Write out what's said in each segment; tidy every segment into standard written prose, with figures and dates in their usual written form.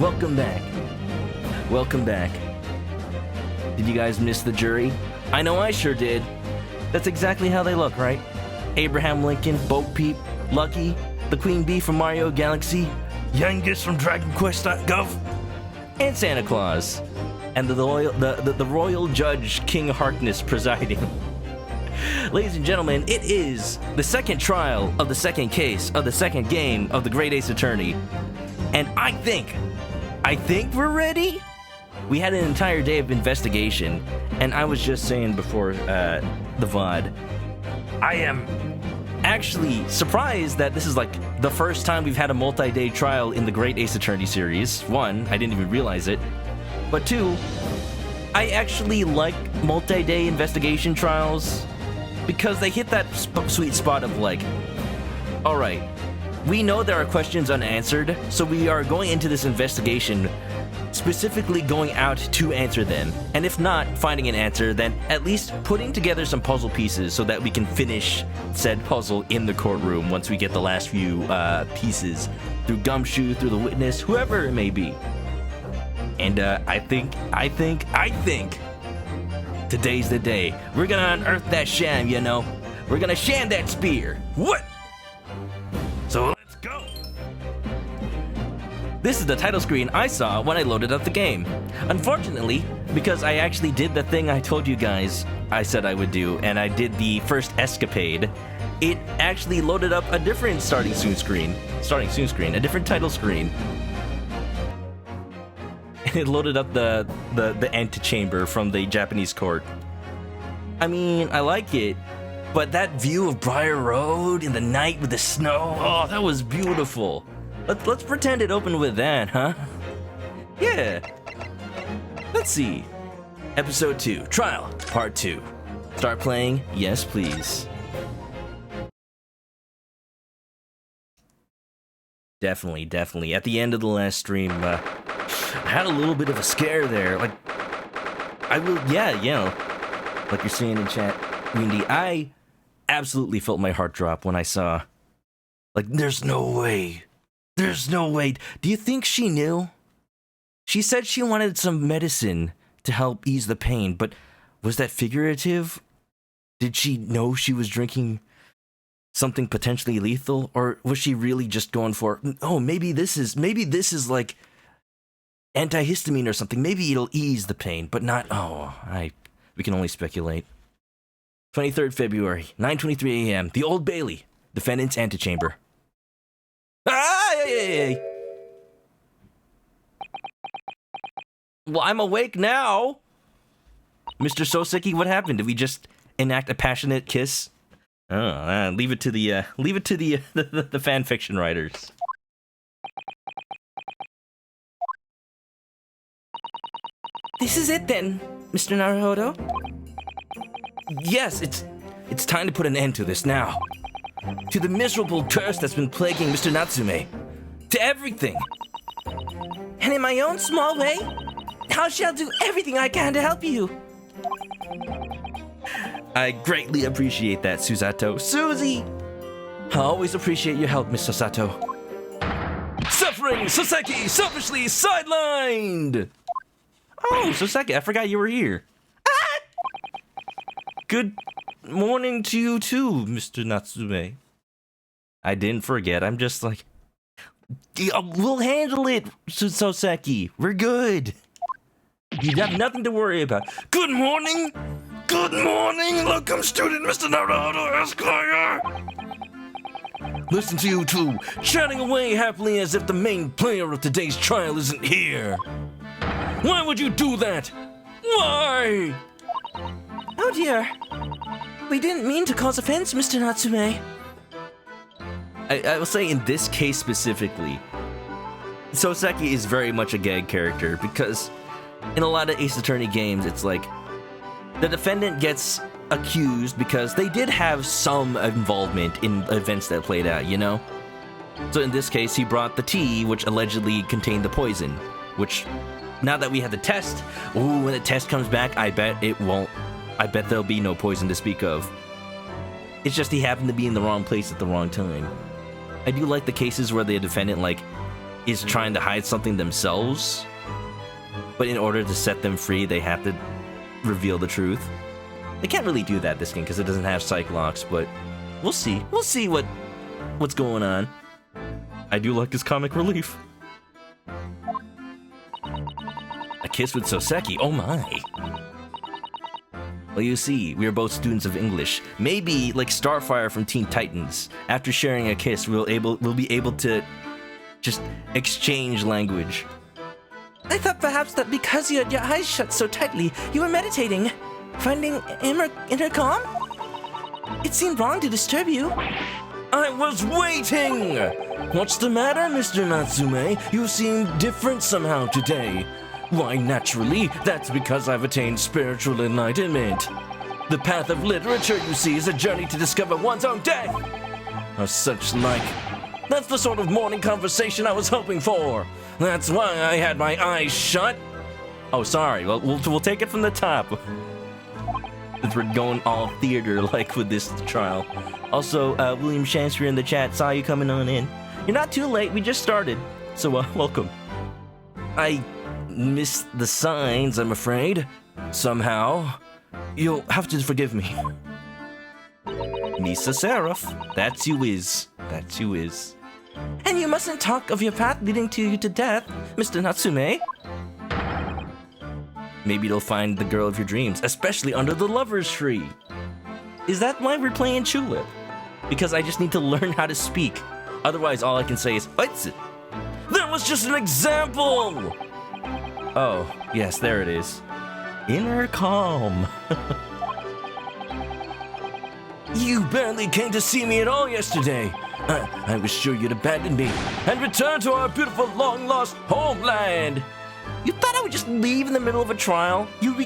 Welcome back. Welcome back. Did you guys miss the jury? I know I sure did. That's exactly how they look, right? Abraham Lincoln, Bo Peep, Lucky, the Queen Bee from Mario Galaxy, Yangus from DragonQuest.gov, and Santa Claus. And the royal judge, King Harkness, presiding. Ladies and gentlemen, it is the second trial of the second case of the second game of the Great Ace Attorney. And I think we're ready? We had an entire day of investigation, and I was just saying before the VOD, I am actually surprised that this is like the first time we've had a multi-day trial in the Great Ace Attorney series. One, I didn't even realize it. But two, I actually like multi-day investigation trials because they hit that sweet spot of like, alright, we know there are questions unanswered, so we are going into this investigation specifically going out to answer them. And if not finding an answer, then at least putting together some puzzle pieces so that we can finish said puzzle in the courtroom once we get the last few pieces through Gumshoe, through the witness, whoever it may be. And I think today's the day. We're gonna unearth that sham, you know. We're gonna sham that spear. What? So let's go. This is the title screen I saw when I loaded up the game. Unfortunately, because I actually did the thing I told you guys I said I would do, and I did the first escapade, it actually loaded up a different starting soon screen, a different title screen. It loaded up the antechamber from the Japanese court. I mean, I like it, but that view of Briar Road in the night with the snow, oh, that was beautiful. Let's pretend it opened with that, huh? Yeah. Let's see. Episode 2, Trial, Part 2. Start playing? Yes, please. Definitely. At the end of the last stream, I had a little bit of a scare there. Like, like you're seeing in chat, Windy, I absolutely felt my heart drop when I saw, like, there's no way. Do you think she knew? She said she wanted some medicine to help ease the pain, but was that figurative? Did she know she was drinking something potentially lethal, or was she really just going for, oh, maybe this is like antihistamine or something. Maybe it'll ease the pain, but not, we can only speculate. 23rd February, 9:23 a.m., the Old Bailey, defendant's antechamber. Hey! Well, I'm awake now. Mr. Soseki, what happened? Did we just enact a passionate kiss? Oh, leave it to the fan fiction writers. This is it then, Mr. Naruhodo? Yes, it's time to put an end to this now. To the miserable curse that's been plaguing Mr. Natsume. To everything. And in my own small way, I shall do everything I can to help you. I greatly appreciate that, Susato. Susie! I always appreciate your help, Mr. Sato. Suffering Soseki selfishly sidelined! Oh, Soseki, I forgot you were here. Good morning to you too, Mr. Natsume. I didn't forget, I'm just like, we'll handle it, Soseki. We're good. You have nothing to worry about. Good morning! Good morning! Welcome, student Mr. Naruto Esquire! Listen to you two, chatting away happily as if the main player of today's trial isn't here. Why would you do that? Why? Oh dear. We didn't mean to cause offense, Mr. Natsume. I will say in this case specifically, Soseki is very much a gag character because in a lot of Ace Attorney games, it's like the defendant gets accused because they did have some involvement in events that played out, you know? So in this case, he brought the tea, which allegedly contained the poison, which, now that we have the test, when the test comes back, I bet there'll be no poison to speak of. It's just he happened to be in the wrong place at the wrong time. I do like the cases where the defendant, like, is trying to hide something themselves, but in order to set them free, they have to reveal the truth. They can't really do that this game because it doesn't have psych locks, but we'll see. We'll see what's going on. I do like his comic relief. A kiss with Soseki, oh my. Well, you see, we are both students of English. Maybe, like Starfire from Teen Titans, after sharing a kiss, we'll be able to just exchange language. I thought perhaps that because you had your eyes shut so tightly, you were meditating, finding inner calm? It seemed wrong to disturb you. I was waiting! What's the matter, Mr. Natsume? You seem different somehow today. Why, naturally, that's because I've attained spiritual enlightenment. The path of literature, you see, is a journey to discover one's own death. Or such like. That's the sort of morning conversation I was hoping for. That's why I had my eyes shut. Oh, sorry. Well, we'll take it from the top. We're going all theater-like with this trial. Also, William Shamspeer in the chat saw you coming on in. You're not too late. We just started. So, welcome. I missed the signs, I'm afraid. Somehow. You'll have to forgive me. Misa Seraph. That's you is. That's you is. And you mustn't talk of your path leading to death, Mr. Natsume. Maybe you'll find the girl of your dreams, especially under the lover's tree. Is that why we're playing Tulip? Because I just need to learn how to speak. Otherwise, all I can say is, "What's it?" That was just an example! Oh, yes, there it is. Inner calm. You barely came to see me at all yesterday. I was sure you'd abandon me and return to our beautiful long-lost homeland. You thought I would just leave in the middle of a trial? You'd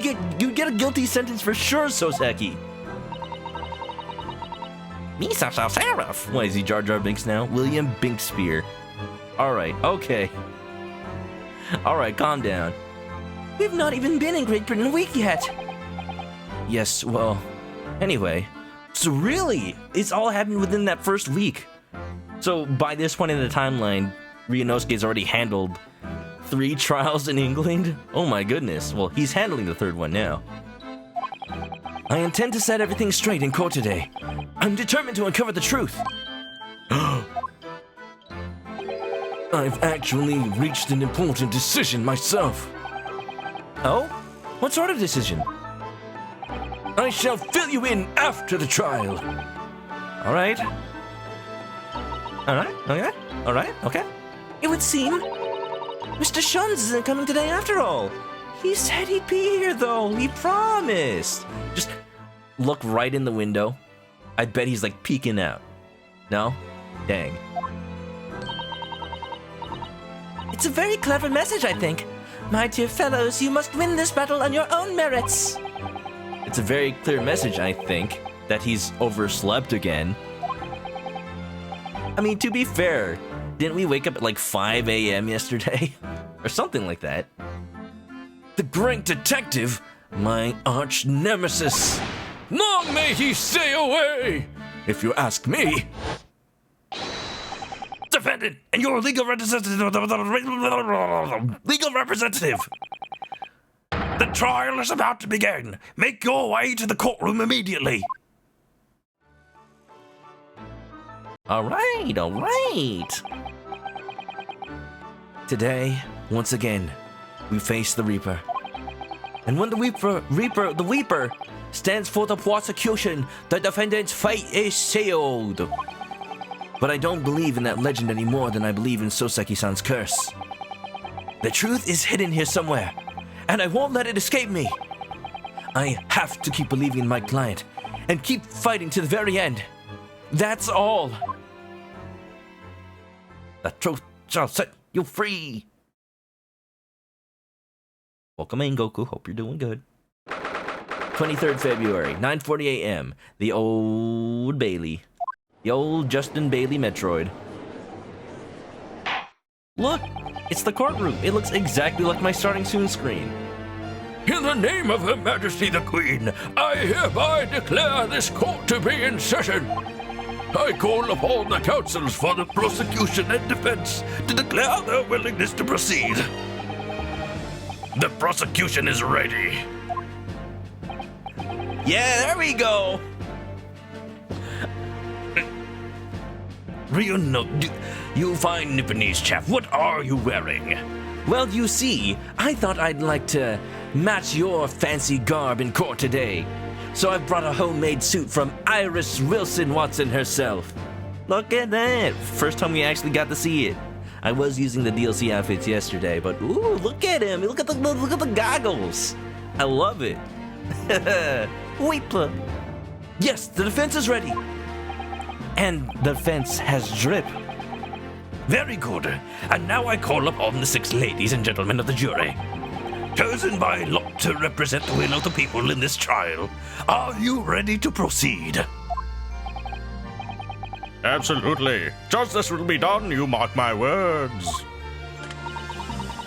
get a guilty sentence for sure, Soseki. Misa Seraph. Why is he Jar Jar Binks now? William Binkspear. Alright, okay. Alright, calm down. We've not even been in Great Britain a week yet. Yes, well, anyway. So really, it's all happened within that first week. So by this point in the timeline, Ryunosuke's already handled 3 trials in England? Oh my goodness. Well, he's handling the 3rd one now. I intend to set everything straight in court today. I'm determined to uncover the truth. I've actually reached an important decision myself. Oh? What sort of decision? I shall fill you in after the trial. Alright. Alright, okay. Alright, okay. It would seem Mr. Shuns isn't coming today after all. He said he'd be here though. He promised. Just look right in the window. I bet he's like peeking out. No? Dang. It's a very clever message, I think. My dear fellows, you must win this battle on your own merits. It's a very clear message, I think, that he's overslept again. I mean, to be fair, didn't we wake up at like 5 a.m. yesterday? Or something like that. The great detective, my arch nemesis. Long may he stay away! If you ask me. Defendant and your legal representative. The trial is about to begin. Make your way to the courtroom immediately. All right. Today, once again, we face the Reaper. And when the Weeper stands for the prosecution, the defendant's fate is sealed. But I don't believe in that legend any more than I believe in Soseki-san's curse. The truth is hidden here somewhere, and I won't let it escape me. I have to keep believing in my client, and keep fighting to the very end. That's all. The truth shall set you free. Welcome in, Goku. Hope you're doing good. 23rd February, 9:40 a.m. The Old Bailey. The old Justin Bailey Metroid. Look! It's the courtroom. It looks exactly like my starting soon screen. In the name of Her Majesty the Queen, I hereby declare this court to be in session. I call upon the counsels for the prosecution and defense to declare their willingness to proceed. The prosecution is ready. Yeah, there we go. You fine Nipponese chap, what are you wearing? Well, you see, I thought I'd like to match your fancy garb in court today. So I've brought a homemade suit from Iris Wilson Watson herself. Look at that. First time we actually got to see it. I was using the DLC outfits yesterday, but ooh, look at him. Look at the goggles. I love it. Weeper. Yes, the defense is ready. And the defense has drip. Very good. And now I call upon the 6 ladies and gentlemen of the jury, chosen by lot to represent the will of the people in this trial. Are you ready to proceed? Absolutely. Justice will be done, you mark my words.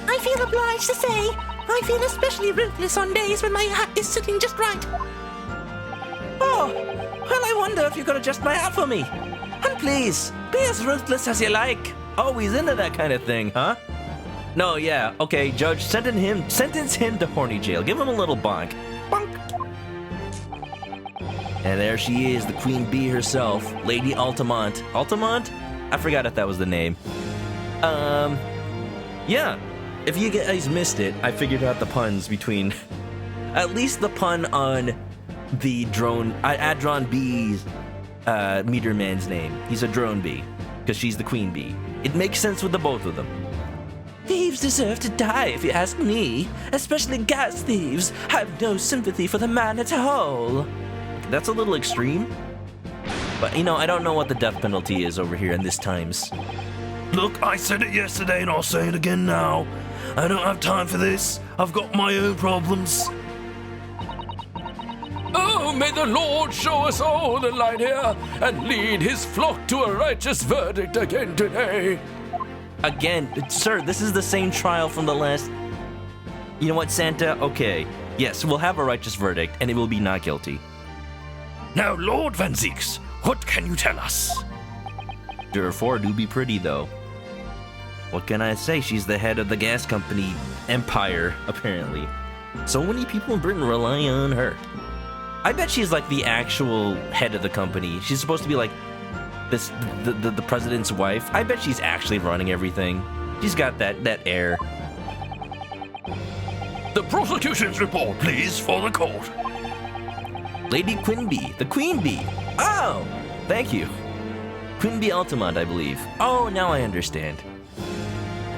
I feel obliged to say, I feel especially ruthless on days when my hat is sitting just right. Oh, well, I wonder if you could adjust my hat for me. And please, be as ruthless as you like. Oh, he's into that kind of thing, huh? No, yeah, okay, Judge, sentence him to horny jail. Give him a little bonk. Bonk. And there she is, the Queen Bee herself, Lady Altamont. Altamont? I forgot if that was the name. Yeah. If you guys missed it, I figured out the puns between... at least the pun on the drone... Adron Bee's meter man's name. He's a drone bee, because she's the Queen Bee. It makes sense with the both of them. Thieves deserve to die, if you ask me. Especially gas thieves. Have no sympathy for the man at all. That's a little extreme. But, you know, I don't know what the death penalty is over here in this times. Look, I said it yesterday and I'll say it again now. I don't have time for this. I've got my own problems. Oh, may the Lord show us all the light here and lead his flock to a righteous verdict again today. Again, sir, this is the same trial from the last... You know what, Santa? Okay. Yes, we'll have a righteous verdict, and it will be not guilty. Now, Lord Van Zieks, what can you tell us? Juror 4 do be pretty, though. What can I say? She's the head of the gas company empire, apparently. So many people in Britain rely on her. I bet she's like the actual head of the company. She's supposed to be like the president's wife. I bet she's actually running everything. She's got that air. The prosecution's report, please, for the court. Lady Quinby, the Queen Bee. Oh, thank you. Quinby Altamont, I believe. Oh, now I understand.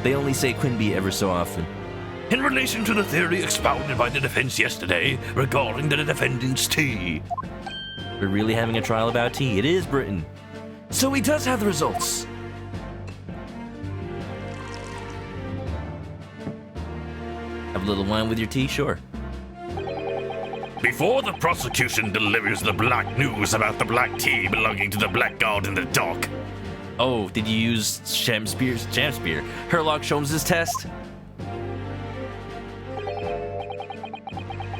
They only say Quinby ever so often. In relation to the theory expounded by the defense yesterday regarding the defendant's tea. We're really having a trial about tea. It is Britain. So he does have the results. Have a little wine with your tea? Sure. Before the prosecution delivers the black news about the black tea belonging to the blackguard in the dock. Oh, did you use Shamspeer? Herlock Sholmes' test?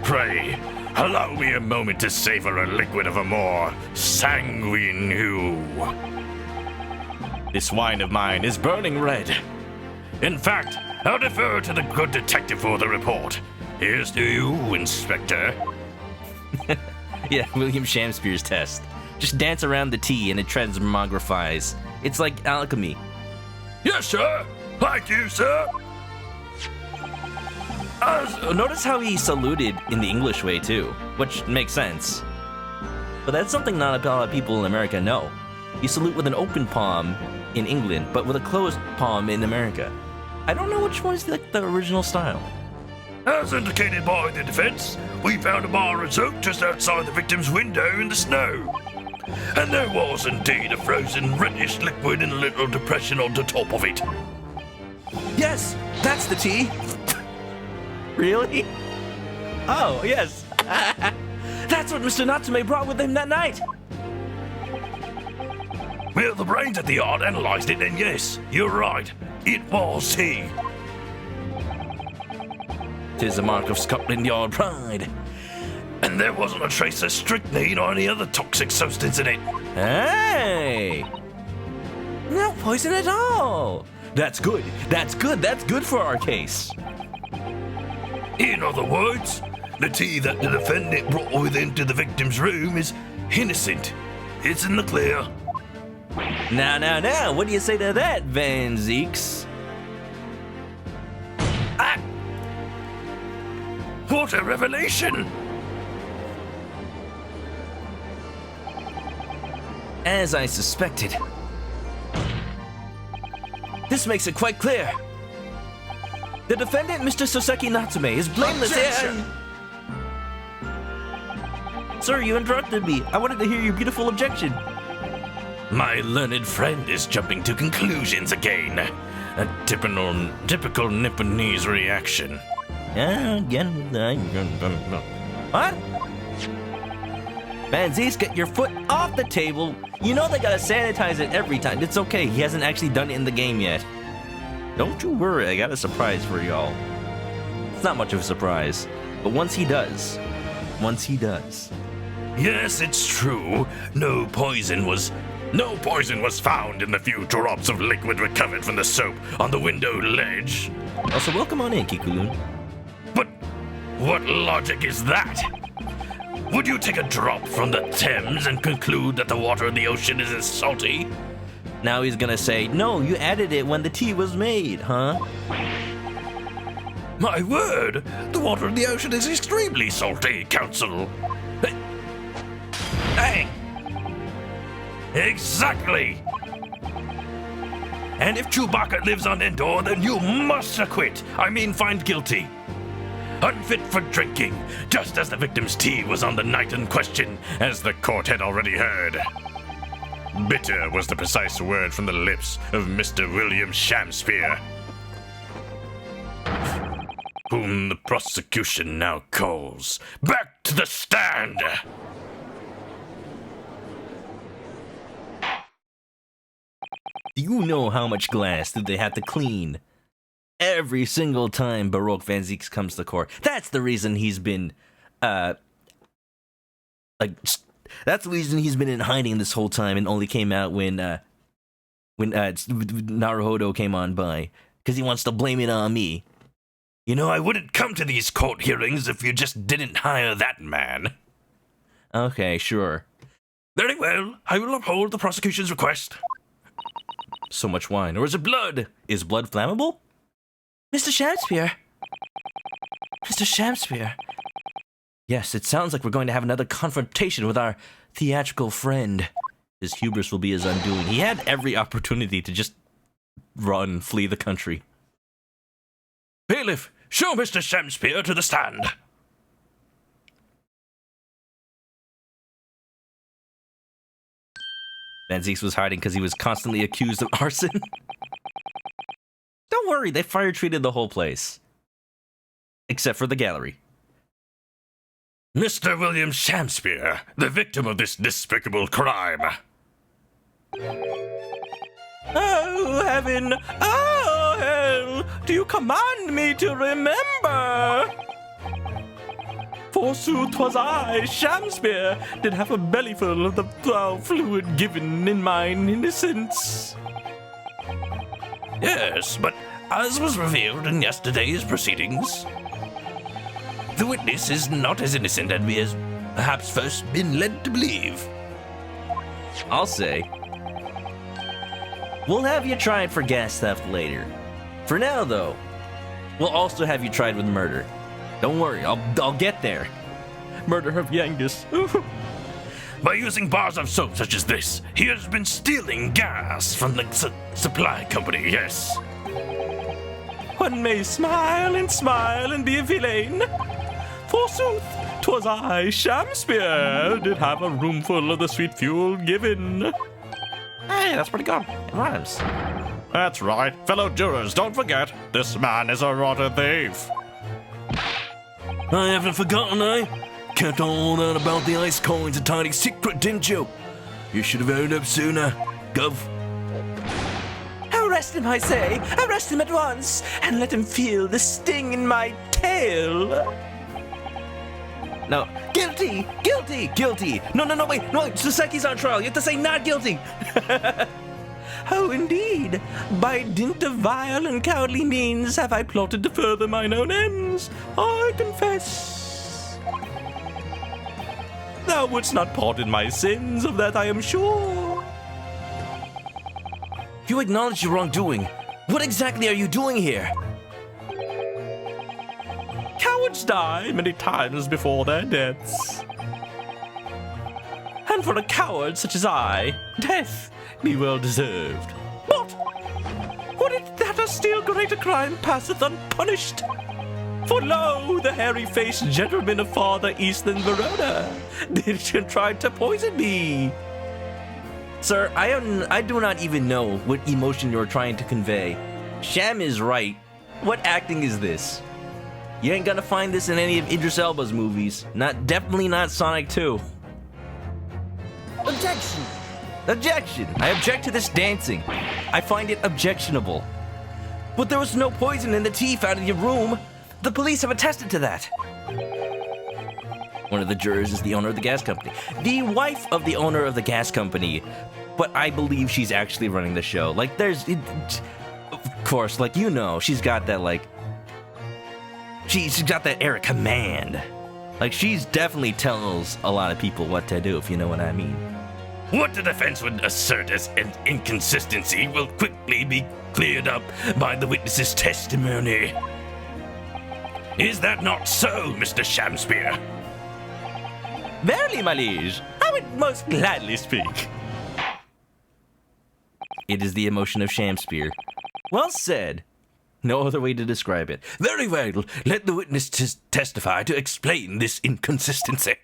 Pray, allow me a moment to savor a liquid of a more sanguine hue. This wine of mine is burning red. In fact, I'll defer to the good detective for the report. Here's to you, Inspector. Yeah, William Shamspear's test. Just dance around the tea and it transmogrifies. It's like alchemy. Yes, sir. Thank you, sir. Notice how he saluted in the English way, too, which makes sense. But that's something not a lot of people in America know. You salute with an open palm in England, but with a closed palm in America. I don't know which one is like the original style. As indicated by the defense, we found a bar of soap just outside the victim's window in the snow. And there was indeed a frozen reddish liquid in a little depression on the top of it. Yes, that's the tea. Really? Oh, yes. That's what Mr. Natsume brought with him that night. Well, the brains at the yard analysed it, and yes, you're right. It was tea. 'Tis a mark of Scotland Yard pride. And there wasn't a trace of strychnine or any other toxic substance in it. Hey! No poison at all! That's good. That's good. That's good for our case. In other words, the tea that the defendant brought with into the victim's room is innocent. It's in the clear. Now, what do you say to that, Van Zeeks? Ah! What a revelation! As I suspected. This makes it quite clear. The defendant, Mr. Soseki Natsume, is blameless. Sir, you interrupted me. I wanted to hear your beautiful objection. My learned friend is jumping to conclusions again. A typical Nipponese reaction. What? Van Zeeks, get your foot off the table. You know they gotta sanitize it every time. It's okay, he hasn't actually done it in the game yet. Don't you worry, I got a surprise for y'all. It's not much of a surprise, but once he does. Yes, it's true. No poison was found in the few drops of liquid recovered from the soap on the window ledge. Also, welcome on in, Kikulun. But what logic is that? Would you take a drop from the Thames and conclude that the water in the ocean is as salty? Now he's gonna say, no, you added it when the tea was made, huh? My word, the water in the ocean is extremely salty, Counsel. Hey! Exactly! And if Chewbacca lives on Endor, then you must acquit. I mean, find guilty. Unfit for drinking, just as the victim's tea was on the night in question, as the court had already heard. Bitter was the precise word from the lips of Mr. William Shamspeer, whom the prosecution now calls back to the stand. Do you know how much glass did they have to clean every single time Baroque Van Zeeks comes to court? That's the reason he's been, that's the reason he's been in hiding this whole time and only came out when Naruhodo came on by. Because he wants to blame it on me. You know, I wouldn't come to these court hearings if you just didn't hire that man. Okay, sure. Very well, I will uphold the prosecution's request. So much wine. Or is it blood? Is blood flammable? Mr. Shamspeer. Mr. Shamspeer. Yes, it sounds like we're going to have another confrontation with our theatrical friend. His hubris will be his undoing. He had every opportunity to just flee the country. Bailiff, show Mr. Shamspeer to the stand. Van Zeeks was hiding because he was constantly accused of arson. Don't worry, they fire-treated the whole place. Except for the gallery. Mr. William Shamspeer, the victim of this despicable crime. Oh, heaven! Oh, hell! Do you command me to remember? Forsooth 'twas I, Shamspeer, did have a bellyful of the foul fluid given in mine innocence. Yes, but as was revealed in yesterday's proceedings, the witness is not as innocent as we has perhaps first been led to believe. I'll say. We'll have you tried for gas theft later. For now, though, we'll also have you tried with murder. Don't worry, I'll get there. Murder of Yangus. By using bars of soap such as this, he has been stealing gas from the supply company, yes. One may smile and be a villain. Forsooth, 'twas I, Shamspeer, did have a roomful of the sweet fuel given. Hey, that's pretty good. It rhymes. That's right. Fellow jurors, don't forget, this man is a rotten thief. I haven't forgotten, eh? Kept all that about the ice coins a tiny secret, didn't you? You should have owned up sooner, Gov. Arrest him, I say. Arrest him at once, and let him feel the sting in my tail. No. Guilty! Guilty! Guilty! No, wait. Saseki's on trial. You have to say not guilty. Oh, indeed. By dint of vile and cowardly means have I plotted to further mine own ends. I confess. Thou wouldst not pardon my sins, of that I am sure. You acknowledge your wrongdoing. What exactly are you doing here? Cowards die many times before their deaths. And for a coward such as I, death be well deserved. But would it that a still greater crime passeth unpunished? For lo, the hairy-faced gentleman of farther east than Verona did try to poison me. Sir, I do not even know what emotion you're trying to convey. Sham is right. What acting is this? You ain't gonna find this in any of Idris Elba's movies. Definitely not Sonic 2. Objection! Objection! I object to this dancing. I find it objectionable. But there was no poison in the tea found in your room. The police have attested to that. One of the jurors is the owner of the gas company. The wife of the owner of the gas company. But I believe she's actually running the show. Like, of course, like, you know, she's got that, like... She's got that air of command. Like, she's definitely tells a lot of people what to do, if you know what I mean. What the defense would assert as an inconsistency will quickly be cleared up by the witness's testimony. Is that not so, Mr. Shamspeer? Verily, my liege, I would most gladly speak. It is the emotion of Shamspeer. Well said. No other way to describe it. Very well. Let the witness testify to explain this inconsistency.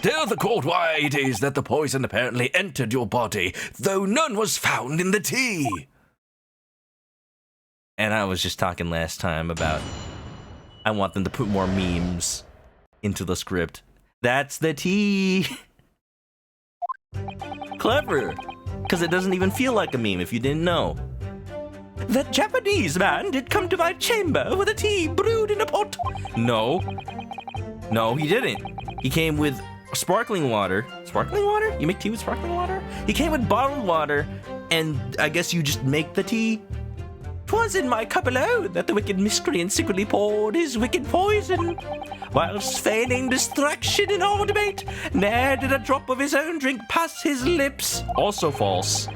Tell the court why it is that the poison apparently entered your body, though none was found in the tea. And I was just talking last time about I want them to put more memes into the script. That's the tea. Clever. Because it doesn't even feel like a meme if you didn't know. The Japanese man did come to my chamber with a tea brewed in a pot. No, he didn't. He came with sparkling water. Sparkling water? You make tea with sparkling water? He came with bottled water, and I guess you just make the tea? 'Twas in my cup alone that the wicked miscreant secretly poured his wicked poison. Whilst feigning distraction in our debate, ne'er did a drop of his own drink pass his lips. Also false.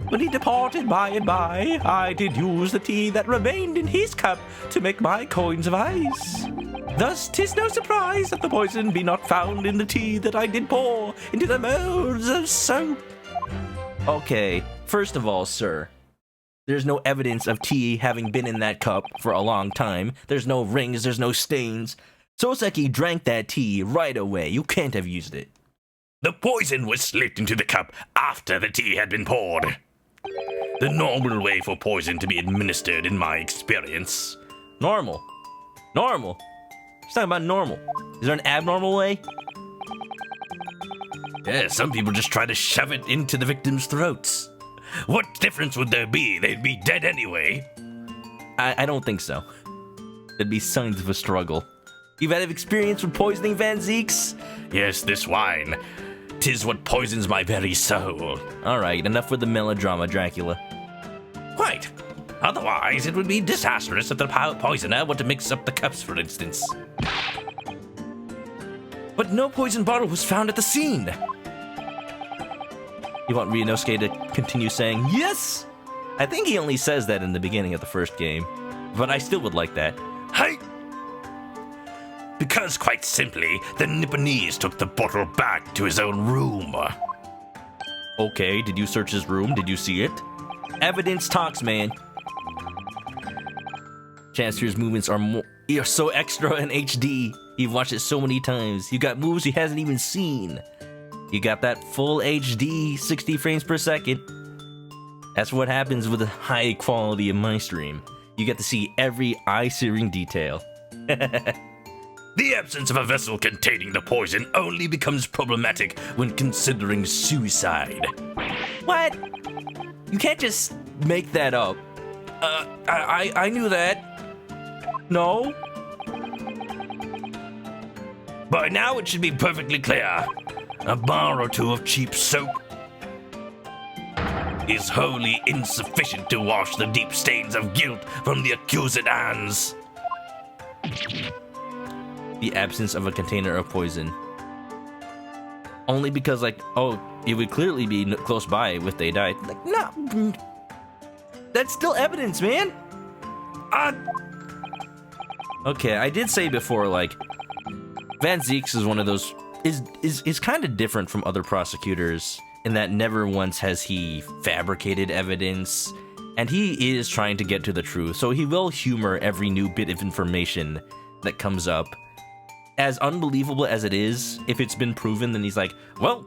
When he departed by and by, I did use the tea that remained in his cup to make my coins of ice. Thus 'tis no surprise that the poison be not found in the tea that I did pour into the molds of soap. Okay, first of all, sir, there's no evidence of tea having been in that cup for a long time. There's no rings, there's no stains. Soseki drank that tea right away. You can't have used it. The poison was slipped into the cup after the tea had been poured. The normal way for poison to be administered in my experience. Normal. He's talking about normal. Is there an abnormal way? Yeah, some people just try to shove it into the victim's throats. What difference would there be? They'd be dead anyway. I don't think so. There'd be signs of a struggle. You've had experience with poisoning Van Zeeks? Yes, this wine. 'Tis what poisons my very soul. Alright, enough with the melodrama, Dracula. Quite. Otherwise, it would be disastrous if the poisoner were to mix up the cups, for instance. But no poison bottle was found at the scene. You want Ryunosuke to continue saying, yes? I think he only says that in the beginning of the first game. But I still would like that. Hey! Because, quite simply, the Nipponese took the bottle back to his own room. Okay, did you search his room? Did you see it? Evidence talks, man. Chancellor's movements are so extra in HD. You've watched it so many times. You got moves he hasn't even seen. You got that full HD, 60 frames per second. That's what happens with the high quality of my stream. You get to see every eye-searing detail. The absence of a vessel containing the poison only becomes problematic when considering suicide. What? You can't just make that up. I knew that. No? By now it should be perfectly clear. A bar or two of cheap soap is wholly insufficient to wash the deep stains of guilt from the accused hands. The absence of a container of poison. Only because, like, oh, it would clearly be close by if they died. Like, no. That's still evidence, man. Okay, I did say before, like, Van Zieks is one of those, is kind of different from other prosecutors in that never once has he fabricated evidence, and he is trying to get to the truth, so he will humor every new bit of information that comes up. As unbelievable as it is, if it's been proven, then he's like, well,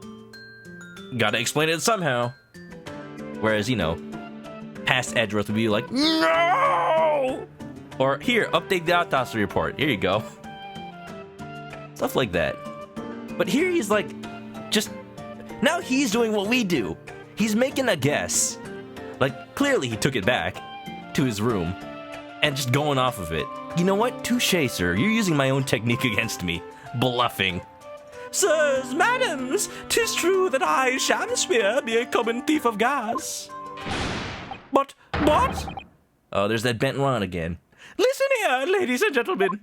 gotta explain it somehow. Whereas, you know, past Edgeworth would be like, no! Or, here, update the autopsy report. Here you go. Stuff like that. But here he's like, just, now he's doing what we do. He's making a guess. Like, clearly he took it back to his room and just going off of it. You know what? Touché, sir. You're using my own technique against me. Bluffing. Sirs, madams, 'tis true that I, Shamspeer, be a common thief of gas. But, what? Oh, there's that bent Ron again. Listen here, ladies and gentlemen.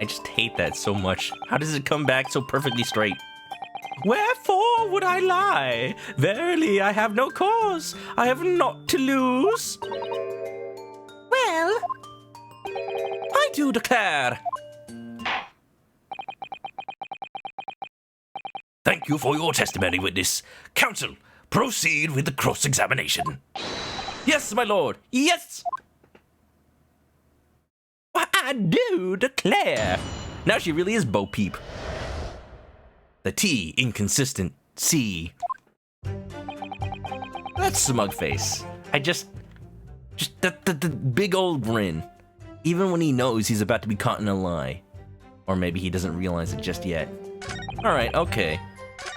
I just hate that so much. How does it come back so perfectly straight? Wherefore would I lie? Verily, I have no cause. I have naught to lose. Well, I do declare. Thank you for your testimony, witness. Counsel, proceed with the cross-examination. Yes, my lord. Yes. I do declare. Now she really is Bo Peep. The T, inconsistent. C. That's smug face. I just the big old grin. Even when he knows he's about to be caught in a lie. Or maybe he doesn't realize it just yet. Alright, okay.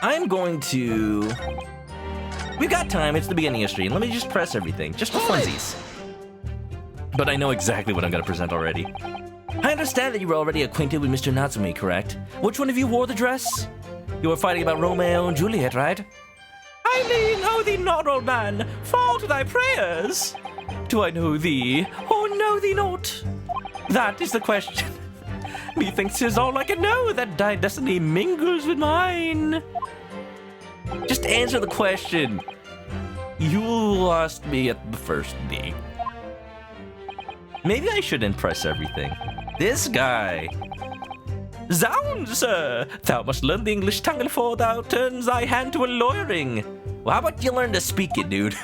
I'm going to... We've got time, it's the beginning of stream. Let me just press everything, just for funsies. But I know exactly what I'm going to present already. I understand that you were already acquainted with Mr. Natsume, correct? Which one of you wore the dress? You were fighting about Romeo and Juliet, right? I know thee not, old man. Fall to thy prayers. Do I know thee, or know thee not? That is the question. Methinks 'tis all I can know that thy destiny mingles with mine. Just answer the question. You lost me at the first date. Maybe I shouldn't press everything. This guy. Zounds, sir! Thou must learn the English tongue before thou turns thy hand to a lawyering. Well, how about you learn to speak it, dude?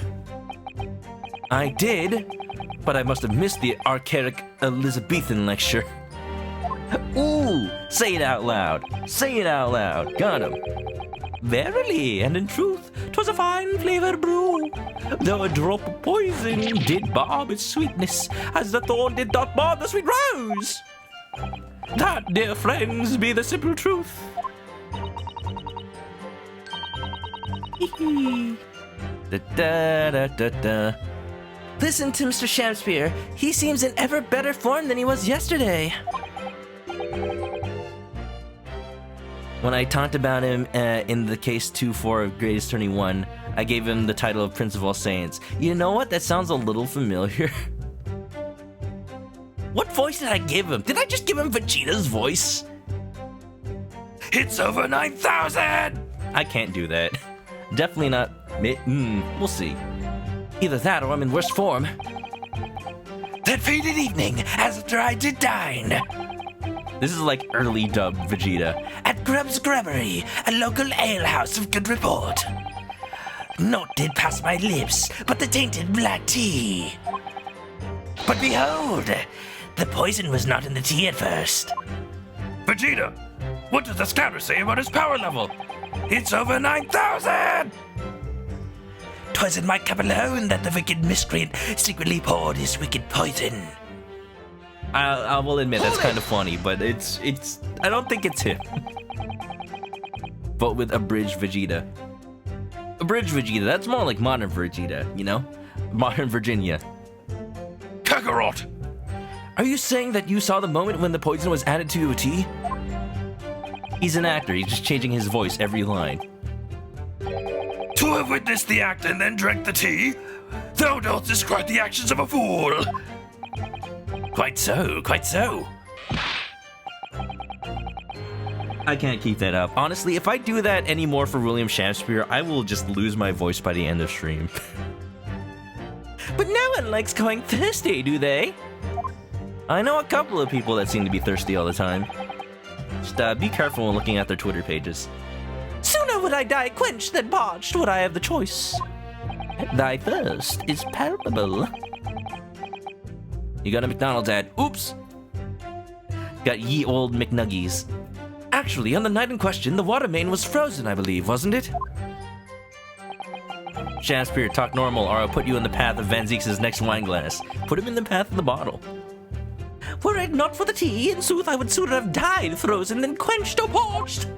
I did, but I must have missed the archaic Elizabethan lecture. Ooh! Say it out loud. Say it out loud. Got him. Verily, and in truth, 'twas a fine flavour brew, though a drop of poison did barb its sweetness, as the thorn did not barb the sweet rose. That, dear friends, be the simple truth. Da-da-da-da-da. Listen to Mr. Shamspeer. He seems in ever better form than he was yesterday. When I talked about him in the case 2-4 of Greatest Attorney 1, I gave him the title of Prince of All Saints. You know what? That sounds a little familiar. What voice did I give him? Did I just give him Vegeta's voice? It's over 9,000! I can't do that. Definitely not. We'll see. Either that or I'm in worse form. That faded evening, after I did dine. This is like early dub Vegeta. At Grubb's Grubbery, a local alehouse of good report. Naught did pass my lips but the tainted black tea. But behold, the poison was not in the tea at first. Vegeta, what does the scout say about his power level? It's over 9,000! 'Twas in my cup alone that the wicked miscreant secretly poured his wicked poison. I will admit that's kind of funny, but it's I don't think it's him. But with abridged Vegeta. Abridged Vegeta, that's more like modern Vegeta, you know? Modern Virginia. Kakarot! garrot. Are you saying that you saw the moment when the poison was added to your tea? He's an actor. He's just changing his voice every line. To have witnessed the act and then drank the tea, thou dost describe the actions of a fool. Quite so, quite so. I can't keep that up. Honestly, if I do that anymore for William Shamspeer, I will just lose my voice by the end of stream. But no one likes going thirsty, do they? I know a couple of people that seem to be thirsty all the time. Just be careful when looking at their Twitter pages. Sooner would I die quenched than parched, would I have the choice. Thy thirst is palpable. You got a McDonald's ad. Oops! Got ye old McNuggies. Actually, on the night in question, the water main was frozen, I believe, wasn't it? Shamspeer, talk normal, or I'll put you in the path of Van Zeeks' next wine glass. Put him in the path of the bottle. Were it not for the tea, in sooth I would sooner have died frozen than quenched or parched.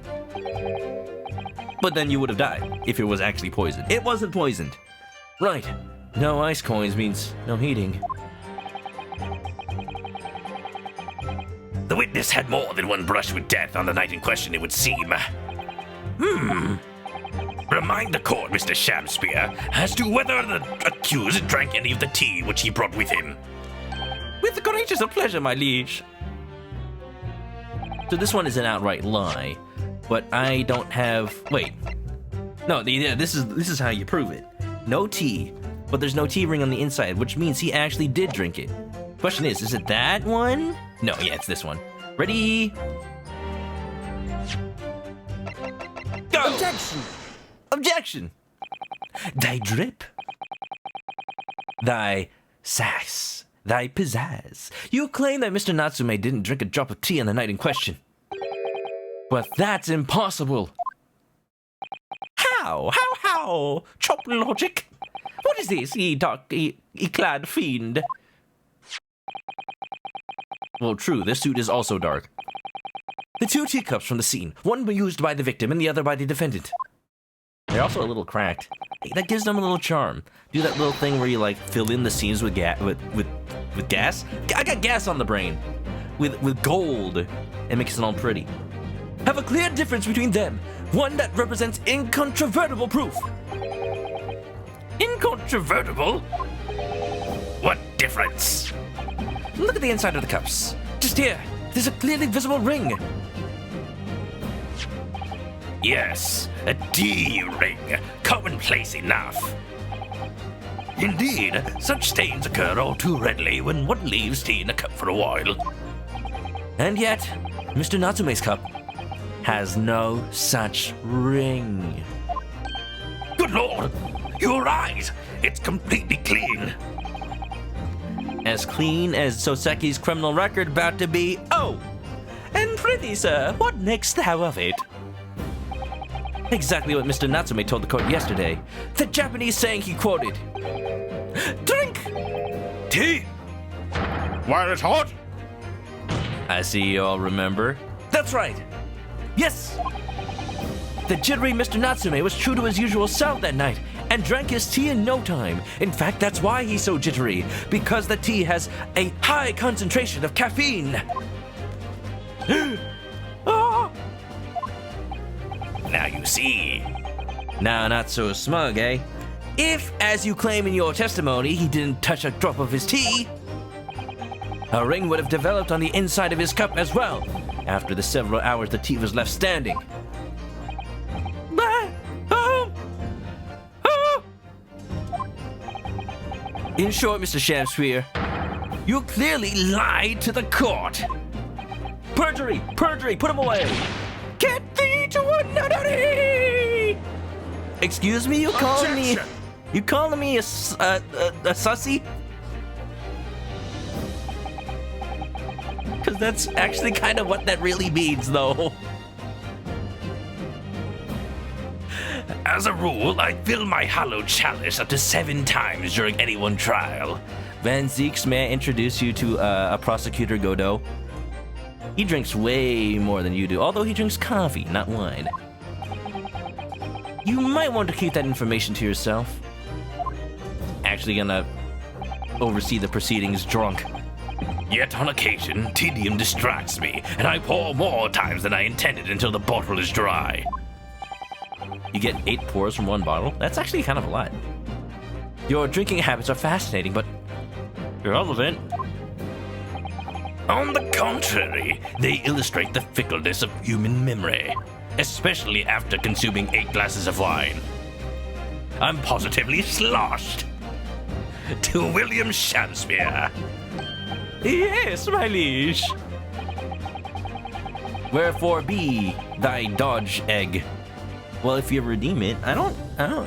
But then you would have died, if it was actually poisoned. It wasn't poisoned. Right. No ice coins means no heating. The witness had more than one brush with death on the night in question, it would seem. Remind the court, Mr. Shamspeer, as to whether the accused drank any of the tea which he brought with him. With the greatest of pleasure, my liege. So this one is an outright lie, but I don't have... Wait. No, this is how you prove it. No tea, but there's no tea ring on the inside, which means he actually did drink it. Question is it that one? No, yeah, it's this one. Ready? Go! Objection! Objection! Thy drip, thy sass, thy pizzazz. You claim that Mr. Natsume didn't drink a drop of tea on the night in question. But that's impossible. How? Chop logic? What is this, ye clad fiend? Well, true, this suit is also dark. The two teacups from the scene, one used by the victim and the other by the defendant. They're also a little cracked. Hey, that gives them a little charm. Do that little thing where you like fill in the scenes with with gas. I got gas on the brain. With gold. It makes it all pretty. Have a clear difference between them. One that represents incontrovertible proof. Incontrovertible? What difference? Look at the inside of the cups. Just here. There's a clearly visible ring. Yes, a D-ring. Commonplace enough. Indeed, such stains occur all too readily when one leaves tea in a cup for a while. And yet, Mr. Natsume's cup has no such ring. Good Lord, you're right. It's completely clean. As clean as Soseki's criminal record about to be. Oh! And prithee, sir, what next thou of it? Exactly what Mr. Natsume told the court yesterday. The Japanese saying he quoted. Drink! Tea? While it's hot? I see you all remember. That's right. Yes! The jittery Mr. Natsume was true to his usual self that night and drank his tea in no time. In fact, that's why he's so jittery, because the tea has a high concentration of caffeine. Ah! Now you see. Now, not so smug, eh? If, as you claim in your testimony, he didn't touch a drop of his tea, a ring would have developed on the inside of his cup as well, after the several hours the tea was left standing. In short, Mr. Shamspeer, you clearly lied to the court. Perjury! Perjury! Put him away! Get thee to a nunnery! Excuse me, you calling me a sussy? Because that's actually kind of what that really means, though. As a rule, I fill my hallowed chalice up to 7 times during any one trial. Van Zeeks, may I introduce you to a prosecutor, Godot? He drinks way more than you do, although he drinks coffee, not wine. You might want to keep that information to yourself. Actually gonna oversee the proceedings drunk. Yet on occasion, tedium distracts me, and I pour more times than I intended until the bottle is dry. You get 8 pours from one bottle? That's actually kind of a lot. Your drinking habits are fascinating, but irrelevant. On the contrary, they illustrate the fickleness of human memory, especially after consuming 8 glasses of wine. I'm positively sloshed. To William Shamspeer. Yes, my liege. Wherefore be thy dodge egg? Well, if you redeem it, I don't,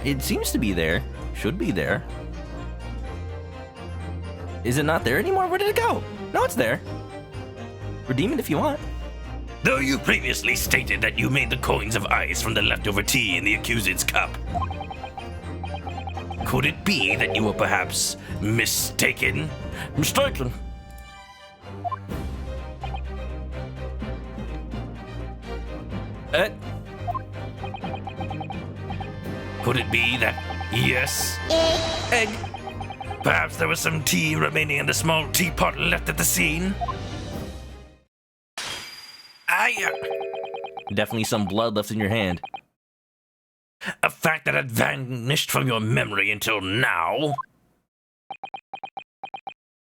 it seems to be there. Should be there. Is it not there anymore? Where did it go? No, it's there. Redeem it if you want. Though you previously stated that you made the coins of ice from the leftover tea in the accused's cup, could it be that you were perhaps mistaken? Mistaken. Could it be that, yes? Egg. Perhaps there was some tea remaining in the small teapot left at the scene? Definitely some blood left in your hand. A fact that had vanished from your memory until now?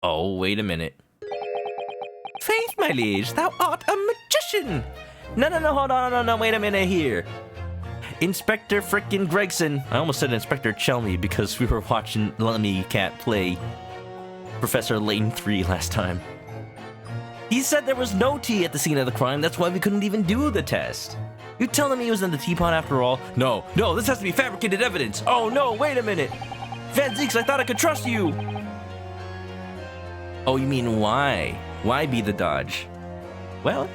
Oh, wait a minute. Faith, my liege, thou art a magician. No, hold on, no, wait a minute here. Inspector frickin' Gregson. I almost said Inspector Chelmy because we were watching Lemmy Cat play Professor Layton 3 last time. He said there was no tea at the scene of the crime, that's why we couldn't even do the test. You telling me he was in the teapot after all? No, this has to be fabricated evidence. Oh no, wait a minute. Van Zeeks, I thought I could trust you. Oh, you mean why? Why be the dodge? Well,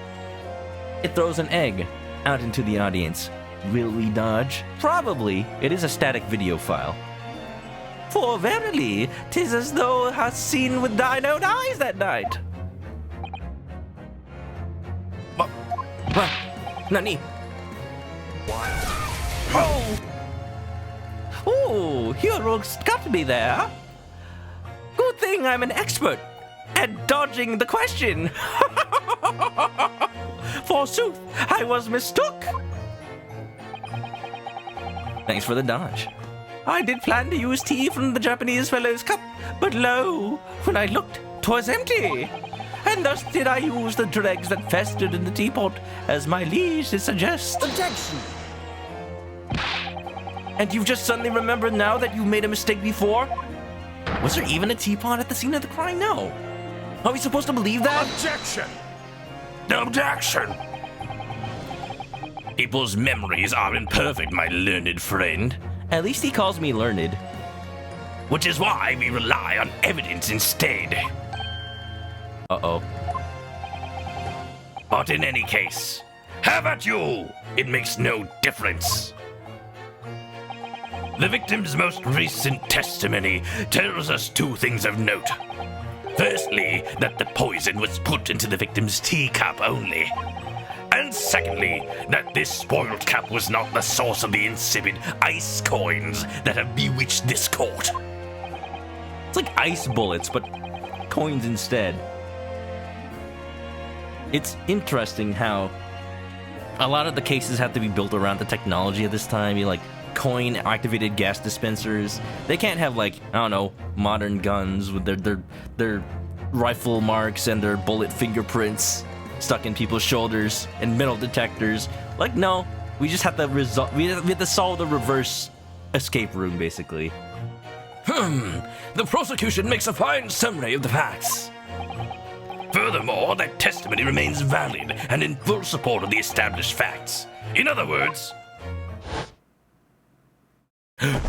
it throws an egg out into the audience. Will we dodge? Probably. It is a static video file. For verily, 'tis as thou hast seen with thine own eyes that night. What? Nani? Oh, heroes got me there. Good thing I'm an expert at dodging the question. Forsooth, I was mistook. Thanks for the dodge. I did plan to use tea from the Japanese fellow's cup, but lo, when I looked, 'twas empty. And thus did I use the dregs that festered in the teapot, as my liege did suggest. Objection! And you've just suddenly remembered now that you made a mistake before? Was there even a teapot at the scene of the crime? No. Are we supposed to believe that? Objection! Objection! People's memories are imperfect, my learned friend. At least he calls me learned. Which is why we rely on evidence instead. Uh-oh. But in any case, have at you! It makes no difference. The victim's most recent testimony tells us 2 things of note. Firstly, that the poison was put into the victim's teacup only. And secondly, that this spoiled cup was not the source of the insipid ice coins that have bewitched this court. It's like ice bullets, but coins instead. It's interesting how a lot of the cases have to be built around the technology of this time. You like coin-activated gas dispensers. They can't have like, I don't know, modern guns with their rifle marks and their bullet fingerprints stuck in people's shoulders and metal detectors. Like, no, we just have to we have to solve the reverse escape room, basically. The prosecution makes a fine summary of the facts. Furthermore, that testimony remains valid and in full support of the established facts. In other words, the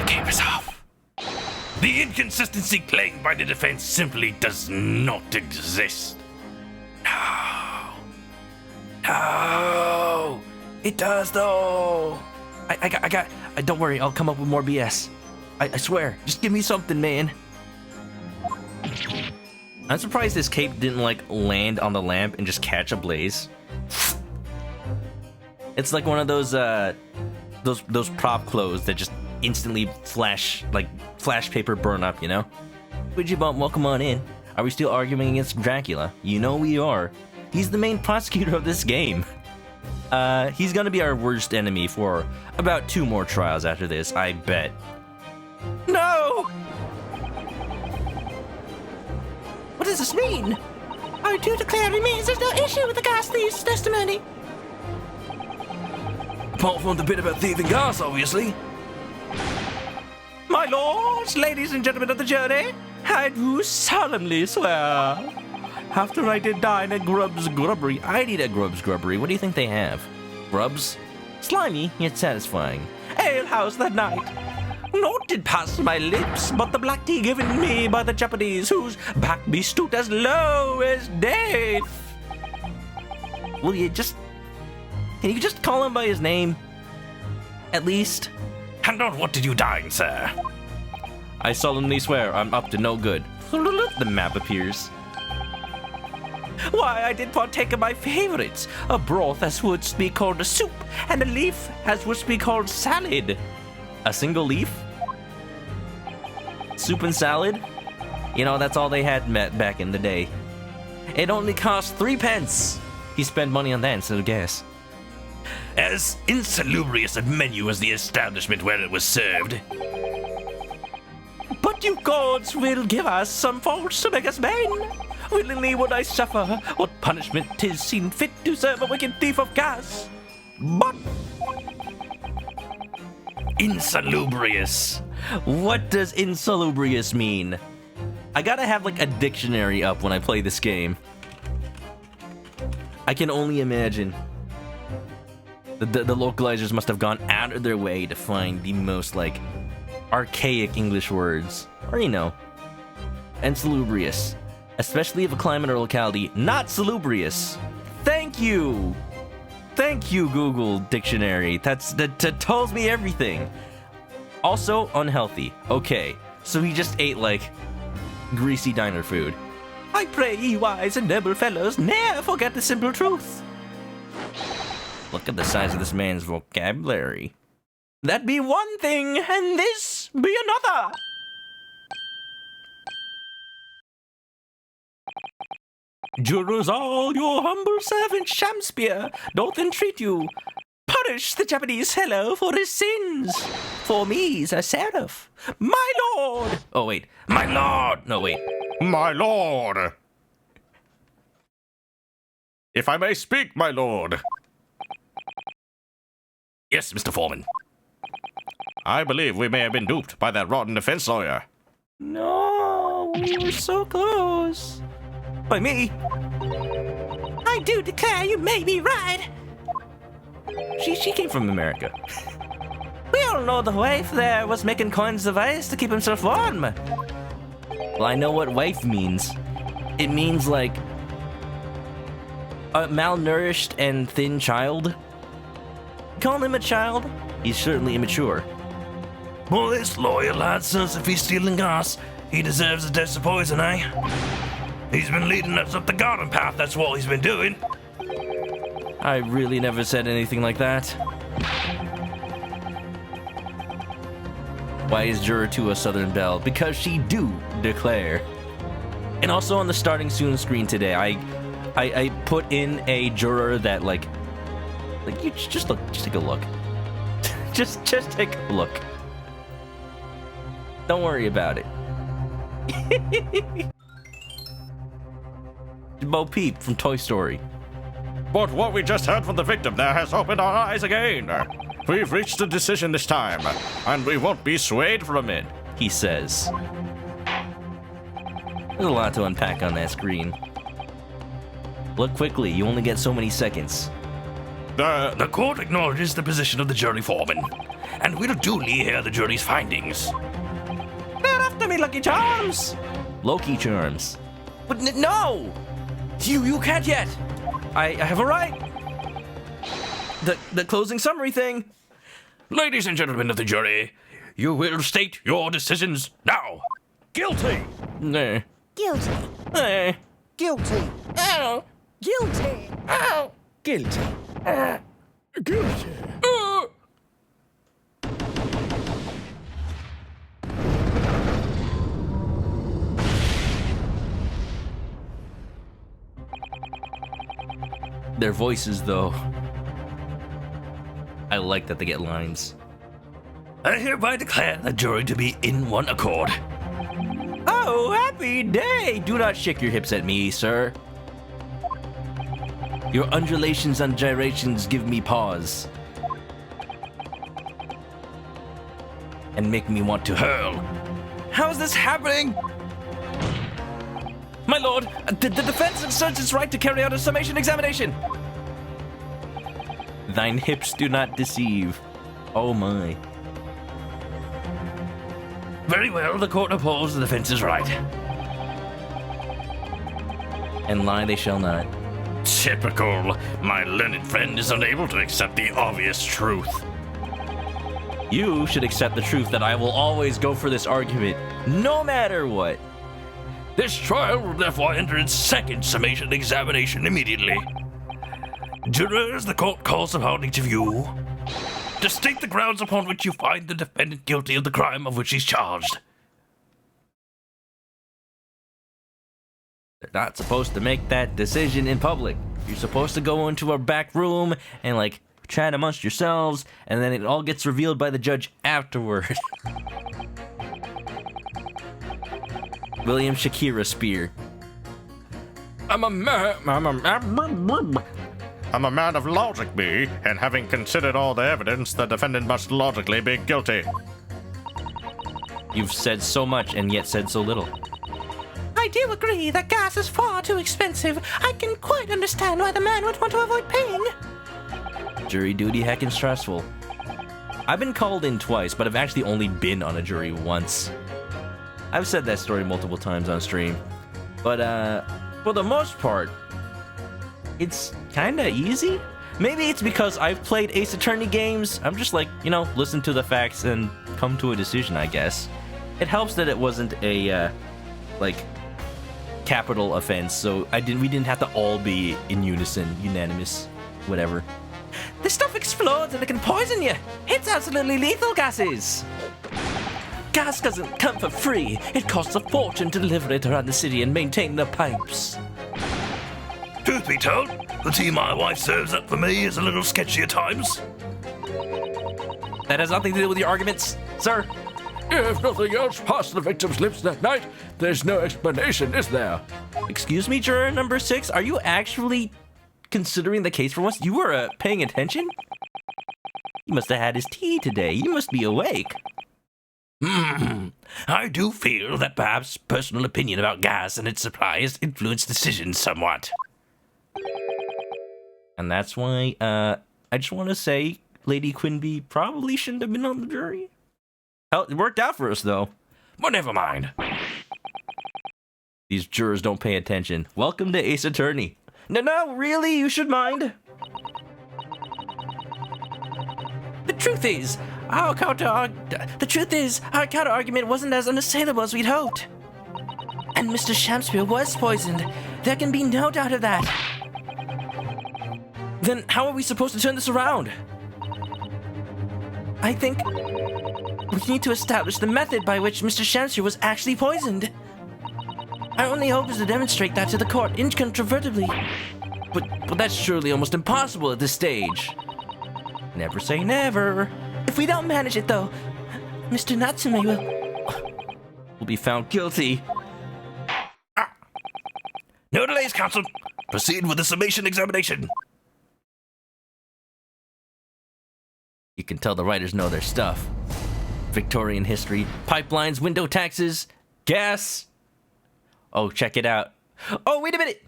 game is off. The inconsistency claimed by the defense simply does not exist. No, it does though. Don't worry, I'll come up with more BS. I swear, just give me something, man. I'm surprised this cape didn't like land on the lamp and just catch a blaze. It's like one of those prop clothes that just instantly flash paper burn up, you know? Widgibump, welcome on in. Are we still arguing against Dracula? You know we are. He's the main prosecutor of this game. He's gonna be our worst enemy for about 2 more trials after this, I bet. No! What does this mean? I do declare it means there's no issue with the gas thief's testimony. Apart from the bit about thieving gas, obviously. My lords, ladies and gentlemen of the jury, I do solemnly swear. After I did dine at Grub's Grubbery, I'd eat at Grub's Grubbery. What do you think they have? Grubs? Slimy, yet satisfying. Alehouse that night. Naught did pass my lips, but the black tea given me by the Japanese, whose back be stooped as low as death. Will you just... Can you just call him by his name? At least? And on what did you dine, sir? I solemnly swear I'm up to no good. The map appears. Why, I did partake of my favorites, a broth as would be called a soup, and a leaf as would be called salad. A single leaf? Soup and salad? You know, that's all they had met back in the day. It only cost 3 pence. He spent money on that instead of gas. As insalubrious a menu as the establishment where it was served. But you gods will give us some faults to make us men. Willingly would I suffer what punishment 'tis seen fit to serve a wicked thief of gas. But insalubrious. What does insalubrious mean? I gotta have like a dictionary up when I play this game. I can only imagine. The localizers must have gone out of their way to find the most like archaic English words. Or you know, insalubrious. Especially of a climate or locality not salubrious. Thank you! Thank you, Google Dictionary. That tells me everything. Also, unhealthy. Okay, so he just ate, like, greasy diner food. I pray ye wise and noble fellows ne'er forget the simple truth. Look at the size of this man's vocabulary. That be one thing, and this be another. Jurors all, your humble servant Shamspeer doth entreat you. Punish the Japanese fellow for his sins. For me's a seraph. My lord! Oh, wait. My lord! No, wait. My lord! If I may speak, my lord. Yes, Mr. Foreman. I believe we may have been duped by that rotten defense lawyer. No, we were so close. By me. I do declare you may be right. She came from America. We all know the wife there was making coins of ice to keep himself warm. Well, I know what wife means. It means, like, a malnourished and thin child. Call him a child? He's certainly immature. Well, this lawyer lad says if he's stealing gas, he deserves a dose of poison, eh? He's been leading us up the garden path, that's what he's been doing. I really never said anything like that. Why is Juror 2 a Southern Belle? Because she do declare. And also on the starting soon screen today, I put in a juror that like you just take a look. just take a look. Don't worry about it. Bo Peep from Toy Story. But what we just heard from the victim there has opened our eyes again. We've reached a decision this time, and we won't be swayed from it, he says. There's a lot to unpack on that screen. Look quickly, you only get so many seconds. The court acknowledges the position of the jury foreman, and will duly hear the jury's findings. They're after me, Lucky Charms. Loki Charms. But no! You can't yet. I have a right. The closing summary thing. Ladies and gentlemen of the jury, you will state your decisions now. Guilty. Nah. Guilty. Guilty. Oh. Guilty. Oh. Guilty. Guilty. their voices, though. I like that they get lines. I hereby declare the jury to be in one accord. Oh, happy day! Do not shake your hips at me, sir. Your undulations and gyrations give me pause. And make me want to hurl. How is this happening? My lord, the defense asserts its right to carry out a summation examination. Thine hips do not deceive. Oh my. Very well, the court upholds the defense's right. And lie they shall not. Typical. My learned friend is unable to accept the obvious truth. You should accept the truth that I will always go for this argument, no matter what. This trial will therefore enter its second summation examination immediately. Jurors, the court calls upon each of you to state the grounds upon which you find the defendant guilty of the crime of which he's charged. They're not supposed to make that decision in public. You're supposed to go into a back room and, like, chat amongst yourselves, and then it all gets revealed by the judge afterward. William Shakira Spear. I'm a man of logic, me, and having considered all the evidence, the defendant must logically be guilty. You've said so much and yet said so little. I do agree that gas is far too expensive. I can quite understand why the man would want to avoid paying. Jury duty heckin' stressful. I've been called in twice, but I've actually only been on a jury once. I've said that story multiple times on stream. But, for the most part, it's kinda easy. Maybe it's because I've played Ace Attorney games. I'm just like, you know, listen to the facts and come to a decision, I guess. It helps that it wasn't a, capital offense, so we didn't have to all be in unison, unanimous, whatever. This stuff explodes and it can poison you. It's absolutely lethal, gases. Gas doesn't come for free. It costs a fortune to deliver it around the city and maintain the pipes. Truth be told, the tea my wife serves up for me is a little sketchy at times. That has nothing to do with your arguments, sir. If nothing else passed the victim's lips that night, there's no explanation, is there? Excuse me, juror number 6, are you actually considering the case for once? You were paying attention? He must have had his tea today. You must be awake. I do feel that perhaps personal opinion about gas and its supply has influenced decisions somewhat. And that's why, I just want to say Lady Quinby probably shouldn't have been on the jury. Hell, it worked out for us, though. But never mind. These jurors don't pay attention. Welcome to Ace Attorney. No, really? You should mind. The truth is, our counter-argument wasn't as unassailable as we'd hoped. And Mr. Shamspeer was poisoned. There can be no doubt of that. Then how are we supposed to turn this around? I think we need to establish the method by which Mr. Shamspeer was actually poisoned. Our only hope is to demonstrate that to the court incontrovertibly. But that's surely almost impossible at this stage. Never say never. If we don't manage it, though, Mr. Natsume will be found guilty. No delays, counsel. Proceed with the summation examination. You can tell the writers know their stuff. Victorian history, pipelines, window taxes, gas. Oh, check it out. Oh, wait a minute.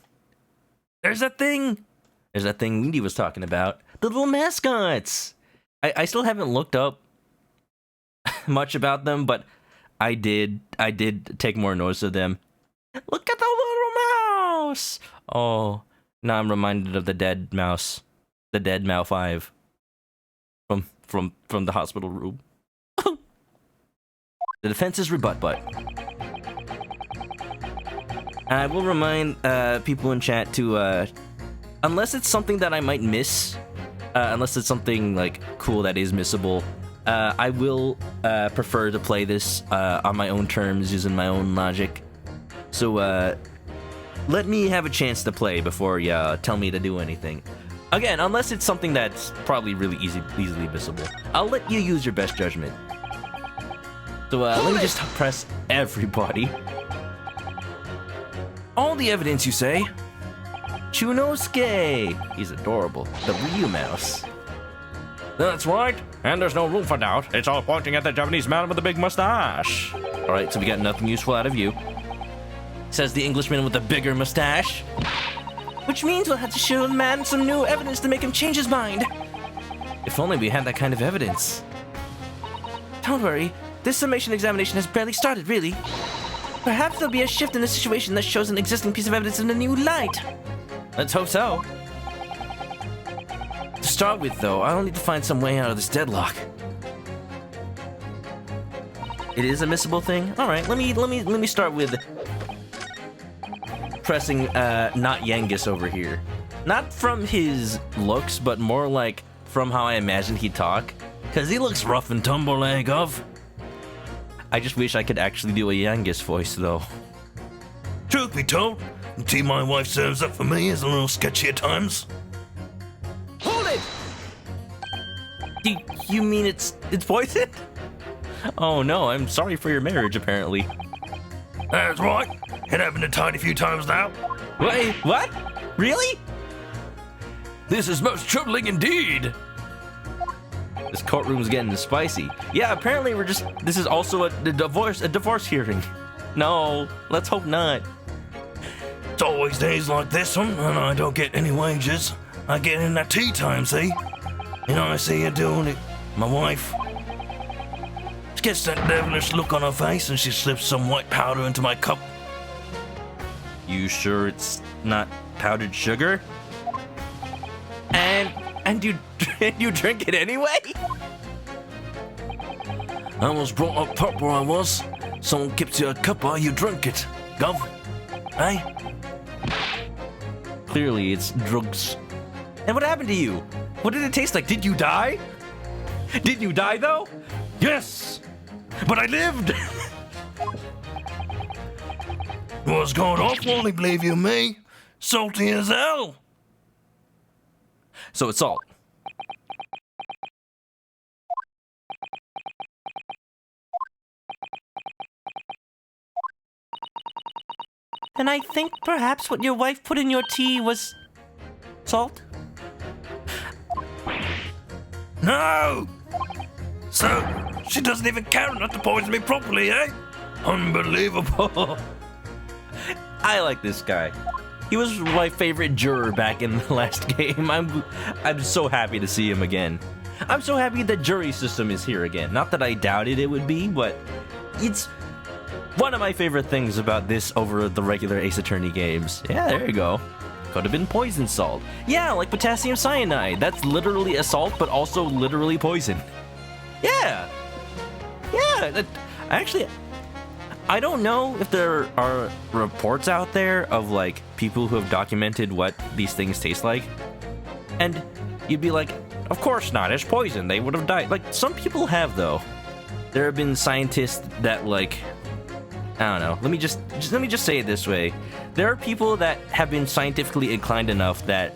There's that thing Wendy was talking about. The little mascots. I still haven't looked up much about them, but I did take more notice of them. Look at the little mouse. Oh, now I'm reminded of the dead mouse. The dead Mao 5. From the hospital room. The defense's rebut, but I will remind people in chat to, unless it's something that I might miss, unless it's something like cool that is missable, I will prefer to play this on my own terms, using my own logic. So let me have a chance to play before you tell me to do anything. Again, unless it's something that's probably really easily missable. I'll let you use your best judgment. So let me just press everybody. All the evidence, you say? Chunosuke! He's adorable. The Ryu mouse. That's right, and there's no room for doubt. It's all pointing at the Japanese man with the big mustache. Alright, so we got nothing useful out of you. Says the Englishman with the bigger mustache. Which means we'll have to show the man some new evidence to make him change his mind. If only we had that kind of evidence. Don't worry, this summation examination has barely started, really. Perhaps there'll be a shift in the situation that shows an existing piece of evidence in a new light. Let's hope so. To start with, though, I'll need to find some way out of this deadlock. It is a missable thing? Alright, let me start with pressing not Yengus over here. Not from his looks, but more like from how I imagine he'd talk. Cause he looks rough and tumble like of. I just wish I could actually do a Yengus voice though. Truth be told, the tea my wife serves up for me is a little sketchy at times. Hold it! You mean it's poison? Oh no, I'm sorry for your marriage apparently. That's right. It happened a tidy few times now. Wait, what? Really? This is most troubling indeed. This courtroom's getting spicy. Yeah, apparently this is also a divorce hearing. No, let's hope not. It's always days like this one, and I don't get any wages. I get in at tea time, see? You know, I see you doing it. My wife. She gets that devilish look on her face, and she slips some white powder into my cup. You sure it's not powdered sugar? And you drink it anyway? I was brought up proper, I was. Someone gives you a cuppa, you drink it. Gov. Eh? Clearly, it's drugs. And what happened to you? What did it taste like? Did you die? Did you die, though? Yes! But I lived! What's going off, won't believe you me? Salty as hell! So it's salt. And I think perhaps what your wife put in your tea was salt? No! So, she doesn't even care enough to poison me properly, eh? Unbelievable! I like this guy. He was my favorite juror back in the last game. I'm so happy to see him again. I'm so happy the jury system is here again. Not that I doubted it would be, but it's one of my favorite things about this over the regular Ace Attorney games. Yeah, there you go. Could have been poison salt. Yeah, like potassium cyanide. That's literally a salt, but also literally poison. Yeah. Yeah, actually, I don't know if there are reports out there of like people who have documented what these things taste like. And you'd be like, of course not, it's poison. They would have died. Like, some people have though. There have been scientists that like, I don't know. Let me just say it this way. There are people that have been scientifically inclined enough that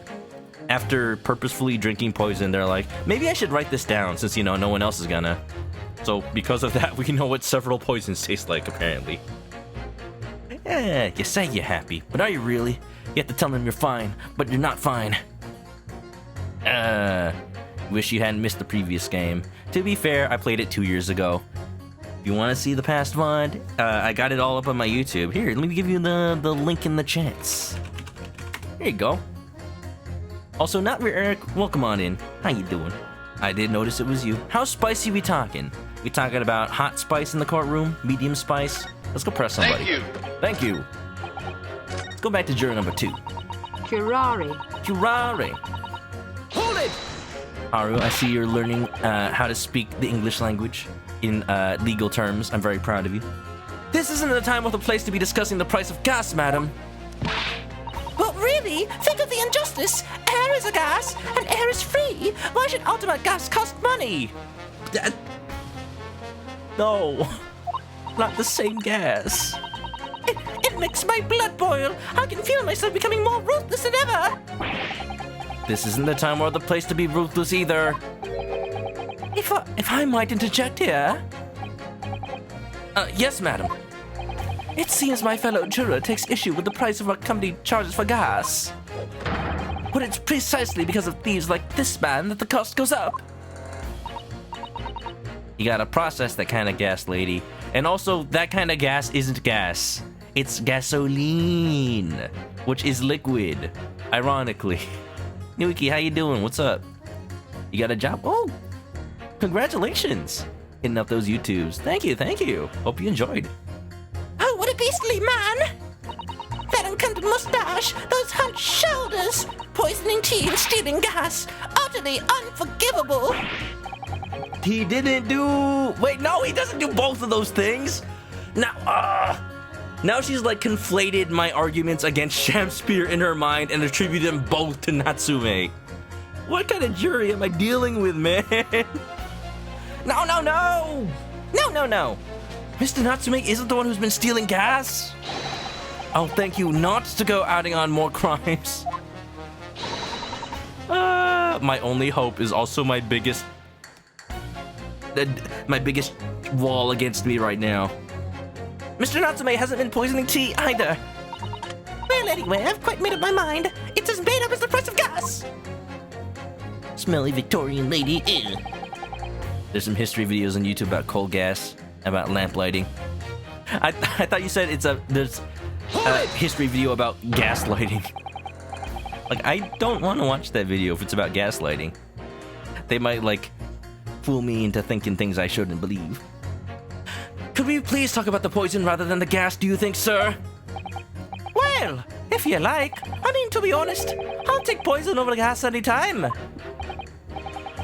after purposefully drinking poison, they're like, maybe I should write this down since, you know, no one else is gonna. So because of that, we know what several poisons taste like, apparently. Yeah, you say you're happy, but are you really? You have to tell them you're fine, but you're not fine. Wish you hadn't missed the previous game. To be fair, I played it 2 years ago. If you want to see the past one, I got it all up on my YouTube. Here, let me give you the link in the chats. There you go. Also, not real Eric, welcome on in. How you doing? I did notice it was you. How spicy we talking? We talking about hot spice in the courtroom? Medium spice? Let's go press somebody. Thank you. Thank you. Let's go back to juror number 2. Curare. Curare. Hold it! Aru, I see you're learning how to speak the English language in legal terms. I'm very proud of you. This isn't the time or the place to be discussing the price of gas, madam. Well, really? Think of the injustice. Air is a gas, and air is free. Why should ultimate gas cost money? No, not the same gas. It makes my blood boil. I can feel myself becoming more ruthless than ever. this isn't the time or the place to be ruthless either. If I might interject here. Yes, madam. It seems my fellow juror takes issue with the price of our company charges for gas. But it's precisely because of thieves like this man that the cost goes up. You gotta process that kind of gas, lady. And also, that kind of gas isn't gas. It's gasoline, which is liquid, ironically. Nuiki, how you doing? What's up? You got a job? Oh, congratulations. Hitting up those YouTubes. Thank you, thank you. Hope you enjoyed. Oh, what a beastly man! That unkempt mustache, those hunched shoulders, poisoning tea and stealing gas, utterly unforgivable. He didn't do... Wait, no, he doesn't do both of those things. Now she's like conflated my arguments against Shamspeer in her mind and attributed them both to Natsume. What kind of jury am I dealing with, man? No. Mr. Natsume isn't the one who's been stealing gas. I'll thank you not to go adding on more crimes. My only hope is also my biggest wall against me right now. Mr. Natsume hasn't been poisoning tea either. Well, anyway, I've quite made up my mind. It's as made up as the price of gas. Smelly Victorian lady. Ew. There's some history videos on YouTube about coal gas, about lamp lighting. I thought you said there's a history video about gaslighting. Like, I don't want to watch that video if it's about gaslighting. They might, like, fool me into thinking things I shouldn't believe. Could we please talk about the poison rather than the gas, do you think, sir? Well, if you like. I mean, to be honest, I'll take poison over gas any time.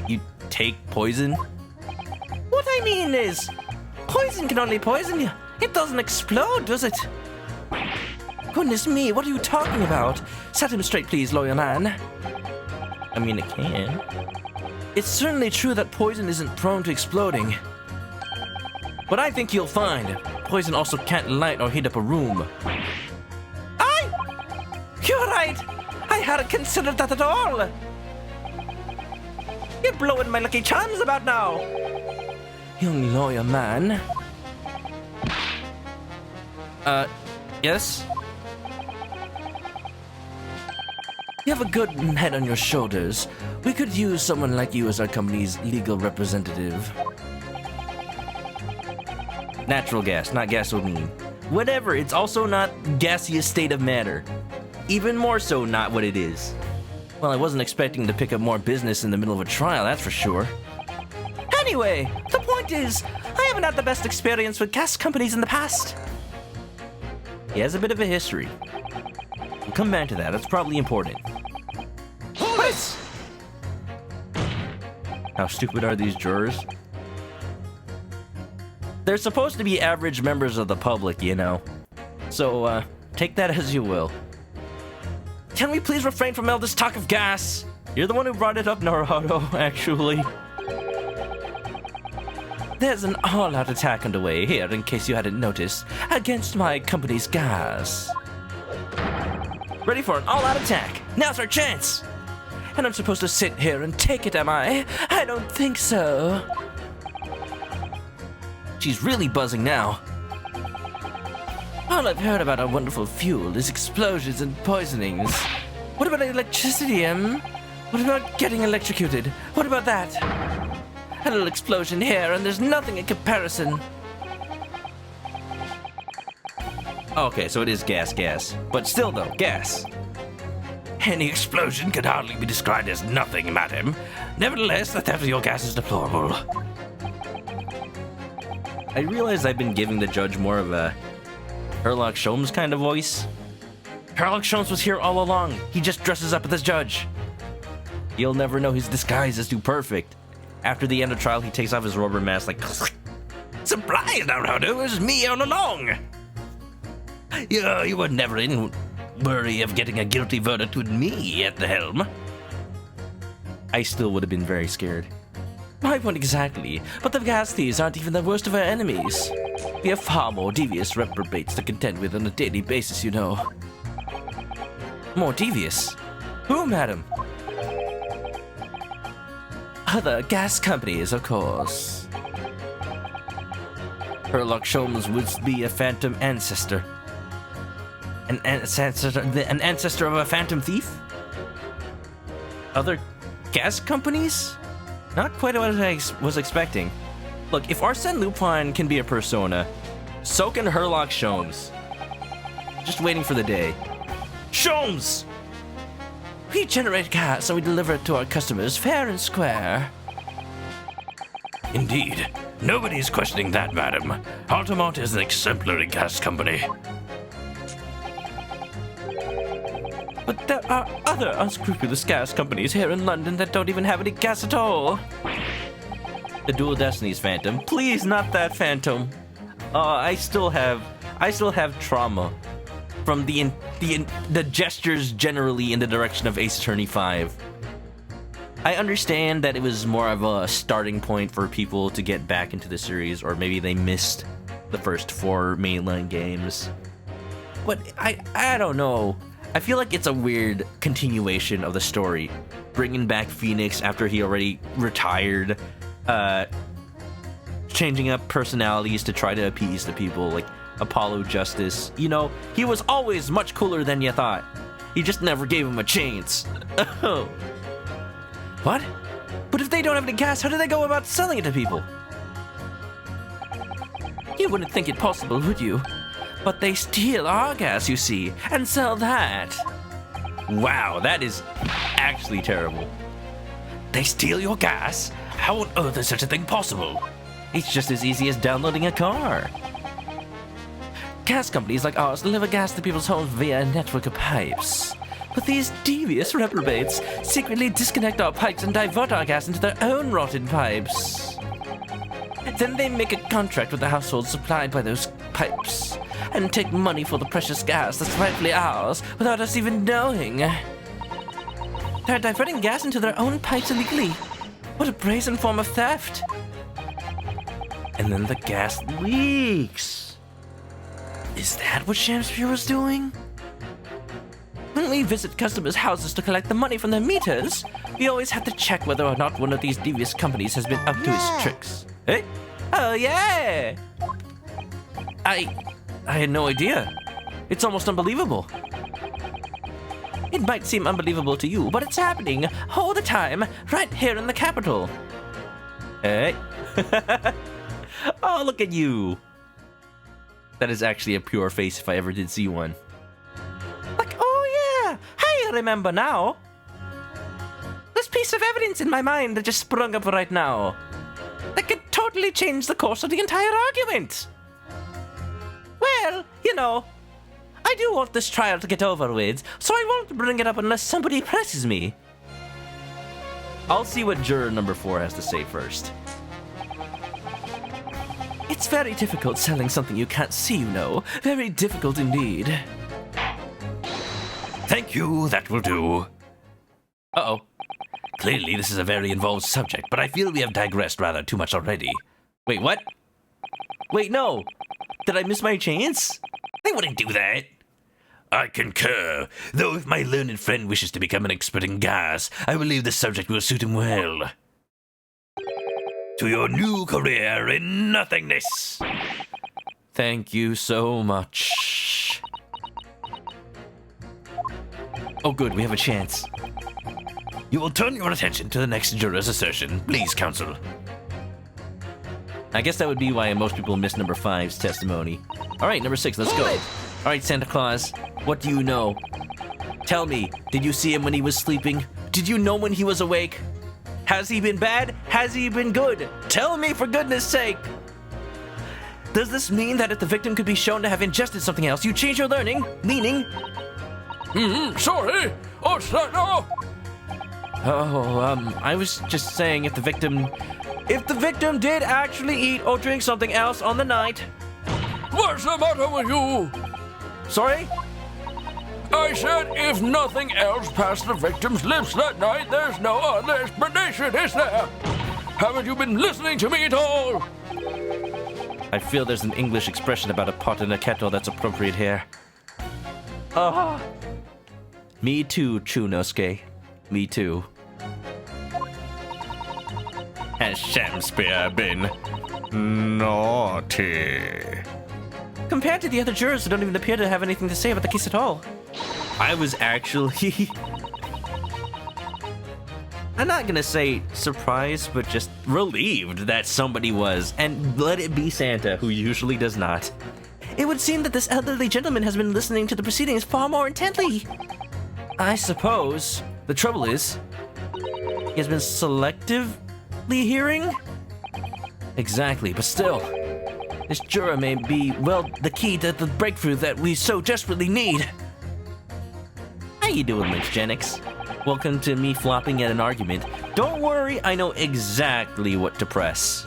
You take poison? What I mean is, poison can only poison you. It doesn't explode, does it? Goodness me, what are you talking about? Set him straight, please, lawyer man. I mean, it can. It's certainly true that poison isn't prone to exploding. But I think you'll find poison also can't light or heat up a room. You're right! I hadn't considered that at all! You're blowing my lucky charms about now! Young lawyer man. Yes? You have a good head on your shoulders. We could use someone like you as our company's legal representative. Natural gas, not gasoline. Whatever, it's also not gaseous state of matter. Even more so not what it is. Well, I wasn't expecting to pick up more business in the middle of a trial, that's for sure. Anyway, the point is, I haven't had the best experience with gas companies in the past. He has a bit of a history. We'll come back to that, that's probably important. Police! How stupid are these jurors? They're supposed to be average members of the public, you know. So, take that as you will. Can we please refrain from all this talk of gas? You're the one who brought it up, Naruto, actually. There's an all-out attack underway here, in case you hadn't noticed, against my company's gas. Ready for an all-out attack. Now's our chance. And I'm supposed to sit here and take it, am I? I don't think so. She's really buzzing now. All I've heard about our wonderful fuel is explosions and poisonings. What about electricity, What about getting electrocuted? What about that? A little explosion here, and there's nothing in comparison. Okay, so it is gas. But still, though, gas. Any explosion could hardly be described as nothing, madam. Nevertheless, the theft of your gas is deplorable. I realize I've been giving the judge more of a Sherlock Holmes kind of voice. Sherlock Holmes was here all along. He just dresses up as judge. You'll never know his disguise is too perfect. After the end of trial, he takes off his rubber mask like... Surprise, Naruto, it was me all along. You were never in worry of getting a guilty verdict with me at the helm. I still would have been very scared. I won't exactly, but the gas thieves aren't even the worst of our enemies. We have far more devious reprobates to contend with on a daily basis, you know. More devious? Who, madam? other gas companies, of course. Sherlock Holmes would be a phantom ancestor. An ancestor of a phantom thief? Other gas companies? Not quite what I was expecting. Look, if Arsène Lupin can be a persona, so can Sherlock Holmes. Just waiting for the day. Holmes! We generate gas and we deliver it to our customers fair and square. Indeed. Nobody is questioning that, madam. Altamont is an exemplary gas company. But there are other unscrupulous gas companies here in London that don't even have any gas at all. The Dual Destinies Phantom. Please, not that Phantom. I still have trauma from the gestures generally in the direction of Ace Attorney 5. I understand that it was more of a starting point for people to get back into the series, or maybe they missed the first 4 mainline games. But I don't know. I feel like it's a weird continuation of the story. Bringing back Phoenix after he already retired. Changing up personalities to try to appease the people, like Apollo Justice. You know, he was always much cooler than you thought. You just never gave him a chance. Oh. What? But if they don't have any gas, how do they go about selling it to people? You wouldn't think it possible, would you? But they steal our gas, you see, and sell that. Wow, that is actually terrible. They steal your gas? How on earth is such a thing possible? It's just as easy as downloading a car. Gas companies like ours deliver gas to people's homes via a network of pipes. But these devious reprobates secretly disconnect our pipes and divert our gas into their own rotted pipes. Then they make a contract with the households supplied by those pipes and take money for the precious gas that's rightfully ours without us even knowing. They're diverting gas into their own pipes illegally. What a brazen form of theft. And then the gas leaks. Is that what Shamspeer was doing? When we visit customers' houses to collect the money from their meters, we always have to check whether or not one of these devious companies has been up to its tricks. Eh? Oh, yeah! I had no idea. It's almost unbelievable. It might seem unbelievable to you, but it's happening all the time, right here in the capital. Hey. Oh, look at you. That is actually a pure face if I ever did see one. Like, oh yeah, I remember now. This piece of evidence in my mind that just sprung up right now. That could totally change the course of the entire argument. Well, you know, I do want this trial to get over with, so I won't bring it up unless somebody presses me. I'll see what juror number 4 has to say first. It's very difficult selling something you can't see, you know. Very difficult indeed. Thank you, that will do. Uh-oh. Clearly, this is a very involved subject, but I feel we have digressed rather too much already. Wait, what? Wait, no. Did I miss my chance? They wouldn't do that. I concur, though if my learned friend wishes to become an expert in gas, I believe this subject will suit him well. To your new career in nothingness. Thank you so much. Oh good, we have a chance. You will turn your attention to the next juror's assertion. Please, counsel. I guess that would be why most people miss number 5's testimony. Alright, number 6, let's go. Alright, Santa Claus, what do you know? Tell me, did you see him when he was sleeping? Did you know when he was awake? Has he been bad? Has he been good? Tell me, for goodness sake! Does this mean that if the victim could be shown to have ingested something else, you change your leaning? Sorry, what's that now? Oh, I was just saying if the victim did actually eat or drink something else on the night. What's the matter with you? Sorry? I said if nothing else passed the victim's lips that night, there's no other explanation, is there? Haven't you been listening to me at all? I feel there's an English expression about a pot and a kettle that's appropriate here. Me too, Chunosuke. Me too. Has Shamspeer been naughty? Compared to the other jurors who don't even appear to have anything to say about the case at all. I was actually... I'm not gonna say surprised, but just relieved that somebody was. And let it be Santa, who usually does not. It would seem that this elderly gentleman has been listening to the proceedings far more intently. I suppose the trouble is, he has been selectively hearing? Exactly, but still, this juror may be, well, the key to the breakthrough that we so desperately need. How you doing, Lynch Jennings? Welcome to me flopping at an argument. Don't worry, I know exactly what to press.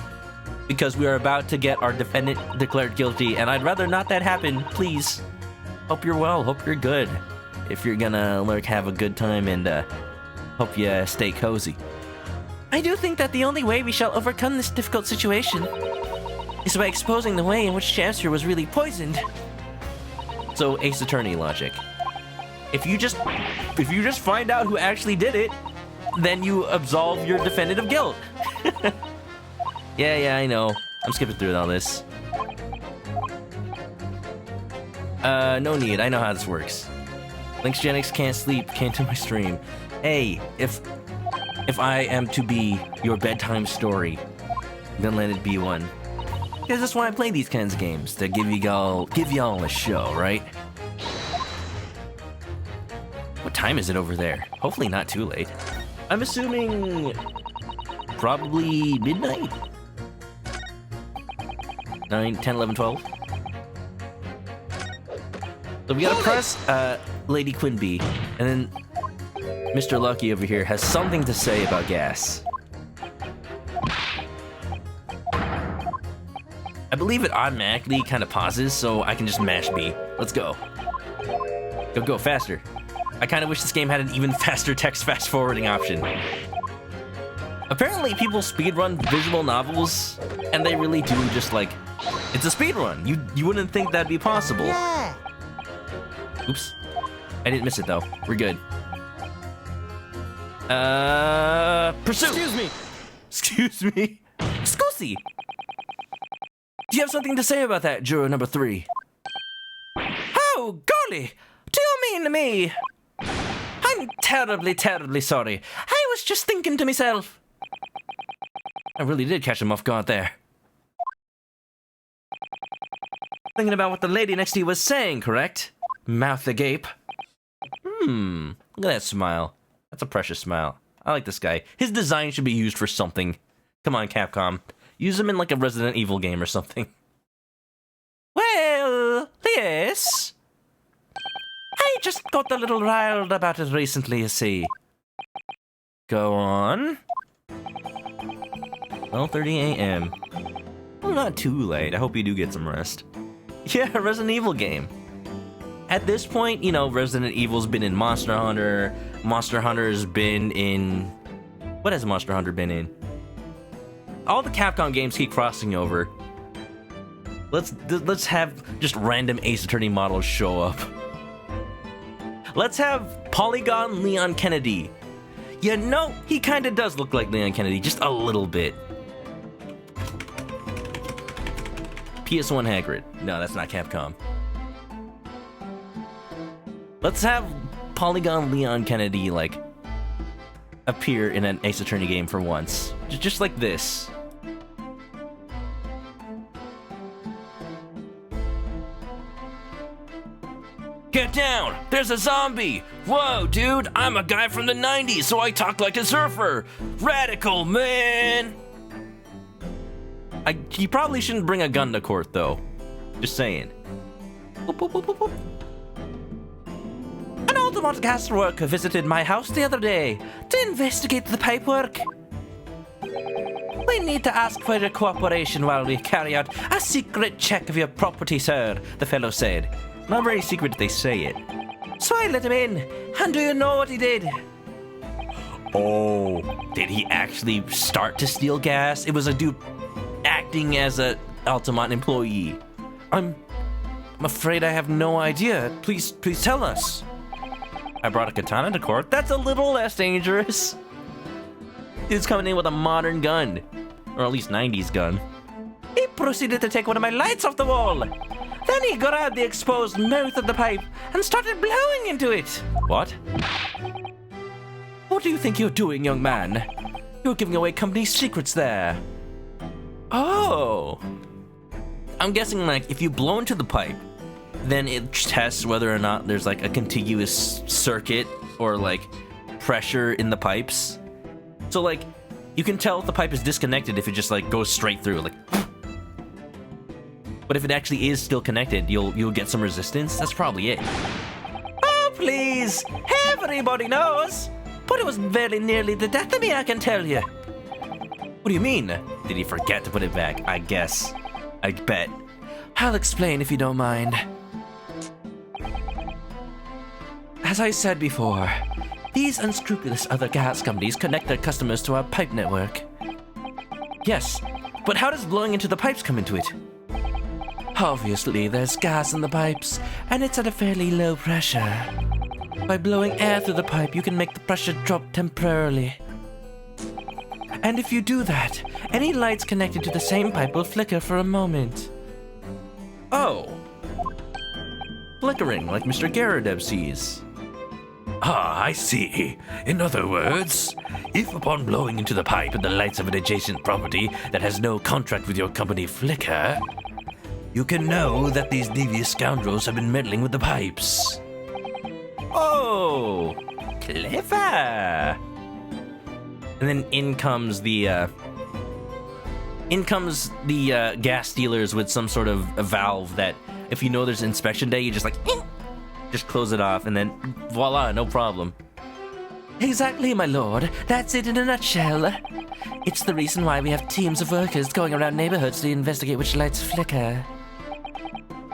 Because we are about to get our defendant declared guilty, and I'd rather not that happen, please. Hope you're well, hope you're good. If you're gonna, like, have a good time, and, hope you stay cozy. I do think that the only way we shall overcome this difficult situation is by exposing the way in which Shamspeer was really poisoned. So, Ace Attorney logic. If you just find out who actually did it, then you absolve your defendant of guilt. Yeah, I know. I'm skipping through all this. No need. I know how this works. Lynx Genix can't sleep, can't do my stream. Hey, if I am to be your bedtime story, then let it be one. Because that's why I play these kinds of games, to give y'all a show, right? What time is it over there? Hopefully not too late. I'm assuming probably midnight? 9, 10, 11, 12? So we gotta press Lady Quinby, and then Mr. Lucky over here has something to say about gas. I believe it automatically kind of pauses, so I can just mash B. Let's go. Go faster. I kind of wish this game had an even faster text fast forwarding option. Apparently people speedrun visual novels, and they really do just like, it's a speedrun. You wouldn't think that'd be possible. Yeah. Oops. I didn't miss it though. We're good. Pursue! Excuse me. Scusi! Do you have something to say about that, juror number 3? Oh, golly! Do you mean me? I'm terribly, terribly sorry. I was just thinking to myself. I really did catch him off guard there. Thinking about what the lady next to you was saying, correct? Mouth agape. Look at that smile. That's a precious smile. I like this guy. His design should be used for something. Come on, Capcom. Use him in like a Resident Evil game or something. Well, yes. I just got a little riled about it recently, you see. Go on. 12:30 a.m. Well, not too late. I hope you do get some rest. Yeah, a Resident Evil game. At this point, you know, Resident Evil's been in Monster Hunter. Monster Hunter's been in... What has Monster Hunter been in? All the Capcom games keep crossing over. Let's have just random Ace Attorney models show up. Let's have Polygon Leon Kennedy. You know, he kinda does look like Leon Kennedy, just a little bit. PS1 Hagrid. No, that's not Capcom. Let's have Polygon Leon Kennedy, like, appear in an Ace Attorney game for once. Just like this. Get down! There's a zombie! Whoa, dude! I'm a guy from the 90s, so I talk like a surfer! Radical, man! You probably shouldn't bring a gun to court, though. Just saying. Boop, boop, boop, boop, boop. An Altamont gas worker visited my house the other day to investigate the pipework. We need to ask for your cooperation while we carry out a secret check of your property, sir, the fellow said. Not very secret if they say it. So I let him in, and do you know what he did? Oh, did he actually start to steal gas? It was a dude acting as a Altamont employee. I'm afraid I have no idea. Please tell us. I brought a katana to court. That's a little less dangerous. Dude's coming in with a modern gun. Or at least 90s gun. He proceeded to take one of my lights off the wall. Then he grabbed the exposed mouth of the pipe and started blowing into it. What? What do you think you're doing, young man? You're giving away company secrets there. Oh. I'm guessing, like, if you blow into the pipe, then it tests whether or not there's, like, a contiguous circuit or, like, pressure in the pipes. So, like, you can tell if the pipe is disconnected if it just, like, goes straight through, like... But if it actually is still connected, you'll get some resistance. That's probably it. Oh, please! Everybody knows! But it was very nearly the death of me, I can tell you. What do you mean? Did he forget to put it back? I guess. I bet. I'll explain if you don't mind. As I said before, these unscrupulous other gas companies connect their customers to our pipe network. Yes, but how does blowing into the pipes come into it? Obviously, there's gas in the pipes, and it's at a fairly low pressure. By blowing air through the pipe, you can make the pressure drop temporarily. And if you do that, any lights connected to the same pipe will flicker for a moment. Oh. Flickering, like Mr. Garadeb sees. Ah, I see. In other words, if upon blowing into the pipe and the lights of an adjacent property that has no contract with your company flicker, you can know that these devious scoundrels have been meddling with the pipes. Oh, clever. And then in comes the gas dealers with some sort of a valve that, if you know there's inspection day, you just like, just close it off, and then voila, no problem. Exactly, my lord. That's it in a nutshell. It's the reason why we have teams of workers going around neighborhoods to investigate which lights flicker.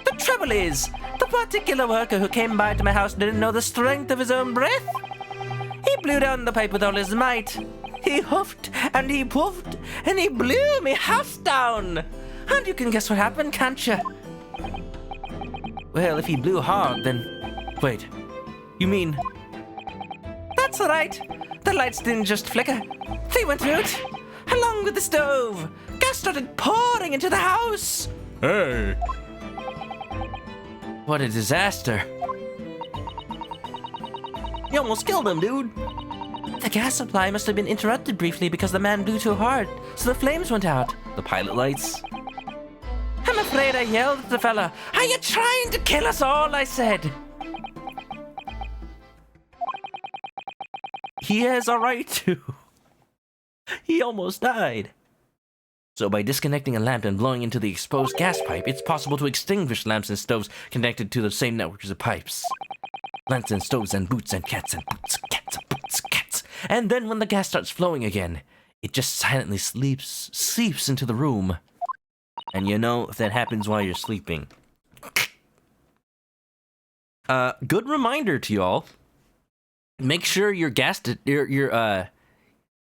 The trouble is, the particular worker who came by to my house didn't know the strength of his own breath. He blew down the pipe with all his might. He huffed and he puffed and he blew me house down. And you can guess what happened, can't you? Well, if he blew hard, then... Wait, you mean... That's right. The lights didn't just flicker. They went out, along with the stove. Gas started pouring into the house. Hey! What a disaster. You almost killed him, dude. The gas supply must have been interrupted briefly because the man blew too hard, so the flames went out. The pilot lights? I'm afraid I yelled at the fella. Are you trying to kill us all? I said. He has a right to. He almost died. So by disconnecting a lamp and blowing into the exposed gas pipe, it's possible to extinguish lamps and stoves connected to the same network as the pipes. Lamps and stoves and boots and cats and boots, cats and boots, cats. And then when the gas starts flowing again, it just silently seeps into the room. And you know, if that happens while you're sleeping. Good reminder to y'all. Make sure your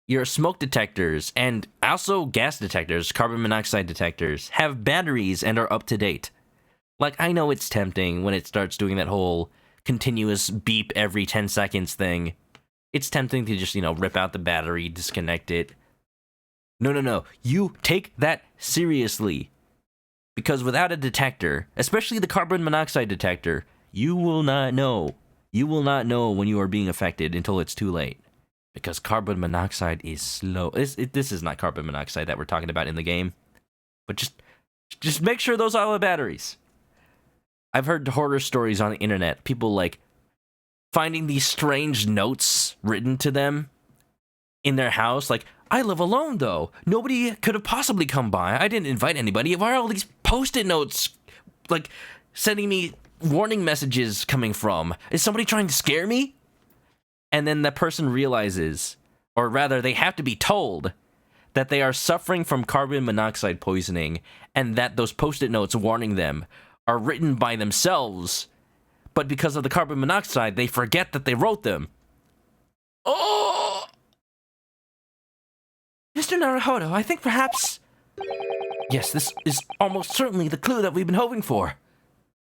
your smoke detectors and also gas detectors, carbon monoxide detectors, have batteries and are up to date. Like, I know it's tempting when it starts doing that whole continuous beep every 10 seconds thing. It's tempting to just, rip out the battery, disconnect it. No. You take that seriously. Because without a detector, especially the carbon monoxide detector, you will not know. You will not know when you are being affected until it's too late. Because carbon monoxide is slow. This is not carbon monoxide that we're talking about in the game. But just make sure those are the batteries. I've heard horror stories on the internet. People, like, finding these strange notes written to them in their house. Like, I live alone, though. Nobody could have possibly come by. I didn't invite anybody. Why are all these Post-it notes, like, sending me warning messages coming from? Is somebody trying to scare me? And then that person realizes, or rather, they have to be told, that they are suffering from carbon monoxide poisoning, and that those Post-it notes warning them are written by themselves, but because of the carbon monoxide, they forget that they wrote them. Oh! Mr. Naruhodo, I think perhaps... Yes, this is almost certainly the clue that we've been hoping for.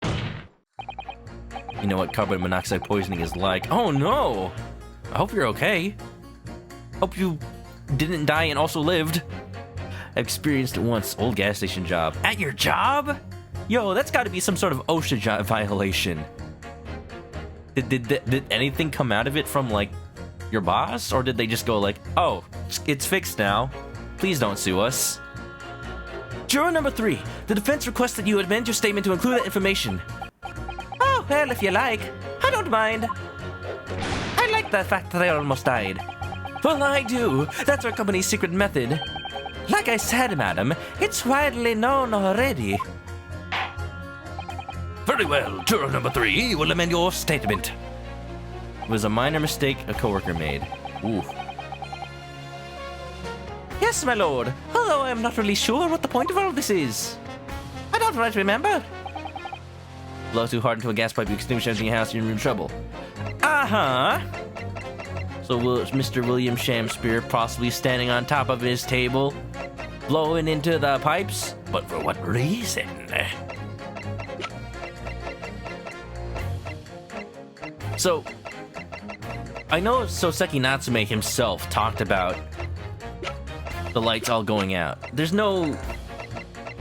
You know what carbon monoxide poisoning is like. Oh no! I hope you're okay. Hope you didn't die and also lived. I've experienced it once. Old gas station job. At your job? Yo, that's got to be some sort of OSHA violation. Did anything come out of it from, like, your boss? Or did they just go like, oh, it's fixed now. Please don't sue us. Juror number 3. The defense requests that you amend your statement to include that information. Oh, well, if you like. I don't mind. I like the fact that I almost died. Well, I do. That's our company's secret method. Like I said, madam, it's widely known already. Very well, juror number 3 will amend your statement. It was a minor mistake a coworker made. Ooh. Yes, my lord. Although I am not really sure what the point of all this is. I don't quite remember. Blow too hard into a gas pipe, you extinguish everything in your house, you're in trouble. Uh-huh. So Mr. William Shamspeer possibly standing on top of his table, blowing into the pipes? But for what reason? So, I know Soseki Natsume himself talked about the lights all going out. There's no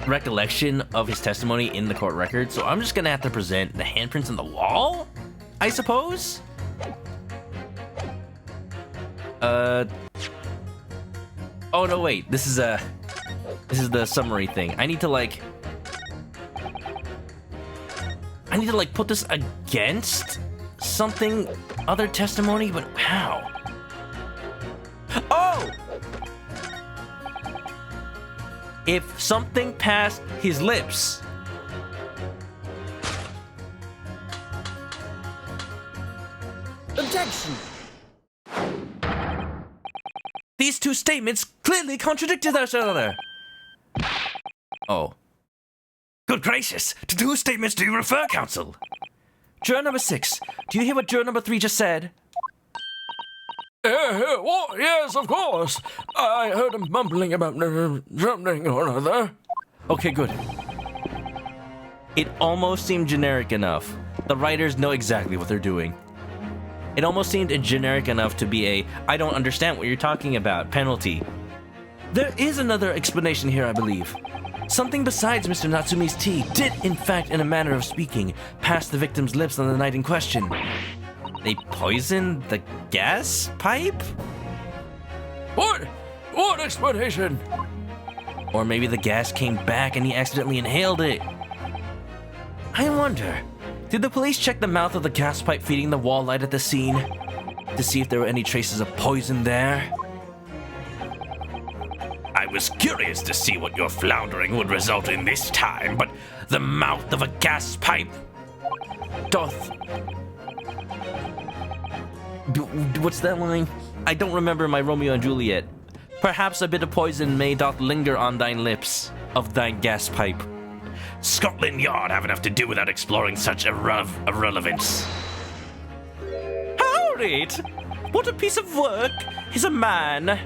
recollection of his testimony in the court record, so I'm just gonna have to present the handprints on the wall, I suppose? Oh no, wait, this is the summary thing. I need to put this against something, other testimony, but how? Oh! If something passed his lips. Objection. These two statements clearly contradicted each other. Oh. Good gracious, to whose statements do you refer, counsel? Juror number 6, do you hear what juror number 3 just said? What? Yes, of course. I heard him mumbling about something or other. Okay, good. It almost seemed generic enough. The writers know exactly what they're doing. It almost seemed generic enough to be a, I don't understand what you're talking about, penalty. There is another explanation here, I believe. Something besides Mr. Natsume's tea did, in fact, in a manner of speaking, pass the victim's lips on the night in question. They poisoned the gas pipe? What? What explanation? Or maybe the gas came back and he accidentally inhaled it. I wonder, did the police check the mouth of the gas pipe feeding the wall light at the scene to see if there were any traces of poison there? I was curious to see what your floundering would result in this time, but the mouth of a gas pipe doth... What's that line? I don't remember my Romeo and Juliet. Perhaps a bit of poison may doth linger on thine lips of thine gas pipe. Scotland Yard have enough to do without exploring such irrelevance. Hold it! What a piece of work is a man.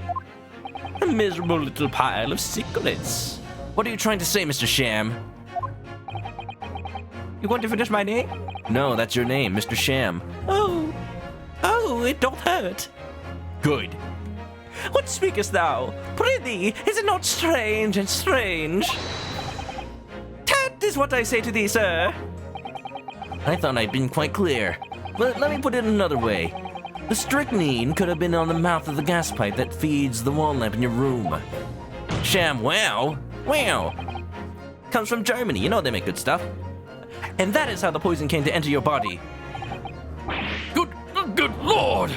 A miserable little pile of secrets. What are you trying to say, Mr. Sham? You want to finish my name? No, that's your name, Mr. Sham. Oh, it doth hurt. Good. What speakest thou? Prithee, is it not strange and strange? That is what I say to thee, sir. I thought I'd been quite clear. But let me put it another way. The strychnine could have been on the mouth of the gas pipe that feeds the wall lamp in your room. Sham wow. Comes from Germany, you know they make good stuff. And that is how the poison came to enter your body. Good lord!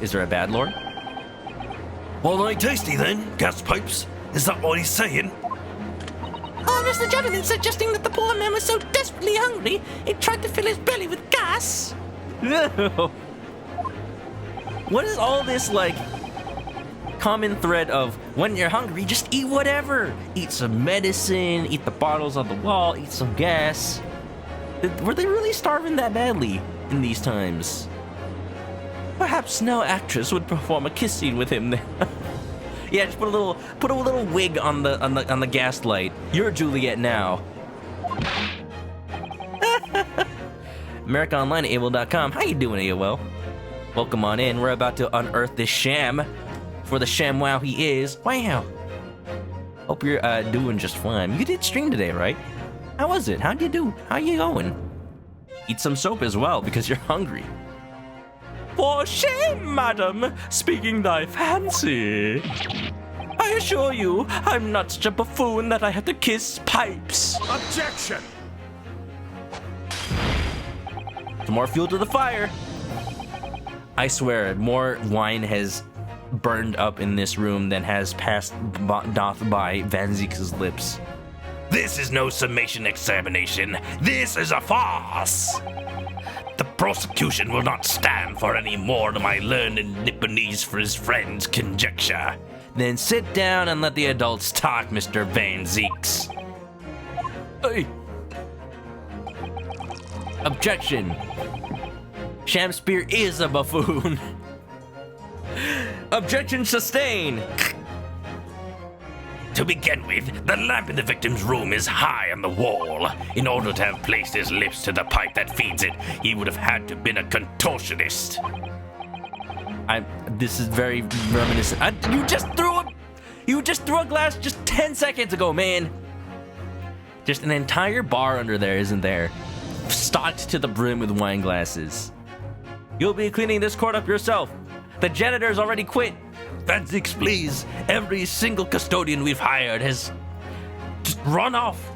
Is there a bad lord? Well, they tasty then, gas pipes. Is that what he's saying? Or is the gentleman suggesting that the poor man was so desperately hungry, he tried to fill his belly with gas? What is all this, like, common thread of when you're hungry, just eat whatever? Eat some medicine, eat the bottles on the wall, eat some gas. Were they really starving that badly in these times? Perhaps no actress would perform a kiss scene with him then. Yeah, just put a little wig on the gas light. You're Juliet now. America Online, AOL.com. How you doing, AOL? Welcome on in. We're about to unearth this sham for the ShamWow he is. Wow. Hope you're doing just fine. You did stream today, right? How was it? How'd you do? How you going? Eat some soap as well, because you're hungry. For shame, madam, speaking thy fancy. I assure you, I'm not such a buffoon that I have to kiss pipes. Objection! Some more fuel to the fire. I swear, more wine has burned up in this room than has passed doth by Van Zeek's lips. This is no summation examination. This is a farce. The prosecution will not stand for any more of my learned Nipponese for his friend's conjecture. Then sit down and let the adults talk, Mr. Van Zeeks. Hey, Objection. Shamspeer is a buffoon. Objection sustained. To begin with, the lamp in the victim's room is high on the wall. In order to have placed his lips to the pipe that feeds it, he would have had to have been a contortionist. This is very reminiscent. You just threw a glass just 10 seconds ago, man. Just an entire bar under there, isn't there? Stocked to the brim with wine glasses. You'll be cleaning this court up yourself. The janitor's already quit. Van Zeeks, please. Every single custodian we've hired has just run off.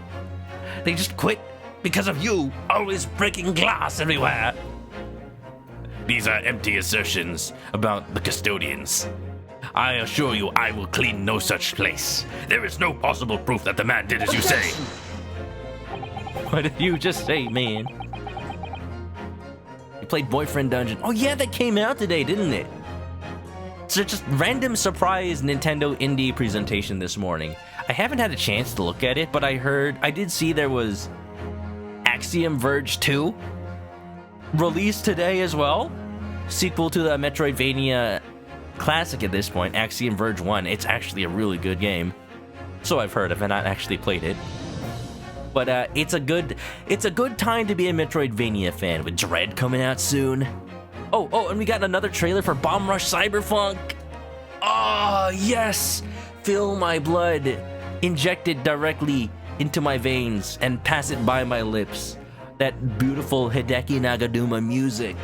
They just quit because of you, always breaking glass everywhere. These are empty assertions about the custodians. I assure you I will clean no such place. There is no possible proof that the man did as you say. What did you just say, man? You played Boyfriend Dungeon. Oh yeah, that came out today, didn't it? So just random surprise Nintendo indie presentation this morning. I haven't had a chance to look at it, but I did see there was Axiom Verge 2 released today as well. Sequel to the Metroidvania classic at this point, Axiom Verge 1. It's actually a really good game. So I've heard of it, not actually played it. But it's a good time to be a Metroidvania fan with Dread coming out soon. Oh, and we got another trailer for Bomb Rush Cyberpunk. Oh, yes! Fill my blood, inject it directly into my veins, and pass it by my lips. That beautiful Hideki Nagaduma music.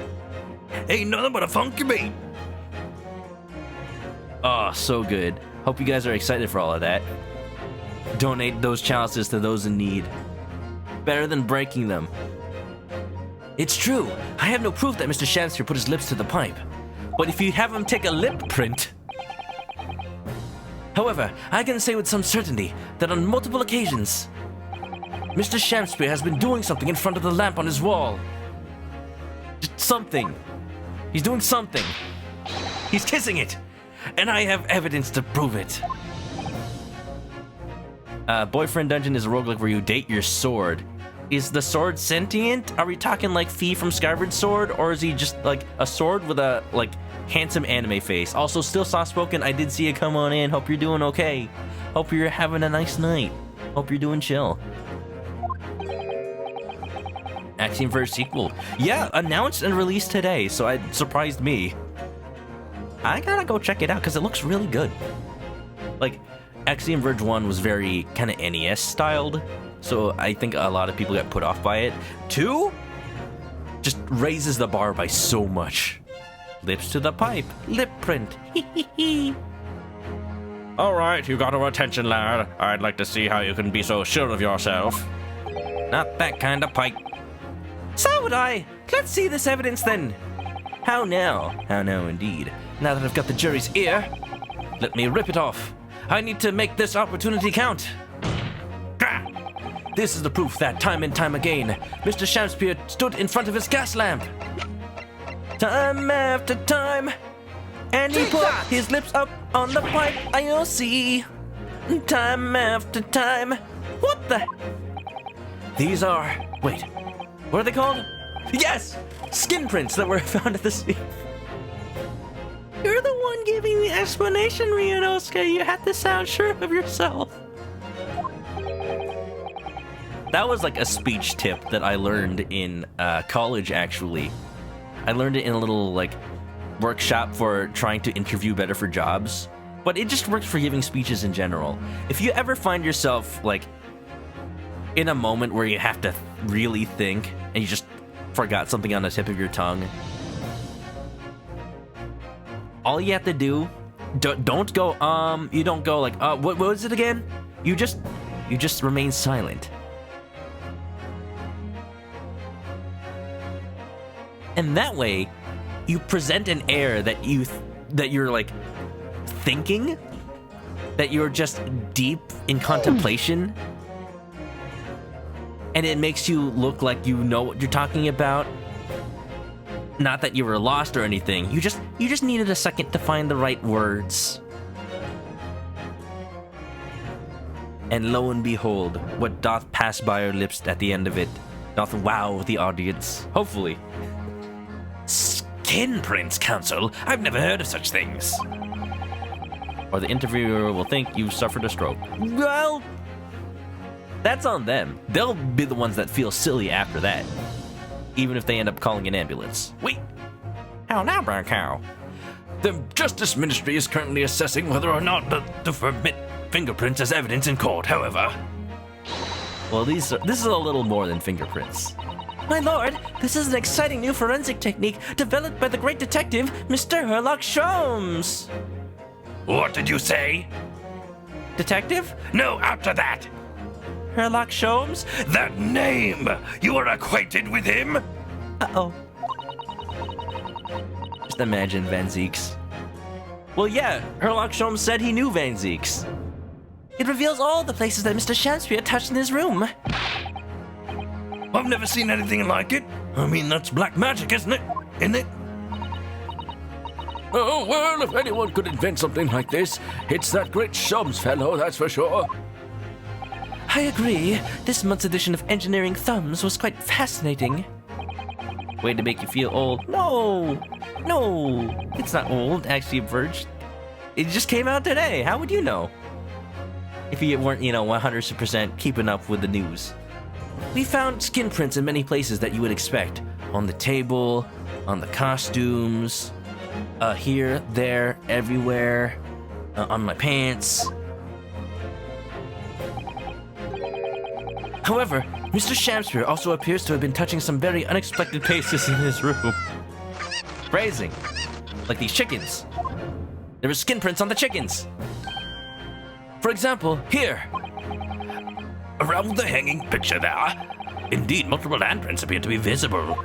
Ain't nothing but a funky beat. Oh, so good. Hope you guys are excited for all of that. Donate those chalices to those in need. Better than breaking them. It's true. I have no proof that Mr. Shamspeer put his lips to the pipe. But if you have him take a lip print... However, I can say with some certainty that on multiple occasions, Mr. Shamspeer has been doing something in front of the lamp on his wall. Just something. He's doing something. He's kissing it. And I have evidence to prove it. Boyfriend Dungeon is a roguelike where you date your sword. Is the sword sentient? Are we talking like Fee from Skyward Sword? Or is he just like a sword with a like handsome anime face? Also, still soft-spoken. I did see you come on in. Hope you're doing okay. Hope you're having a nice night. Hope you're doing chill. Axiom Verge sequel. Yeah, announced and released today, so it surprised me. I gotta go check it out because it looks really good. Like, Axiom Verge 1 was very kind of NES styled, so I think a lot of people got put off by it. 2 just raises the bar by so much. Lips to the pipe, lip print, Alright, you got our attention, lad. I'd like to see how you can be so sure of yourself. Not that kind of pipe. So would I. Let's see this evidence then. How now? How now indeed. Now that I've got the jury's ear, let me rip it off. I need to make this opportunity count. Gah! This is the proof that time and time again, Mr. Shamspeer stood in front of his gas lamp. Time after time, and he put his lips up on the pipe, I'll see. Time after time. What the? These are... Wait. What are they called? Yes! Skin prints that were found at the scene. You're the one giving the explanation, Ryunosuke. You have to sound sure of yourself. That was like a speech tip that I learned in college, actually. I learned it in a little like workshop for trying to interview better for jobs. but it just works for giving speeches in general. If you ever find yourself, like, in a moment where you have to really think, and you just forgot something on the tip of your tongue, all you have to do, don't go, you don't go like, what was it again? You just remain silent. And that way, you present an air that you're like thinking, that you're just deep in contemplation, and it makes you look like you know what you're talking about. Not that you were lost or anything. You just needed a second to find the right words. And lo and behold, what doth pass by our lips at the end of it doth wow the audience. Hopefully. Skin prints, Counsel? I've never heard of such things. Or the interviewer will think you suffered a stroke. Well, that's on them. They'll be the ones that feel silly after that, even if they end up calling an ambulance. Wait, How now, brown cow? the Justice Ministry is currently assessing whether or not to permit fingerprints as evidence in court, however. Well, this is a little more than fingerprints. My lord, this is an exciting new forensic technique developed by the great detective, Mr. Sherlock Sholmes. What did you say? Detective? No, after that. Sherlock Sholmes? That name! You are acquainted with him? Uh-oh. Just imagine Van Zieks. Well, yeah, Sherlock Sholmes said he knew Van Zieks. It reveals all the places that Mr. Shamspeer touched in his room. I've never seen anything like it. I mean, that's black magic, isn't it? Isn't it? Oh, well, if anyone could invent something like this, it's that great Shums fellow, that's for sure. I agree. This month's edition of Engineering Thumbs was quite fascinating. Way to make you feel old. No, it's not old. Actually, Verge, it just came out today. How would you know? If you weren't, 100% keeping up with the news. We found skin prints in many places that you would expect. On the table, on the costumes, here, there, everywhere, on my pants. However, Mr. Shamspeer also appears to have been touching some very unexpected places in his room. Phrasing. Like these chickens. There were skin prints on the chickens. For example, here. Around the hanging picture there. Indeed, multiple handprints appear to be visible.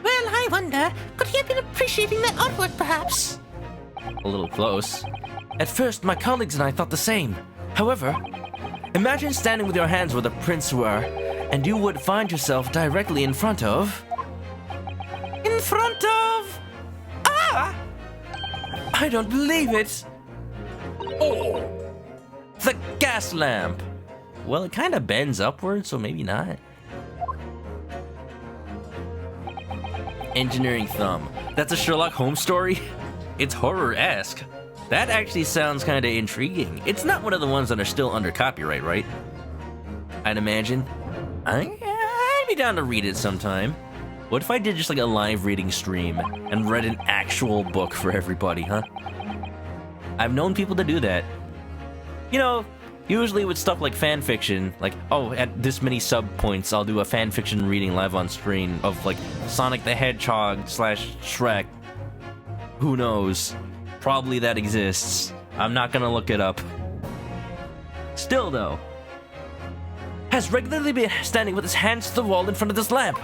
Well, I wonder, could he have been appreciating that artwork, perhaps? A little close. At first, my colleagues and I thought the same. However, imagine standing with your hands where the prints were, and you would find yourself directly in front of... In front of... Ah! I don't believe it! Oh! The gas lamp! Well, it kind of bends upward, so maybe not. Engineering thumb. That's a Sherlock Holmes story? It's horror-esque. That actually sounds kind of intriguing. It's not one of the ones that are still under copyright, right? I'd imagine. I'd be down to read it sometime. What if I did just like a live reading stream and read an actual book for everybody, huh? I've known people to do that. Usually with stuff like fan fiction, like, oh, at this many sub points, I'll do a fan fiction reading live on screen of like Sonic the Hedgehog / Shrek. Who knows? Probably that exists. I'm not gonna look it up. Still though, has regularly been standing with his hands to the wall in front of this lamp.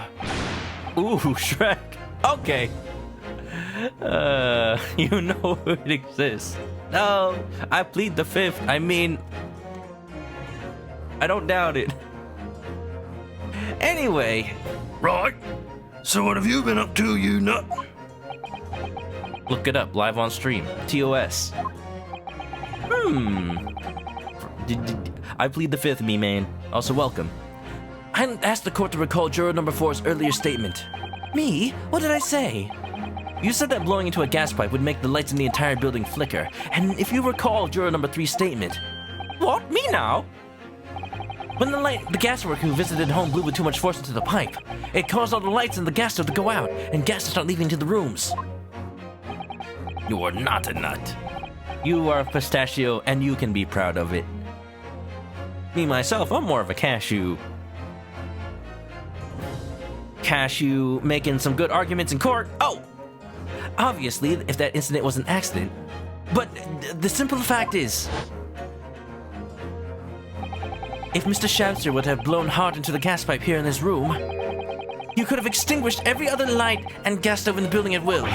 Ooh, Shrek. Okay. You know it exists. No, I plead the fifth. I mean, I don't doubt it. Anyway. Right. So what have you been up to, you nut? Look it up, live on stream. TOS. I plead the fifth, me man. Also, welcome. I asked the court to recall juror number 4's earlier statement. Me? What did I say? You said that blowing into a gas pipe would make the lights in the entire building flicker. And if you recall juror number 3's statement... What? Me now? When the gas worker who visited home blew with too much force into the pipe, it caused all the lights in the gas stove to go out, and gas to start leaving to the rooms. You are not a nut. You are a pistachio, and you can be proud of it. Me, myself, I'm more of a cashew. Cashew making some good arguments in court. Oh! Obviously, if that incident was an accident. But the simple fact is, if Mr. Shamspeer would have blown hard into the gas pipe here in this room, you could have extinguished every other light and gas stove in the building at will.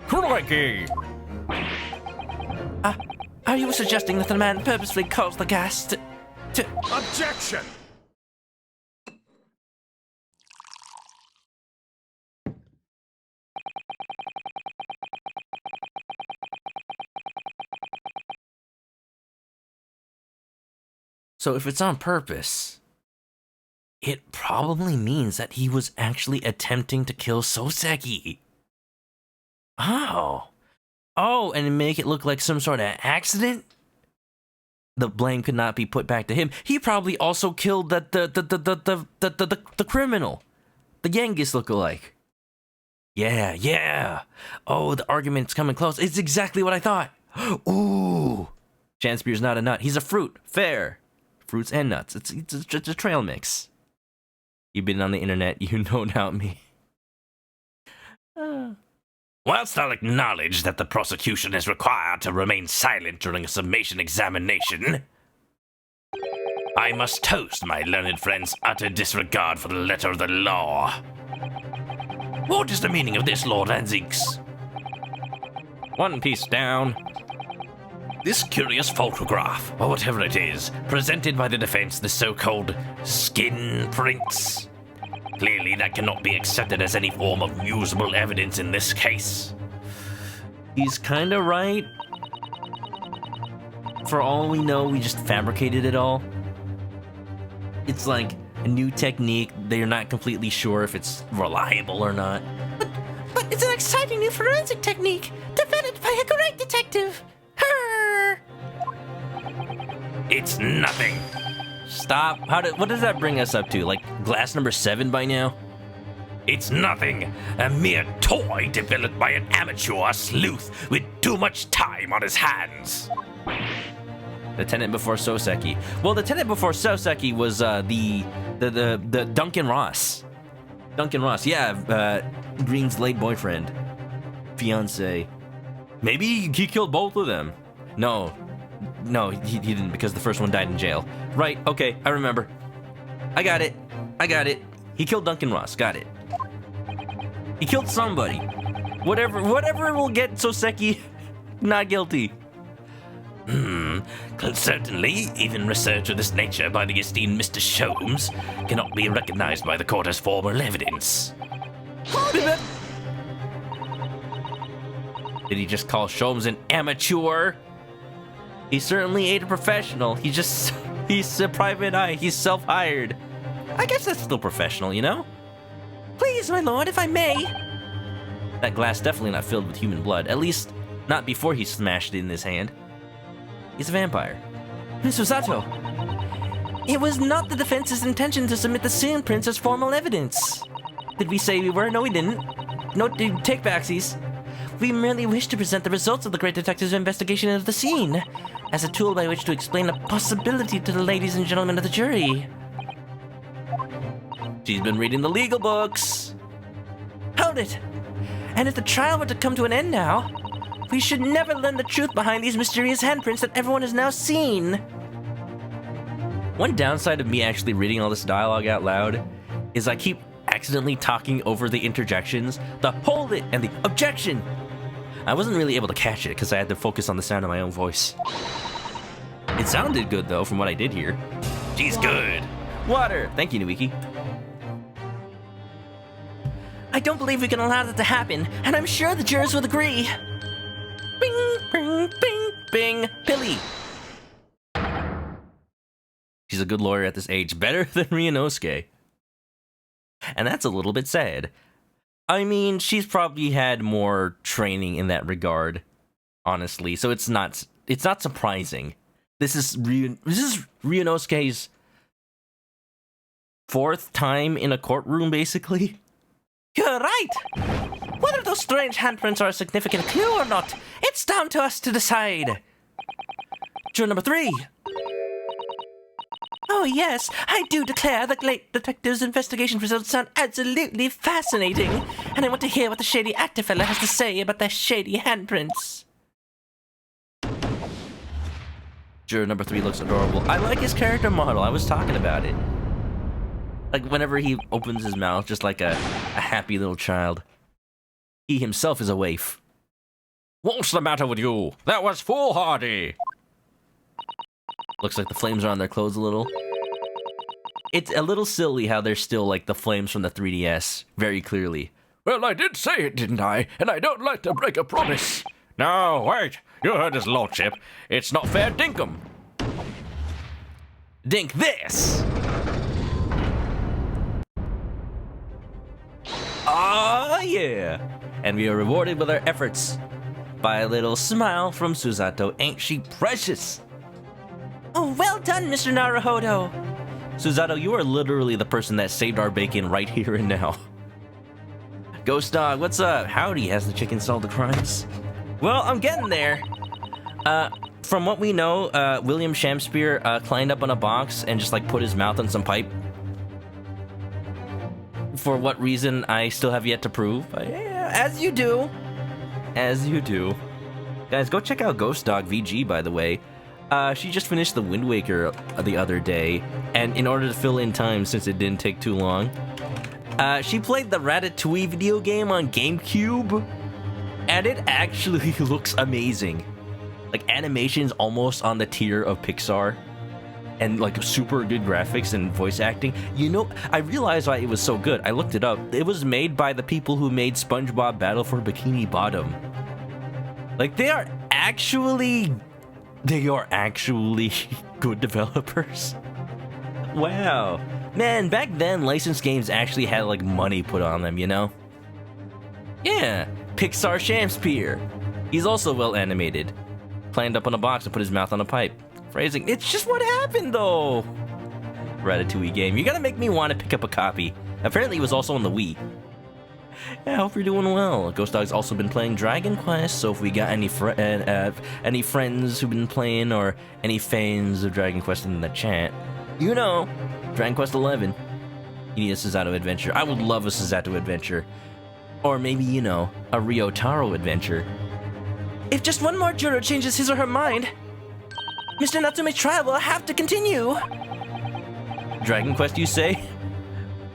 Crikey! Are you suggesting that the man purposefully caused the gas to... Objection! So if it's on purpose, it probably means that he was actually attempting to kill Soseki. Oh, and make it look like some sort of accident? The blame could not be put back to him. He probably also killed the criminal, the Genghis lookalike. Yeah. Oh, the argument's coming close. It's exactly what I thought. Ooh, Shamspeer's not a nut. He's a fruit. Fair. Fruits and nuts. It's a trail mix. You've been on the internet. You know about me. Whilst I'll acknowledge that the prosecution is required to remain silent during a summation examination, I must toast my learned friend's utter disregard for the letter of the law. What is the meaning of this, Lord Anzieks? One piece down. This curious photograph, or whatever it is, presented by the defense, the so-called skin prints. Clearly, that cannot be accepted as any form of usable evidence in this case. He's kinda right. For all we know, we just fabricated it all. It's like a new technique. They're not completely sure if it's reliable or not. But it's an exciting new forensic technique developed by a great detective. Her. It's nothing. Stop. What does that bring us up to? Like glass number 7 by now? It's nothing. A mere toy developed by an amateur sleuth with too much time on his hands. The tenant before Soseki. Well, the tenant before Soseki was the Duncan Ross. Duncan Ross, yeah, Green's late boyfriend, fiance. Maybe he killed both of them. No, he didn't, because the first one died in jail. Right, okay, I remember. I got it. He killed Duncan Ross, got it. He killed somebody. Whatever will get Soseki not guilty. Certainly, even research of this nature by the esteemed Mr. Sholmes cannot be recognized by the court as formal evidence. Did he just call Sholmes an amateur? He certainly ain't a professional. He's a private eye. He's self-hired. I guess that's still professional, you know? Please, my lord, if I may. That glass definitely not filled with human blood. At least, not before he smashed it in his hand. He's a vampire. Miss Osato, it was not the defense's intention to submit the skin prints as formal evidence. Did we say we were? No, we didn't. No, take backsies. We merely wish to present the results of the great detective's investigation of the scene as a tool by which to explain a possibility to the ladies and gentlemen of the jury. She's been reading the legal books. Hold it. And if the trial were to come to an end now, we should never learn the truth behind these mysterious handprints that everyone has now seen. One downside of me actually reading all this dialogue out loud is I keep accidentally talking over the interjections, the hold it and the objection. I wasn't really able to catch it because I had to focus on the sound of my own voice. It sounded good though from what I did hear. She's good. Water! Thank you, Nuiki. I don't believe we can allow that to happen, and I'm sure the jurors would agree. Bing, bing, bing, bing, Pilly. She's a good lawyer at this age, better than Ryunosuke. And that's a little bit sad. I mean, she's probably had more training in that regard, honestly, so it's not surprising. This is Ryunosuke's 4th time in a courtroom, basically. You're right. Whether those strange handprints are a significant clue or not, it's down to us to decide. Juror number 3. Oh yes, I do declare the late detective's investigation results sound absolutely fascinating, and I want to hear what the shady actor fella has to say about their shady handprints. Juror number 3 looks adorable. I like his character model. I was talking about it. Like, whenever he opens his mouth, just like a happy little child. He himself is a waif. What's the matter with you? That was foolhardy. Looks like the flames are on their clothes a little. It's a little silly how they're still like the flames from the 3DS, very clearly. Well, I did say it, didn't I? And I don't like to break a promise. No, wait. You heard his lordship. It's not fair dinkum. Dink this! Oh yeah! And we are rewarded with our efforts by a little smile from Susato. Ain't she precious? Oh, well done, Mr. Naruhodo. Susato, you are literally the person that saved our bacon right here and now. Ghost Dog, what's up? Howdy, has the chicken solved the crimes? Well, I'm getting there. From what we know, William Shamspeer climbed up on a box and just like put his mouth on some pipe. For what reason, I still have yet to prove. Yeah, as you do. As you do. Guys, go check out Ghost Dog VG, by the way. She just finished the Wind Waker the other day, and in order to fill in time since it didn't take too long, she played the Ratatouille video game on GameCube, and it actually looks amazing. Like, animation's almost on the tier of Pixar, and like super good graphics and voice acting. You know, I realized why it was so good. I looked it up. It was made by the people who made SpongeBob Battle for Bikini Bottom. Like, they are actually good developers. Wow. Man, back then, licensed games actually had, like, money put on them, you know? Yeah, Pixar Shamspeer. He's also well animated. Climbed up on a box and put his mouth on a pipe. Phrasing, it's just what happened, though. Ratatouille game. You're gonna make me want to pick up a copy. Apparently, it was also on the Wii. Yeah, I hope you're doing well. Ghost Dog's also been playing Dragon Quest, so if we got any friends who've been playing or any fans of Dragon Quest in the chat, you know, Dragon Quest 11. You need a Susato adventure. I would love a Susato adventure. Or maybe, you know, a Ryotaro adventure. If just one more juror changes his or her mind, Mr. Natsume's trial will have to continue. Dragon Quest, you say?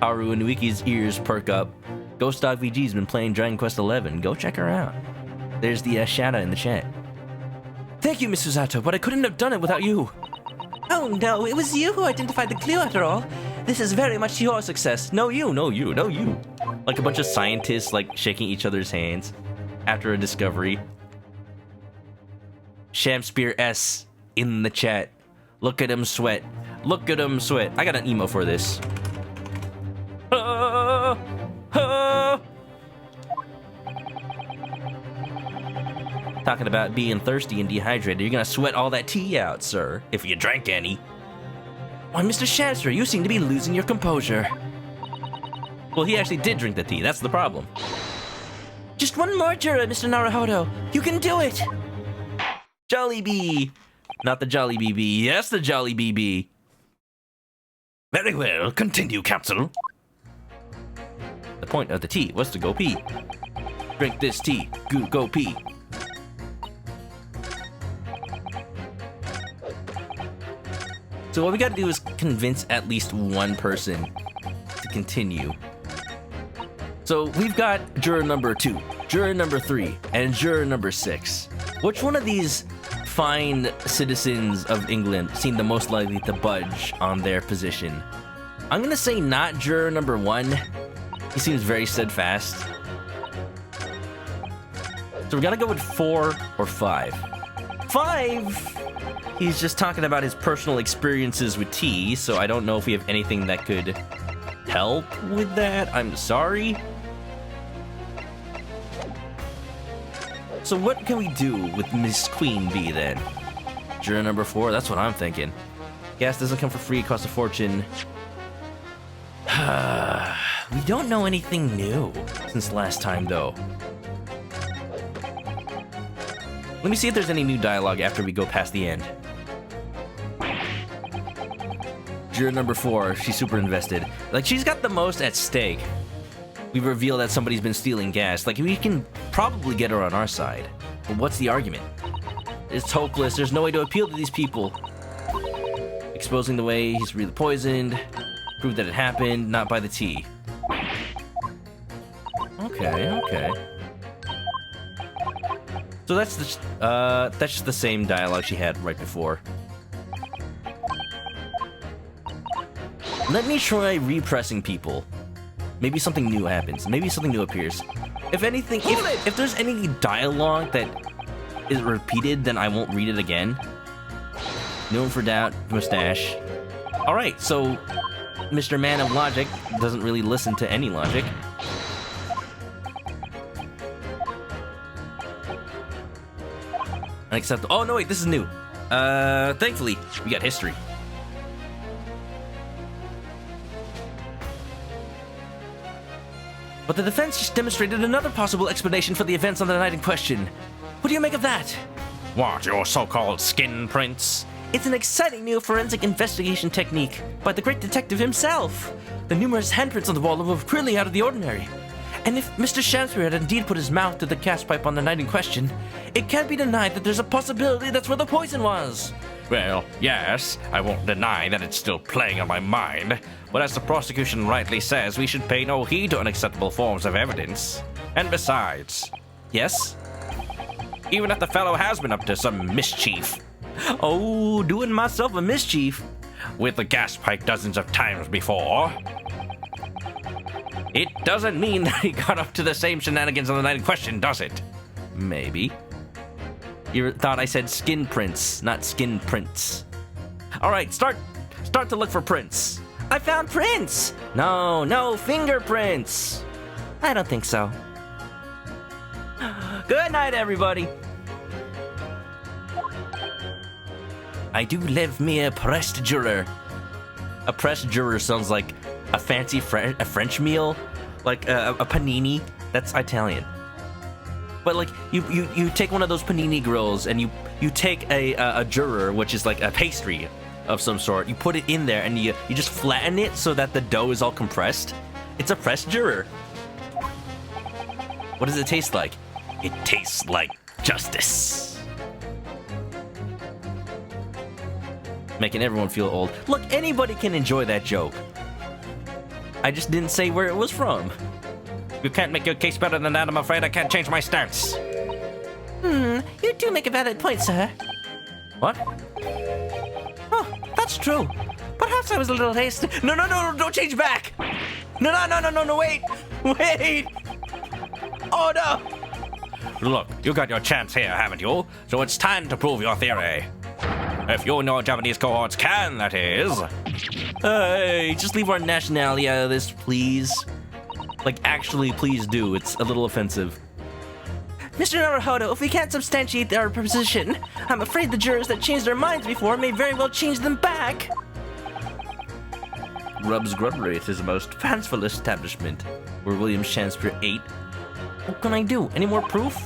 Haru and Wiki's ears perk up. Ghost Dog VG's been playing Dragon Quest 11. Go check her out. There's the shout out in the chat. Thank you, Miss Susato, but I couldn't have done it without you. Oh no, it was you who identified the clue after all. This is very much your success. No you. Like a bunch of scientists like shaking each other's hands after a discovery. Shamspeer S in the chat. Look at him sweat. Look at him sweat. I got an emo for this. Talking about being thirsty and dehydrated, you're gonna sweat all that tea out, sir, if you drank any. Why, Mr. Shamspeer, you seem to be losing your composure. Well, he actually did drink the tea, that's the problem. Just one more juror, Mr. Naruhodo. You can do it! Jollibee! Not the Jolly BB, yes, the Jolly BB. Very well, continue, Capsule. The point of the tea was to go pee. Drink this tea, go pee. So what we gotta do is convince at least one person to continue. So we've got juror number 2, juror number 3, and juror number 6. Which one of these fine citizens of England seem the most likely to budge on their position? I'm gonna say not juror number 1. He seems very steadfast. So we're gonna go with 4 or 5. 5! He's just talking about his personal experiences with tea, so I don't know if we have anything that could help with that. I'm sorry. So what can we do with Miss Queen Bee then? Juror number 4, that's what I'm thinking. Gas doesn't come for free, it costs a fortune. We don't know anything new since last time, though. Let me see if there's any new dialogue after we go past the end. Juror number 4, she's super invested. Like, she's got the most at stake. We reveal that somebody's been stealing gas. Like, we can probably get her on our side. But what's the argument? It's hopeless. There's no way to appeal to these people. Exposing the way he's really poisoned. Prove that it happened, not by the tea. Okay. So that's just the same dialogue she had right before. Let me try repressing people. Maybe something new happens. Maybe something new appears. If anything, if there's any dialogue that is repeated, then I won't read it again. No room for doubt, mustache. Alright, so Mr. Man of Logic doesn't really listen to any logic. Unacceptable. Oh, no, wait, this is new. Thankfully, we got history. But the defense just demonstrated another possible explanation for the events on the night in question. What do you make of that? What, your so-called skin prints? It's an exciting new forensic investigation technique by the great detective himself. The numerous handprints on the wall were clearly out of the ordinary. And if Mr. Shamspeer had indeed put his mouth to the gas pipe on the night in question, it can't be denied that there's a possibility that's where the poison was. Well, yes, I won't deny that it's still playing on my mind, but as the prosecution rightly says, we should pay no heed to unacceptable forms of evidence. And besides... Yes? Even if the fellow has been up to some mischief... Oh, doing myself a mischief. With the gas pipe dozens of times before... It doesn't mean that he got up to the same shenanigans on the night in question, does it? Maybe. You thought I said skin prints, not skin prints. Alright, start to look for prints. I found prints! No, fingerprints! I don't think so. Good night, everybody! I do love me a pressed juror. A pressed juror sounds like a fancy a French meal, like a panini. That's Italian. But like you take one of those panini grills and you take a juror, which is like a pastry of some sort. You put it in there and you just flatten it so that the dough is all compressed. It's a pressed juror. What does it taste like? It tastes like justice. Making everyone feel old. Look, anybody can enjoy that joke. I just didn't say where it was from. You can't make your case better than that, I'm afraid. I can't change my stance. You do make a valid point, sir. What? Oh, that's true. Perhaps I was a little hasty. No, don't change back! No, wait! Oh, no! Look, you got your chance here, haven't you? So it's time to prove your theory. If you and your Japanese cohorts can, that is. Hey, just leave our nationality out of this, please. Like, actually, please do. It's a little offensive. Mr. Naruhodo, if we can't substantiate our position, I'm afraid the jurors that changed their minds before may very well change them back. Rubb's Grub Rate is the most fanciful establishment where William Shamspeer ate. What can I do? Any more proof?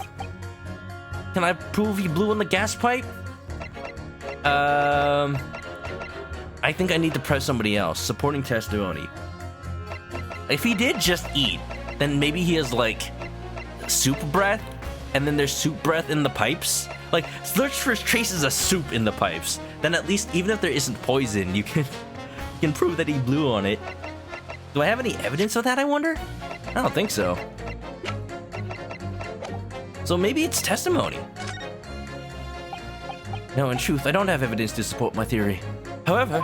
Can I prove he blew in the gas pipe? I think I need to press somebody else. Supporting testimony. If he did just eat, then maybe he has, like, soup breath, and then there's soup breath in the pipes. Like, search for traces of soup in the pipes. Then at least, even if there isn't poison, you can prove that he blew on it. Do I have any evidence of that, I wonder? I don't think so. So maybe it's testimony. No, in truth, I don't have evidence to support my theory. However,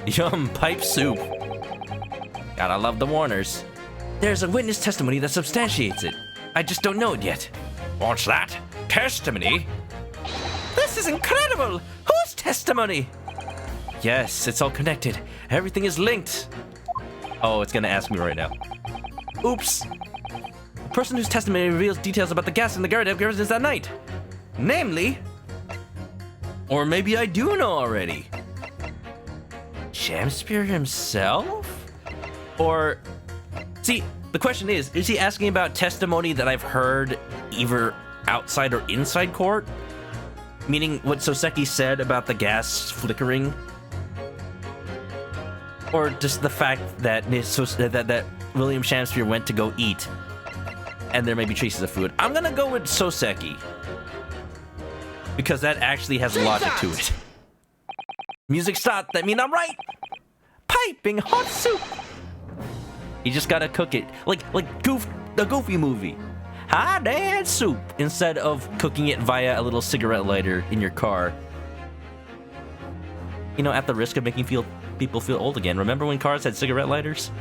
yum, pipe soup. Gotta love the Warners. There's a witness testimony that substantiates it. I just don't know it yet. What's that? Testimony? This is incredible! Whose testimony? Yes, it's all connected. Everything is linked. Oh, it's gonna ask me right now. Oops. The person whose testimony reveals details about the gas in the garden residence that night. Namely... Or maybe I do know already. Shamspeer himself? Or, see, the question is he asking about testimony that I've heard either outside or inside court? Meaning what Soseki said about the gas flickering? Or just the fact that that William Shamspeer went to go eat and there may be traces of food? I'm gonna go with Soseki, because that actually has logic to it. Music stopped, that means I'm right! Piping hot soup! You just gotta cook it, like the Goofy movie. Hot and soup, instead of cooking it via a little cigarette lighter in your car. You know, at the risk of making people feel old again. Remember when cars had cigarette lighters?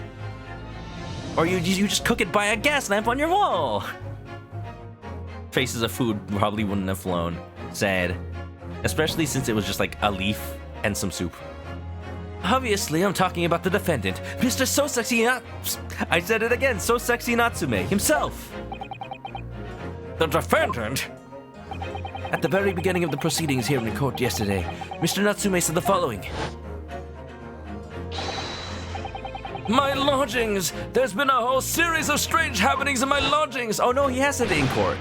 Or you just cook it by a gas lamp on your wall. Faces of food probably wouldn't have flown. Sad. Especially since it was just like a leaf and some soup. Obviously, I'm talking about the defendant, Mr. I said it again, Soseki Natsume himself. The defendant? At the very beginning of the proceedings here in the court yesterday, Mr. Natsume said the following. My lodgings! There's been a whole series of strange happenings in my lodgings! Oh no, he has said it in court.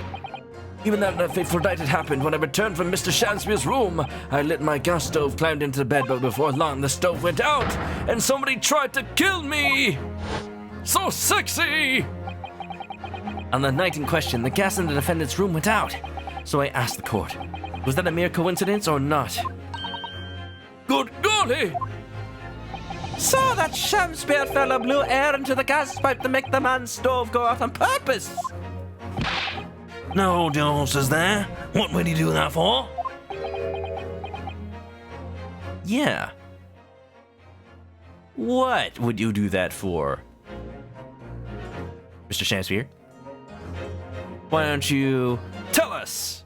Even that fateful night had happened when I returned from Mr. Shamspeer's room. I lit my gas stove, climbed into the bed, but before long the stove went out, and somebody tried to kill me! So sexy! On the night in question, the gas in the defendant's room went out. So I asked the court, was that a mere coincidence or not? Good golly! So that Shamspeer fella blew air into the gas pipe to make the man's stove go out on purpose. No doses there. What would he do that for? Yeah. What would you do that for? Mr. Shamspeer? Why don't you tell us?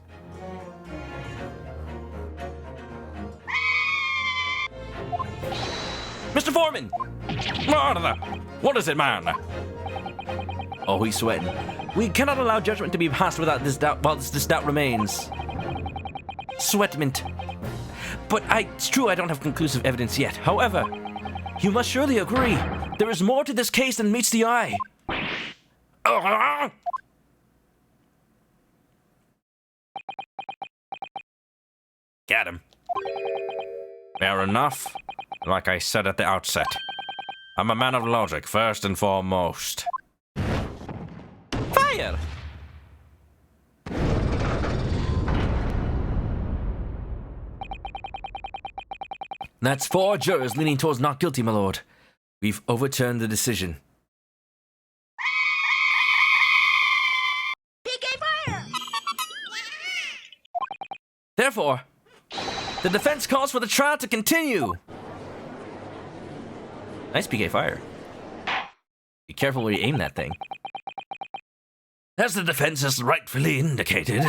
Mr. Foreman! What is it, man? Oh, he's sweating. We cannot allow judgment to be passed without this doubt while this doubt remains. Sweatment. But it's true I don't have conclusive evidence yet. However, you must surely agree, there is more to this case than meets the eye. Get him. Fair enough. Like I said at the outset, I'm a man of logic first and foremost. Fire! That's 4 jurors leaning towards not guilty, my lord. We've overturned the decision. Therefore, the defense calls for the trial to continue. Nice PK fire. Be careful where you aim that thing. As the defense has rightfully indicated,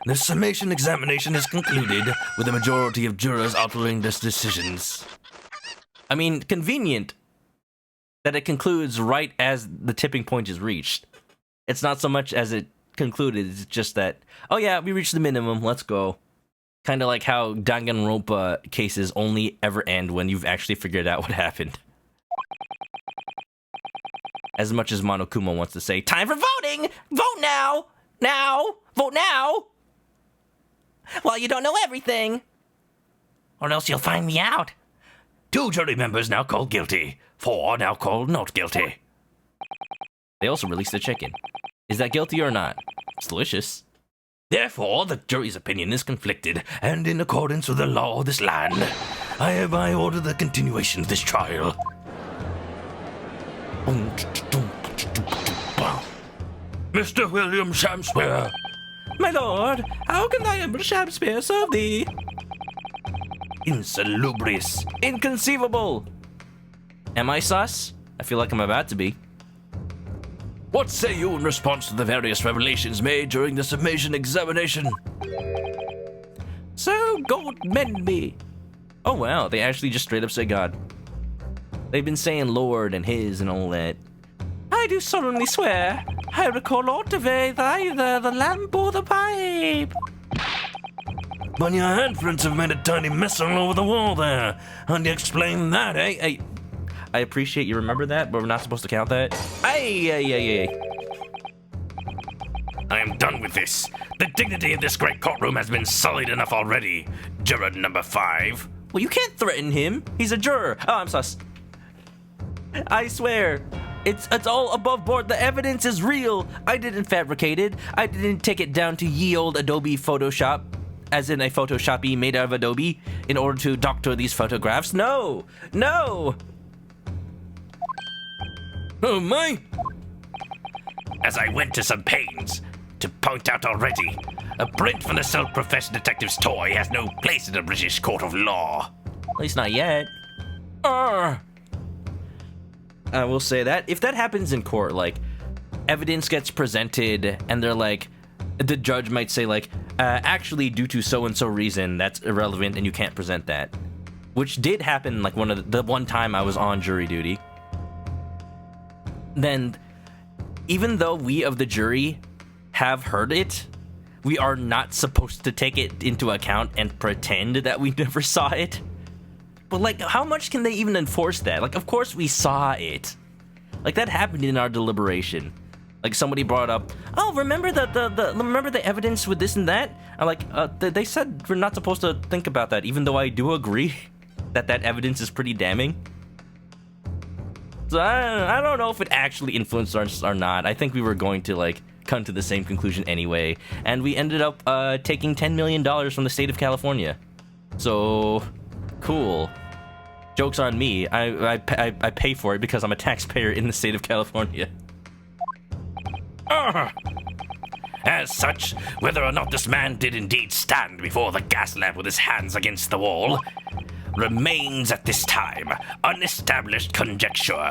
the summation examination is concluded with a majority of jurors altering their decisions. I mean, convenient that it concludes right as the tipping point is reached. It's not so much as it concluded, it's just that, oh yeah, we reached the minimum, let's go. Kind of like how Danganronpa cases only ever end when you've actually figured out what happened. As much as Monokuma wants to say, time for voting! Vote now! Now! Vote now! Well, you don't know everything. Or else you'll find me out. 2 jury members now called guilty. 4 now called not guilty. They also released the chicken. Is that guilty or not? It's delicious. Therefore, the jury's opinion is conflicted, and in accordance with the law of this land, I hereby order the continuation of this trial. Mr. William Shamspeer. My lord, how can thy humble Shamspeer serve thee? Insalubrious. Inconceivable! Am I sus? I feel like I'm about to be. What say you in response to the various revelations made during the summation examination? So God mend me. Oh wow, they actually just straight up say God. They've been saying Lord and His and all that. I do solemnly swear, I recall aught of either the lamp or the pipe. But your handprints have made a tiny mess all over the wall there. How do you explain that, eh? Hey, I appreciate you remember that, but we're not supposed to count that. Ay. I am done with this. The dignity of this great courtroom has been sullied enough already. Juror number 5. Well, you can't threaten him. He's a juror. Oh, I'm sus. I swear. It's all above board. The evidence is real. I didn't fabricate it. I didn't take it down to ye old Adobe Photoshop, as in a Photoshop made out of Adobe, in order to doctor these photographs. No. Oh my! As I went to some pains to point out already, a print from the self-professed detective's toy has no place in a British court of law. At least not yet. I will say that if that happens in court, like, evidence gets presented and they're like, the judge might say like, actually due to so-and-so reason, that's irrelevant and you can't present that. Which did happen like the one time I was on jury duty. Then, even though we of the jury have heard it, we are not supposed to take it into account and pretend that we never saw it. But like, how much can they even enforce that? Like, of course we saw it. Like, that happened in our deliberation. Like, somebody brought up, oh, remember the evidence with this and that? I'm like, they said we're not supposed to think about that, even though I do agree that evidence is pretty damning. So I don't know if it actually influenced us or not. I think we were going to like come to the same conclusion anyway, and we ended up taking $10 million from the state of California. So cool. Joke's on me. I pay for it because I'm a taxpayer in the state of California. As such, whether or not this man did indeed stand before the gas lamp with his hands against the wall remains at this time unestablished conjecture.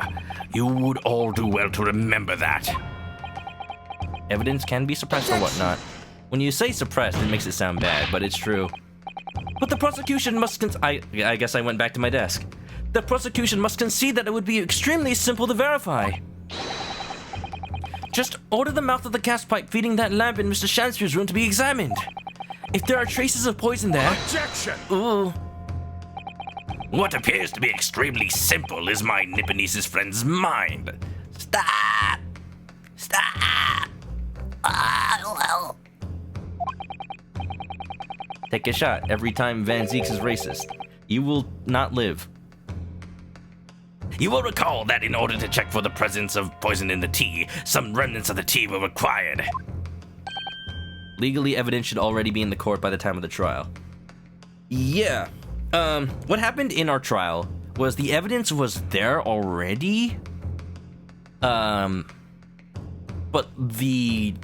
You would all do well to remember that. Evidence can be suppressed or whatnot. When you say suppressed, it makes it sound bad, but it's true. But the prosecution must I guess I went back to my desk. The prosecution must concede that it would be extremely simple to verify. Just order the mouth of the gas pipe feeding that lamp in Mr. Shamspeer's room to be examined. If there are traces of poison there... Objection! Ooh. What appears to be extremely simple is my Nipponese's friend's mind. Stop! Take a shot every time Van Zeeks is racist. You will not live. You will recall that in order to check for the presence of poison in the tea, some remnants of the tea were required. Legally, evidence should already be in the court by the time of the trial. Yeah. What happened in our trial was the evidence was there already. But the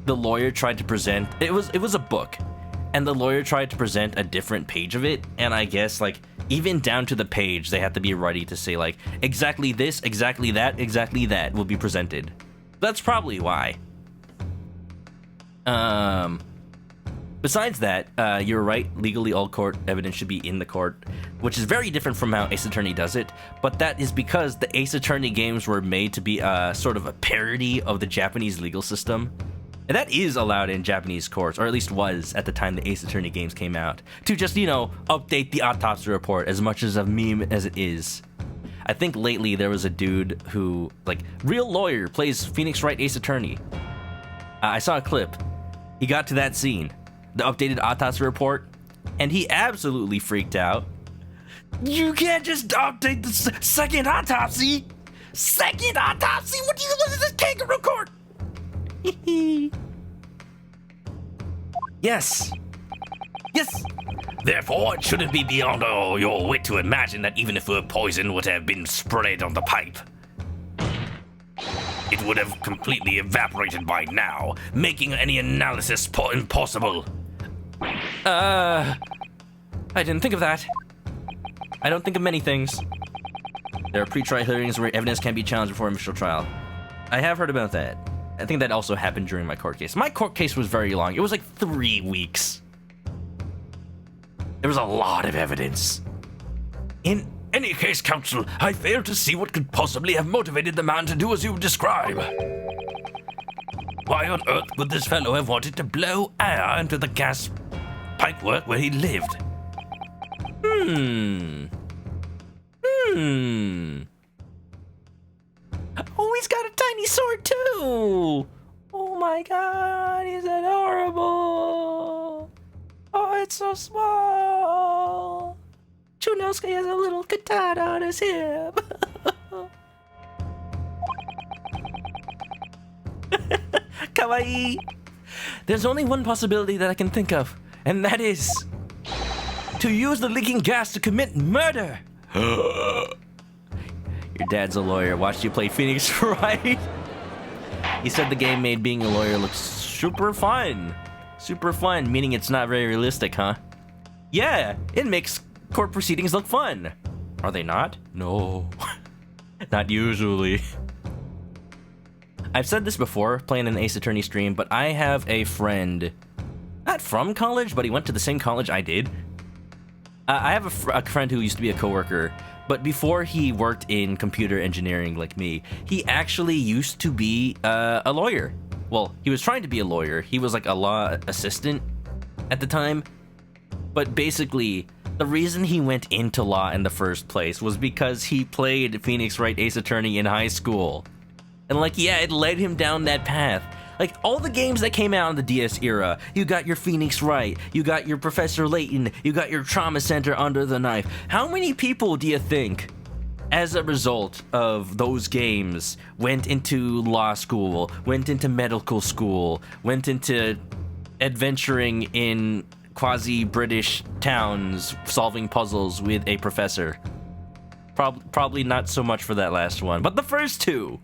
lawyer tried to present it was a book, and the lawyer tried to present a different page of it, and I guess like even down to the page they have to be ready to say like exactly this, exactly that will be presented. That's probably why. Besides that, you're right, legally all court evidence should be in the court, which is very different from how Ace Attorney does it, but that is because the Ace Attorney games were made to be sort of a parody of the Japanese legal system. And that is allowed in Japanese courts, or at least was at the time the Ace Attorney games came out, to just, update the autopsy report as much as a meme as it is. I think lately there was a dude who, real lawyer, plays Phoenix Wright Ace Attorney. I saw a clip. He got to that scene, the updated autopsy report, and he absolutely freaked out. You can't just update the second autopsy! Second autopsy? What is this kangaroo court? Yes. Therefore, it shouldn't be beyond your wit to imagine that even if her poison would have been sprayed on the pipe, it would have completely evaporated by now, making any analysis impossible. I didn't think of that. I don't think of many things. There are pre-trial hearings where evidence can be challenged before initial trial. I have heard about that. I think that also happened during my court case. My court case was very long. It was 3 weeks. There was a lot of evidence. In any case, counsel, I fail to see what could possibly have motivated the man to do as you describe. Why on earth would this fellow have wanted to blow air into the gas pipework where he lived? so small. Chunosuke has a little katana on his hip. Kawaii. There's only one possibility that I can think of, and that is to use the leaking gas to commit murder. Your dad's a lawyer. Watched you play Phoenix Wright. He said the game made being a lawyer look super fun. Super fun, meaning it's not very realistic, huh? Yeah, it makes court proceedings look fun. Are they not? No. Not usually. I've said this before, playing an Ace Attorney stream, but I have a friend, not from college, but he went to the same college I did. I have a friend who used to be a coworker, but before he worked in computer engineering like me, he actually used to be a lawyer. Well, he was trying to be a lawyer. He was like a law assistant at the time. But basically, the reason he went into law in the first place was because he played Phoenix Wright Ace Attorney in high school. And like, yeah, it led him down that path. Like, all the games that came out in the DS era, you got your Phoenix Wright, you got your Professor Layton, you got your Trauma Center Under the Knife. How many people do you think, as a result of those games, went into law school, went into medical school, went into adventuring in quasi-British towns, solving puzzles with a professor? Probably not so much for that last one, but the first two.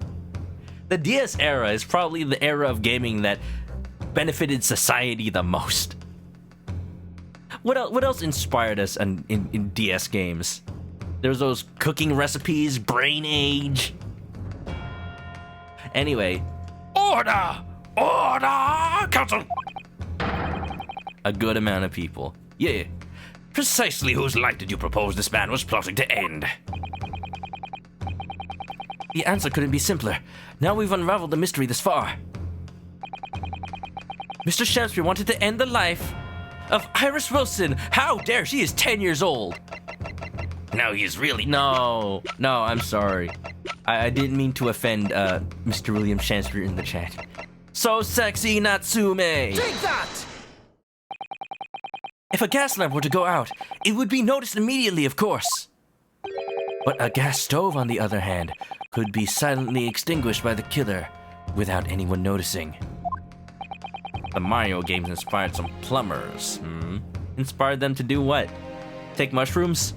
The DS era is probably the era of gaming that benefited society the most. What else inspired us in DS games? There's those cooking recipes, Brain Age. Anyway. Order! Order! Counsel! A good amount of people. Yeah. Precisely whose life did you propose this man was plotting to end? The answer couldn't be simpler. Now we've unraveled the mystery this far. Mr. Shamspeer wanted to end the life of Iris Wilson. How dare she is 10 years old. Now he is really... No, I'm sorry. I didn't mean to offend Mr. William Shamspeer in the chat. So sexy, Natsume! Take that! If a gas lamp were to go out, it would be noticed immediately, of course. But a gas stove, on the other hand, could be silently extinguished by the killer without anyone noticing. The Mario games inspired some plumbers. Inspired them to do what? Take mushrooms?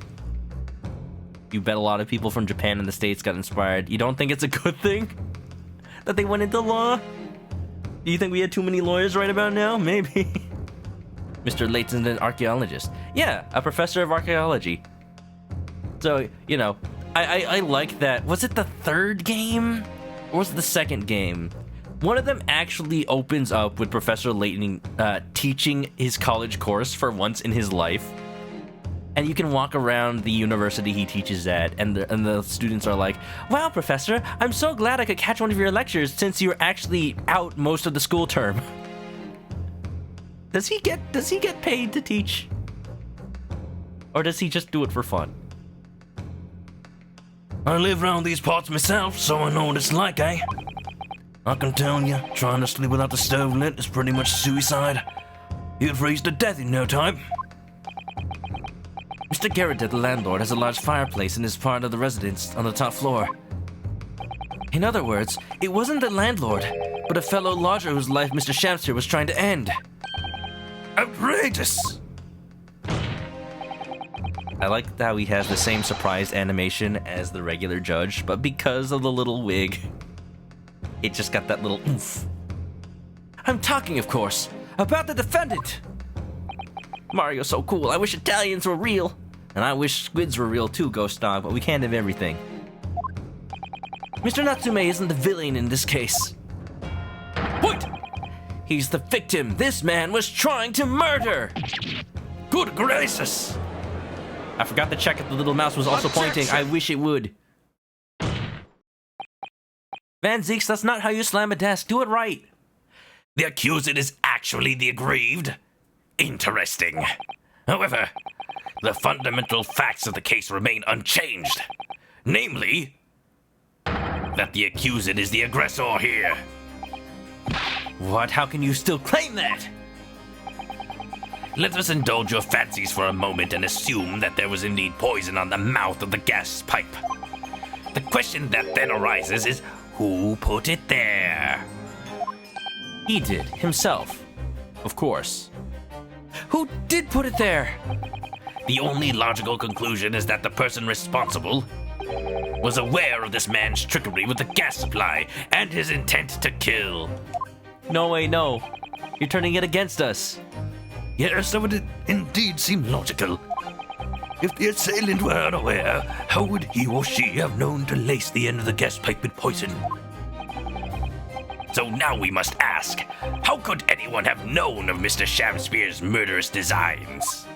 You bet a lot of people from Japan and the States got inspired. You don't think it's a good thing that they went into law? Do you think we had too many lawyers right about now? Maybe. Mr. Layton's an archaeologist. Yeah, a professor of archaeology. So, you know, I like that. Was it the third game? Or was it the second game? One of them actually opens up with Professor Layton teaching his college course for once in his life. And you can walk around the university he teaches at, and the students are like, "Wow, Professor, I'm so glad I could catch one of your lectures since you're actually out most of the school term." Does he get paid to teach? Or does he just do it for fun? I live around these parts myself, so I know what it's like, eh? I can tell you, trying to sleep without the stove lit is pretty much suicide. You'd freeze to death in no time. Mr. Garrett, the landlord, has a large fireplace in his part of the residence on the top floor. In other words, it wasn't the landlord, but a fellow lodger whose life Mr. Shamspeer was trying to end. Outrageous! I like how he has the same surprised animation as the regular judge, but because of the little wig, it just got that little oomph. I'm talking, of course, about the defendant! Mario's so cool, I wish Italians were real. And I wish squids were real too, Ghost Dog, but we can't have everything. Mr. Natsume isn't the villain in this case. What? He's the victim this man was trying to murder! Good gracious! I forgot to check if the little mouse was also pointing. I wish it would. Van Zeeks, that's not how you slam a desk. Do it right. The accused is actually the aggrieved? Interesting. However, the fundamental facts of the case remain unchanged. Namely, that the accused is the aggressor here. What? How can you still claim that? let us indulge your fancies for a moment and assume that there was indeed poison on the mouth of the gas pipe. The question that then arises is, who put it there? He did, himself. Of course. Who did put it there? The only logical conclusion is that the person responsible was aware of this man's trickery with the gas supply and his intent to kill. No way, no. You're turning it against us. Yes, that would indeed seem logical. If the assailant were unaware, how would he or she have known to lace the end of the gas pipe with poison? So now we must ask, how could anyone have known of Mr. Shamspeer's murderous designs?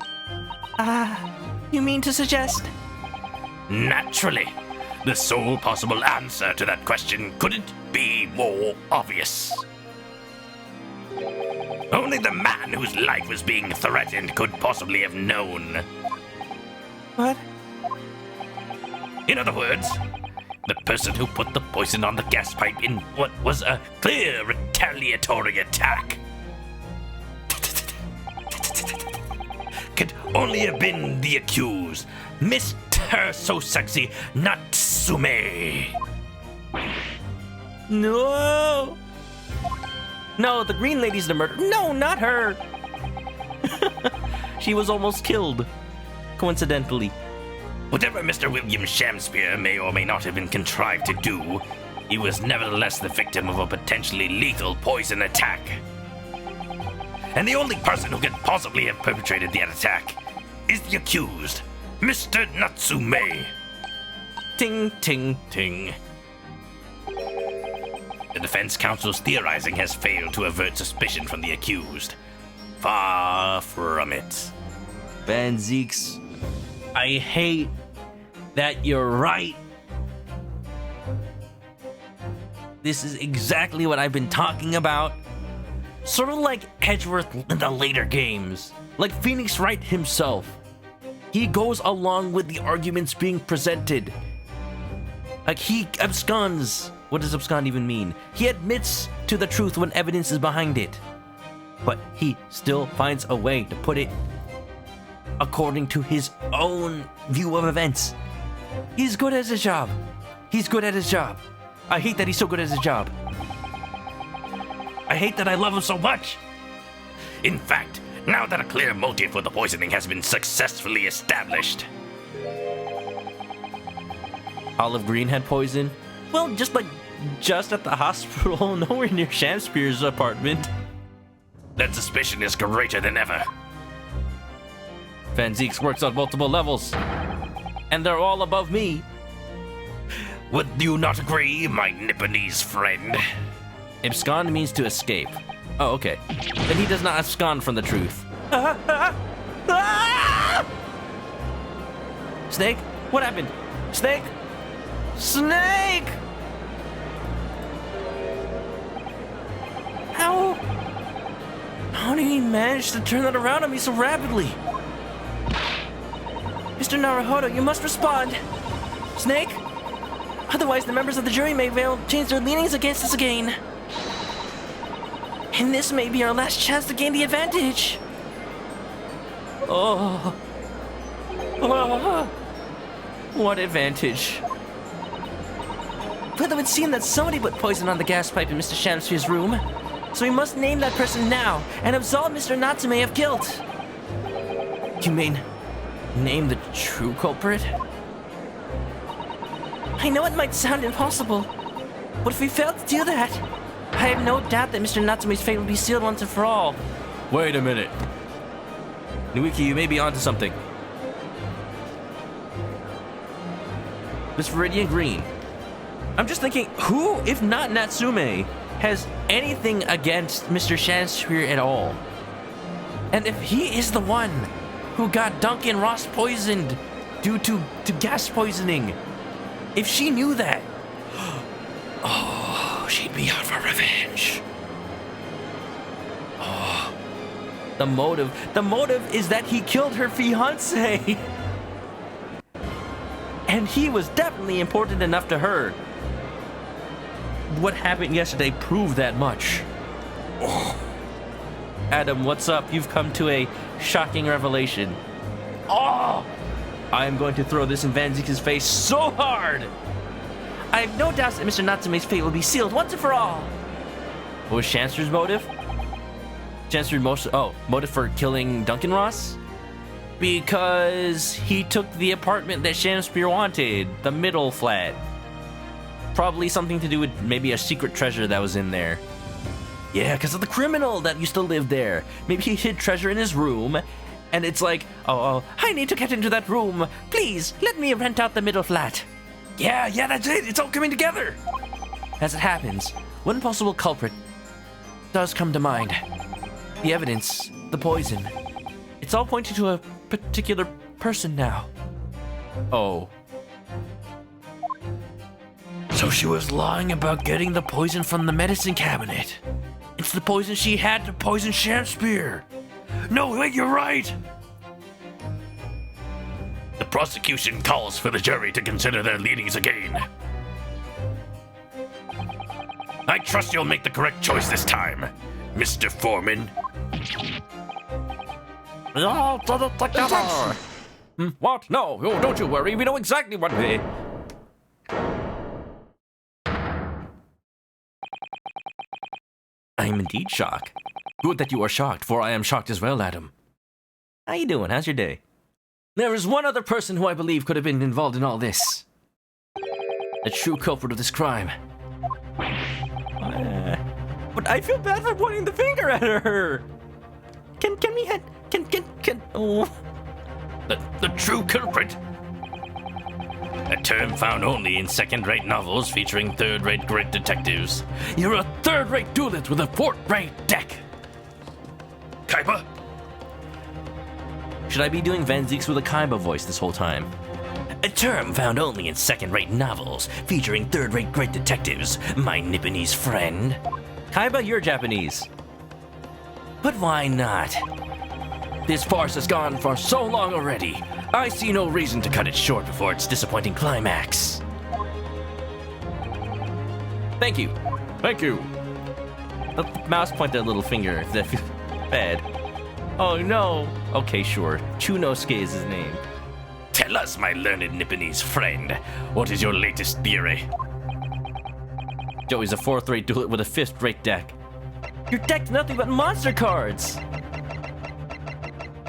You mean to suggest? Naturally. The sole possible answer to that question couldn't be more obvious. Only the man whose life was being threatened could possibly have known. What? In other words, the person who put the poison on the gas pipe in what was a clear retaliatory attack could only have been the accused, Mr. So Sexy Natsume. No! No, the green lady's the murderer. No, not her! She was almost killed. Coincidentally. Whatever Mr. William Shamspeer may or may not have been contrived to do, he was nevertheless the victim of a potentially lethal poison attack. And the only person who could possibly have perpetrated that attack is the accused, Mr. Natsume. Ting, ting, ting. The defense counsel's theorizing has failed to avert suspicion from the accused. Far from it. Van Zeeks, I hate that you're right. This is exactly what I've been talking about. Sort of like Edgeworth in the later games. Like Phoenix Wright himself. He goes along with the arguments being presented. Like he absconds. What does abscond even mean? He admits to the truth when evidence is behind it. But he still finds a way to put it according to his own view of events. He's good at his job. He's good at his job. I hate that he's so good at his job. I hate that I love him so much. In fact, now that a clear motive for the poisoning has been successfully established. Olive Green had poison? Well, just at the hospital, nowhere near Shamspeer's apartment. That suspicion is greater than ever. Van Zeeks works on multiple levels. And they're all above me. Would you not agree, my Nipponese friend? Abscond means to escape. Oh, okay. Then he does not abscond from the truth. Snake? What happened? Snake? Snake! How did he manage to turn that around on me so rapidly? Mr. Naruhodo, you must respond. Snake? Otherwise, the members of the jury may well change their leanings against us again. And this may be our last chance to gain the advantage. Oh. What advantage? But it would seem that somebody put poison on the gas pipe in Mr. Shamspeer's room. So we must name that person now and absolve Mr. Natsume of guilt. You mean name the true culprit? I know it might sound impossible, but if we fail to do that, I have no doubt that Mr. Natsume's fate will be sealed once and for all. Wait a minute. Nuiki, you may be onto something. Miss Viridian Green. I'm just thinking, who, if not Natsume, has anything against Mr. Shamspeer at all? And if he is the one who got Duncan Ross poisoned due to gas poisoning, if she knew that, oh, she'd be out for revenge. Oh, the motive is that he killed her fiancé. And he was definitely important enough to her. What happened yesterday proved that much. Oh. Adam, what's up? You've come to a shocking revelation. Oh! I am going to throw this in Van Zeke's face so hard! I have no doubts that Mr. Natsume's fate will be sealed once and for all. What was Shamspeer's motive? Motive for killing Duncan Ross? Because he took the apartment that Shamspeer wanted, the middle flat. Probably something to do with maybe a secret treasure that was in there. Yeah, because of the criminal that used to live there. Maybe he hid treasure in his room, and it's like, oh, I need to get into that room. Please, let me rent out the middle flat. Yeah, that's it. It's all coming together. As it happens, one possible culprit does come to mind. The evidence, the poison. It's all pointing to a particular person now. Oh. So she was lying about getting the poison from the medicine cabinet. It's the poison she had to poison Shamspeer. No, wait, you're right. The prosecution calls for the jury to consider their leanings again. I trust you'll make the correct choice this time, Mr. Foreman. What? No, oh, don't you worry. We know exactly what we... I am indeed shocked. Good that you are shocked, for I am shocked as well, Adam. How you doing? How's your day? There is one other person who I believe could have been involved in all this. The true culprit of this crime. But I feel bad for pointing the finger at her. Oh. The true culprit. A term found only in second-rate novels featuring third-rate great detectives. You're a third-rate duelist with a fourth-rate deck. Kaiba? Should I be doing Van Zeke's with a Kaiba voice this whole time? A term found only in second-rate novels featuring third-rate great detectives, my Nipponese friend. Kaiba, you're Japanese. But why not? This farce has gone for so long already. I see no reason to cut it short before its disappointing climax. Thank you. Thank you. The mouse point their little finger if that feels bad. Oh no. Okay, sure. Chunosuke is his name. Tell us, my learned Nipponese friend, what is your latest theory? Joey's a fourth-rate duelist with a fifth-rate deck. Your deck's nothing but monster cards!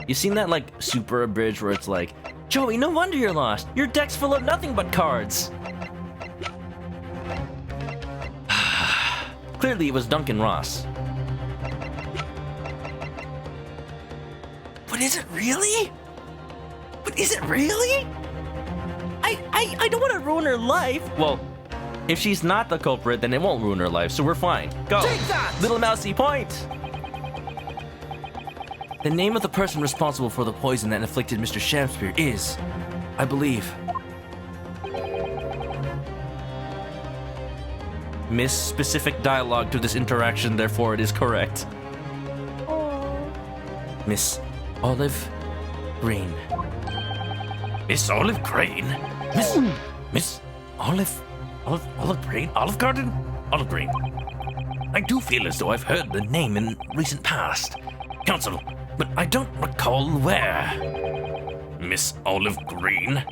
You seen that, like, super abridged where it's like, Joey, no wonder you're lost. Your deck's full of nothing but cards. Clearly it was Duncan Ross. But is it really? I don't want to ruin her life. Well, if she's not the culprit, then it won't ruin her life, so we're fine. Go. Take that! Little mousy point! The name of the person responsible for the poison that afflicted Mr. Shamspeer is, I believe, Miss specific dialogue to this interaction, therefore it is correct. Miss Olive Green. Miss Olive Green? Miss Olive Green? Olive Garden? Olive Green. I do feel as though I've heard the name in recent past. Counsel, but I don't recall where. Miss Olive Green?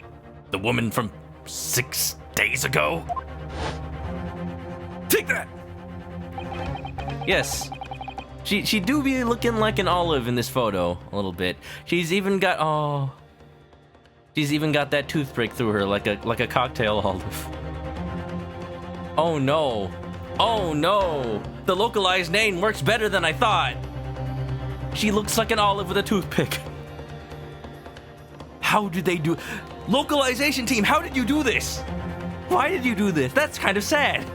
The woman from 6 days ago? Take that! Yes. She do be looking like an olive in this photo, a little bit. She's even got that toothpick through her like a cocktail olive. Oh no. Oh no. The localized name works better than I thought. She looks like an olive with a toothpick. How did they do... Localization team, how did you do this? Why did you do this? That's kind of sad.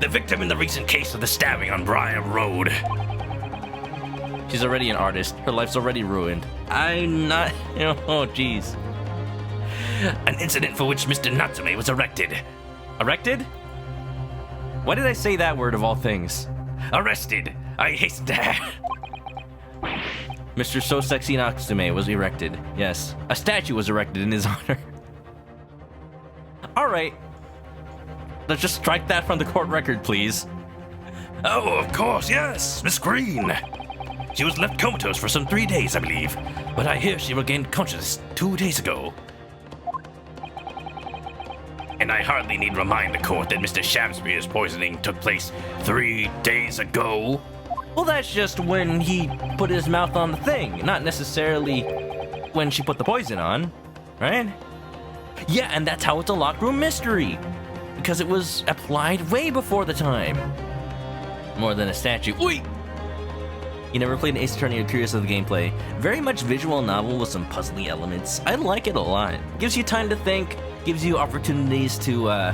The victim in the recent case of the stabbing on Briar Road. She's already an artist. Her life's already ruined. I'm not... Oh, jeez. An incident for which Mr. Natsume was arrested. Erected? Why did I say that word of all things? Arrested. I hasten to add. Mr. So Sexy Natsume was erected. Yes. A statue was erected in his honor. Alright. Let's just strike that from the court record, please. Oh, of course, yes, Miss Green. She was left comatose for some 3 days, I believe, but I hear she regained consciousness 2 days ago. And I hardly need remind the court that Mr. Shamspeer's poisoning took place 3 days ago. Well, that's just when he put his mouth on the thing, not necessarily when she put the poison on, right? Yeah, and that's how it's a locked room mystery, because it was applied way before the time. More than a statue. Oi! You never played an Ace Attorney or curious of the gameplay? Very much visual novel with some puzzly elements. I like it a lot. Gives you time to think, gives you opportunities to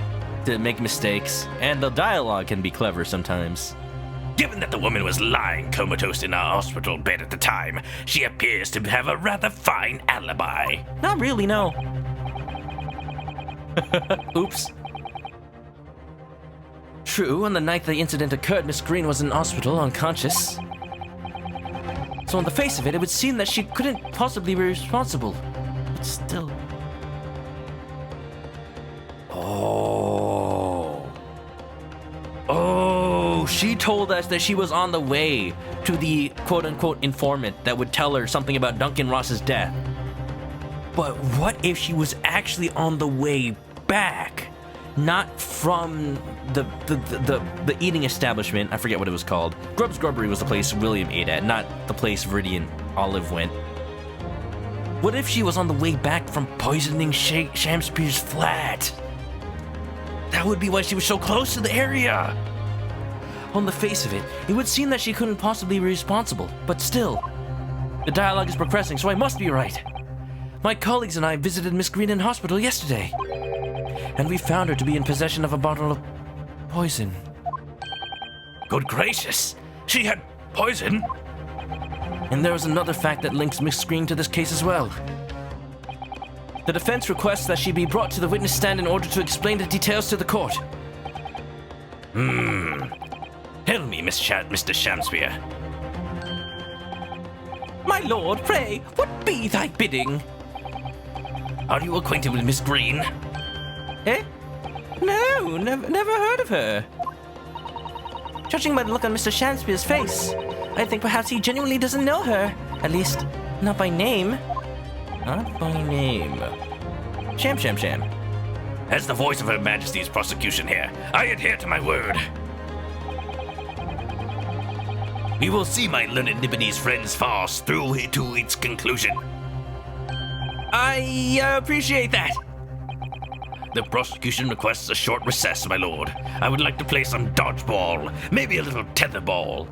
make mistakes, and the dialogue can be clever sometimes. Given that the woman was lying comatose in our hospital bed at the time, she appears to have a rather fine alibi. Not really, no. Oops. True, on the night the incident occurred, Miss Green was in hospital, unconscious. So on the face of it, it would seem that she couldn't possibly be responsible. But still... Oh, she told us that she was on the way to the quote-unquote informant that would tell her something about Duncan Ross's death. But what if she was actually on the way back? Not from the eating establishment. I forget what it was called. Grub's Grubbery was the place William ate at, not the place Viridian Olive went. What if she was on the way back from poisoning Shamspeer's flat? That would be why she was so close to the area. On the face of it, it would seem that she couldn't possibly be responsible, but still. The dialogue is progressing, so I must be right. My colleagues and I visited Miss Green in hospital yesterday, and we found her to be in possession of a bottle of poison. Good gracious, she had poison? And there was another fact that links Miss Green to this case as well. The defense requests that she be brought to the witness stand in order to explain the details to the court. Tell me, Mr. Shamspeer. My lord, pray, what be thy bidding? Are you acquainted with Miss Green? Eh? No, never heard of her. Judging by the look on Mr. Shamspeer's face, I think perhaps he genuinely doesn't know her. At least, not by name. Not by name. Sham. As the voice of Her Majesty's prosecution here, I adhere to my word. We will see my learned Nibonese friend's farce through to its conclusion. I appreciate that. The prosecution requests a short recess, my lord. I would like to play some dodgeball, maybe a little tetherball.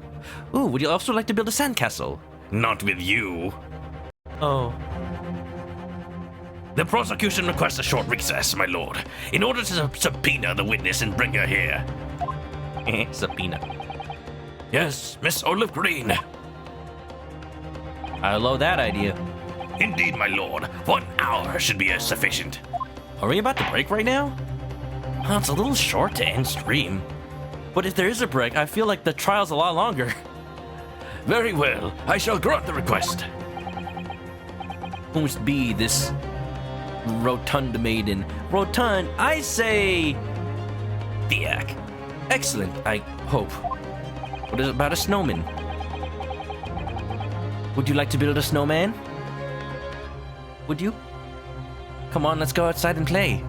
Ooh, would you also like to build a sandcastle? Not with you. Oh. The prosecution requests a short recess, my lord, in order to subpoena the witness and bring her here. Subpoena. Yes, Miss Olive Green. I love that idea. Indeed, my lord. 1 hour should be sufficient. Are we about to break right now? Oh, it's a little short to end stream. But if there is a break, I feel like the trial's a lot longer. Very well. I shall grant the request. Who must be this rotund maiden? Rotund, I say... Diak. Excellent, I hope. What is it about a snowman? Would you like to build a snowman? Would you? Come on, let's go outside and play.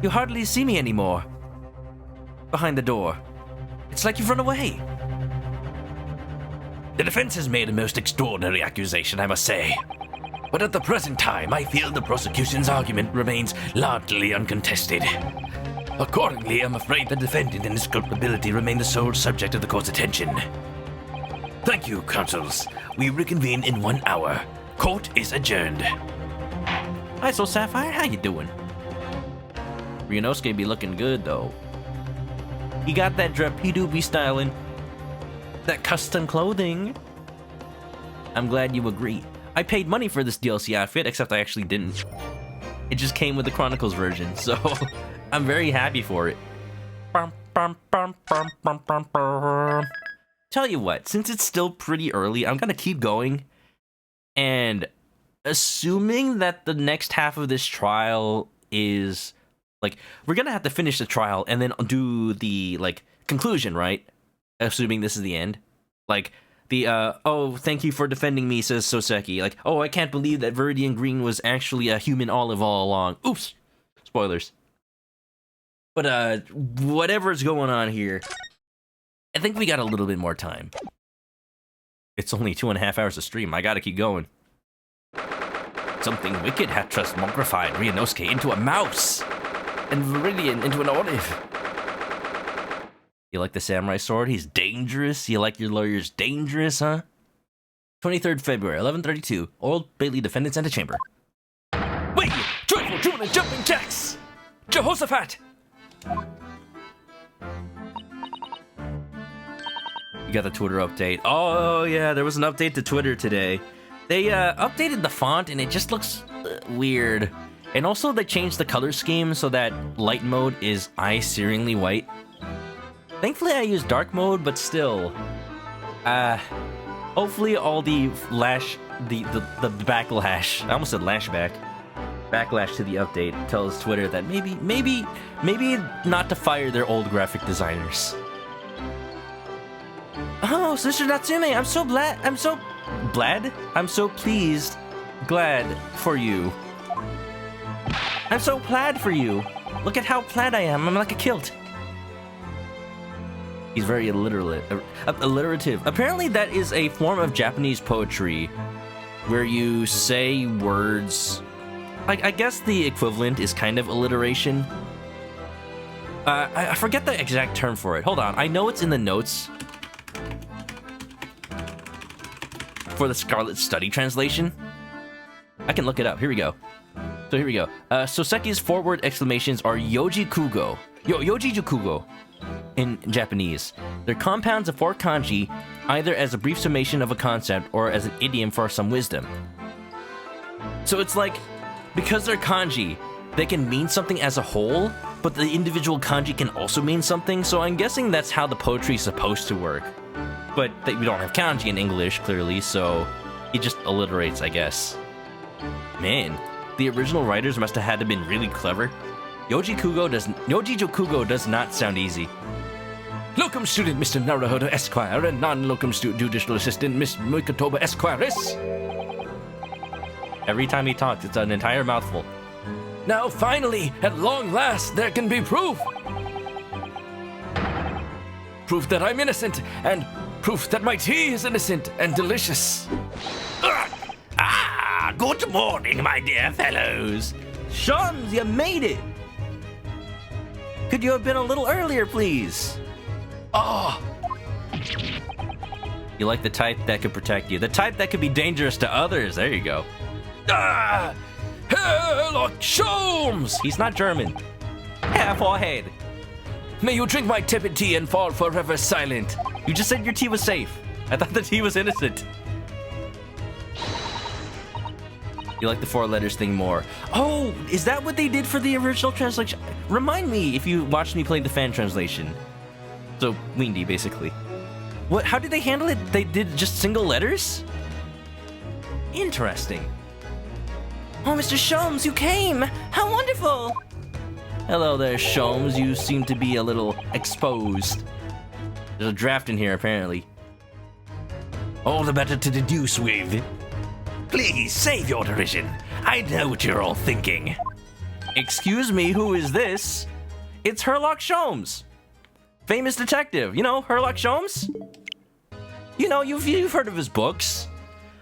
You hardly see me anymore. Behind the door. It's like you've run away. The defense has made a most extraordinary accusation, I must say. But at the present time, I feel the prosecution's argument remains largely uncontested. Accordingly, I'm afraid the defendant and his culpability remain the sole subject of the court's attention. Thank you, counsels. We reconvene in 1 hour. Court is adjourned. Hi, so Sapphire, how you doing? Ryunosuke be looking good, though. He got that drip, he do be styling. That custom clothing. I'm glad you agree. I paid money for this DLC outfit, except I actually didn't. It just came with the Chronicles version, so I'm very happy for it. Tell you what, since it's still pretty early, I'm gonna keep going. And assuming that the next half of this trial is, like, we're gonna have to finish the trial and then do the, like, conclusion, right? Assuming this is the end. Like, Oh, thank you for defending me, says Soseki. Like, oh, I can't believe that Viridian Green was actually a human olive all along. Oops. Spoilers. But, whatever's going on here, I think we got a little bit more time. It's only 2.5 hours of stream. I gotta keep going. Something wicked had transmogrified Ryunosuke into a mouse, and Viridian into an olive. You like the samurai sword? He's dangerous. You like your lawyers dangerous, huh? 23rd February, 11:32. Old Bailey defendant's antechamber. Wait! Joyful June and jumping jacks! Jehoshaphat! You got the Twitter update. Oh, yeah, there was an update to Twitter today. They updated the font, and it just looks weird. And also, they changed the color scheme so that light mode is eye-searingly white. Thankfully, I used dark mode, but still. Hopefully all the backlash, I almost said lashback, backlash to the update tells Twitter that maybe not to fire their old graphic designers. Oh, Sister Natsume, I'm so glad for you. I'm so plaid for you. Look at how plaid I am. I'm like a kilt. He's very alliterative. Apparently that is a form of Japanese poetry where you say words. I guess the equivalent is kind of alliteration. I forget the exact term for it. Hold on. I know it's in the notes for the Scarlet Study translation. I can look it up. Here we go. So here we go. Soseki's forward exclamations are yoji kugo. Yoji jukugo in Japanese. They're compounds of 4 kanji, either as a brief summation of a concept or as an idiom for some wisdom. So it's like, because they're kanji, they can mean something as a whole, but the individual kanji can also mean something, so I'm guessing that's how the poetry is supposed to work. But we don't have kanji in English, clearly, so it just alliterates, I guess. Man, the original writers must have had to have been really clever. Yoji Jukugo does not sound easy. Locum student Mr. Naruhodo Esquire and non-locum judicial assistant Miss ManokAdobo Esquire. Every time he talks, it's an entire mouthful. Now finally, at long last, there can be proof. Proof that I'm innocent, and proof that my tea is innocent and delicious. Good morning, my dear fellows. Shams, you made it! Could you have been a little earlier, please? Oh! You like the type that could protect you. The type that could be dangerous to others. There you go. Herlock Sholmes! He's not German. Half forehead. May you drink my tepid tea and fall forever silent. You just said your tea was safe. I thought the tea was innocent. You like the 4 letters thing more. Oh, is that what they did for the original translation? Remind me if you watched me play the fan translation. So, Windy, basically. What? How did they handle it? They did just single letters? Interesting. Oh, Mr. Sholmes, you came! How wonderful! Hello there, Sholmes. You seem to be a little exposed. There's a draft in here, apparently. All the better to deduce with. Please, save your derision. I know what you're all thinking. Excuse me, who is this? It's Herlock Sholmes. Famous detective. You know, Herlock Sholmes? You know, you've heard of his books.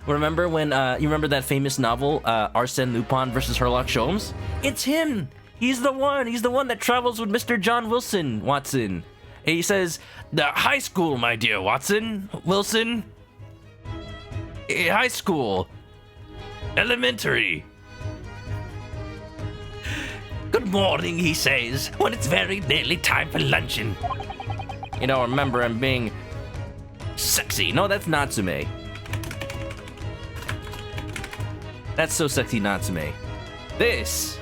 Remember when, you remember that famous novel, Arsène Lupin versus Herlock Sholmes? It's him! He's the one that travels with Mr. John Wilson, Watson. And he says, "The high school, my dear Watson, Wilson. High school. Elementary." Good morning, he says, when it's very nearly time for luncheon. You know, remember I'm being sexy. No, that's Natsume. That's so sexy, Natsume. This.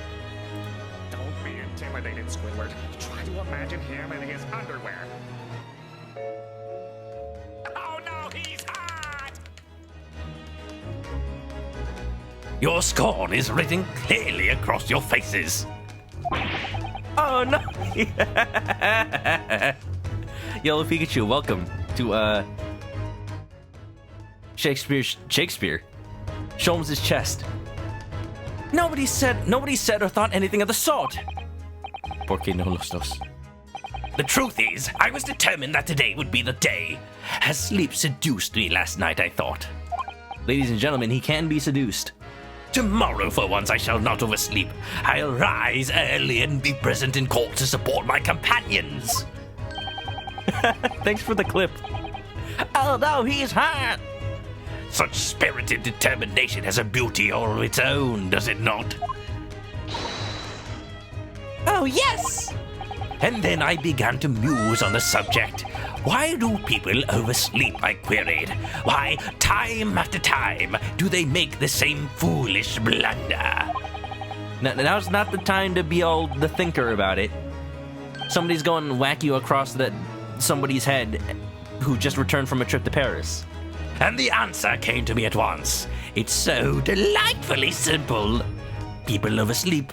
Don't be intimidated, Squidward. Try to imagine him in his underwear. Oh no, he's hot! Your scorn is written clearly across your faces. Oh no! Yellow Pikachu, welcome to Shakespeare. Sholmes' chest. Nobody said or thought anything of the sort. Porque no los dos. The truth is, I was determined that today would be the day. As sleep seduced me last night, I thought. Ladies and gentlemen, he can be seduced. Tomorrow, for once, I shall not oversleep. I'll rise early and be present in court to support my companions. Thanks for the clip. Although he's hot. Such spirited determination has a beauty all of its own, does it not? Oh, yes! And then I began to muse on the subject. Why do people oversleep, I queried. Why, time after time, do they make the same foolish blunder? Now's not the time to be all the thinker about it. Somebody's going to whack you across somebody's head who just returned from a trip to Paris. And the answer came to me at once. It's so delightfully simple. People oversleep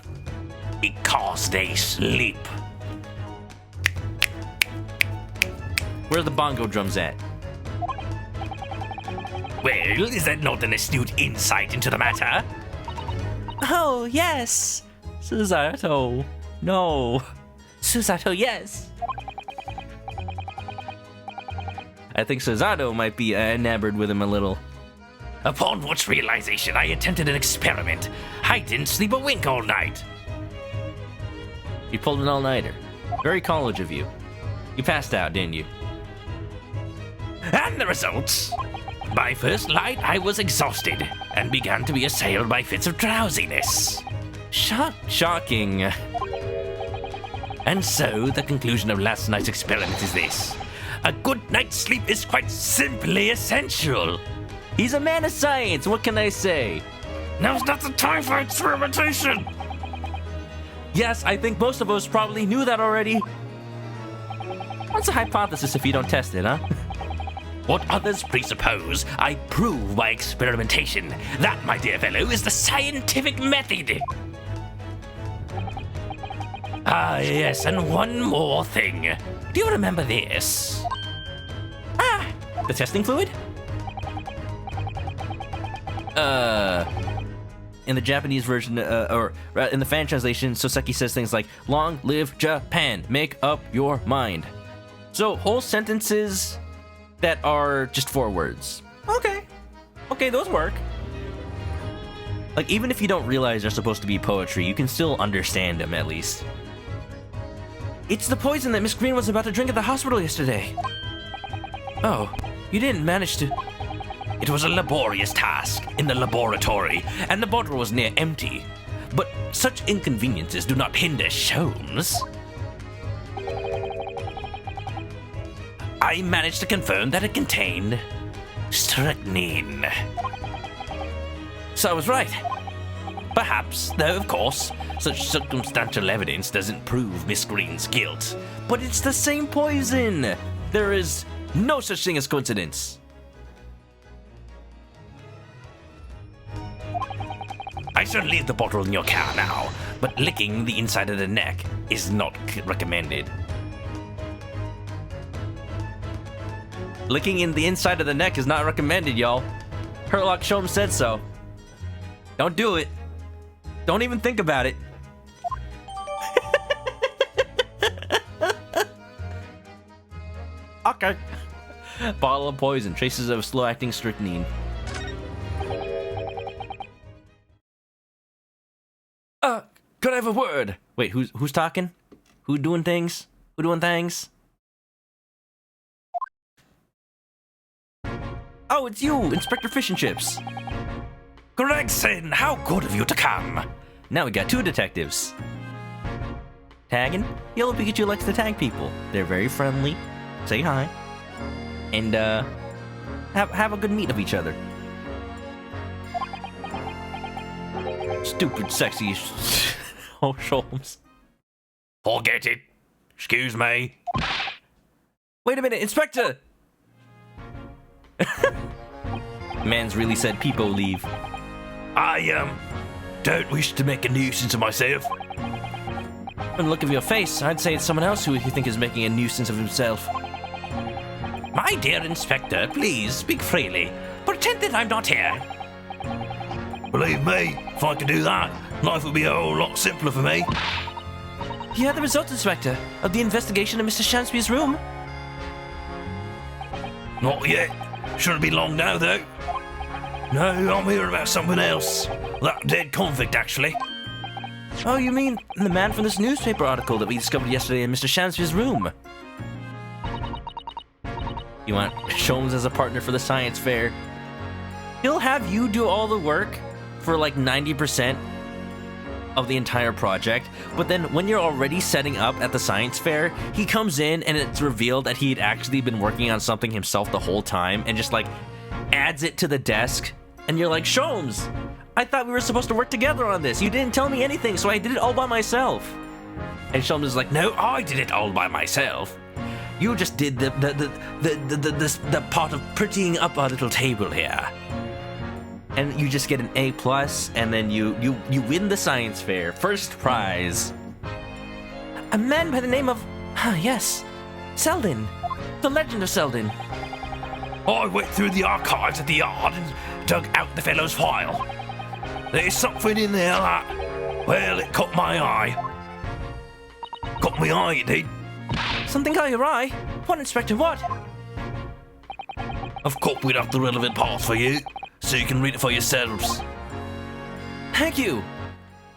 because they sleep. Where are the bongo drums at? Well, is that not an astute insight into the matter? Oh, yes. Susato. No. Susato, yes. I think Susato might be enamored with him a little. Upon which realization, I attempted an experiment. I didn't sleep a wink all night. You pulled an all-nighter. Very college of you. You passed out, didn't you? And the results? By first light, I was exhausted and began to be assailed by fits of drowsiness. Shocking. And so, the conclusion of last night's experiment is this. A good night's sleep is quite simply essential. He's a man of science, what can I say? Now's not the time for experimentation. Yes, I think most of us probably knew that already. What's a hypothesis if you don't test it, huh? What others presuppose, I prove by experimentation. That, my dear fellow, is the scientific method. Ah, yes, and one more thing. Do you remember this? The testing fluid? In the Japanese version, or in the fan translation, Soseki says things like, "Long live Japan, make up your mind." So, whole sentences that are just 4 words. Okay, those work. Like, even if you don't realize they're supposed to be poetry, you can still understand them, at least. It's the poison that Miss Green was about to drink at the hospital yesterday. Oh, you didn't manage to... It was a laborious task in the laboratory, and the bottle was near empty. But such inconveniences do not hinder Sholmes. I managed to confirm that it contained strychnine. So I was right. Perhaps, though of course, such circumstantial evidence doesn't prove Miss Green's guilt. But it's the same poison! There is no such thing as coincidence. I shall leave the bottle in your car now, but licking the inside of the neck is not recommended. Licking in the inside of the neck is not recommended, y'all. Herlock Sholmes said so. Don't do it. Don't even think about it. Okay. Bottle of poison, traces of slow-acting strychnine. Could I have a word? Wait, who's talking? Who doing things? Who doing things? Oh, it's you, Inspector Fish and Chips. Gregson, how good of you to come. Now we got 2 detectives. Tagging? Yellow Pikachu likes to tag people. They're very friendly. Say hi. And, have a good meet of each other. Stupid, sexy... Oh, Sholmes. Forget it. Excuse me. Wait a minute, Inspector! Man's really said peepo leave. I, don't wish to make a nuisance of myself. From the look of your face, I'd say it's someone else who you think is making a nuisance of himself. My dear Inspector, please speak freely. Pretend that I'm not here. Believe me, if I could do that, life would be a whole lot simpler for me. You have the results, Inspector, of the investigation of Mr. Shamspeer's room. Not yet. Shouldn't be long now, though. No, I'm hearing about something else. That dead convict, actually. Oh, you mean the man from this newspaper article that we discovered yesterday in Mr. Shamspeer's room? You want Sholmes as a partner for the science fair? He'll have you do all the work for like 90% of the entire project, but then when you're already setting up at the science fair, he comes in and it's revealed that he'd actually been working on something himself the whole time and just like adds it to the desk, and you're like, Sholmes, I thought we were supposed to work together on this. You didn't tell me anything, so I did it all by myself. And Sholmes is like, no, I did it all by myself. You just did the part of prettying up our little table here. And you just get an A+, and then you win the science fair. First prize. A man by the name of, yes, Selden. The legend of Selden. I went through the archives at the yard and dug out the fellow's file. There's something in there that, well, it caught my eye. Caught my eye, it did. Something caught your eye? What, Inspector, what? I've copied up the relevant parts for you, so you can read it for yourselves. Thank you.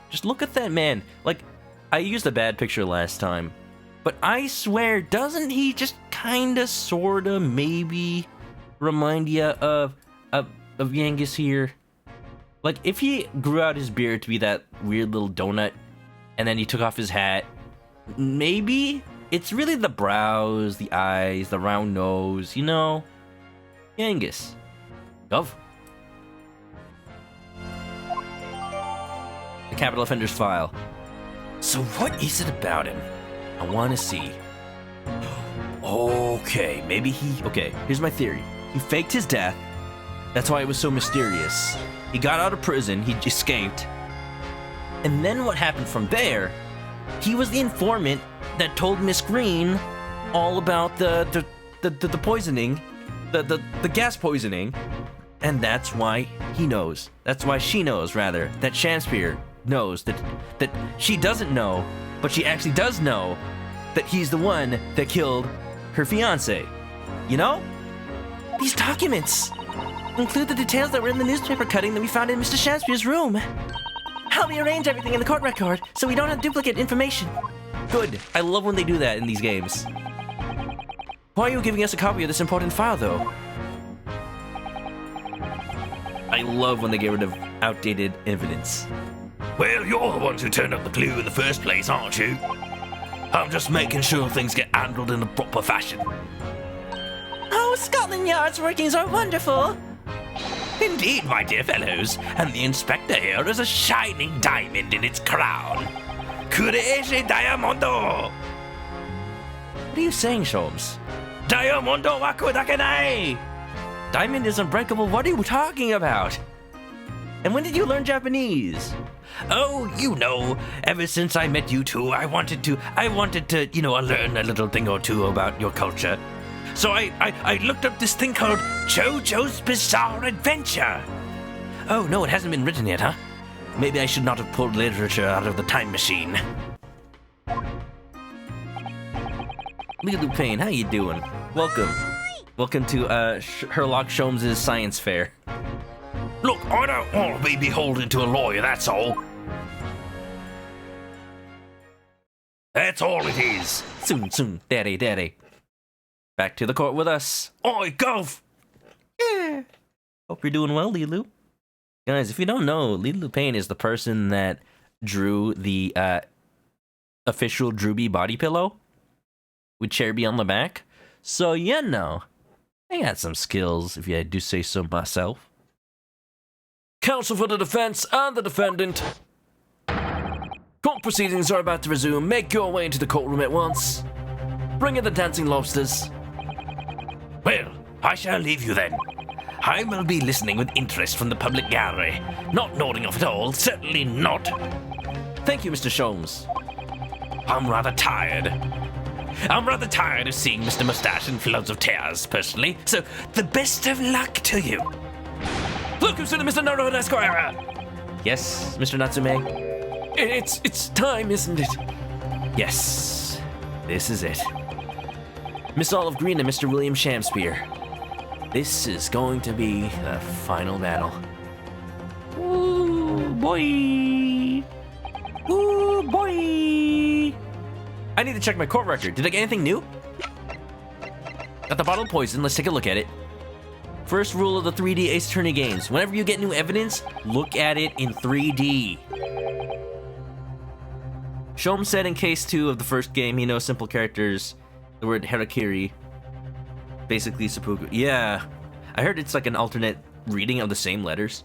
Just look at that man. Like, I used a bad picture last time, but I swear, doesn't he just kinda, sorta, maybe remind you of Yangus here? Like, if he grew out his beard to be that weird little donut, and then he took off his hat, maybe? It's really the brows, the eyes, the round nose, you know? Yangus. Gov. The capital offender's file. So what is it about him? I want to see. Okay, maybe he... Okay, here's my theory. He faked his death. That's why it was so mysterious. He got out of prison, he escaped. And then what happened from there, he was the informant that told Miss Green all about the poisoning, the gas poisoning. And that's why he knows. That's why she knows, rather, that Shamspeer knows that she doesn't know, but she actually does know that he's the one that killed her fiancé. You know? These documents include the details that were in the newspaper cutting that we found in Mr. Shamspeer's room. Help me arrange everything in the court record so we don't have duplicate information. Good. I love when they do that in these games. Why are you giving us a copy of this important file, though? I love when they get rid of outdated evidence. Well, you're the ones who turned up the clue in the first place, aren't you? I'm just making sure things get handled in the proper fashion. Oh, Scotland Yard's workings are wonderful. Indeed, my dear fellows, and the inspector here is a shining diamond in its crown. Curese diamondo! What are you saying, Sholmes? Diamondo wakudakenai! Diamond is unbreakable. What are you talking about? And when did you learn Japanese? Oh, you know, ever since I met you two, I wanted to, learn a little thing or two about your culture. So I looked up this thing called JoJo's Bizarre Adventure. Oh, no, it hasn't been written yet, huh? Maybe I should not have pulled literature out of the time machine. Lulu Payne, how you doing? Welcome. Welcome to Sherlock Sholmes' science fair. Look, I don't want to be beholden to a lawyer, that's all. That's all it is. Soon, daddy. Back to the court with us. Oi, Gov! Yeah. Hope you're doing well, Lilu. Guys, if you don't know, Lilu Payne is the person that drew the official Drewby body pillow with Cherby on the back. So, you know, I got some skills, if I do say so myself. Counsel for the defense and the defendant. Court proceedings are about to resume. Make your way into the courtroom at once. Bring in the dancing lobsters. Well, I shall leave you then. I will be listening with interest from the public gallery. Not nodding off at all, certainly not. Thank you, Mr. Sholmes. I'm rather tired of seeing Mr. Mustache in floods of tears, personally, so the best of luck to you. Look who's in the Mr. Naruto Esquire! Yes, Mr. Natsume? It's time, isn't it? Yes, this is it. Miss Olive Green and Mr. William Shamspeer. This is going to be the final battle. Ooh, boy! Ooh, boy! I need to check my court record. Did I get anything new? Got the bottle of poison. Let's take a look at it. First rule of the 3D Ace Attorney games. Whenever you get new evidence, look at it in 3D. Shom said in case 2 of the first game, he knows simple characters. The word harakiri. Basically seppuku. Yeah. I heard it's like an alternate reading of the same letters.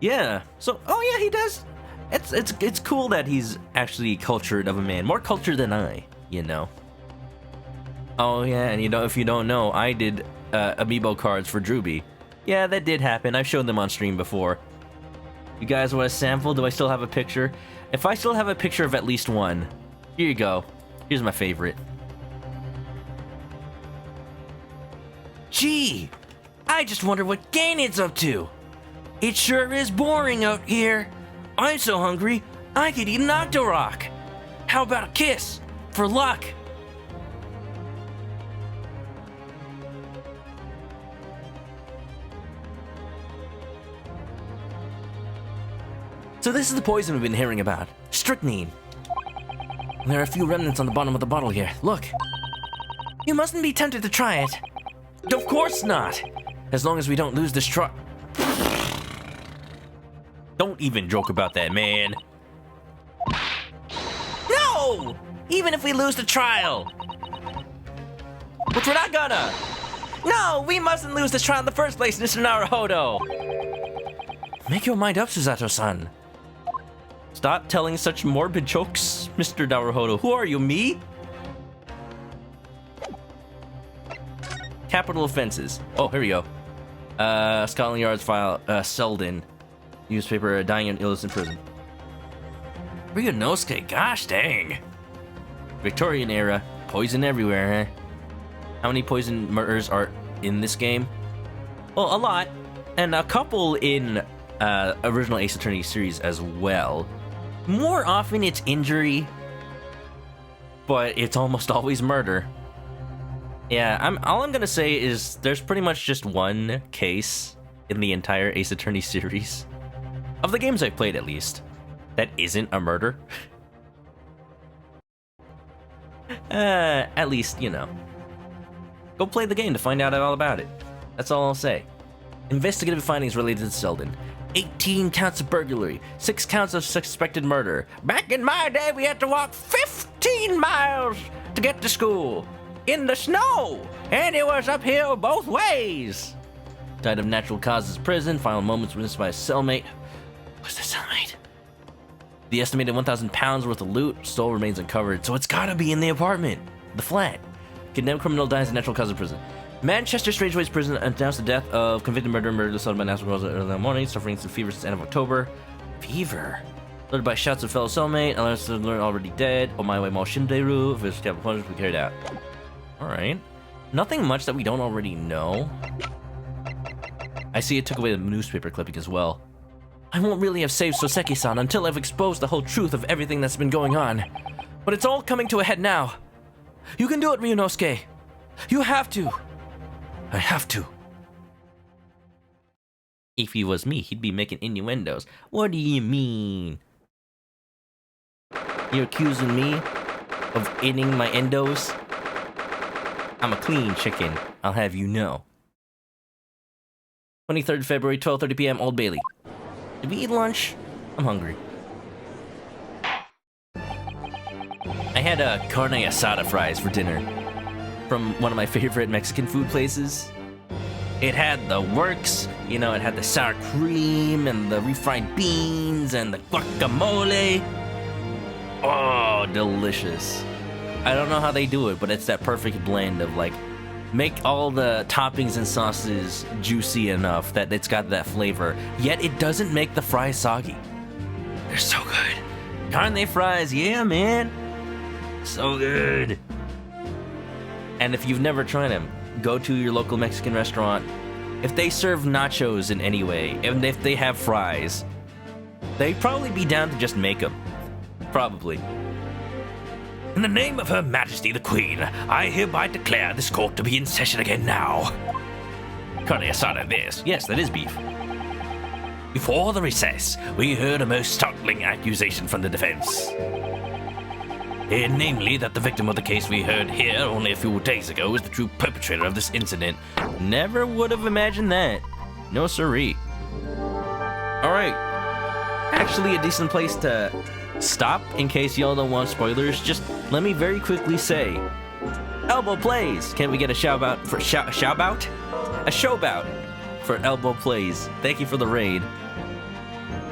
Yeah. So, oh yeah, he does. It's cool that he's actually cultured of a man. More cultured than I, you know. Oh yeah, and you know, if you don't know, I did amiibo cards for Drewby. Yeah, that did happen. I've shown them on stream before. You guys want a sample? Do I still have a picture? If I still have a picture of at least one, here you go. Here's my favorite. Gee, I just wonder what Ganon's up to. It sure is boring out here. I'm so hungry, I could eat an Octorok. How about a kiss? For luck. So this is the poison we've been hearing about. Strychnine. There are a few remnants on the bottom of the bottle here. Look. You mustn't be tempted to try it. Of course not. As long as we don't lose this truck. Don't even joke about that, man. No! Even if we lose the trial. Which we're not gonna. No, we mustn't lose this trial in the first place, Mr. Naruhodo. Make your mind up, Susato-san. Stop telling such morbid jokes, Mr. Naruhodo. Who are you, me? Capital offenses. Oh, here we go. Scotland Yard's file, Selden. Newspaper, dying and illness in prison. Ryunosuke, gosh dang. Victorian era, poison everywhere, huh? How many poison murders are in this game? Well, a lot. And a couple in original Ace Attorney series as well. More often it's injury, but it's almost always murder. Yeah, all I'm gonna say is there's pretty much just one case in the entire Ace Attorney series, of the games I've played at least, that isn't a murder. At least, you know. Go play the game to find out all about it. That's all I'll say. Investigative findings related to Selden. 18 counts of burglary, 6 counts of suspected murder. Back in my day, we had to walk 15 miles to get to school. In the snow, and it was uphill both ways. Died of natural causes, prison, final moments witnessed by a cellmate. What's the cellmate? The estimated 1,000 pounds worth of loot still remains uncovered, so it's gotta be in the apartment, the flat. Condemned criminal dies of natural causes of prison. Manchester Strangeways Prison announced the death of convicted murderer assaulted by natural causes early in the morning, suffering some fever since the end of October. Fever? Alerted by shouts of fellow cellmate, unless they're already dead. Oh my way, Moshinderu, if it's capital punishment, we carried out. Alright. Nothing much that we don't already know. I see it took away the newspaper clipping as well. I won't really have saved Soseki-san until I've exposed the whole truth of everything that's been going on. But it's all coming to a head now. You can do it, Ryunosuke. You have to. I have to. If he was me, he'd be making innuendos. What do you mean? You're accusing me of eating my endos? I'm a clean chicken, I'll have you know. 23rd February, 12:30 p.m., Old Bailey. Did we eat lunch? I'm hungry. I had carne asada fries for dinner from one of my favorite Mexican food places. It had the works, you know, it had the sour cream and the refried beans and the guacamole. Oh, delicious. I don't know how they do it, but it's that perfect blend of like, make all the toppings and sauces juicy enough that it's got that flavor, yet it doesn't make the fries soggy. They're so good. Carne fries, yeah, man. So good. And if you've never tried them, go to your local Mexican restaurant if they serve nachos in any way, and if they have fries, they'd probably be down to just make them. Probably. In the name of Her Majesty the Queen, I hereby declare this court to be in session again now. Carne asada this. Yes, that is beef. Before the recess, we heard a most startling accusation from the defense. Namely, that the victim of the case we heard here only a few days ago is the true perpetrator of this incident. Never would have imagined that. No siree. Alright. Actually, a decent place to stop in case y'all don't want spoilers. Just let me very quickly say, Elbow Plays. Can we get a shout out for a showbout for Elbow Plays? Thank you for the raid.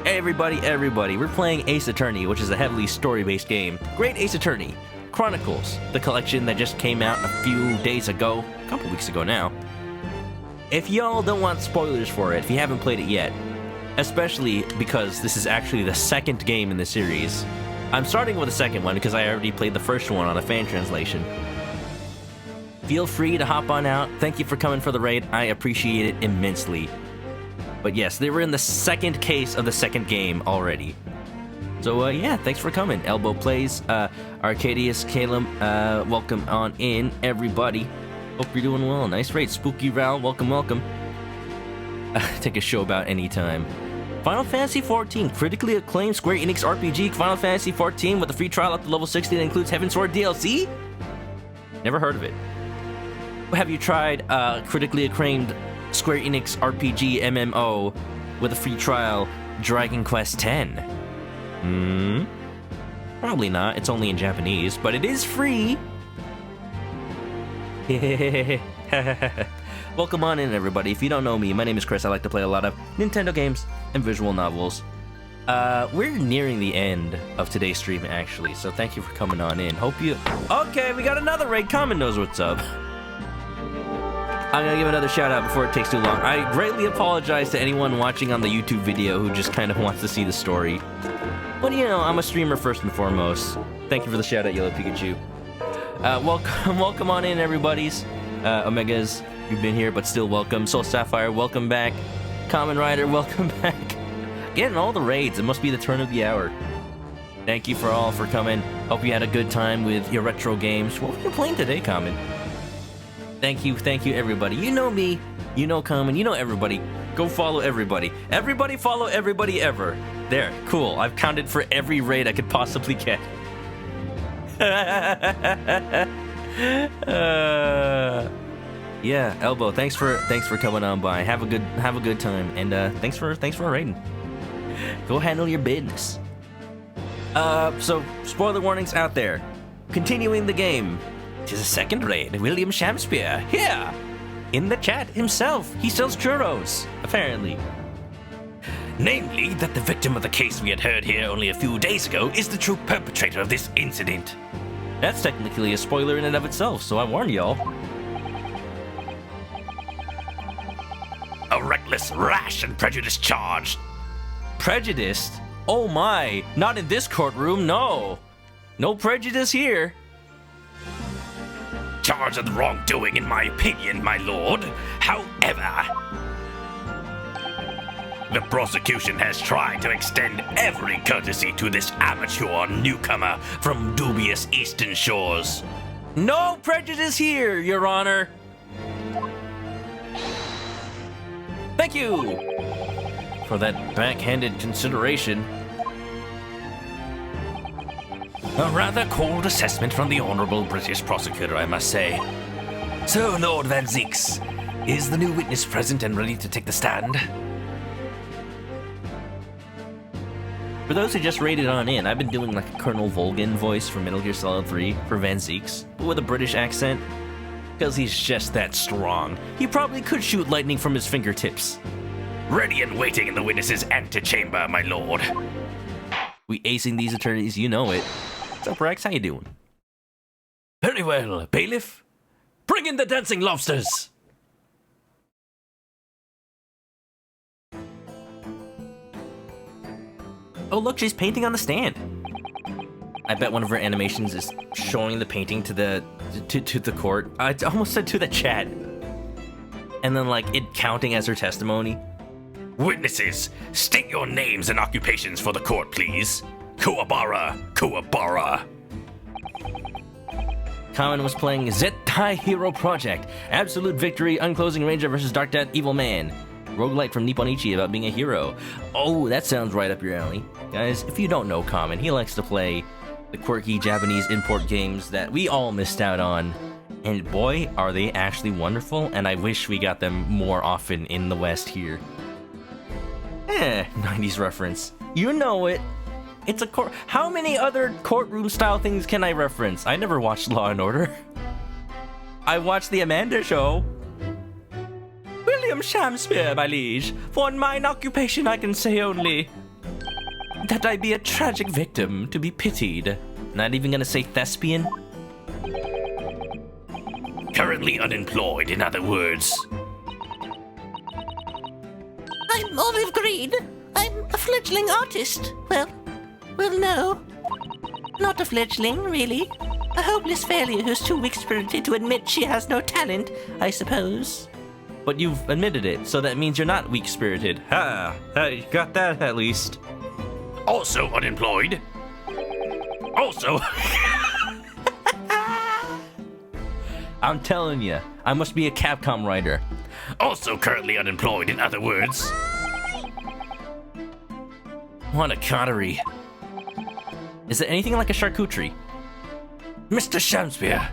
Everybody, we're playing Ace Attorney, which is a heavily story-based game. Great Ace Attorney Chronicles, the collection that just came out a few days ago, a couple weeks ago now. If y'all don't want spoilers for it, if you haven't played it yet, especially because this is actually the second game in the series, I'm starting with the second one because I already played the first one on a fan translation. Feel free to hop on out. Thank you for coming for the raid. I appreciate it immensely. But yes, they were in the second case of the second game already. So yeah, thanks for coming. Elbow Plays, Arcadius, Caleb, welcome on in, everybody. Hope you're doing well. Nice raid. Spooky Ral, welcome. Take a show about anytime. Final Fantasy XIV, critically acclaimed Square Enix RPG. Final Fantasy XIV with a free trial up to level 60 that includes Heavensward DLC? Never heard of it. Have you tried critically acclaimed Square Enix RPG MMO with a free trial, Dragon Quest X? Probably not. It's only in Japanese, but it is free. Welcome on in, everybody. If you don't know me, my name is Chris. I like to play a lot of Nintendo games and visual novels. We're nearing the end of today's stream, actually, so thank you for coming on in. Hope you... Okay, we got another raid. Common knows what's up. I'm gonna give another shout out before it takes too long. I greatly apologize to anyone watching on the YouTube video who just kind of wants to see the story. But you know, I'm a streamer first and foremost. Thank you for the shout out, Yellow Pikachu. Welcome on in, everybody's. Omegas, you've been here, but still welcome. Soul Sapphire, welcome back. Common Rider, welcome back. Getting all the raids. It must be the turn of the hour. Thank you for all for coming. Hope you had a good time with your retro games. What were you playing today, Common? Thank you, everybody. You know me, you know Common, you know everybody. Go follow everybody. Everybody follow everybody ever. There, cool. I've counted for every raid I could possibly get. Yeah, Elbow. Thanks for coming on by. Have a good time, and thanks for raiding. Go handle your business. So spoiler warnings out there. Continuing the game. Tis a second raid. William Shamspeer here in the chat himself. He sells churros, apparently. Namely, that the victim of the case we had heard here only a few days ago is the true perpetrator of this incident. That's technically a spoiler in and of itself, so I warned y'all. A reckless, rash, and prejudiced charge. Prejudiced? Oh my, not in this courtroom, no. No prejudice here. Charge of wrongdoing, in my opinion, my lord. However, the prosecution has tried to extend every courtesy to this amateur newcomer from dubious eastern shores. No prejudice here, Your Honor. Thank you for that backhanded consideration. A rather cold assessment from the Honourable British Prosecutor, I must say. So, Lord Van Zeeks, is the new witness present and ready to take the stand? For those who just raided on in, I've been doing like a Colonel Volgin voice for Metal Gear Solid 3 for Van Zeeks, but with a British accent. Because he's just that strong. He probably could shoot lightning from his fingertips. Ready and waiting in the witness's antechamber, my lord. We acing these attorneys, you know it. What's up, Rex? How you doing? Very well, bailiff. Bring in the dancing lobsters. Oh, look, she's painting on the stand. I bet one of her animations is showing the painting to the court. I almost said to the chat. and then like it counting as her testimony. Witnesses, state your names and occupations for the court, please. Kuwabara, Kuwabara. Common was playing Zettai Hero Project, Absolute Victory, Unclosing Ranger vs. Dark Death, Evil Man. Roguelike from Nipponichi about being a hero. Oh, that sounds right up your alley. Guys, if you don't know Common, he likes to play the quirky Japanese import games that we all missed out on. And boy, are they actually wonderful, and I wish we got them more often in the West here. 90s reference. You know it. It's a court. How many other courtroom style things can I reference? I never watched Law and Order. I watched The Amanda Show. William Shamspeer, my liege. For mine occupation, I can say only that I be a tragic victim to be pitied. Not even gonna say thespian. Currently unemployed, in other words. I'm olive green. I'm a fledgling artist. Well, no. Not a fledgling, really. A hopeless failure who's too weak-spirited to admit she has no talent, I suppose. But you've admitted it, so that means you're not weak-spirited. Ha! You got that at least. Also unemployed. Also. I'm telling you, I must be a Capcom writer. Also currently unemployed, in other words. What a coterie. Is it anything like a charcuterie? Mr. Shamspeer.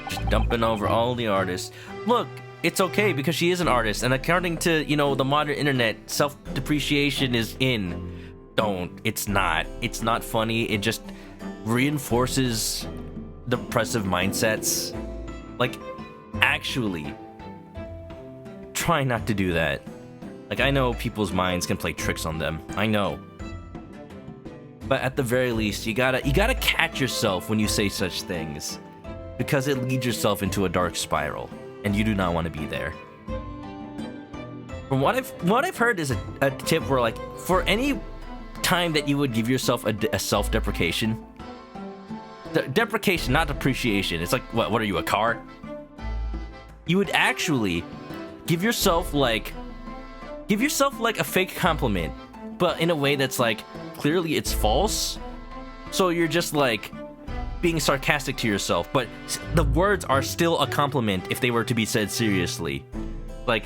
Just dumping over all the artists. Look, it's okay because she is an artist, and according to, the modern internet, self-depreciation is in. Don't. It's not. It's not funny. It just reinforces depressive mindsets. Like, actually, try not to do that. Like, I know people's minds can play tricks on them. I know. But at the very least, you gotta catch yourself when you say such things, because it leads yourself into a dark spiral, and you do not want to be there. From what I've heard is a tip where, like, for any time that you would give yourself a self-deprecation, deprecation, not depreciation. It's like, what are you, a car? You would actually give yourself like a fake compliment, but in a way that's like, clearly it's false. So you're just like being sarcastic to yourself, but the words are still a compliment if they were to be said seriously. Like,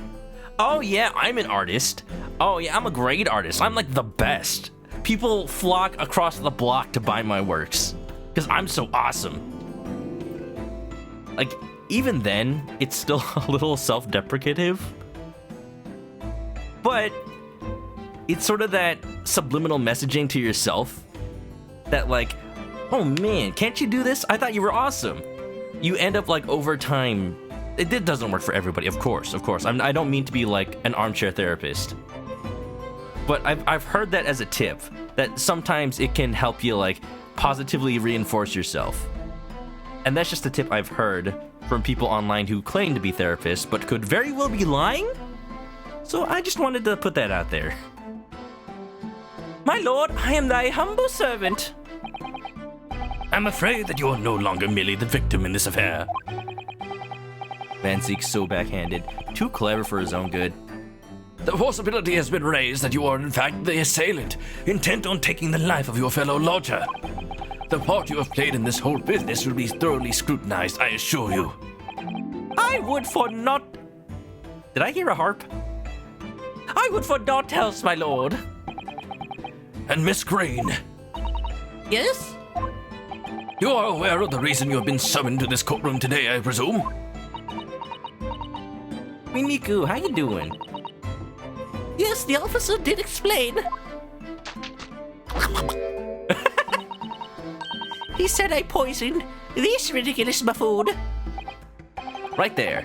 oh yeah, I'm an artist. Oh yeah, I'm a great artist. I'm like the best. People flock across the block to buy my works because I'm so awesome. Like, even then, it's still a little self-deprecative. But it's sort of that subliminal messaging to yourself that, like, oh man, can't you do this? I thought you were awesome. You end up, like, over time, it doesn't work for everybody, of course. I don't mean to be like an armchair therapist, but I've heard that as a tip, that sometimes it can help you, like, positively reinforce yourself. And that's just a tip I've heard from people online who claim to be therapists, but could very well be lying. So I just wanted to put that out there. My lord, I am thy humble servant. I'm afraid that you are no longer merely the victim in this affair. Van Zeek's so backhanded. Too clever for his own good. The possibility has been raised that you are in fact the assailant, intent on taking the life of your fellow lodger. The part you have played in this whole business will be thoroughly scrutinized, I assure you. I would for not... Did I hear a harp? I would for not else, my lord. And Miss Green, Yes? you are aware of the reason you have been summoned to this courtroom today, I presume? Mimiku, how you doing? Yes, the officer did explain. He said I poisoned this ridiculous buffoon. Right there.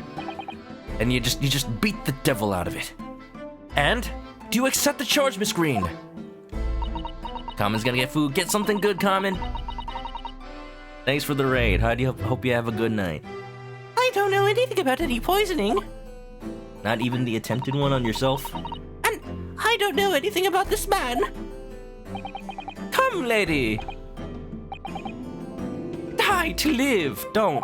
And you just beat the devil out of it. And do you accept the charge, Miss Green? Common's gonna get food. Get something good, Common. Thanks for the raid. Hope you have a good night. I don't know anything about any poisoning. Not even the attempted one on yourself? And I don't know anything about this man. Come, lady. Die to live. Don't.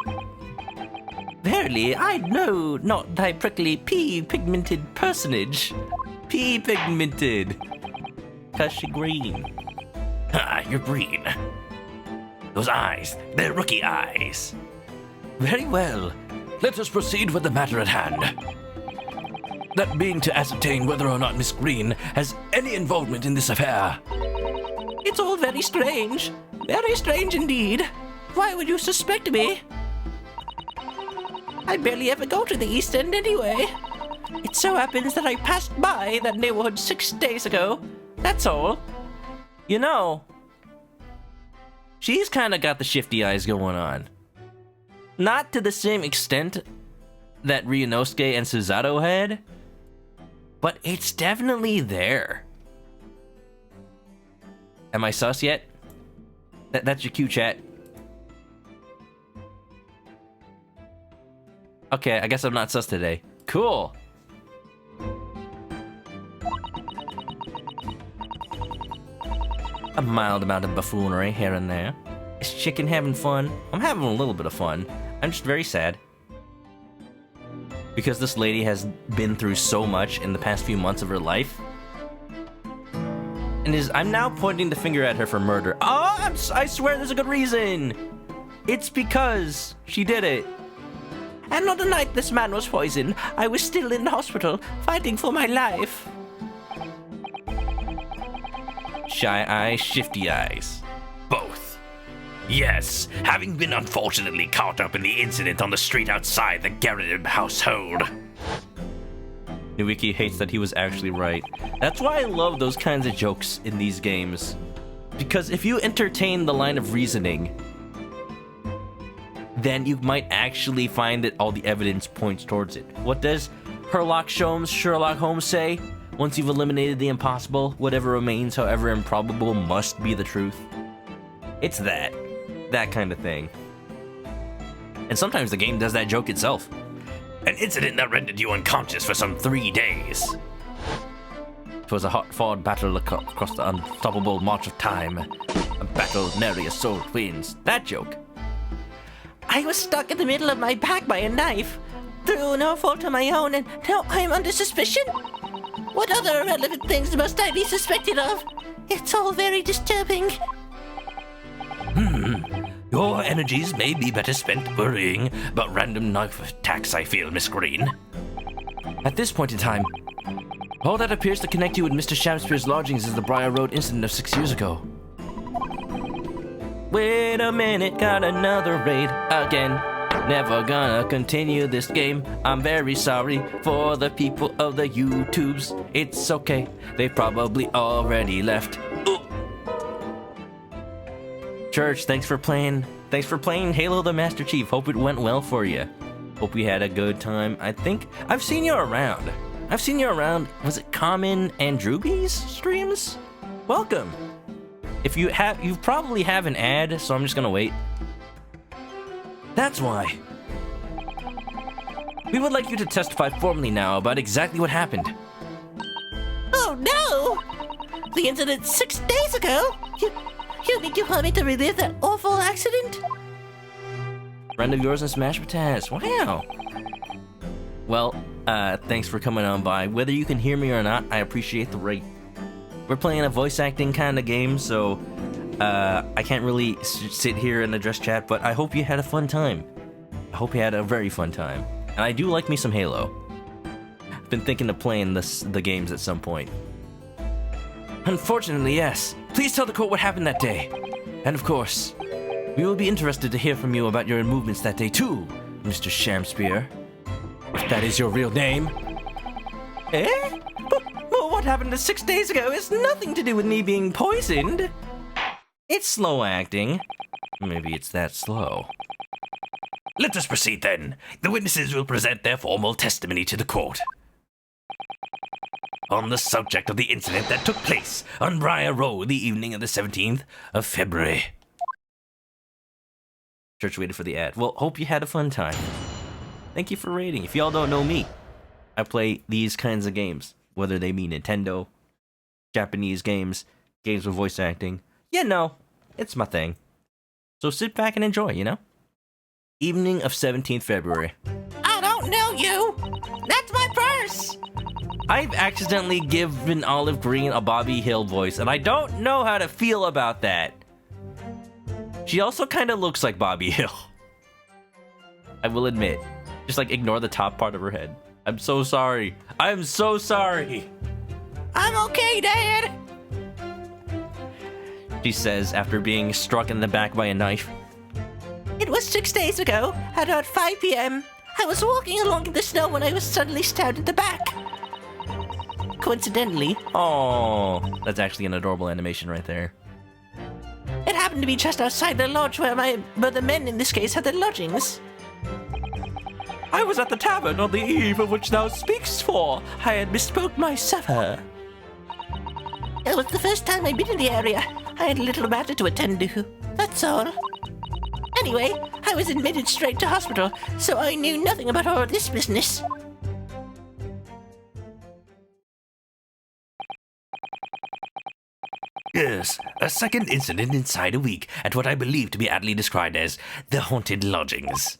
verily, I know not thy prickly pea-pigmented personage. Pea-pigmented. 'Cause she green. Ah, you're green. Those eyes, they're rookie eyes. Very well. Let us proceed with the matter at hand. That being to ascertain whether or not Miss Green has any involvement in this affair. It's all very strange. Very strange indeed. Why would you suspect me? I barely ever go to the East End anyway. It so happens that I passed by that neighborhood 6 days ago. That's all. You know, she's kind of got the shifty eyes going on. Not to the same extent that Ryunosuke and Suzato had, but it's definitely there. Am I sus yet? That's your cue, chat. Okay, I guess I'm not sus today. Cool. A mild amount of buffoonery here and there. Is chicken having fun? I'm having a little bit of fun. I'm just very sad. Because this lady has been through so much in the past few months of her life. And I'm now pointing the finger at her for murder. Oh, I swear there's a good reason. It's because she did it. And on the night this man was poisoned, I was still in the hospital, fighting for my life. Shy eyes, shifty eyes. Both. Yes, having been unfortunately caught up in the incident on the street outside the Garrett household. Nowiki hates that he was actually right. That's why I love those kinds of jokes in these games. Because if you entertain the line of reasoning, then you might actually find that all the evidence points towards it. What does Sherlock Holmes say? Once you've eliminated the impossible, whatever remains, however improbable, must be the truth. It's that kind of thing. And sometimes the game does that joke itself. An incident that rendered you unconscious for some 3 days. 'Twas a hard-fought battle across the unstoppable march of time. A battle nary a soul wins. That joke. I was stuck in the middle of my pack by a knife, through no fault of my own, and now I am under suspicion? What other irrelevant things must I be suspected of? It's all very disturbing. Your energies may be better spent worrying about random knife attacks, I feel, Miss Green. At this point in time, all that appears to connect you with Mr. Shamspeer's lodgings is the Briar Road incident of 6 years ago. Wait a minute, got another raid again. Never gonna continue this game. I'm very sorry for the people of the YouTubes. It's okay, they probably already left. Ooh. Church, thanks for playing. Thanks for playing Halo the Master Chief. Hope it went well for you. Hope you had a good time. I think I've seen you around. Was it Common and Drewby's streams? Welcome. If you probably have an ad, so I'm just gonna wait. That's why. We would like you to testify formally now about exactly what happened. Oh no! The incident 6 days ago? You think you want me to relive that awful accident? Friend of yours in Smash Potatoes. Wow. Well, thanks for coming on by. Whether you can hear me or not, I appreciate the rate. We're playing a voice acting kind of game, so I can't really sit here and address chat, but I hope you had a fun time. I hope you had a very fun time. And I do like me some Halo. I've been thinking of playing the games at some point. Unfortunately, yes. Please tell the court what happened that day. And of course, we will be interested to hear from you about your movements that day too, Mr. Shamspeer. If that is your real name. Eh? But what happened 6 days ago has nothing to do with me being poisoned. It's slow acting. Maybe it's that slow. Let us proceed then. The witnesses will present their formal testimony to the court on the subject of the incident that took place on Briar Road the evening of the 17th of February. Church waited for the ad. Well, hope you had a fun time. Thank you for rating. If y'all don't know me, I play these kinds of games, whether they be Nintendo, Japanese games, games with voice acting. You know, it's my thing. So sit back and enjoy, you know? Evening of 17th February. you. That's my purse. I've accidentally given Olive Green a Bobby Hill voice, and I don't know how to feel about that. She also kind of looks like Bobby Hill. I will admit. Just like ignore the top part of her head. I'm so sorry. I'm so sorry. I'm okay, Dad. She says after being struck in the back by a knife. It was 6 days ago, at about 5 p.m. I was walking along in the snow when I was suddenly stabbed in the back. Coincidentally, Oh, that's actually an adorable animation right there. it happened to be just outside the lodge where the men in this case had their lodgings. I was at the tavern on the eve of which thou speakst for. I had bespoke my supper. It was the first time I'd been in the area. I had a little matter to attend to. That's all. Anyway, I was admitted straight to hospital, so I knew nothing about all this business. Yes, a second incident inside a week at what I believe to be aptly described as the haunted lodgings.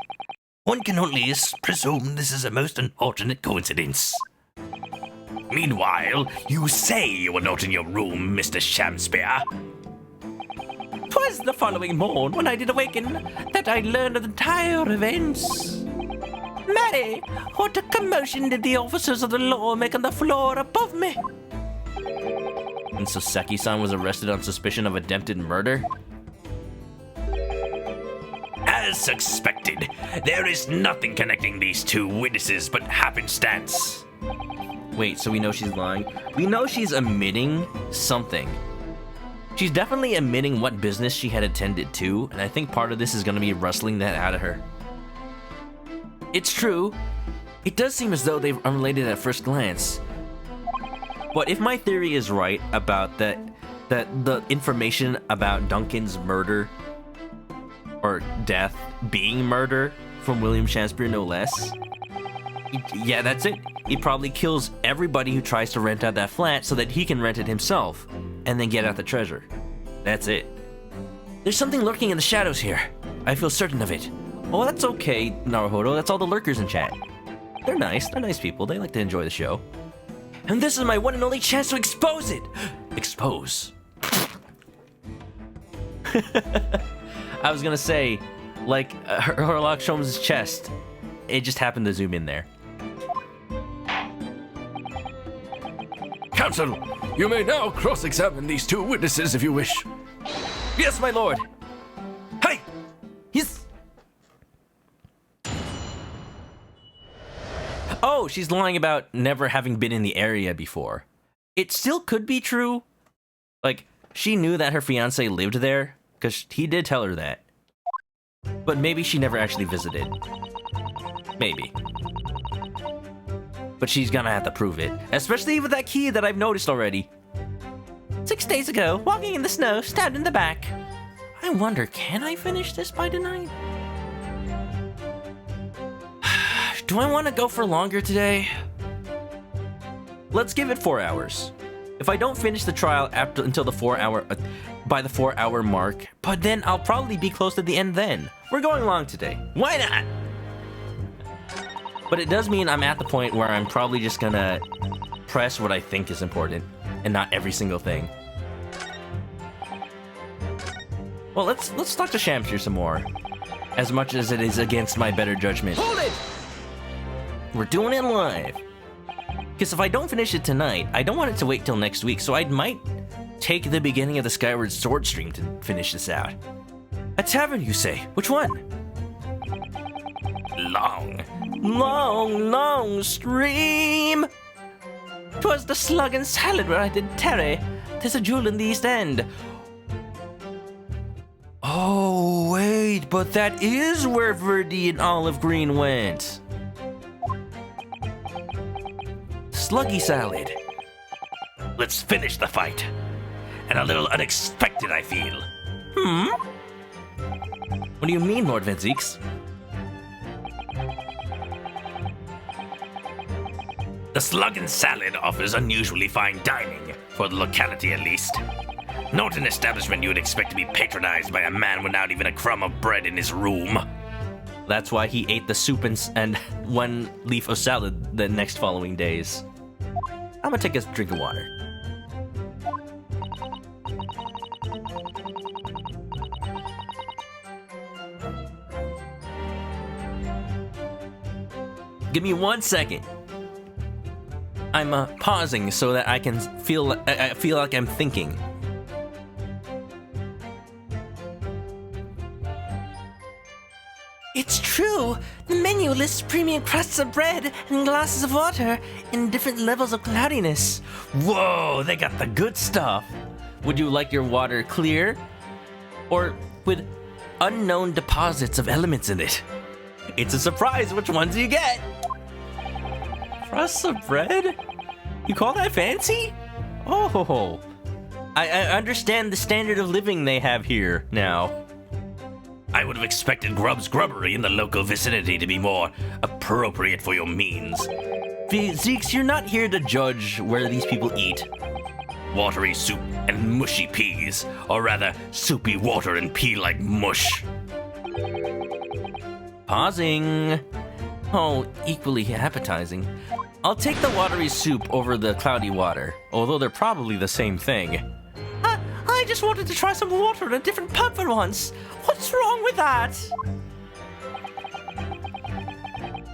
One can only presume this is a most unfortunate coincidence. Meanwhile, you say you were not in your room, Mr. Shamspeer. 'Twas the following morn when I did awaken that I learned of the entire events. Mary, what a commotion did the officers of the law make on the floor above me? And so Seki-san was arrested on suspicion of attempted murder? As suspected, there is nothing connecting these two witnesses but happenstance. Wait, so we know she's lying? We know she's omitting something. She's definitely omitting what business she had attended to, and I think part of this is going to be rustling that out of her. It's true. It does seem as though they're unrelated at first glance. But if my theory is right about that the information about Duncan's murder or death being murder from William Shamspeer, no less. Yeah, that's it. He probably kills everybody who tries to rent out that flat so that he can rent it himself and then get out the treasure. That's it. There's something lurking in the shadows here. I feel certain of it. Oh, that's okay, Naruhodo. That's all the lurkers in chat. They're nice. They're nice people. They like to enjoy the show. And this is my one and only chance to expose it. Expose. I was gonna say, like Herlock Sholmes' chest. It just happened to zoom in there. Counsel, you may now cross-examine these two witnesses if you wish. Yes, my lord. Hey! Yes. Oh, she's lying about never having been in the area before. It still could be true. Like, she knew that her fiancé lived there, because he did tell her that. But maybe she never actually visited. Maybe. But she's gonna have to prove it. Especially with that key that I've noticed already. 6 days ago, walking in the snow, stabbed in the back. I wonder, can I finish this by tonight? Do I want to go for longer today? Let's give it 4 hours. If I don't finish the trial until the 4 hour, by the 4 hour mark, but then I'll probably be close to the end then. We're going long today. Why not? But it does mean I'm at the point where I'm probably just gonna press what I think is important and not every single thing. Well, let's talk to Shamspeer some more. As much as it is against my better judgment. Hold it! We're doing it live. Because if I don't finish it tonight, I don't want it to wait till next week, so I might take the beginning of the Skyward Sword stream to finish this out. A tavern, you say? Which one? Long stream! 'Twas the Slug and Salad where I did tarry. 'Tis a jewel in the East End. Oh, wait, but that is where Verdi and Olive Green went. Sluggy Salad. Let's finish the fight. And a little unexpected, I feel. What do you mean, Lord Venzeeks? The Slug and Salad offers unusually fine dining, for the locality at least. Not an establishment you would expect to be patronized by a man without even a crumb of bread in his room. That's why he ate the soup and one leaf of salad the next following days. I'm gonna take a drink of water. Give me 1 second. I'm pausing so that I can feel like I'm thinking. It's true. The menu lists premium crusts of bread and glasses of water in different levels of cloudiness. Whoa, they got the good stuff. Would you like your water clear or with unknown deposits of elements in it? It's a surprise which ones you get. Crusts of bread? You call that fancy? Oh, I understand the standard of living they have here now. I would have expected Grub's Grubbery in the local vicinity to be more appropriate for your means. Zeeks, you're not here to judge where these people eat. Watery soup and mushy peas, or rather, soupy water and pea-like mush. Pausing. Oh, equally appetizing. I'll take the watery soup over the cloudy water, although they're probably the same thing. I just wanted to try some water in a different pub for once. What's wrong with that?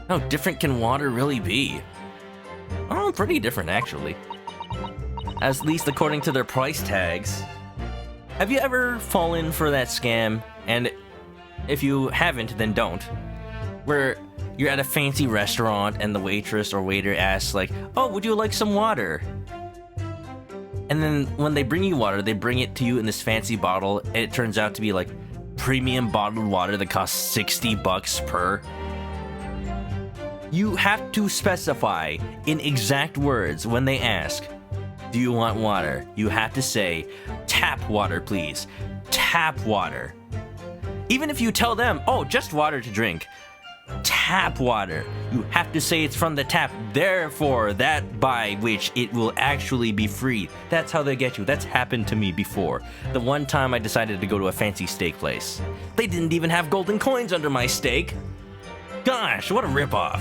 How different can water really be? Oh, pretty different, actually. At least according to their price tags. Have you ever fallen for that scam? And if you haven't, then don't. Where you're at a fancy restaurant and the waitress or waiter asks like, "Oh, would you like some water?" And then when they bring you water, they bring it to you in this fancy bottle, and it turns out to be like premium bottled water that costs $60 per. You have to specify in exact words when they ask, "Do you want water?" You have to say, "Tap water, please. Tap water." Even if you tell them, "Oh, just water to drink." Tap water. You have to say it's from the tap, therefore that by which it will actually be free. That's how they get you. That's happened to me before. The one time I decided to go to a fancy steak place. They didn't even have golden coins under my steak. Gosh, what a ripoff.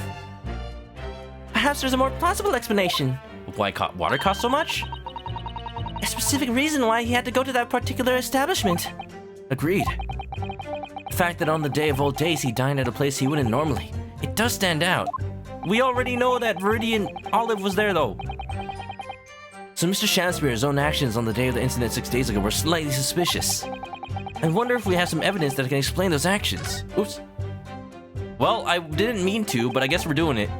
Perhaps there's a more plausible explanation. Why water costs so much? A specific reason why he had to go to that particular establishment. Agreed. The fact that on the day of old days he dined at a place he wouldn't normally. It does stand out. We already know that Viridian Olive was there though. So Mr. Shamspeer's own actions on the day of the incident 6 days ago were slightly suspicious. I wonder if we have some evidence that can explain those actions. Oops. Well, I didn't mean to, but I guess we're doing it.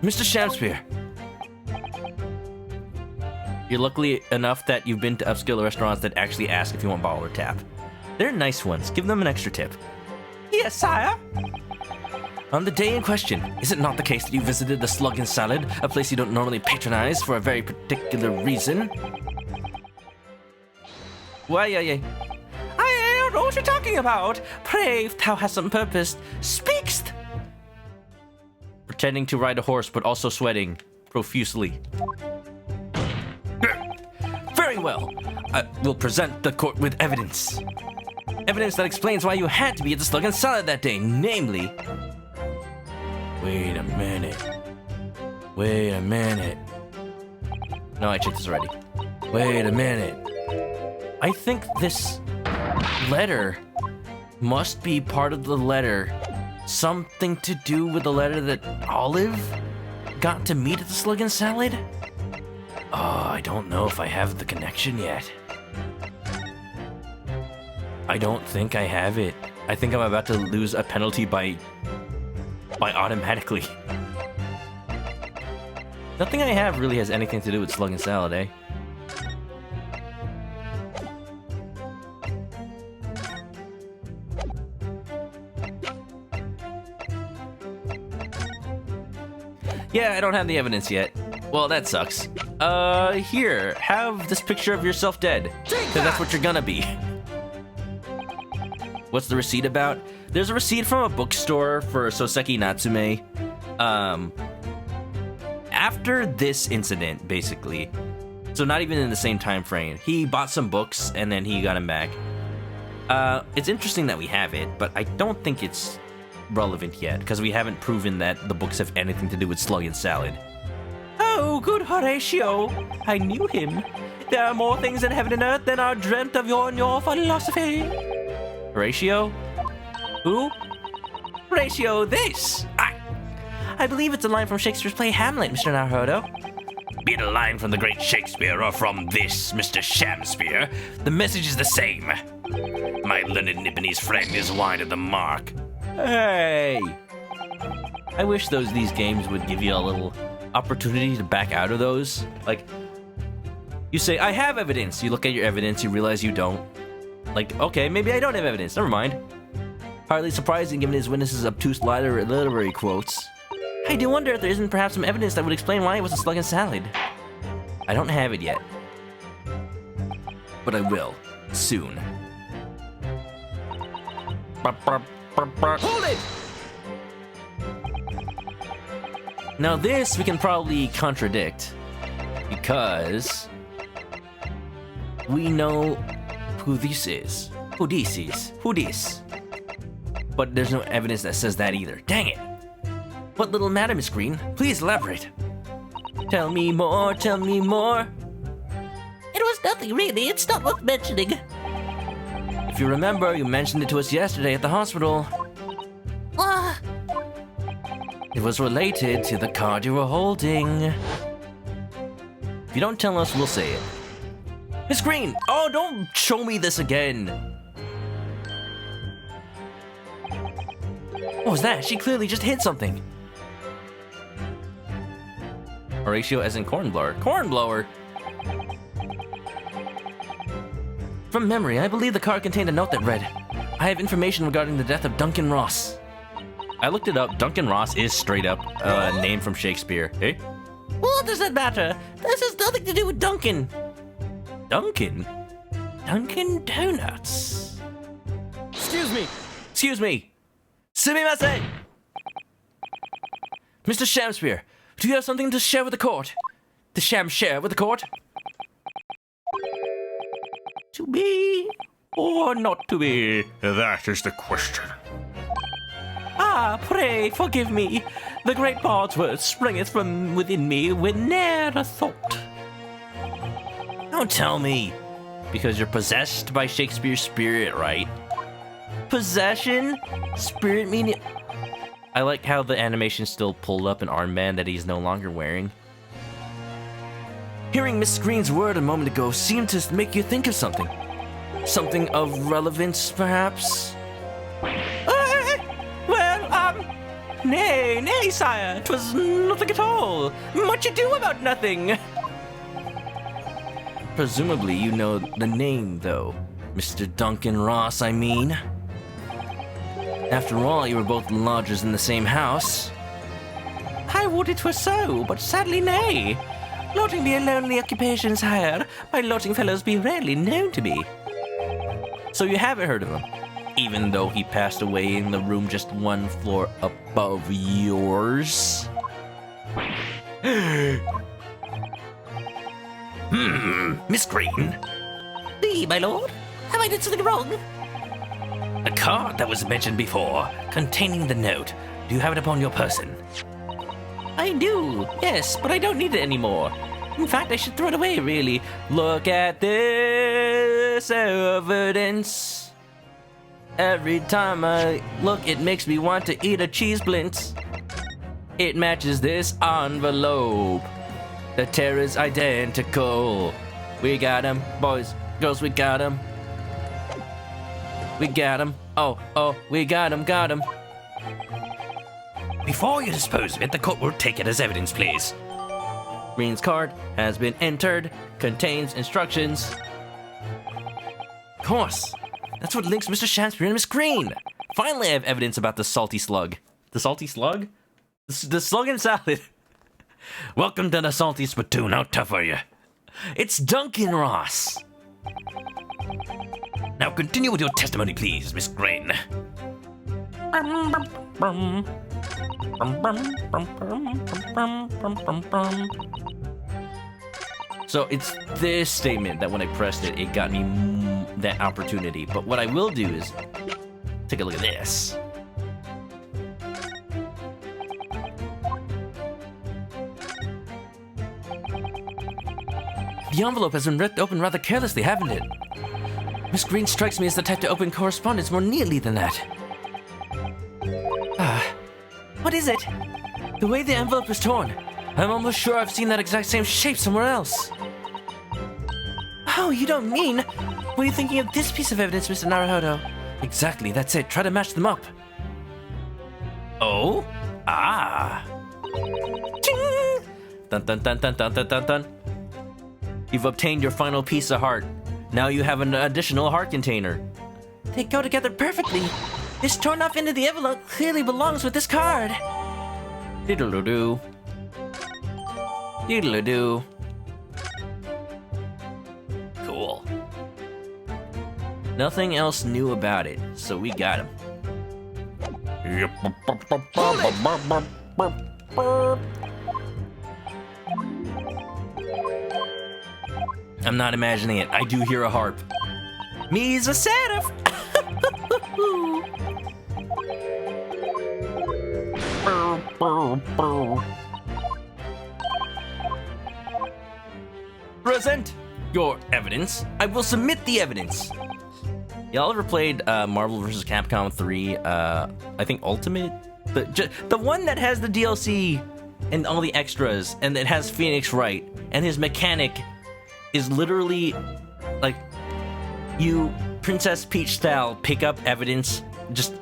Mr. Shamspeer. You're lucky enough that you've been to upscale restaurants that actually ask if you want bottle or tap. They're nice ones. Give them an extra tip. Yes, sire. On the day in question, is it not the case that you visited the Slug and Salad, a place you don't normally patronize for a very particular reason? Why, yeah. I don't know what you're talking about. Pray, if thou hast some purpose, speakst. Pretending to ride a horse, but also sweating profusely. Very well. I will present the court with evidence. Evidence that explains why you had to be at the Slug and Salad that day, namely... Wait a minute. No, I checked this already. Wait a minute. I think this letter must be part of the letter. Something to do with the letter that Olive got to meet at the Slug and Salad? Oh, I don't know if I have the connection yet. I don't think I have it. I think I'm about to lose a penalty by automatically. Nothing I have really has anything to do with Slug and Salad, eh? Yeah, I don't have the evidence yet. Well, that sucks. Here, have this picture of yourself dead. Because that's what you're gonna be. What's the receipt about? There's a receipt from a bookstore for Soseki Natsume. After this incident, basically. So not even in the same time frame. He bought some books and then he got them back. It's interesting that we have it, but I don't think it's relevant yet, because we haven't proven that the books have anything to do with Slug and Salad. Oh, good Horatio. I knew him. There are more things in heaven and earth than are dreamt of in your philosophy. Horatio? Who? Horatio, this. I believe it's a line from Shakespeare's play Hamlet, Mr. Naruto. Be it a line from the great Shakespeare or from this Mr. Shamspeer, the message is the same. My learned Nipponese friend is wide of the mark. Hey! I wish these games would give you a little opportunity to back out of those. Like, you say, I have evidence. You look at your evidence, you realize you don't. Like, okay, maybe I don't have evidence. Never mind. Hardly surprising given his witness's obtuse literary quotes. I do wonder if there isn't perhaps some evidence that would explain why it was a slug and salad. I don't have it yet. But I will. Soon. Hold it! Now this we can probably contradict. Because we know who this is. Who this? But there's no evidence that says that either. Dang it! What little matter, Miss Green? Please elaborate. Tell me more, tell me more. It was nothing really, it's not worth mentioning. If you remember, you mentioned it to us yesterday at the hospital. It was related to the card you were holding. If you don't tell us, we'll say it. Miss Green! Oh, don't show me this again! What was that? She clearly just hit something. Horatio as in cornblower. Cornblower? From memory, I believe the card contained a note that read, I have information regarding the death of Duncan Ross. I looked it up. Duncan Ross is straight up a name from Shakespeare. Hey? What does that matter? This has nothing to do with Duncan. Duncan? Dunkin' Donuts. Excuse me! Sumimasen! Mr. Shamspeer, do you have something to share with the court? To share with the court? To be or not to be? That is the question. Pray forgive me. The great Wordsworth springeth from within me with ne'er a thought. Don't tell me. Because you're possessed by Shakespeare's spirit, right? Possession? Spirit meaning... I like how the animation still pulled up an armband that he's no longer wearing. Hearing Miss Green's word a moment ago seemed to make you think of something. Something of relevance, perhaps? Nay, sire, 'twas nothing at all. Much ado about nothing. Presumably you know the name, though. Mr. Duncan Ross, I mean. After all, you were both lodgers in the same house. I would it were so, but sadly nay. Lodging be a lonely occupation, sire. My lodging fellows be rarely known to be. So you haven't heard of him, even though he passed away in the room just one floor above yours? Miss Green? Thee, my lord? Have I done something wrong? The card that was mentioned before, containing the note, do you have it upon your person? I do, yes, but I don't need it anymore. In fact, I should throw it away, really. Look at this evidence. Every time I look, it makes me want to eat a cheese blintz. It matches this envelope. The tear is identical. We got him, boys, girls, we got him. We got him. Oh, we got him. Before you dispose of it, the court will take it as evidence, please. Green's card has been entered. Contains instructions. Of course. That's what links Mr. Shamspeer and Miss Green. Finally, I have evidence about the salty slug. The salty slug? The slug and salad. Welcome to the salty spittoon. How tough are you? It's Duncan Ross. Now continue with your testimony, please, Miss Green. So it's this statement that when I pressed it, it got me that opportunity. But what I will do is take a look at this. The envelope has been ripped open rather carelessly, haven't it? Miss Green strikes me as the type to open correspondence more neatly than that. What is it? The way the envelope is torn, I'm almost sure I've seen that exact same shape somewhere else. Oh, you don't mean... Were you thinking of this piece of evidence, Mr. Naruhodo? Exactly, that's it. Try to match them up. Oh? Ah. Ching! Dun dun dun dun dun dun dun dun. You've obtained your final piece of heart. Now you have an additional heart container. They go together perfectly. This torn off end of the envelope clearly belongs with this card. Diddle-doo. Diddle-doo. Cool. Nothing else new about it, so we got him. I'm not imagining it. I do hear a harp. Me's a seraph. Present your evidence. I will submit the evidence. Y'all ever played Marvel vs. Capcom 3, I think Ultimate? The one that has the DLC and all the extras, and it has Phoenix Wright, and his mechanic is literally, like, you, Princess Peach style, pick up evidence, just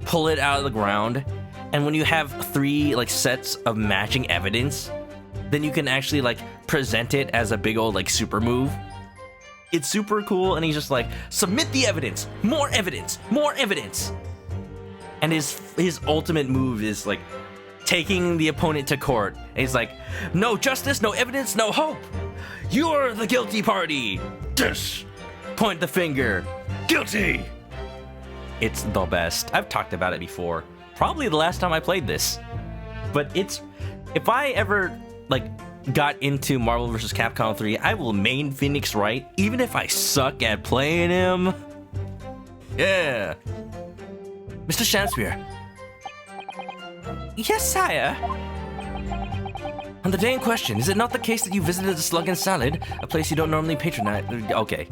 pull it out of the ground, and when you have 3, like, sets of matching evidence, then you can actually, like, present it as a big old, like, super move. It's super cool, and he's just like, submit the evidence! More evidence! More evidence! And his ultimate move is, like, taking the opponent to court. And he's like, no justice, no evidence, no hope! You're the guilty party! Dish! Point the finger. Guilty! It's the best. I've talked about it before. Probably the last time I played this. But it's... If I ever, like, got into Marvel vs. Capcom 3, I will main Phoenix Wright, even if I suck at playing him. Yeah. Mr. Shamspeer, Yes, sire. on the day in question, is it not the case that you visited the Slug and Salad, a place you don't normally patronize? Okay.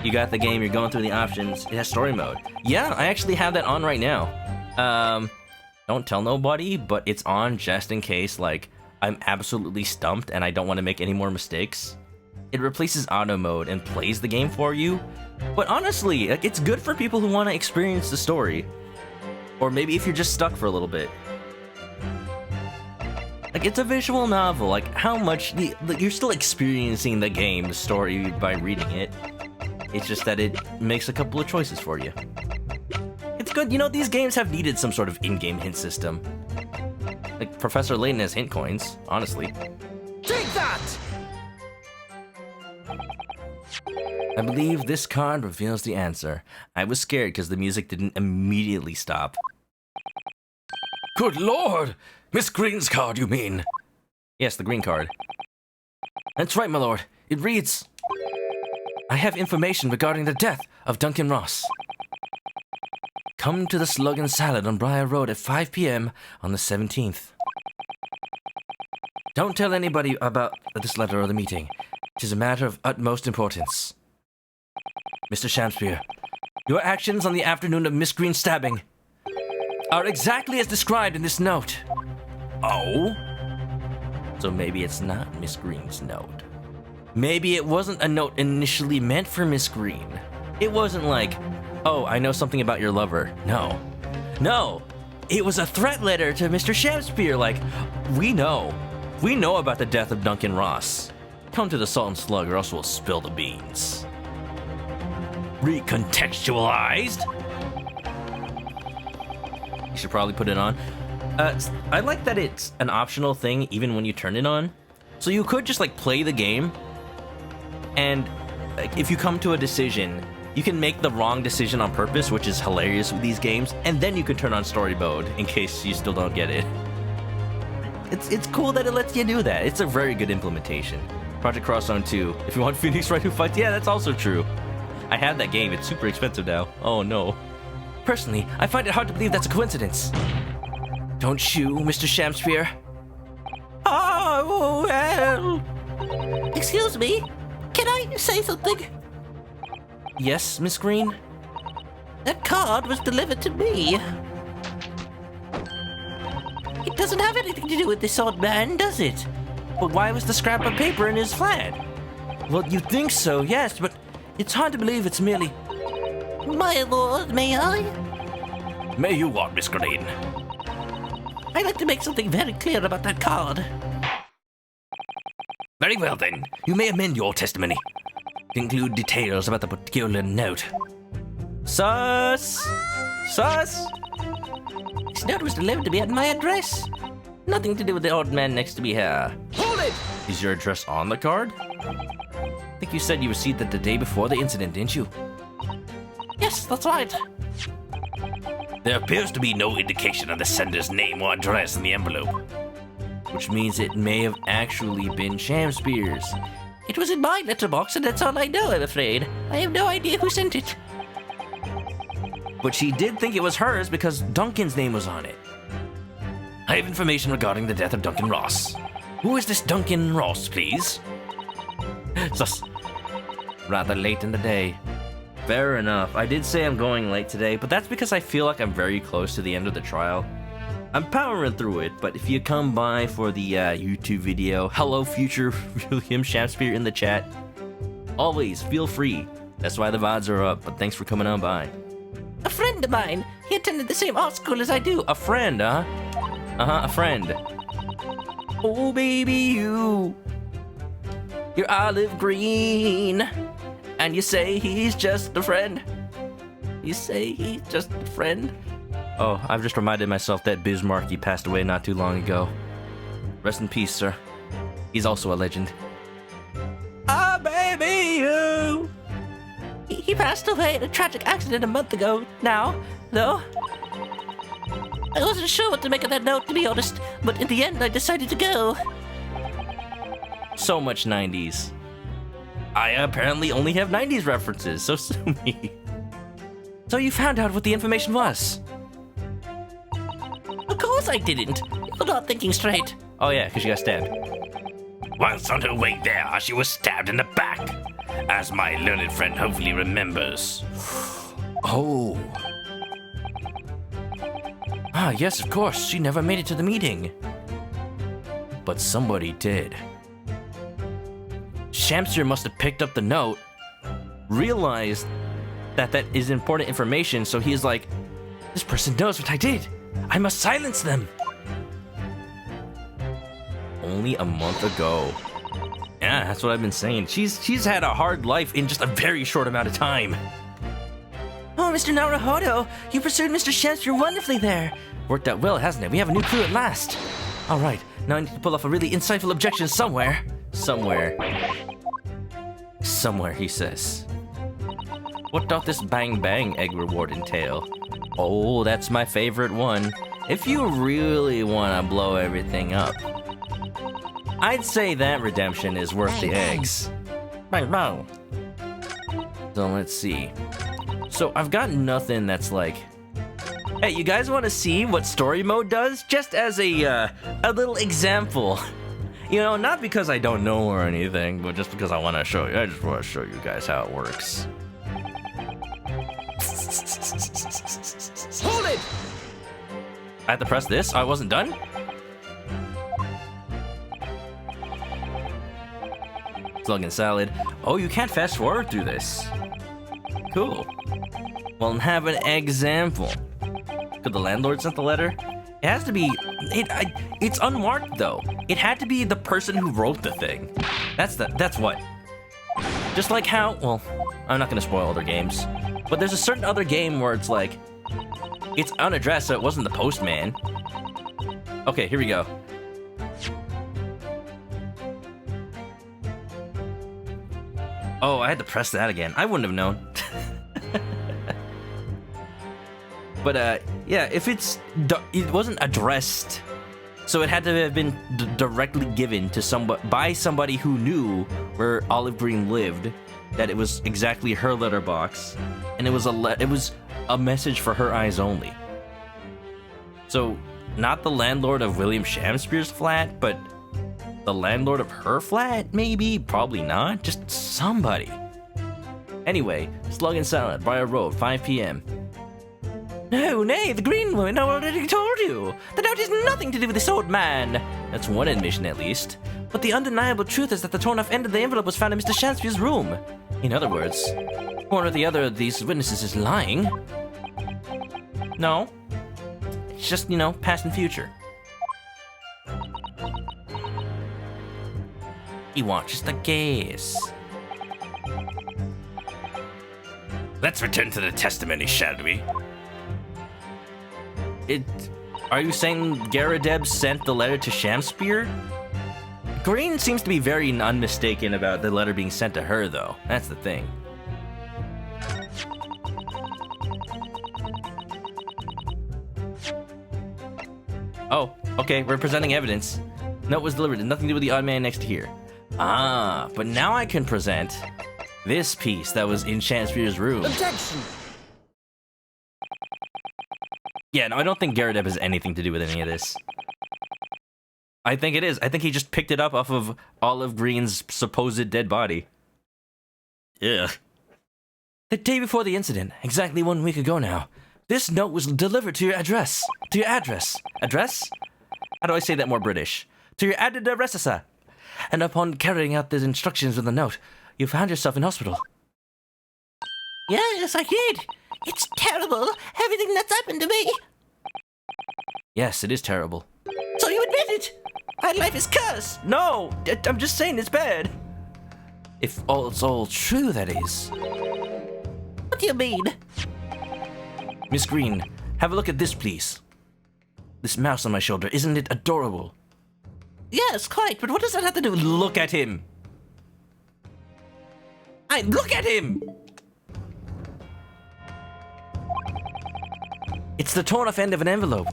You got the game, you're going through the options. It has story mode. Yeah, I actually have that on right now. Don't tell nobody, but it's on just in case, like, I'm absolutely stumped and I don't want to make any more mistakes. It replaces auto mode and plays the game for you. But honestly, like, it's good for people who want to experience the story. Or maybe if you're just stuck for a little bit. Like, it's a visual novel. Like, how much... you're still experiencing the game, the story, by reading it. It's just that it makes a couple of choices for you. It's good. You know, these games have needed some sort of in-game hint system. Like, Professor Layton has hint coins, honestly. Take that! I believe this card reveals the answer. I was scared because the music didn't immediately stop. good lord! Miss Green's card, you mean? Yes, the green card. That's right, my lord. It reads, I have information regarding the death of Duncan Ross. Come to the Slug and Salad on Briar Road at 5 p.m. on the 17th. Don't tell anybody about this letter or the meeting. It is a matter of utmost importance. Mr. Shamspeer, your actions on the afternoon of Miss Green's stabbing are exactly as described in this note. Oh? So maybe it's not Miss Green's note. Maybe it wasn't a note initially meant for Miss Green. It wasn't like, oh, I know something about your lover. No. No! It was a threat letter to Mr. Shamspeer, like, we know. We know about the death of Duncan Ross. Come to the Salt and Slug or else we'll spill the beans. Recontextualized? You should probably put it on. I like that it's an optional thing even when you turn it on. So you could just, like, play the game, and like, if you come to a decision, you can make the wrong decision on purpose, which is hilarious with these games, and then you can turn on story mode in case you still don't get it. It's cool that it lets you do that. It's a very good implementation. Project Cross Zone 2. If you want Phoenix Wright who fights, yeah, that's also true. I have that game. It's super expensive now. Oh no. Personally, I find it hard to believe that's a coincidence. Don't you, Mr. Shamspeer? Oh, well. Excuse me? Can I say something? Yes, Miss Green? That card was delivered to me. It doesn't have anything to do with this old man, does it? But why was the scrap of paper in his flat? Well, you'd think so, yes, but it's hard to believe it's merely... My lord, may I? May you what, Miss Green? I'd like to make something very clear about that card. Very well then, you may amend your testimony to include details about the particular note. Sus! Sus! This note was delivered to me at my address. Nothing to do with the old man next to me here. Hold it! Is your address on the card? I think you said you received it the day before the incident, didn't you? Yes, that's right. There appears to be no indication of the sender's name or address in the envelope. Which means it may have actually been Shamspeer's. It was in my letterbox, and that's all I know, I'm afraid. I have no idea who sent it. But she did think it was hers because Duncan's name was on it. I have information regarding the death of Duncan Ross. Who is this Duncan Ross, please? Sus. Rather late in the day. Fair enough. I did say I'm going late today, but that's because I feel like I'm very close to the end of the trial. I'm powering through it, but if you come by for the YouTube video, hello future William Shamspeer in the chat, always feel free. That's why the VODs are up, but thanks for coming on by. A friend of mine. He attended the same art school as I do. A friend, huh? A friend. Oh, baby, you're olive green. And you say he's just a friend. You say he's just a friend. Oh, I've just reminded myself that Bismarcky passed away not too long ago. Rest in peace, sir. He's also a legend. Ah, baby, you. He passed away in a tragic accident a month ago now, though. I wasn't sure what to make of that note, to be honest, but in the end I decided to go. So much 90s. I apparently only have 90s references, so sue me. So you found out what the information was? Of course I didn't. You're not thinking straight. Oh yeah, because you got stabbed. Whilst on her way there, she was stabbed in the back, as my learned friend hopefully remembers. Oh. Ah, yes, of course. She never made it to the meeting. But somebody did. Shamspeer must have picked up the note, realized that is important information, so he's like, this person knows what I did. I must silence them. Only a month ago. Yeah, that's what I've been saying. She's had a hard life in just a very short amount of time. Oh, Mr. Naruhodo, you pursued Mr. Shamspeer wonderfully there. Worked out well, hasn't it? We have a new clue at last. All right, now I need to pull off a really insightful objection somewhere. Somewhere, he says. What doth this bang bang egg reward entail? Oh, that's my favorite one. If you really want to blow everything up, I'd say that redemption is worth the eggs. Bang bang. So let's see. So I've got nothing that's like, hey, you guys want to see what story mode does? Just as a little example. You know, not because I don't know or anything, but just because I want to show you. I just want to show you guys how it works. Hold it! I have to press this? I wasn't done? Slug and salad. Oh, you can't fast forward through this. Cool. Well, have an example. Could the landlord send the letter? It has to be... It's unmarked, though. It had to be the person who wrote the thing. That's what. Just like how... Well, I'm not going to spoil other games. But there's a certain other game where it's like... It's unaddressed, so it wasn't the postman. Okay, here we go. Oh, I had to press that again. I wouldn't have known. But, yeah, if it wasn't addressed, so it had to have been directly given to by somebody who knew where Olive Green lived, that it was exactly her letterbox, and it was a message for her eyes only. So, not the landlord of William Shamspeer's flat, but The landlord of her flat? Maybe? Probably not. Just somebody. Anyway, Slug and Silent, Briar Road, 5 p.m. No, nay, the green woman already told you. The note has nothing to do with this old man. That's one admission at least. But the undeniable truth is that the torn off end of the envelope was found in Mr. Shamspeer's room. In other words, one or the other of these witnesses is lying. No. It's just, past and future. He watches the gas. Let's return to the testimony, shall we? Are you saying Garadeb sent the letter to Shamspeer? Green seems to be very unmistaken about the letter being sent to her, though. That's the thing. Oh, okay, we're presenting evidence. Note was delivered, nothing to do with the odd man next to here. Ah, but now I can present this piece that was in Shamspeer's room. Objection. Yeah, no, I don't think Garadeb has anything to do with any of this. I think it is. I think he just picked it up off of Olive Green's supposed dead body. Ugh. The day before the incident, exactly 1 week ago now, this note was delivered to your address. To your address. Address? How do I say that more British? To your address, sir. And upon carrying out the instructions of the note, you found yourself in hospital. Yes, I did. It's terrible, everything that's happened to me. Yes, it is terrible. So you admit it? My life is cursed. No, I'm just saying it's bad. If it's all true, that is. What do you mean? Miss Green, have a look at this, please. This mouse on my shoulder, isn't it adorable? Yes, quite, but what does that have to do with... Look at him. Look at him! It's the torn off end of an envelope.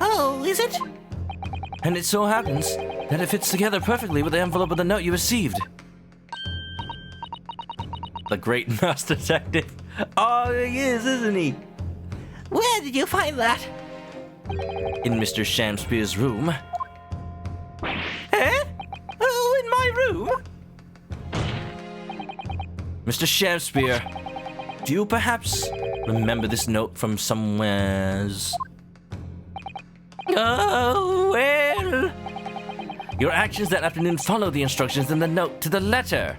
Oh, is it? And it so happens that it fits together perfectly with the envelope of the note you received. The great mouse detective. Oh, he is, isn't he? Where did you find that? In Mr. Shamspeer's room. Eh? Oh, in my room? Mr. Shamspeer, do you perhaps remember this note from somewheres? Oh, well... Your actions that afternoon followed the instructions in the note to the letter.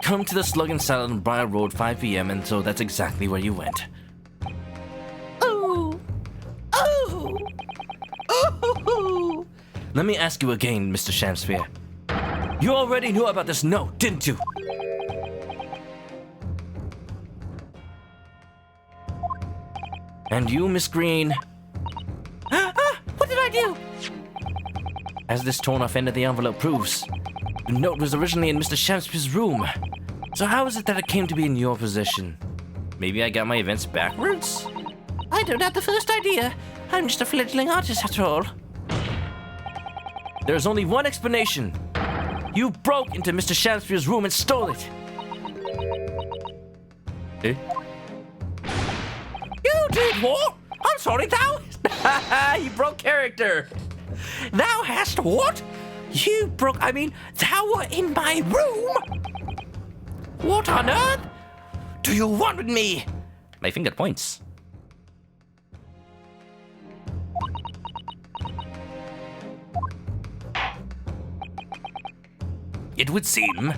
Come to the Slug and Salad on Briar Road, 5 p.m., and so that's exactly where you went. Oh! Oh! Oh! Let me ask you again, Mr. Shamspeer. You already knew about this note, didn't you? And you, Miss Green? What did I do? As this torn off end of the envelope proves, the note was originally in Mr. Shamspeer's room. So how is it that it came to be in your possession? Maybe I got my events backwards? I don't have the first idea. I'm just a fledgling artist after all. There's only one explanation. You broke into Mr. Shamspeer's room and stole it. Eh? You did what? I'm sorry, thou... You broke character. Thou hast what? Thou were in my room? What on earth do you want with me? My finger points. It would seem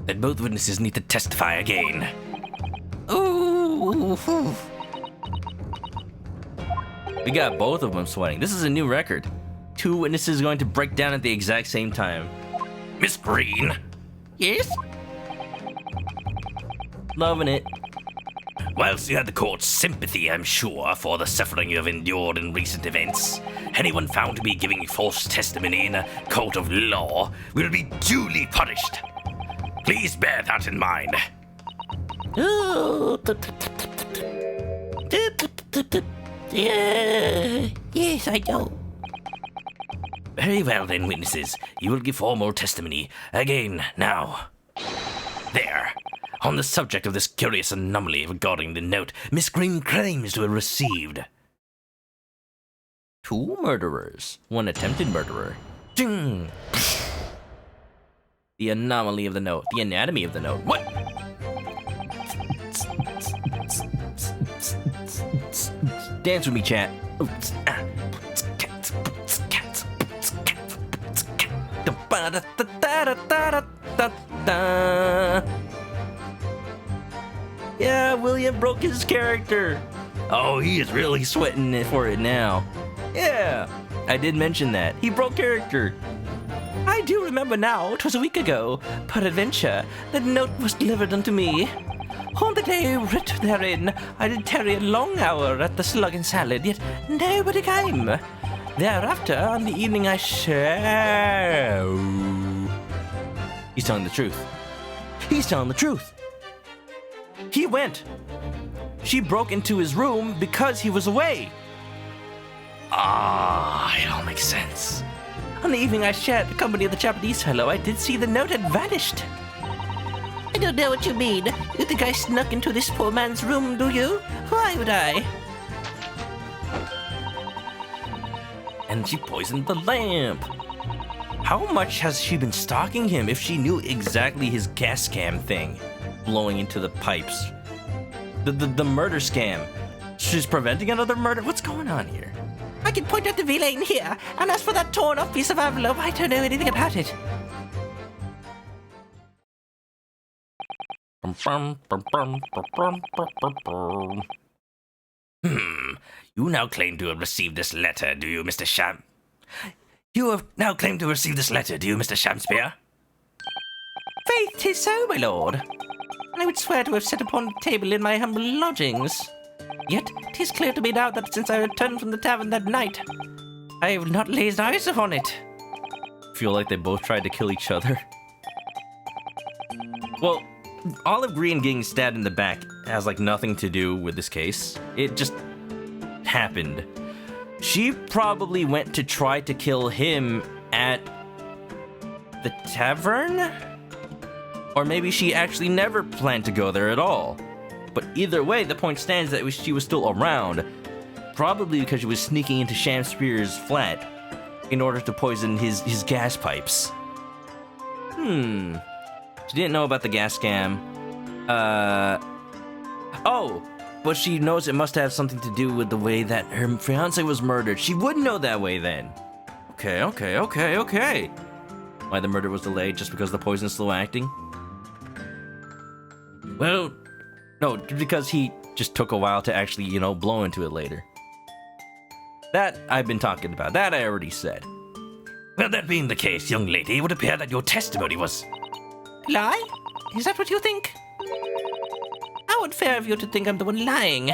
that both witnesses need to testify again. Ooh. We got both of them sweating. This is a new record. 2 witnesses going to break down at the exact same time. Miss Green, Yes? Loving it. whilst you had the court's sympathy, I'm sure, for the suffering you have endured in recent events, anyone found to be giving false testimony in a court of law will be duly punished. Please bear that in mind. Oh. Yes, I know. Very well then, witnesses. You will give formal testimony again now. There. On the subject of this curious anomaly regarding the note Miss Green claims to have received. 2 murderers. 1 attempted murderer. Ding! The anomaly of the note. The anatomy of the note. What? Dance with me, chat. Yeah, William broke his character. Oh, he is really sweating for it now. Yeah, I did mention that. He broke character. I do remember now, 'twas a week ago, peradventure, the note was delivered unto me. On the day writ therein, I did tarry a long hour at the slug and salad, yet nobody came. Thereafter, on the evening I shall... He's telling the truth. He's telling the truth. He went. She broke into his room because he was away. Ah, it all makes sense. On the evening I shared the company of the Japanese fellow, I did see the note had vanished. I don't know what you mean. You think I snuck into this poor man's room, do you? Why would I? And she poisoned the lamp. How much has she been stalking him if she knew exactly his gas scam thing? Blowing into the pipes. The murder scam. She's preventing another murder? What's going on here? I can point out the villain here, and as for that torn off piece of envelope, I don't know anything about it. You now claim to have received this letter, do you, Mr. Sham? You have now claimed to have received this letter, do you, Mr. Shamspeer? Faith, 'tis so, my lord. I would swear to have set upon the table in my humble lodgings. Yet 'tis clear to me now that since I returned from the tavern that night, I have not laid eyes upon it. Feel like they both tried to kill each other. Well, Olive Green getting stabbed in the back has like nothing to do with this case. It just happened. She probably went to try to kill him at the tavern? Or maybe she actually never planned to go there at all. But either way, the point stands that she was still around. Probably because she was sneaking into Shamspeer's flat in order to poison his gas pipes. She didn't know about the gas scam. Oh, but she knows it must have something to do with the way that her fiancé was murdered. She would know that way then. Okay. Why the murder was delayed? Just because the poison's slow acting? Well, no, because he just took a while to actually, blow into it later. That I've been talking about. That I already said. Well, that being the case, young lady, it would appear that your testimony was... Lie? Is that what you think? How unfair of you to think I'm the one lying.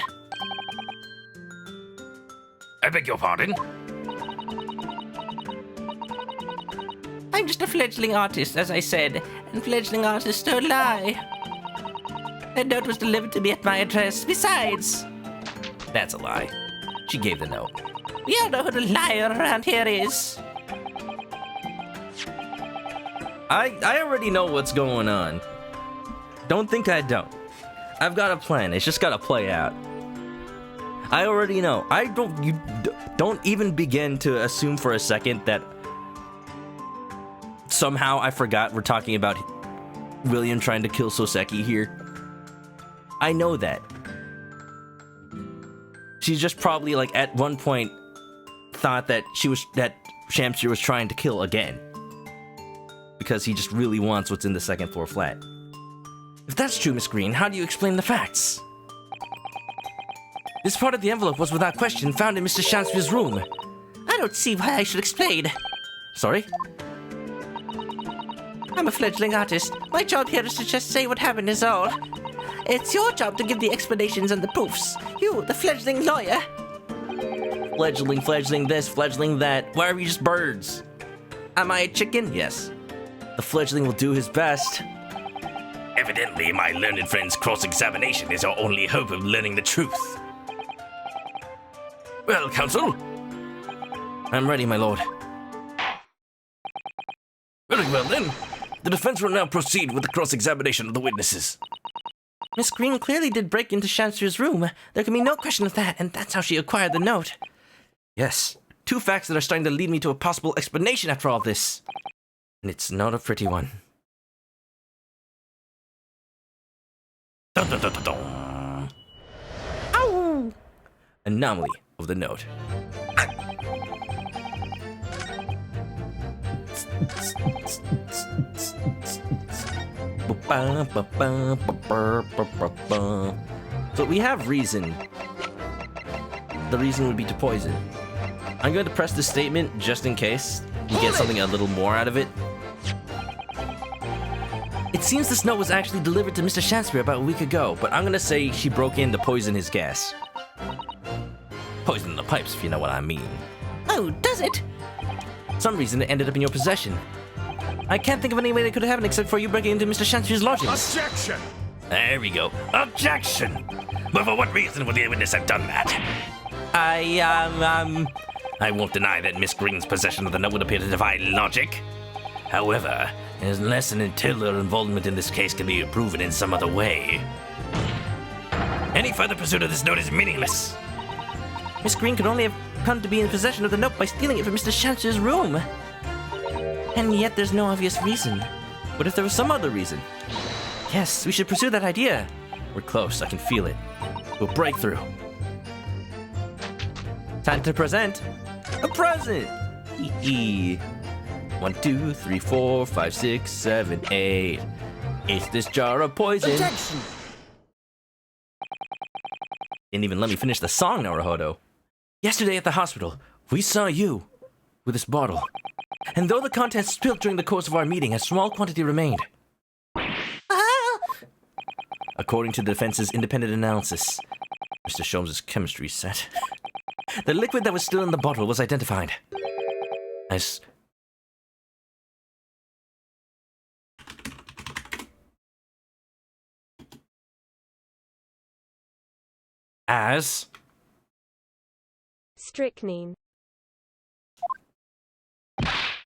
I beg your pardon? I'm just a fledgling artist, as I said, and fledgling artists don't lie. That note was delivered to me at my address. Besides... That's a lie. She gave the note. You all know who the liar around here is. I already know what's going on. Don't think I don't. I've got a plan. It's just gotta play out. I already know. You don't even begin to assume for a second that somehow I forgot we're talking about William trying to kill Soseki here. I know that. She's just probably like at one point thought that Shamspeer was trying to kill again. Because he just really wants what's in the second floor flat. If that's true, Miss Green, how do you explain the facts? This part of the envelope was without question found in Mr. Shamspeer's room. I don't see why I should explain. Sorry? I'm a fledgling artist. My job here is to just say what happened is all. It's your job to give the explanations and the proofs. You, the fledgling lawyer. Fledgling this, fledgling that. Why are we just birds? Am I a chicken? Yes. The fledgling will do his best. Evidently, my learned friend's cross-examination is our only hope of learning the truth. Well, counsel? I'm ready, my lord. Very well, then. The defense will now proceed with the cross-examination of the witnesses. Miss Green clearly did break into Shamspeer's room. There can be no question of that, and that's how she acquired the note. Yes, Two facts that are starting to lead me to a possible explanation after all this. And it's not a pretty one. Dun, dun, dun, dun, dun. Ow! Anomaly of the note. So we have reason. The reason would be to poison. I'm going to press this statement just in case you get something a little more out of it. It seems this note was actually delivered to Mr. Shamspeer about a week ago, but I'm going to say she broke in to poison his gas. Poison the pipes, if you know what I mean. Oh, does it? Some reason it ended up in your possession. I can't think of any way that could have happened except for you breaking into Mr. Shamspeer's lodgings. Objection! There we go. Objection! But for what reason would the witness have done that? I won't deny that Miss Green's possession of the note would appear to defy logic. However, unless and until her involvement in this case can be proven in some other way, any further pursuit of this note is meaningless. Miss Green could only have come to be in possession of the note by stealing it from Mr. Shamspeer's room. And yet there's no obvious reason. What if there was some other reason? Yes, we should pursue that idea. We're close, I can feel it. We'll break through. Time to present a present. 1, 2, 3, 4, 5, 6, 7, 8. It's this jar of poison. Objection! Didn't even let me finish the song, Naruhodo. Yesterday at the hospital, we saw you with this bottle. And though the contents spilled during the course of our meeting, a small quantity remained. According to the defense's independent analysis, Mr. Sholmes' chemistry set, the liquid that was still in the bottle was identified as strychnine.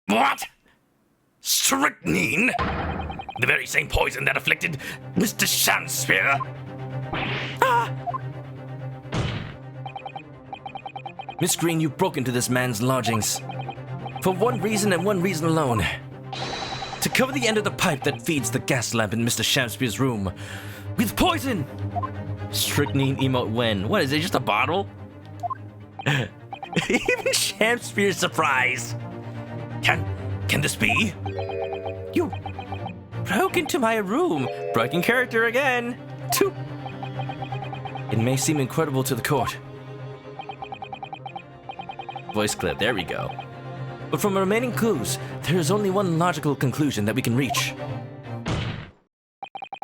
What? Strychnine? The very same poison that afflicted Mr. Shamspeer? Miss Green, you broke into this man's lodgings. For one reason and one reason alone. To cover the end of the pipe that feeds the gas lamp in Mr. Shamspeer's room with poison! Strychnine emote when? What is it, just a bottle? Even Shamspeer's surprised. Can this be? You broke into my room. Breaking character again. It may seem incredible to the court. Voice clip, there we go. But from the remaining clues, there is only one logical conclusion that we can reach.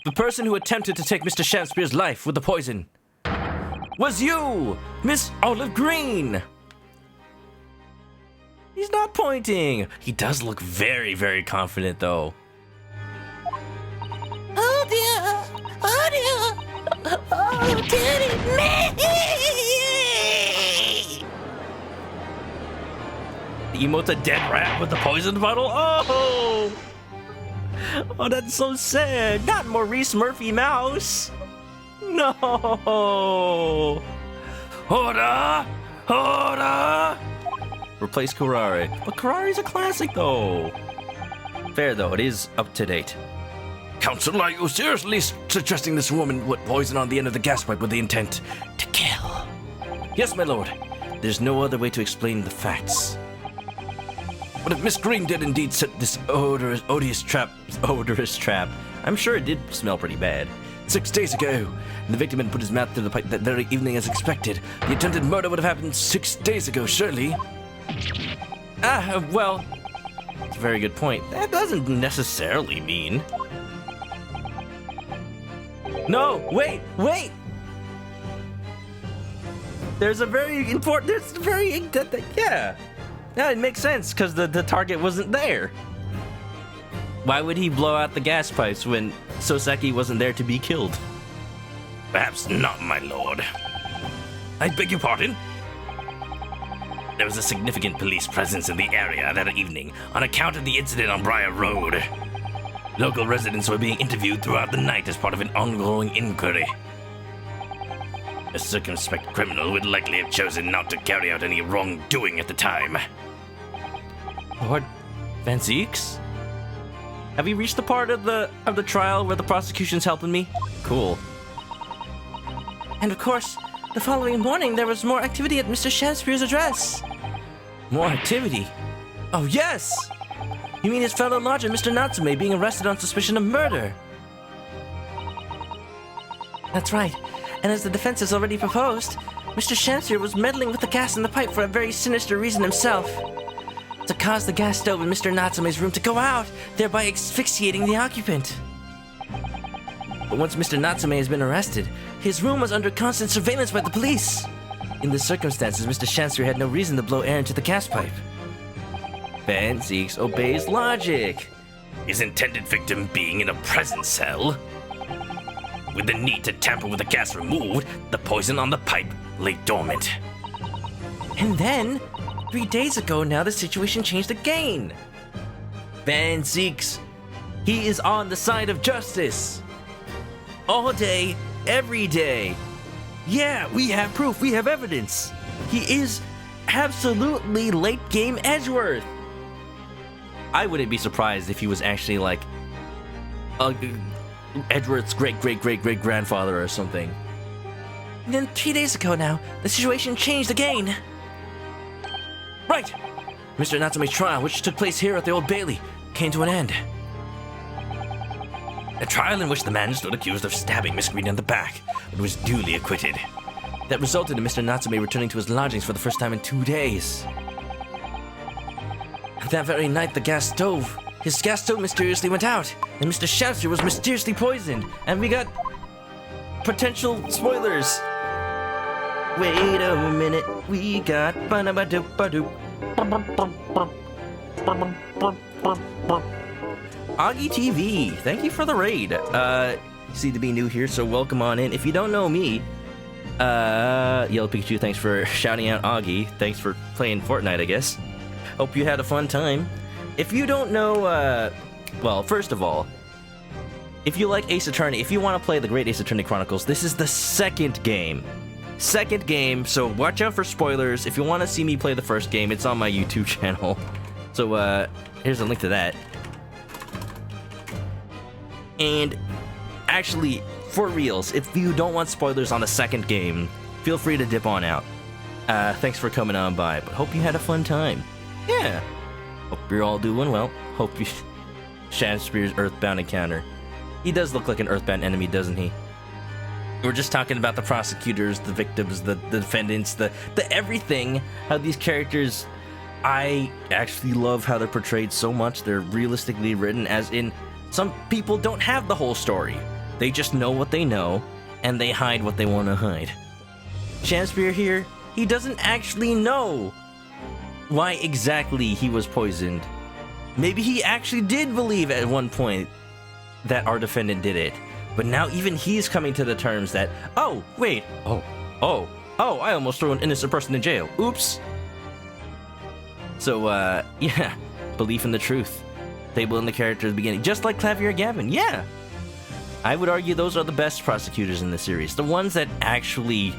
The person who attempted to take Mr. Shamspeer's life with the poison was you, Miss Olive Green. He's not pointing. He does look very, very confident, though. Oh dear! Oh dear! Oh dearie me! Emote a dead rat with the poison bottle? Oh! Oh, that's so sad. Not Maurice Murphy Mouse. No. Order! Order! Replace Kurare. But Kurare's a classic, though. Fair, though. It is up to date. Counsel, are you seriously suggesting this woman put poison on the end of the gas pipe with the intent to kill? Yes, my lord. There's no other way to explain the facts. But if Miss Green did indeed set this odious trap, I'm sure it did smell pretty bad. 6 days ago, and the victim had put his mouth through the pipe that very evening as expected, the attempted murder would have happened 6 days ago, surely. Well, that's a very good point. That doesn't necessarily mean. No, wait! There's a very important, yeah. Yeah, it makes sense, because the target wasn't there. Why would he blow out the gas pipes when Soseki wasn't there to be killed? Perhaps not, my lord. I beg your pardon? There was a significant police presence in the area that evening on account of the incident on Briar Road. Local residents were being interviewed throughout the night as part of an ongoing inquiry. A circumspect criminal would likely have chosen not to carry out any wrongdoing at the time. Lord Van Zeeks? Have you reached the part of the trial where the prosecution's helping me? Cool. And of course, the following morning there was more activity at Mr. Shamspeer's address. More activity? Oh, yes! You mean his fellow lodger, Mr. Natsume, being arrested on suspicion of murder? That's right. And as the defense has already proposed, Mr. Shamspeer was meddling with the gas in the pipe for a very sinister reason himself. To cause the gas stove in Mr. Natsume's room to go out, thereby asphyxiating the occupant. But once Mr. Natsume has been arrested, his room was under constant surveillance by the police. In the circumstances, Mr. Shamspeer had no reason to blow air into the gas pipe. Van Zeeks obeys logic. His intended victim being in a present cell. With the need to tamper with the gas removed, the poison on the pipe lay dormant. And then, 3 days ago now, the situation changed again. Van Zeeks, he is on the side of justice. All day, every day. Yeah, we have proof, we have evidence. He is absolutely late game Edgeworth. I wouldn't be surprised if he was actually like Edgeworth's great-great-great-great-grandfather or something. And then 3 days ago now, the situation changed again. Right! Mr. Natsume's trial, which took place here at the Old Bailey, came to an end. A trial in which the man stood accused of stabbing Miss Green in the back, but was duly acquitted. That resulted in Mr. Natsume returning to his lodgings for the first time in 2 days. That very night, his gas stove mysteriously went out, and Mr. Shamspeer was mysteriously poisoned, and we got potential spoilers. Wait a minute, we got ba-da-ba-doop-ba-doop. Augie TV, thank you for the raid. You seem to be new here, so welcome on in. If you don't know me, Yellow Pikachu, thanks for shouting out Augie. Thanks for playing Fortnite, I guess. Hope you had a fun time. If you don't know, well, first of all, if you like Ace Attorney, if you want to play the Great Ace Attorney Chronicles, this is the second game. So watch out for spoilers. If you want to see me play the first game, it's on my YouTube channel. So, here's a link to that. And actually, for reals, if you don't want spoilers on the second game, feel free to dip on out. Thanks for coming on by, but hope you had a fun time. Yeah. Hope you're all doing well. Hope you... Shamspeer's Earthbound encounter. He does look like an Earthbound enemy, doesn't he? We're just talking about the prosecutors, the victims, the defendants, the everything. How these characters... I actually love how they're portrayed so much. They're realistically written, as in... Some people don't have the whole story. They just know what they know, and they hide what they want to hide. Shamspeer here, he doesn't actually know why exactly he was poisoned. Maybe he actually did believe at one point that our defendant did it. But now even he's coming to the terms that, oh, wait, I almost threw an innocent person in jail. Oops. So, yeah, belief in the truth. Stable in the character at the beginning, just like Clavier Gavin, yeah. I would argue those are the best prosecutors in the series. The ones that actually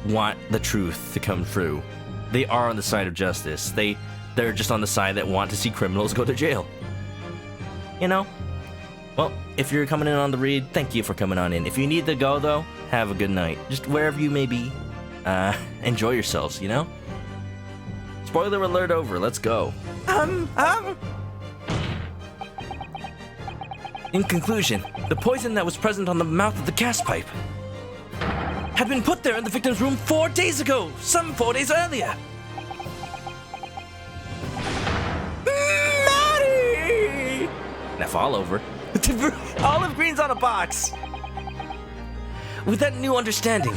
want the truth to come through. They are on the side of justice. They're just on the side that want to see criminals go to jail. You know? Well, if you're coming in on the read, thank you for coming on in. If you need to go, though, have a good night. Just wherever you may be, enjoy yourselves, you know? Spoiler alert over, let's go. In conclusion, the poison that was present on the mouth of the gas pipe had been put there in the victim's room 4 days ago, some 4 days earlier. Maddie! Now fall over. Olive green's on a box. With that new understanding,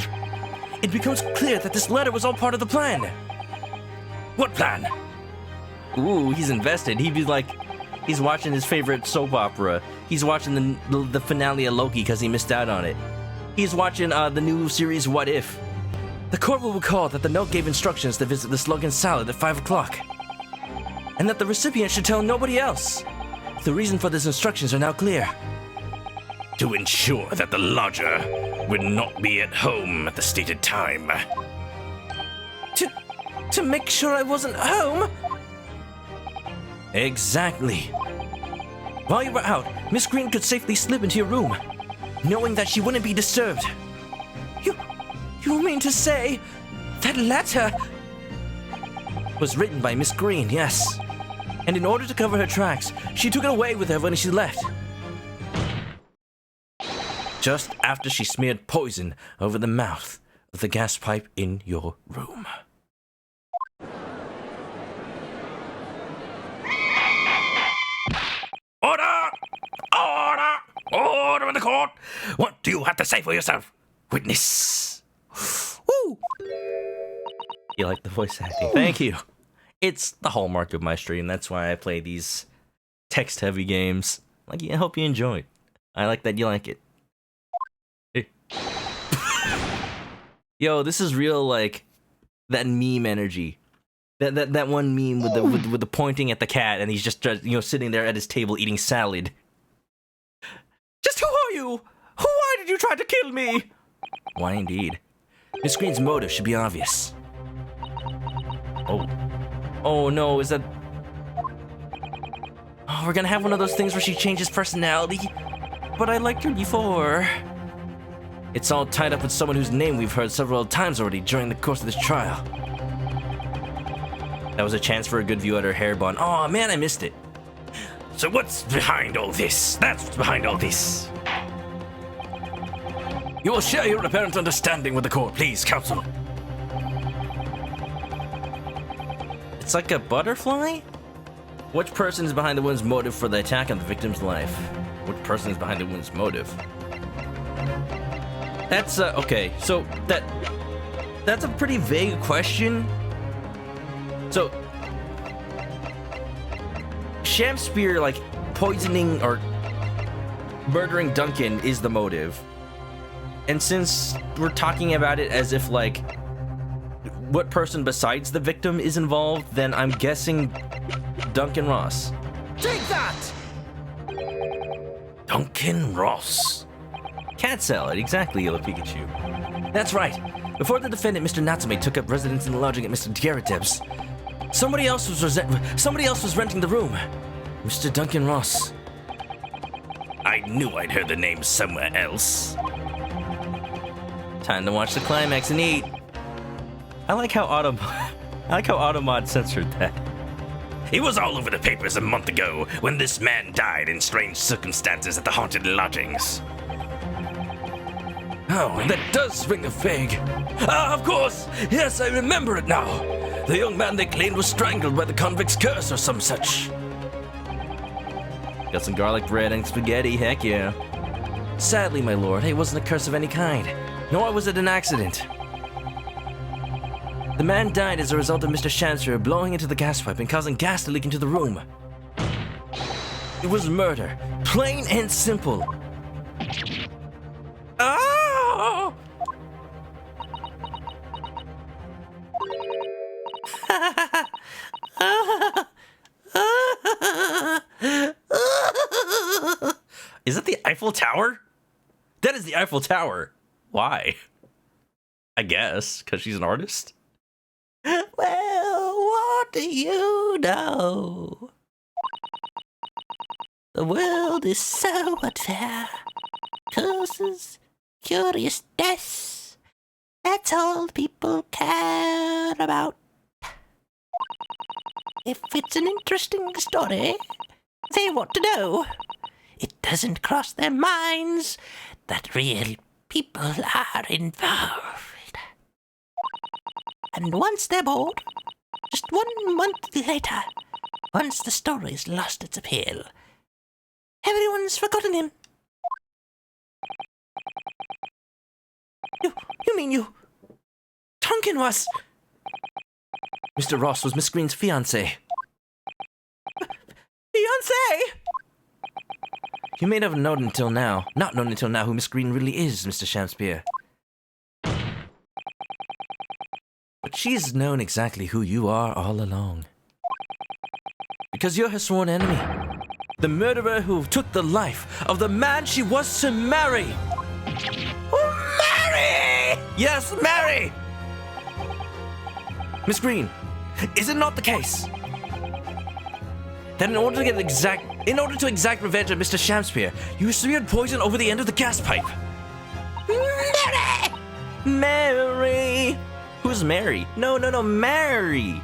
it becomes clear that this letter was all part of the plan. What plan? Ooh, he's invested. He'd be like, he's watching his favorite soap opera. He's watching the finale of Loki because he missed out on it. He's watching the new series What If. The court will recall that the note gave instructions to visit the Slug and Salad at 5 o'clock. And that the recipient should tell nobody else. The reason for these instructions are now clear. to ensure that the lodger would not be at home at the stated time. To make sure I wasn't home? Exactly. While you were out, Miss Green could safely slip into your room, knowing that she wouldn't be disturbed. You mean to say that letter Was written by Miss Green, yes. And in order to cover her tracks, she took it away with her when she left. Just after she smeared poison over the mouth of the gas pipe in your room. Order! Order! Order in the court! What do you have to say for yourself, witness? Woo! You like the voice acting? Thank you. It's the hallmark of my stream. That's why I play these text-heavy games. Like, I hope you enjoy it. I like that you like it. Yo, this is real, like, that meme energy. That one meme with the pointing at the cat, and he's just sitting there at his table eating salad. Just who are you? Why did you try to kill me? Why indeed? Miss Green's motive should be obvious. Oh no, is that... Oh, we're gonna have one of those things where she changes personality? But I liked her before. It's all tied up with someone whose name we've heard several times already during the course of this trial. That was a chance for a good view at her hair bun. Oh man, I missed it. So what's behind all this? That's what's behind all this. You will share your apparent understanding with the court, please, counsel. It's like a butterfly? Which person is behind the woman's motive for the attack on the victim's life? Which person is behind the woman's motive? That's, okay, so that's a pretty vague question. So, Shamspeer, like, poisoning or murdering Duncan is the motive. And since we're talking about it as if, like, what person besides the victim is involved, then I'm guessing Duncan Ross. take that? Duncan Ross. Cat salad, exactly, Yellow Pikachu. That's right. Before the defendant, Mr. Natsume, took up residence in the lodging at Mr. Garrett's, somebody else was renting the room. Mr. Duncan Ross. I knew I'd heard the name somewhere else. Time to watch the climax and eat. I like how Automod censored that. It was all over the papers a month ago when this man died in strange circumstances at the haunted lodgings. Oh, that does ring a vague. Ah, of course! Yes, I remember it now. The young man they claimed was strangled by the convict's curse or some such. Got some garlic bread and spaghetti, heck yeah. Sadly, my lord, it wasn't a curse of any kind, nor was it an accident. The man died as a result of Mr. Shamspeer blowing into the gas pipe and causing gas to leak into the room. It was murder, plain and simple. Oh! Is that the Eiffel Tower? That is the Eiffel Tower. Why? I guess, because she's an artist? Well, what do you know? The world is so unfair. Curses, curious deaths. That's all people care about. If it's an interesting story, they want to know. It doesn't cross their minds that real people are involved. And once they're bored, just 1 month later, once the story's lost its appeal, everyone's forgotten him. You mean you... Duncan was... Mr. Ross was Miss Green's fiancé. Fiancé? You may not have known until now who Miss Green really is, Mr. Shamspeer. But she's known exactly who you are all along. Because you're her sworn enemy. The murderer who took the life of the man she was to marry. Mary! Yes, marry! Miss Green, is it not the case that in order to exact revenge on Mr. Shamspeer, you smeared poison over the end of the gas pipe? Mary! Mary! Who's Mary? No, Mary!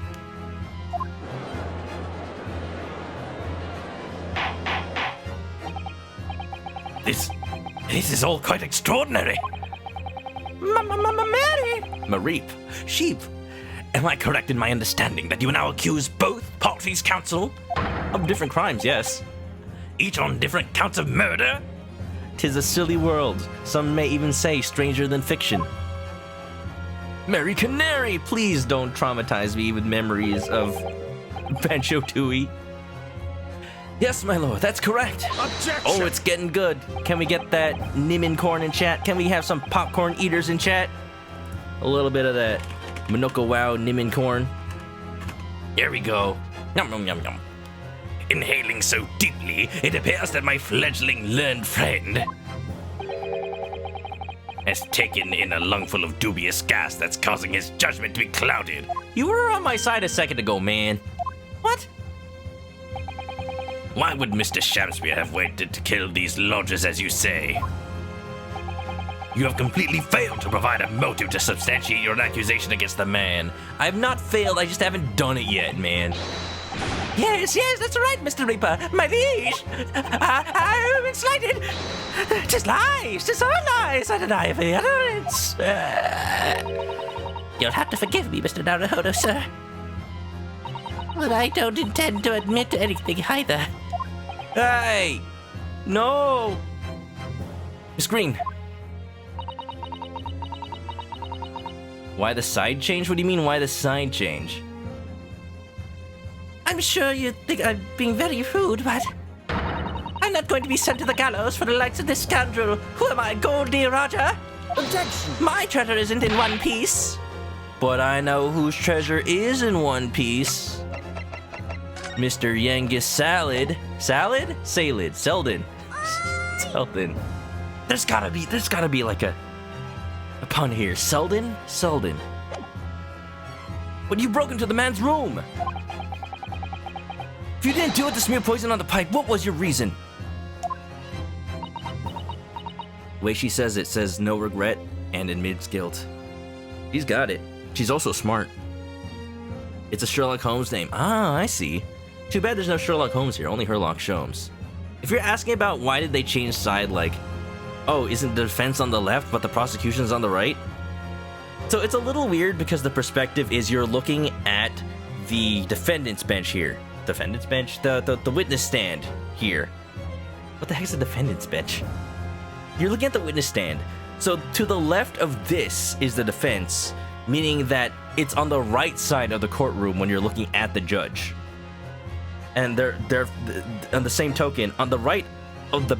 This is all quite extraordinary. Mary! Mareep. Sheep. Am I correct in my understanding that you now accuse both parties, counsel? Of different crimes, yes. Each on different counts of murder? 'Tis a silly world. Some may even say stranger than fiction. Mary Canary, please don't traumatize me with memories of Banjo Tooie. Yes, my lord, that's correct. Objection! Oh, it's getting good. Can we get that Nimin corn in chat? Can we have some popcorn eaters in chat? A little bit of that Manoka Wow Nimin corn. Here we go. Yum, yum, yum, yum. Inhaling so deeply, it appears that my fledgling learned friend has taken in a lungful of dubious gas that's causing his judgment to be clouded. You were on my side a second ago, man. What? Why would Mr. Shamspeer have waited to kill these lodgers, as you say? You have completely failed to provide a motive to substantiate your accusation against the man. I've not failed, I just haven't done it yet, man. Yes, that's right, Mr. Reaper. My liege. I am slighted. 'Tis lies. 'Tis all lies. I deny every utterance. You'll have to forgive me, Mr. Naruhodo, sir. But I don't intend to admit anything either. Hey! No! Miss Green. Why the side change? What do you mean, why the side change? I'm sure you think I'm being very rude, but I'm not going to be sent to the gallows for the likes of this scoundrel. Who am I, Goldie Roger? Objection! My treasure isn't in one piece. But I know whose treasure is in one piece. Mr. Yengus Salad. Salad? Salad. Selden. Selden. There's gotta be like a pun here. Selden? Selden. But you broke into the man's room. If you didn't do it to smear poison on the pipe, what was your reason? The way she says it says no regret and admits guilt. She's got it. She's also smart. It's a Sherlock Holmes name. Ah, I see. Too bad there's no Sherlock Holmes here, only Sherlock Sholmes. If you're asking about why did they change side, like, oh, isn't the defense on the left but the prosecution's on the right? So it's a little weird because the perspective is you're looking at the defendant's bench here. Defendant's bench? The witness stand here. What the heck's the defendant's bench? You're looking at the witness stand. So to the left of this is the defense, meaning that it's on the right side of the courtroom when you're looking at the judge. And they're on the same token, on the right of the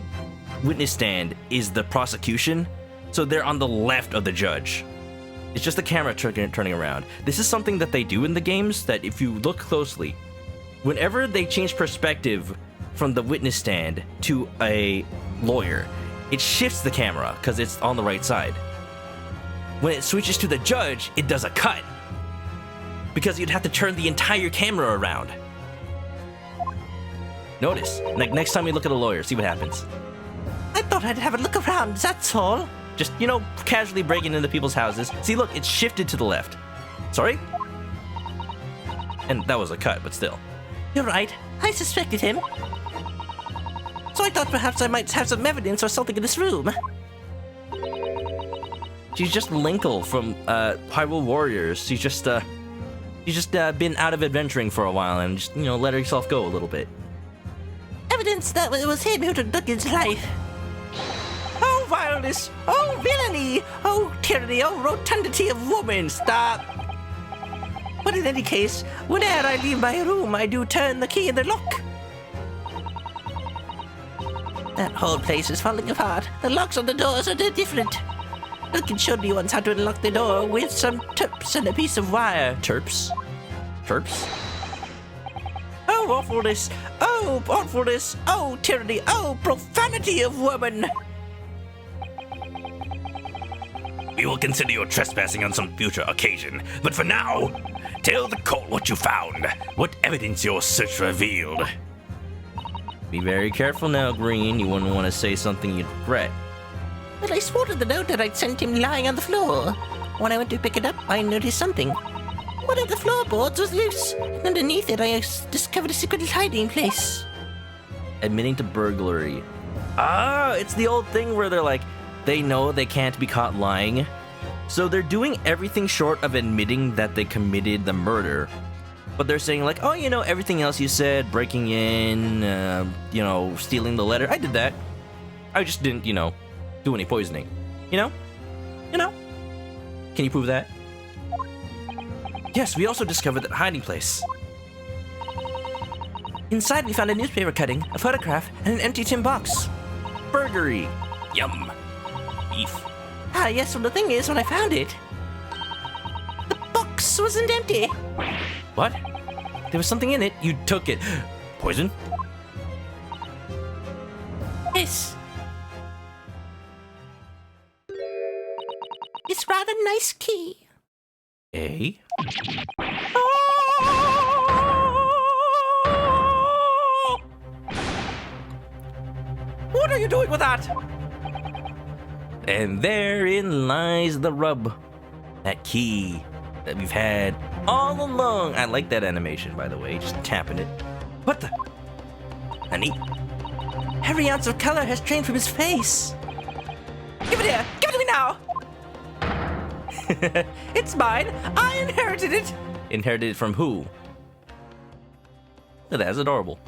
witness stand is the prosecution, so they're on the left of the judge. It's just the camera turning around. This is something that they do in the games that if you look closely, whenever they change perspective from the witness stand to a lawyer, it shifts the camera because it's on the right side. When it switches to the judge, it does a cut because you'd have to turn the entire camera around. Notice, like next time you look at a lawyer, see what happens. I thought I'd have a look around, that's all. Just, casually breaking into people's houses. See, look, it's shifted to the left. Sorry? And that was a cut, but still. You're right. I suspected him. So I thought perhaps I might have some evidence or something in this room. She's just Linkle from Hyrule Warriors. She's just been out of adventuring for a while and just, let herself go a little bit. Evidence that it was him who took Duncan's life. Oh, vileness! Oh, villainy! Oh, tyranny! Oh, rotundity of woman! Stop! But in any case, whenever I leave my room, I do turn the key in the lock. That whole place is falling apart. The locks on the doors are different. Duncan showed me once how to unlock the door with some terps and a piece of wire. Terps? Terps? Oh, awfulness! Oh, Oh, awfulness! Oh, tyranny! Oh, profanity of woman! We will consider your trespassing on some future occasion, but for now, tell the court what you found, what evidence your search revealed. Be very careful now, Green. You wouldn't want to say something you'd regret. Well, I spotted the note that I'd sent him lying on the floor. When I went to pick it up, I noticed something. One of the floorboards was loose. Underneath it, I discovered a secret hiding place. Admitting to burglary. Ah, it's the old thing where they're like, they know they can't be caught lying. So they're doing everything short of admitting that they committed the murder. But they're saying like, oh, you know, everything else you said, breaking in, you know, stealing the letter. I did that. I just didn't, you know, do any poisoning. You know? You know? Can you prove that? Yes, we also discovered that hiding place. Inside, we found a newspaper cutting, a photograph, and an empty tin box. Burglary. Yum. Beef. Ah, yes, well, the thing is, when I found it, the box wasn't empty. What? There was something in it. You took it. Poison? Yes. It's rather nice key. Eh? What are you doing with that? And therein lies the rub. That key that we've had all along. I like that animation, by the way, just tapping it. What the? Honey? Every ounce of color has drained from his face. Give it here! Give it to me now! It's mine! I inherited it! Inherited it from who? Oh, that's adorable.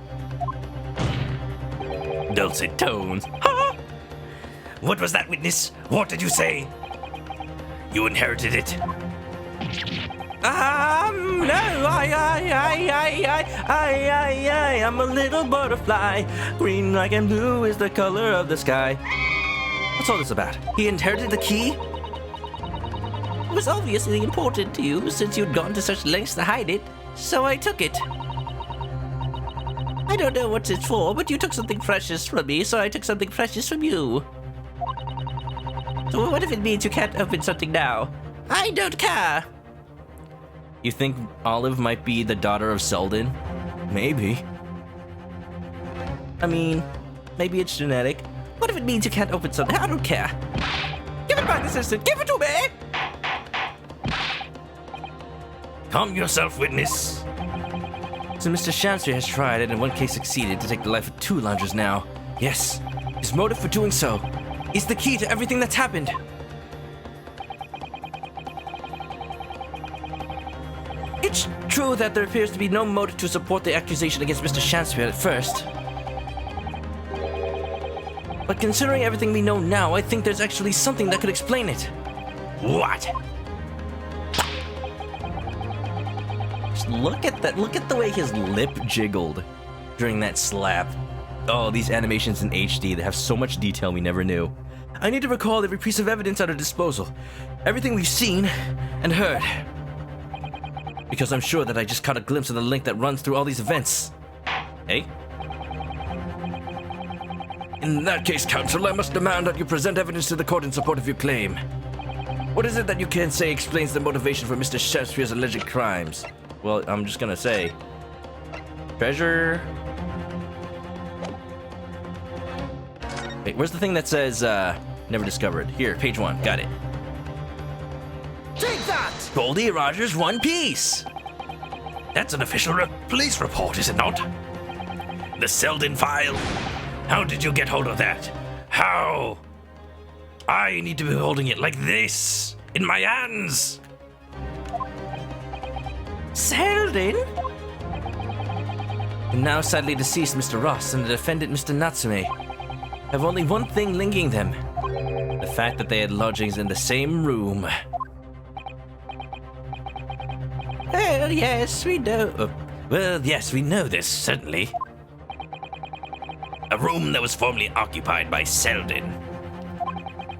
Dulcet tones. Ha! What was that, witness? What did you say? You inherited it. No, I'm a little butterfly. Green, like and blue is the color of the sky. What's all this about? He inherited the key? It was obviously important to you since you'd gone to such lengths to hide it, so I took it. I don't know what it's for, but you took something precious from me, so I took something precious from you. So what if it means you can't open something now? I don't care! You think Olive might be the daughter of Selden? Maybe. I mean, maybe it's genetic. What if it means you can't open something? I don't care. Give it back this instant! Give it to me! Calm yourself, witness. So Mr. Shamspeer has tried and in one case succeeded to take the life of 2 loungers now. Yes, his motive for doing so is the key to everything that's happened. It's true that there appears to be no motive to support the accusation against Mr. Shamspeer at first. But considering everything we know now, I think there's actually something that could explain it. What? Just look at that. Look at the way his lip jiggled during that slap. Oh, these animations in HD, they have so much detail we never knew. I need to recall every piece of evidence at our disposal. Everything we've seen and heard. Because I'm sure that I just caught a glimpse of the link that runs through all these events. Eh? In that case, counsel, I must demand that you present evidence to the court in support of your claim. What is it that you can say explains the motivation for Mr. Shamspeer's alleged crimes? Well, I'm just gonna say... treasure... Wait, where's the thing that says, never discovered? Here, page 1, got it. Take that! Goldie Rogers, One Piece! That's an official police report, is it not? The Selden file? How did you get hold of that? How? I need to be holding it like this, in my hands. Selden? And now sadly deceased Mr. Ross and the defendant Mr. Natsume have only one thing linking them. The fact that they had lodgings in the same room. Oh, yes, we know. Well, yes, we know this, certainly. A room that was formerly occupied by Selden.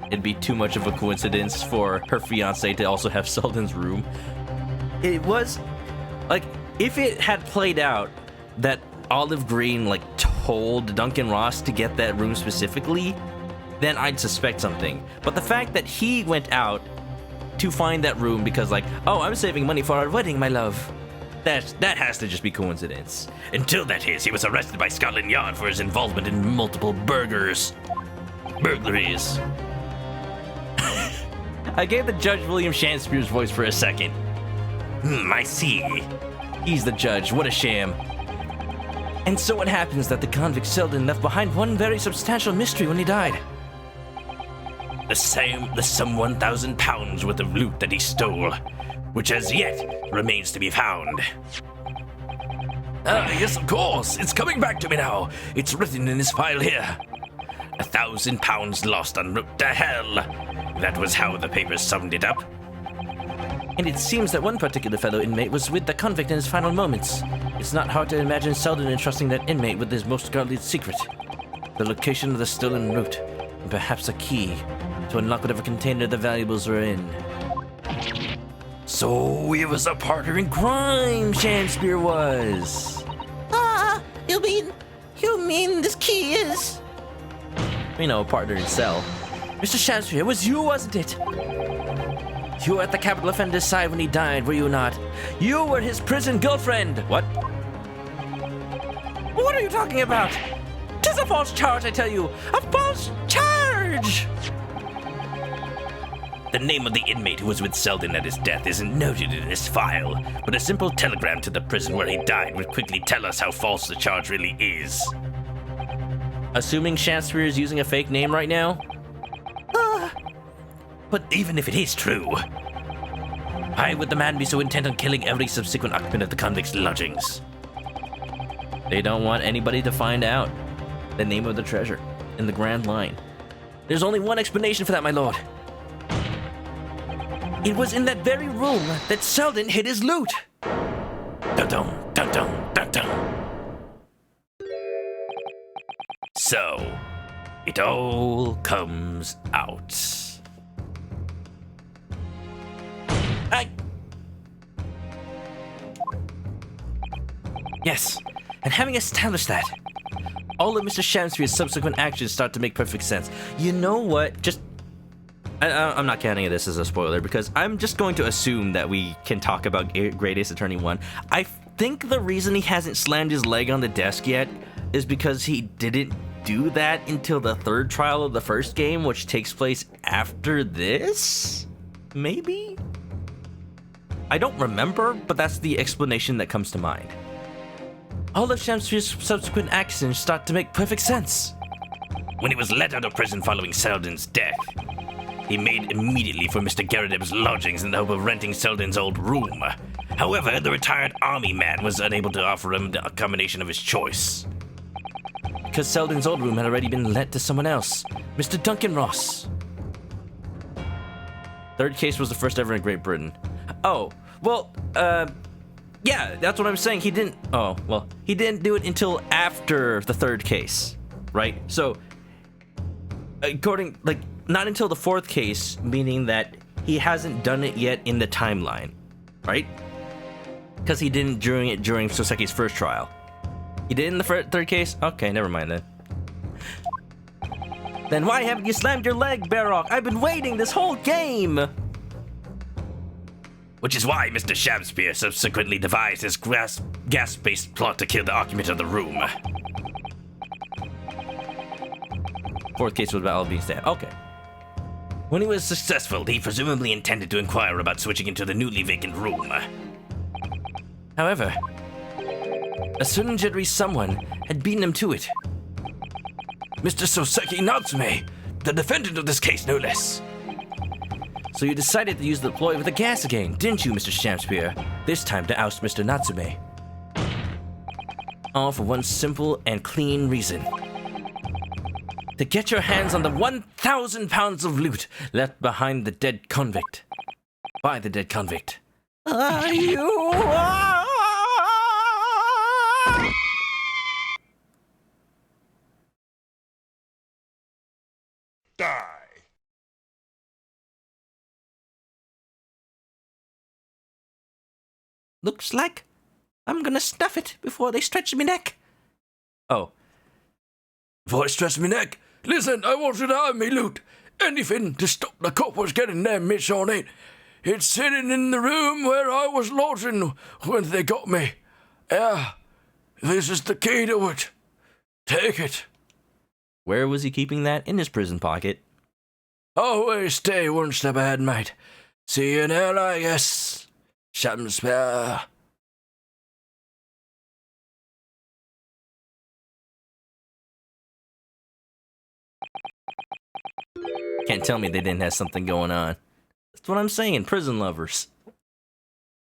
It'd be too much of a coincidence for her fiance to also have Selden's room. It was, like, if it had played out that Olive Green, like, told Duncan Ross to get that room specifically, then I'd suspect something. But the fact that he went out to find that room because, like, oh, I'm saving money for our wedding, my love, that has to just be coincidence. Until that is, he was arrested by Scotland Yard for his involvement in multiple burglaries. I gave the judge William Shamspeer's voice for a second. I see. He's the judge, what a sham. And so it happens that the convict Selden left behind one very substantial mystery when he died. The some 1,000 pounds worth of loot that he stole, which as yet remains to be found. Yes, of course. It's coming back to me now. It's written in this file here. 1,000 pounds lost en route to hell. That was how the papers summed it up. And it seems that one particular fellow inmate was with the convict in his final moments. It's not hard to imagine Selden entrusting that inmate with his most guarded secret. The location of the stolen route, and perhaps a key to unlock whatever container the valuables were in. So he was a partner in crime, Shamspeer was. You mean this key is? You know, a partner in cell. Mr. Shamspeer, it was you, wasn't it? You were at the capital offender's side when he died, were you not? You were his prison girlfriend. What? What are you talking about? 'Tis a false charge, I tell you. A false charge! The name of the inmate who was with Selden at his death isn't noted in this file, but a simple telegram to the prison where he died would quickly tell us how false the charge really is. Assuming Shamspeer is using a fake name right now? But even if it is true, why would the man be so intent on killing every subsequent occupant of the convict's lodgings? They don't want anybody to find out the name of the treasure in the Grand Line. There's only one explanation for that, my lord. It was in that very room that Selden hid his loot. Dun-dun, dun-dun, dun-dun. So, it all comes out. Yes, and having established that, all of Mr. Shamspeer's subsequent actions start to make perfect sense. You know what? I'm not counting this as a spoiler because I'm just going to assume that we can talk about Great Ace Attorney 1. I think the reason he hasn't slammed his leg on the desk yet is because he didn't do that until the third trial of the first game, which takes place after this? Maybe? I don't remember, but that's the explanation that comes to mind. All of Shamspeer's subsequent actions start to make perfect sense. When he was let out of prison following Selden's death, he made immediately for Mr. Garrideb's lodgings in the hope of renting Selden's old room. However, the retired army man was unable to offer him the accommodation of his choice. Because Selden's old room had already been let to someone else, Mr. Duncan Ross. Third case was the first ever in Great Britain. Oh, well, yeah, that's what I'm saying. He didn't do it until after the third case, right? So, not until the fourth case, meaning that he hasn't done it yet in the timeline, right? Because he didn't during Soseki's first trial. He did in the third case? Okay, never mind then. Then why haven't you slammed your leg, Barrock? I've been waiting this whole game! Which is why Mr. Shamspeer subsequently devised his gas-based plot to kill the occupant of the room. Fourth case was about being stabbed. Okay. When he was successful, he presumably intended to inquire about switching into the newly vacant room. However, a certain jittery someone had beaten him to it. Mr. Soseki Natsume, the defendant of this case, no less. So you decided to use the ploy with the gas again, didn't you, Mr. Shamspeer? This time to oust Mr. Natsume. All for one simple and clean reason. To get your hands on the 1,000 pounds of loot left behind the dead convict. By the dead convict. Die. Looks like I'm gonna stuff it before they stretch me neck. Oh. Before I stress my neck, listen, I want you to have me loot. Anything to stop the coppers getting their mitts on it. It's sitting in the room where I was lodging when they got me. Yeah, this is the key to it. Take it. Where was he keeping that? In his prison pocket. Always stay one step ahead, mate. See you in hell, I guess. Shamspeer. Can't tell me they didn't have something going on. That's what I'm saying, prison lovers.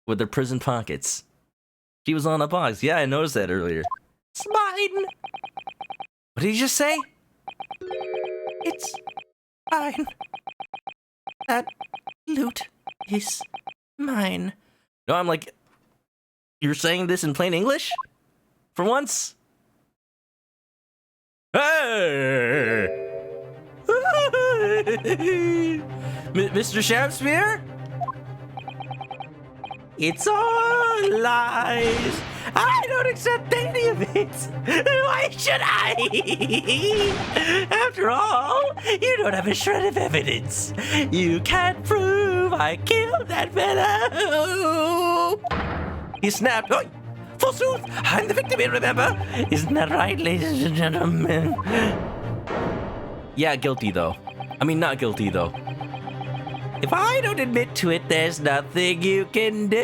With their prison pockets. She was on a box. Yeah, I noticed that earlier. It's mine. What did you just say? It's mine. That loot is mine. No, I'm like, you're saying this in plain English? For once? Hey! Mr. Shamspeer? It's all lies. I don't accept any of it. Why should I? After all, you don't have a shred of evidence. You can't prove I killed that fellow. He snapped. Oi! Forsooth, I'm the victim here, remember? Isn't that right, ladies and gentlemen? Yeah, guilty though. I mean, not guilty though. If I don't admit to it, there's nothing you can do.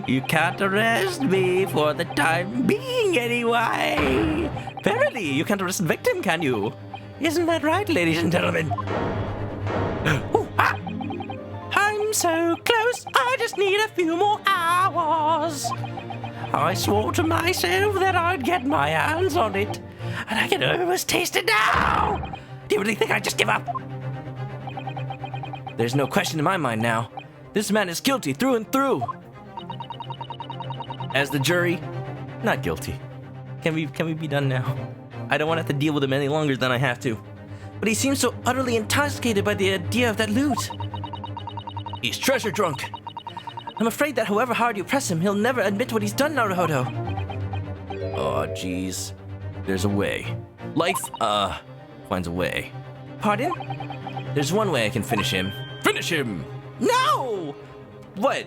You can't arrest me for the time being, anyway. Verily, you can't arrest a victim, can you? Isn't that right, ladies and gentlemen? Ooh, ah. I'm so close, I just need a few more hours. I swore to myself that I'd get my hands on it, and I can almost taste it now. Do you really think I'd just give up? There's no question in my mind now. This man is guilty through and through. As the jury, not guilty. Can we be done now? I don't want to have to deal with him any longer than I have to. But he seems so utterly intoxicated by the idea of that loot. He's treasure drunk. I'm afraid that however hard you press him, he'll never admit what he's done, Naruhodo. Oh, jeez. There's a way. Life, finds a way. Pardon? There's one way I can finish him. Finish him! No! What?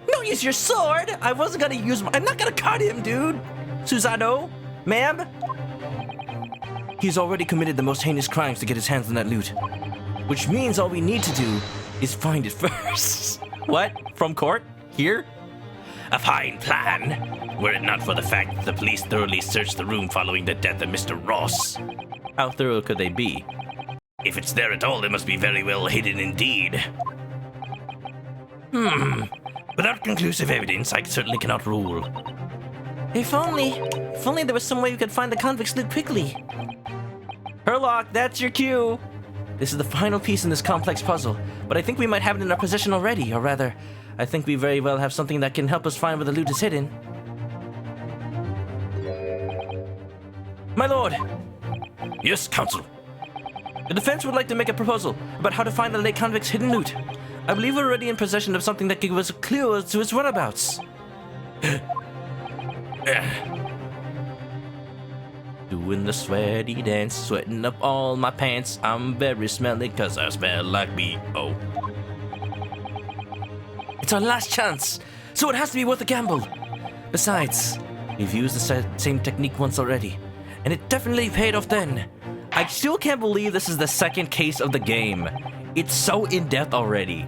Don't use your sword! I wasn't gonna use I'm not gonna cut him, dude! Susano? Ma'am? He's already committed the most heinous crimes to get his hands on that loot. Which means all we need to do is find it first. What? From court? Here? A fine plan, were it not for the fact that the police thoroughly searched the room following the death of Mr. Ross. How thorough could they be? If it's there at all, they must be very well hidden indeed. Without conclusive evidence, I certainly cannot rule. If only there was some way we could find the convict's loot quickly. Herlock, that's your cue. This is the final piece in this complex puzzle, but I think we might have it in our possession already, or rather, I think we very well have something that can help us find where the loot is hidden. My lord! Yes, counsel. The defense would like to make a proposal about how to find the late convict's hidden loot. I believe we're already in possession of something that can give us a clue as to its whereabouts. Doing the sweaty dance, sweating up all my pants. I'm very smelly cause I smell like B.O. It's our last chance, so it has to be worth a gamble. Besides, we've used the same technique once already, and it definitely paid off then. I still can't believe this is the second case of the game. It's so in-depth already.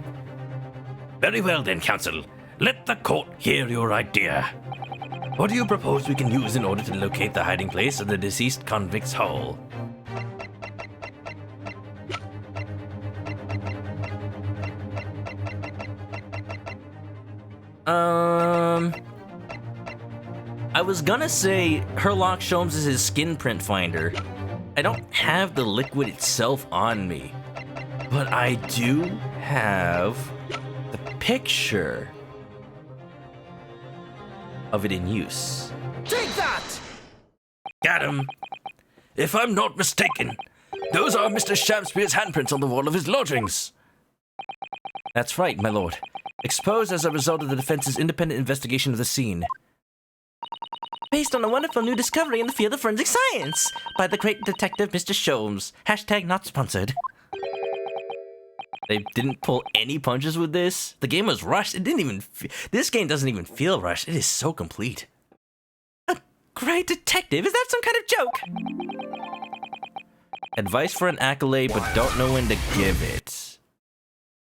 Very well then, counsel. Let the court hear your idea. What do you propose we can use in order to locate the hiding place of the deceased convict's hull? I was gonna say Herlock Sholmes is his skin print finder. I don't have the liquid itself on me, but I do have the picture of it in use. Take that! Got him. If I'm not mistaken, those are Mr. Shamspeer's handprints on the wall of his lodgings. That's right, my lord. Exposed as a result of the defense's independent investigation of the scene. based on a wonderful new discovery in the field of forensic science by the great detective Mr. Sholmes. Hashtag not sponsored. They didn't pull any punches with this. The game was rushed. It didn't even. This game doesn't even feel rushed. It is so complete. A great detective? Is that some kind of joke? Advice for an accolade, but don't know when to give it.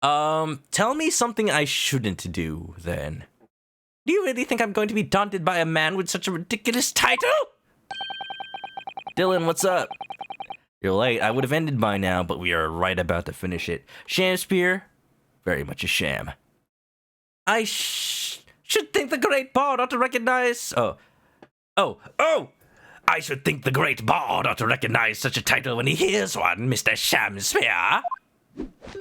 Tell me something I shouldn't do, then. Do you really think I'm going to be daunted by a man with such a ridiculous title? Dylan, what's up? You're late. I would have ended by now, but we are right about to finish it. Shamspeer? Very much a sham. I should think the great bard ought to recognize... Oh! I should think the great bard ought to recognize such a title when he hears one, Mr. Shamspeer.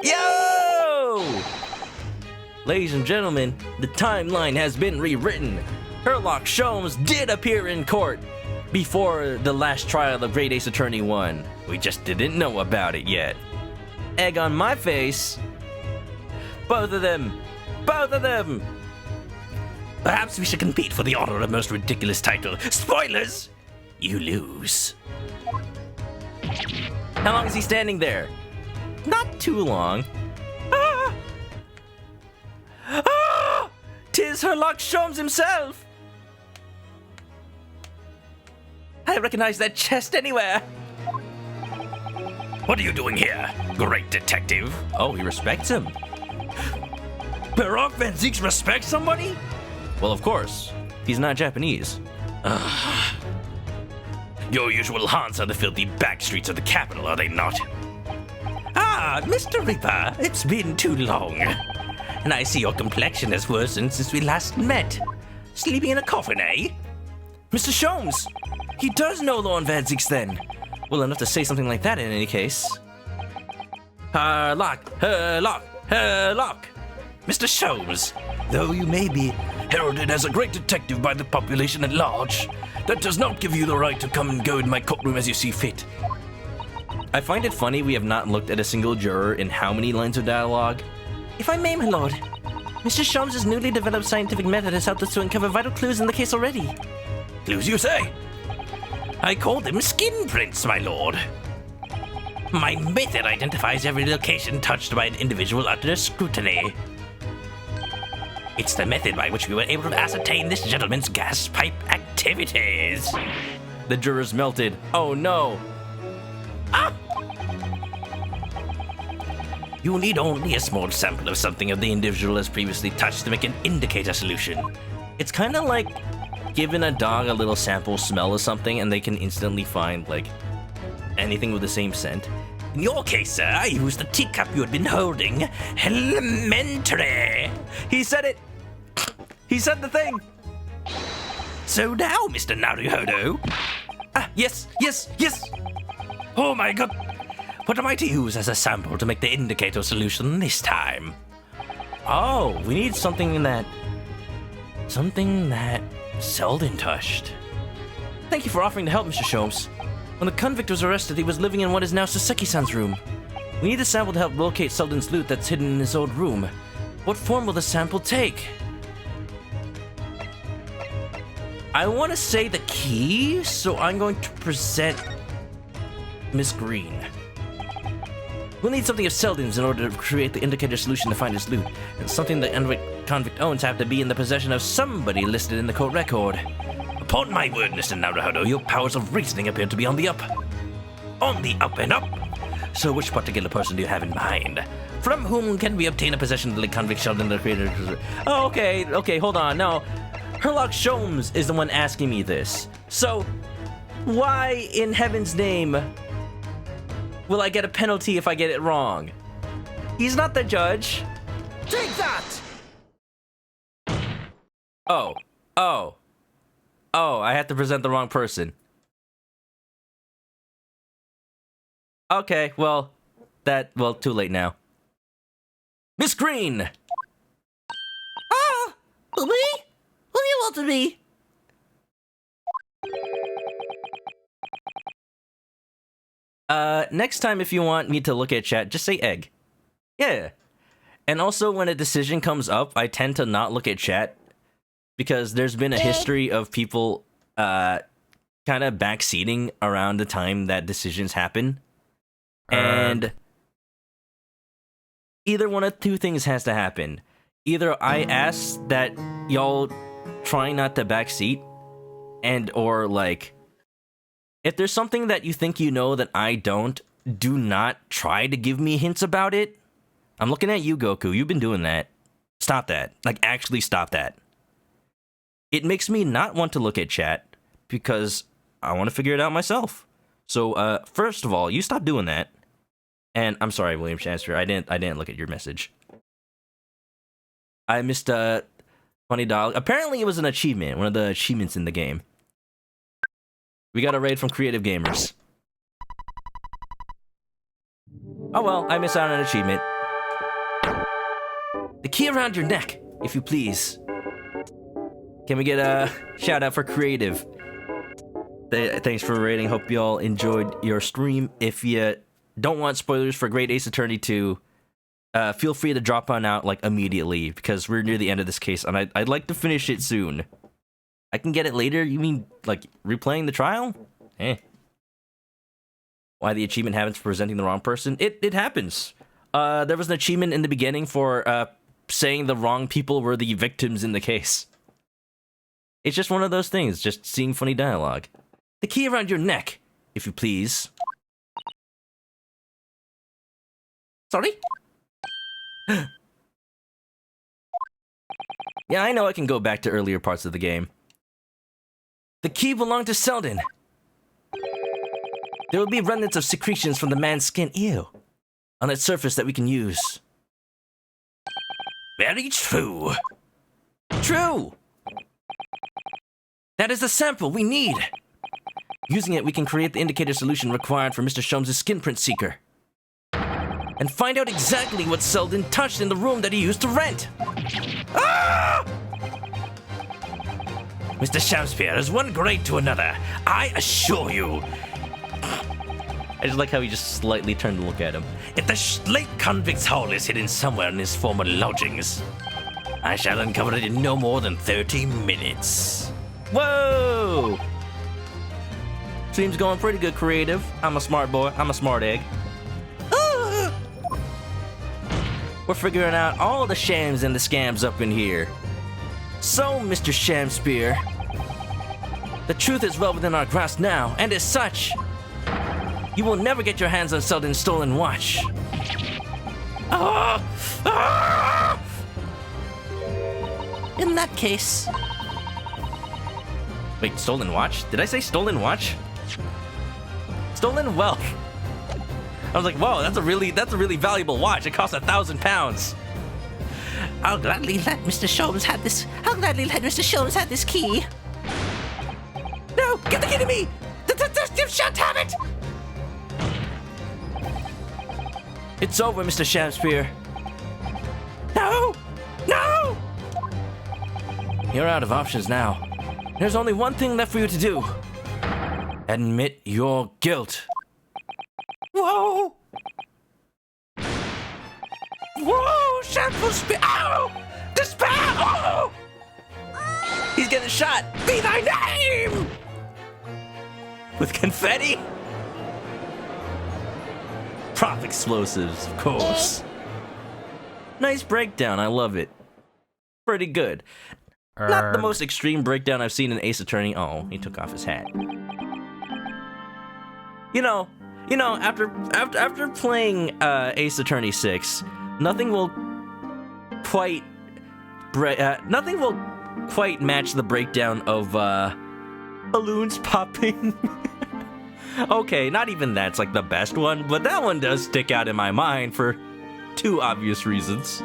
Yo! Ladies and gentlemen, the timeline has been rewritten. Sherlock Sholmes did appear in court before the last trial of Great Ace Attorney 1. We just didn't know about it yet. Egg on my face. Both of them. Both of them. Perhaps we should compete for the honor of most ridiculous title. Spoilers! You lose. How long is he standing there? Not too long. Ah! 'Tis Sherlock Sholmes himself! I recognize that chest anywhere. What are you doing here, great detective? Oh, he respects him. Baroque Van Zeeks respects somebody? Well, of course. He's not Japanese. Your usual haunts are the filthy back streets of the capital, are they not? Ah, Mr. Reaper, it's been too long. And I see your complexion has worsened since we last met. Sleeping in a coffin, eh? Mr. Sholmes! He does know Lorne Van Zeeks then. Well enough to say something like that in any case. Herlock! Mr. Sholmes, though you may be heralded as a great detective by the population at large, that does not give you the right to come and go in my courtroom as you see fit. I find it funny we have not looked at a single juror in how many lines of dialogue? If I may, my lord, Mr. Sholmes' newly developed scientific method has helped us to uncover vital clues in the case already. Clues, you say? I call them skin prints, my lord. My method identifies every location touched by an individual under scrutiny. It's the method by which we were able to ascertain this gentleman's gas pipe activities. The jurors melted. Oh no! Ah! You need only a small sample of something of the individual has previously touched to make an indicator solution. It's kind of like giving a dog a little sample smell of something and they can instantly find, like, anything with the same scent. In your case, sir, I used the teacup you had been holding. Elementary. He said it! He said the thing! So now, Mr. Naruhodo. Yes! Oh my god. What am I to use as a sample to make the indicator solution this time? Oh, we need something that Selden touched. Thank you for offering to help, Mr. Sholmes. When the convict was arrested, he was living in what is now Saseki-san's room. We need a sample to help locate Selden's loot that's hidden in his old room. What form will the sample take? I want to say the key, so I'm going to present Miss Green. We'll need something of Selden's in order to create the indicator solution to find his loot, and something the convict owns have to be in the possession of somebody listed in the court record. Upon my word, Mr. Naruhodo, your powers of reasoning appear to be on the up. On the up and up. So which particular person do you have in mind? From whom can we obtain a possession of the convict Sheldon, the creator? Oh, okay, hold on. No, Sherlock Sholmes is the one asking me this. So, why in heaven's name will I get a penalty if I get it wrong? He's not the judge. Take that! Oh, I have to present the wrong person. Okay, well, too late now. Miss Green! Me? What do you want to be? Next time if you want me to look at chat, just say egg. Yeah. And also when a decision comes up, I tend to not look at chat because there's been a history of people kind of backseating around the time that decisions happen. And either one of two things has to happen. Either I ask that y'all try not to backseat, and or like, if there's something that you think you know that I don't, do not try to give me hints about it. I'm looking at you, Goku. You've been doing that. Stop that. Like, actually stop that. It makes me not want to look at chat because I want to figure it out myself. So, first of all, you stop doing that. And I'm sorry, William Shamspeer. I didn't look at your message. I missed Funny Dog. Apparently, it was an achievement. One of the achievements in the game. We got a raid from Creative Gamers. Oh well, I missed out on an achievement. The key around your neck, if you please. Can we get a shout out for Creative? Thanks for raiding. Hope y'all enjoyed your stream. If you don't want spoilers for Great Ace Attorney 2, feel free to drop on out like immediately because we're near the end of this case and I'd like to finish it soon. I can get it later. You mean like replaying the trial? Why the achievement happens for presenting the wrong person? It happens. There was an achievement in the beginning for saying the wrong people were the victims in the case. It's just one of those things, just seeing funny dialogue. The key around your neck, if you please. Sorry? Yeah, I know I can go back to earlier parts of the game. The key belonged to Selden. There will be remnants of secretions from the man's skin, ew, on its surface that we can use. Very true. True! That is the sample we need. Using it, we can create the indicator solution required for Mr. Sholmes' skin print seeker. And find out exactly what Selden touched in the room that he used to rent. Ah! Mr. Shamspeer is one grade to another, I assure you. I just like how he just slightly turned to look at him. If the late convict's haul is hidden somewhere in his former lodgings, I shall uncover it in no more than 30 minutes. Whoa! Seems going pretty good, Creative. I'm a smart boy. I'm a smart egg. We're figuring out all the shams and the scams up in here. So, Mr. Shamspeer, the truth is well within our grasp now, and as such, you will never get your hands on Selden's stolen watch. In that case... Wait, stolen watch? Did I say stolen watch? Stolen wealth. I was like, whoa, that's a really valuable watch. It costs £1,000. I'll gladly let Mr. Sholmes have this. I'll gladly let Mr. Sholmes have this key. No, give the key to me! You shan't have it! It's over, Mr. Shamspeer. No! No! You're out of options now. There's only one thing left for you to do. Admit your guilt. Whoa! Whoa! Shamspeer! Ow! Despair! Oh! He's getting shot! Be thy name! With confetti? Prop explosives, of course. Nice breakdown, I love it. Pretty good. Not the most extreme breakdown I've seen in Ace Attorney. Oh, he took off his hat. You know, after playing Ace Attorney 6, nothing will quite match the breakdown of balloons popping. Okay, not even that's like the best one, but that one does stick out in my mind for two obvious reasons.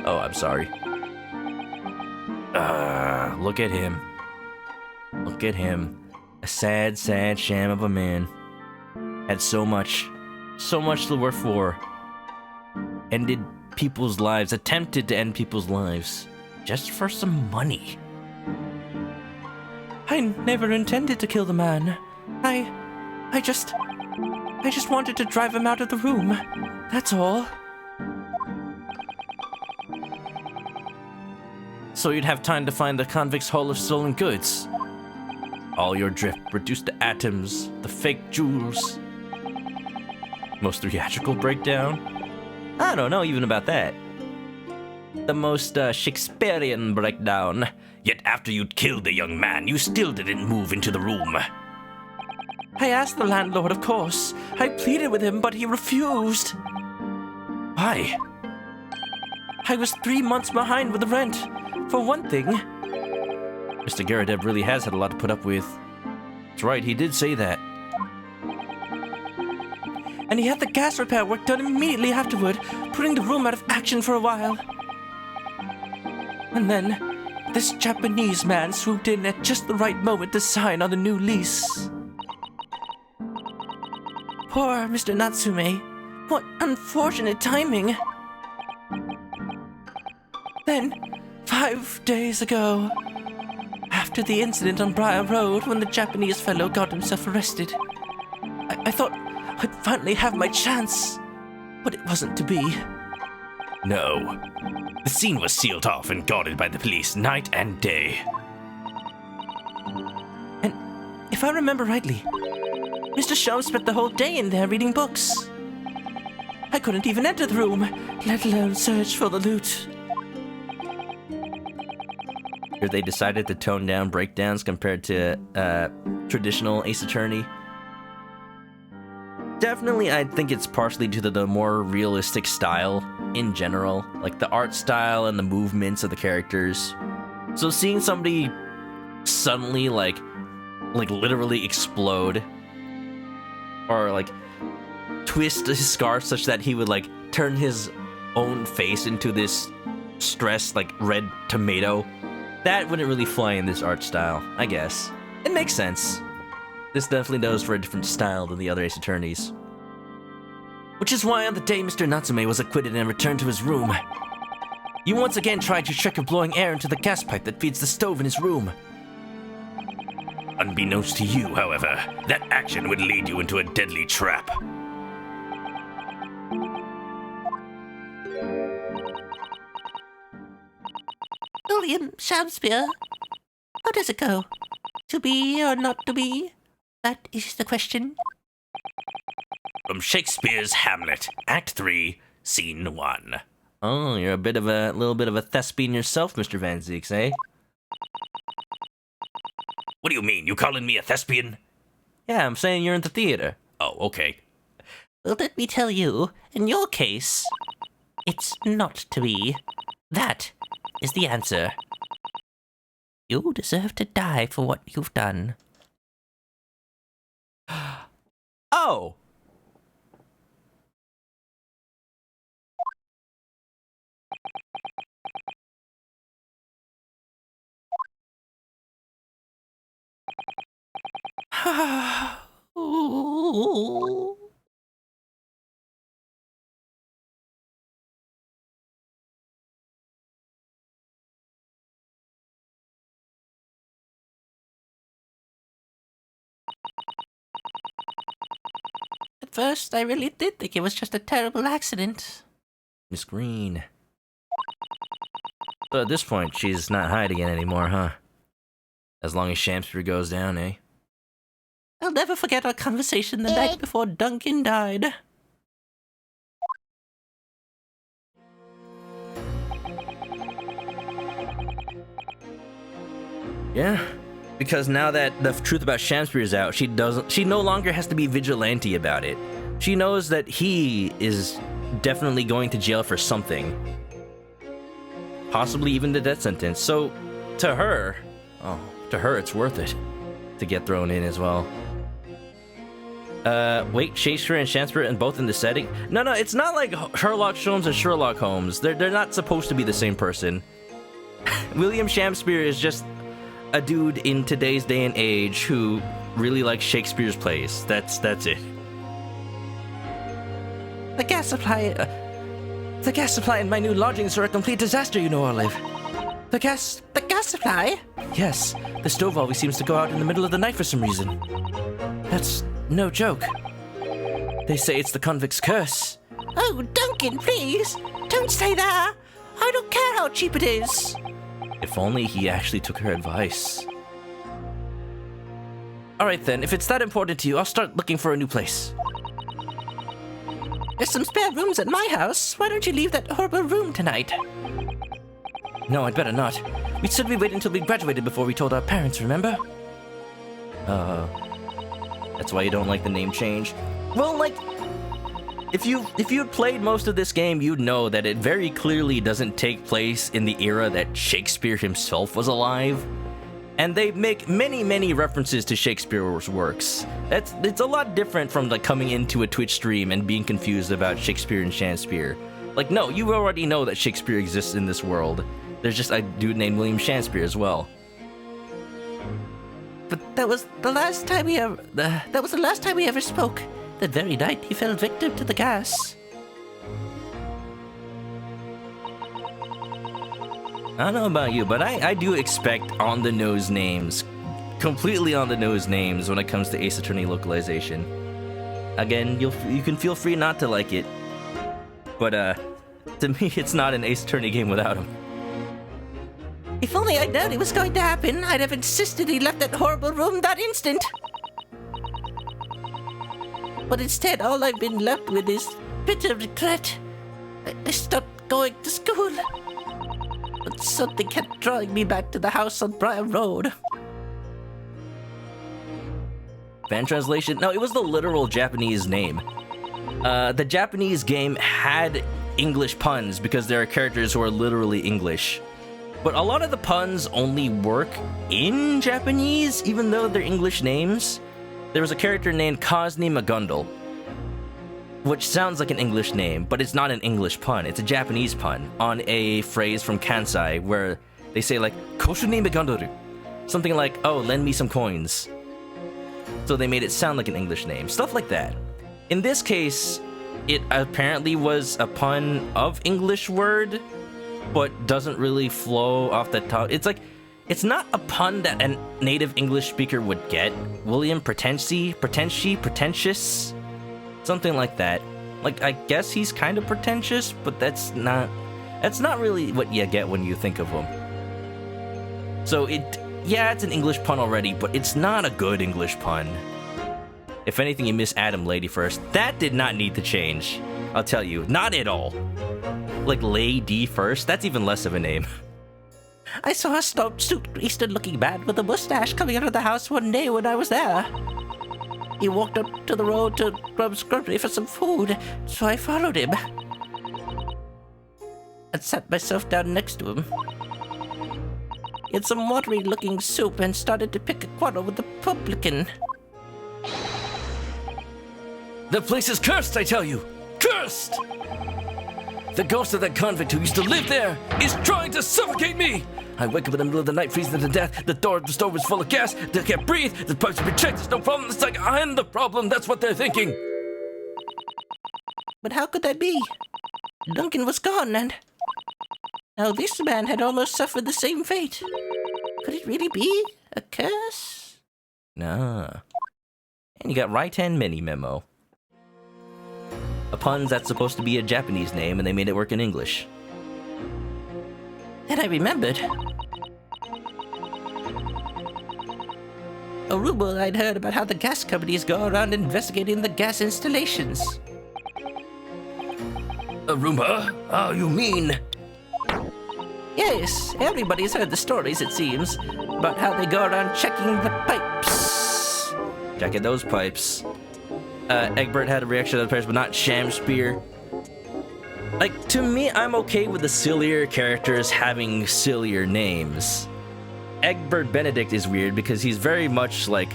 Oh, I'm sorry. Look at him. Look at him. A sad, sad sham of a man. Had so much to work for. Ended people's lives, attempted to end people's lives. Just for some money. I never intended to kill the man. I just wanted to drive him out of the room. That's all. so you'd have time to find the convict's haul of stolen goods. All your drift reduced to atoms, the fake jewels. Most theatrical breakdown? I don't know even about that. The most Shakespearean breakdown. Yet after you'd killed the young man, you still didn't move into the room. I asked the landlord, of course. I pleaded with him, but he refused. Why? I was 3 months behind with the rent, for one thing. Mr. Garadeb really has had a lot to put up with. That's right, he did say that. And he had the gas repair work done immediately afterward, putting the room out of action for a while. And then, this Japanese man swooped in at just the right moment to sign on the new lease. Poor Mr. Natsume. What unfortunate timing. Then, 5 days ago, after the incident on Briar Road when the Japanese fellow got himself arrested, I thought I'd finally have my chance, but it wasn't to be. No. The scene was sealed off and guarded by the police night and day. And if I remember rightly, Mr. Shamspeer spent the whole day in there reading books. I couldn't even enter the room, let alone search for the loot. Here they decided to tone down breakdowns compared to traditional Ace Attorney. Definitely, I think it's partially due to the more realistic style in general, like the art style and the movements of the characters. So seeing somebody suddenly like literally explode, or like twist his scarf such that he would like turn his own face into this stressed like red tomato, that wouldn't really fly in this art style, I guess. It makes sense. This definitely goes for a different style than the other Ace Attorneys. Which is why on the day Mr. Natsume was acquitted and returned to his room, you once again tried your trick of blowing air into the gas pipe that feeds the stove in his room. Unbeknownst to you, however, that action would lead you into a deadly trap. William Shamspeer, how does it go? To be or not to be? That is the question. From Shakespeare's Hamlet, Act 3, Scene 1. Oh, you're a little bit of a thespian yourself, Mr. Van Zeeks, eh? What do you mean? You calling me a thespian? Yeah, I'm saying you're in the theater. Oh, okay. Well, let me tell you, in your case, it's not to be. That is the answer. You deserve to die for what you've done. Oh! Ooh. At first, I really did think it was just a terrible accident. Miss Green. So at this point, she's not hiding it anymore, huh? As long as Shamspeer goes down, eh? I'll never forget our conversation the night before Duncan died. Yeah, because now that the truth about Shamspeer is out, she no longer has to be vigilante about it. She knows that he is definitely going to jail for something. Possibly even the death sentence. So, to her, it's worth it to get thrown in as well. Wait, Shakespeare and Shamspeer and both in the setting? No, it's not like Sherlock Holmes and Sherlock Holmes. They're not supposed to be the same person. William Shamspeer is just a dude in today's day and age who really likes Shakespeare's plays. That's it. The gas supply in my new lodgings are a complete disaster, you know, Olive. The gas supply? Yes, the stove always seems to go out in the middle of the night for some reason. That's no joke. They say it's the convict's curse. Oh, Duncan, please! Don't say that! I don't care how cheap it is! If only he actually took her advice. Alright then, if it's that important to you, I'll start looking for a new place. There's some spare rooms at my house. Why don't you leave that horrible room tonight? No, I'd better not. We said we'd wait until we graduated before we told our parents, remember? That's why you don't like the name change? Well, like, if you'd played most of this game, you'd know that it very clearly doesn't take place in the era that Shakespeare himself was alive. And they make many, many references to Shakespeare's works. It's a lot different from like coming into a Twitch stream and being confused about Shakespeare and Shamspeer. Like, no, you already know that Shakespeare exists in this world. There's just a dude named William Shamspeer as well. But that was the last time we ever spoke. That very night he fell victim to the gas. I don't know about you, but I do expect on-the-nose names. Completely on-the-nose names when it comes to Ace Attorney localization. Again, you can feel free not to like it. But, to me, it's not an Ace Attorney game without him. If only I'd known it was going to happen, I'd have insisted he left that horrible room that instant. But instead, all I've been left with is bitter regret. I stopped going to school. But something kept drawing me back to the house on Briar Road. Fan translation? No, it was the literal Japanese name. The Japanese game had English puns because there are characters who are literally English. But a lot of the puns only work in Japanese, even though they're English names. There was a character named Kozni Magundal, which sounds like an English name, but it's not an English pun. It's a Japanese pun on a phrase from Kansai where they say like, Koshu ni Magundaru. Something like, oh, lend me some coins. So they made it sound like an English name. Stuff like that. In this case, it apparently was a pun of English word, but doesn't really flow off the top. It's like, it's not a pun that a native English speaker would get. William pretentious, something like that. Like, I guess he's kind of pretentious, but that's not really what you get when you think of him. So it's an English pun already, but it's not a good English pun. If anything, you miss Adam Lady first. That did not need to change. I'll tell you, not at all. Like Lady first, that's even less of a name. I saw a stout suit greased and looking bad with a mustache coming out of the house one day when I was there. He walked up to the road to grub scrubbery for some food, so I followed him. And sat myself down next to him. He had some watery-looking soup and started to pick a quarrel with the publican. The place is cursed, I tell you! Cursed! The ghost of that convict who used to live there is trying to suffocate me! I wake up in the middle of the night freezing to death. The door of the stove is full of gas. They can't breathe. The pipes have been checked. There's no problem. It's like I'm the problem. That's what they're thinking. But how could that be? Duncan was gone, and now this man had almost suffered the same fate. Could it really be a curse? Nah. And you got right-hand mini memo. A pun that's supposed to be a Japanese name, and they made it work in English. Then I remembered. A rumor I'd heard about how the gas companies go around investigating the gas installations. A rumor? Oh, you mean? Yes, everybody's heard the stories, it seems, about how they go around checking the pipes. Checking those pipes. Egbert had a reaction to the pairs, but not Shamspeer. Like, to me, I'm okay with the sillier characters having sillier names. Egbert Benedict is weird because he's very much like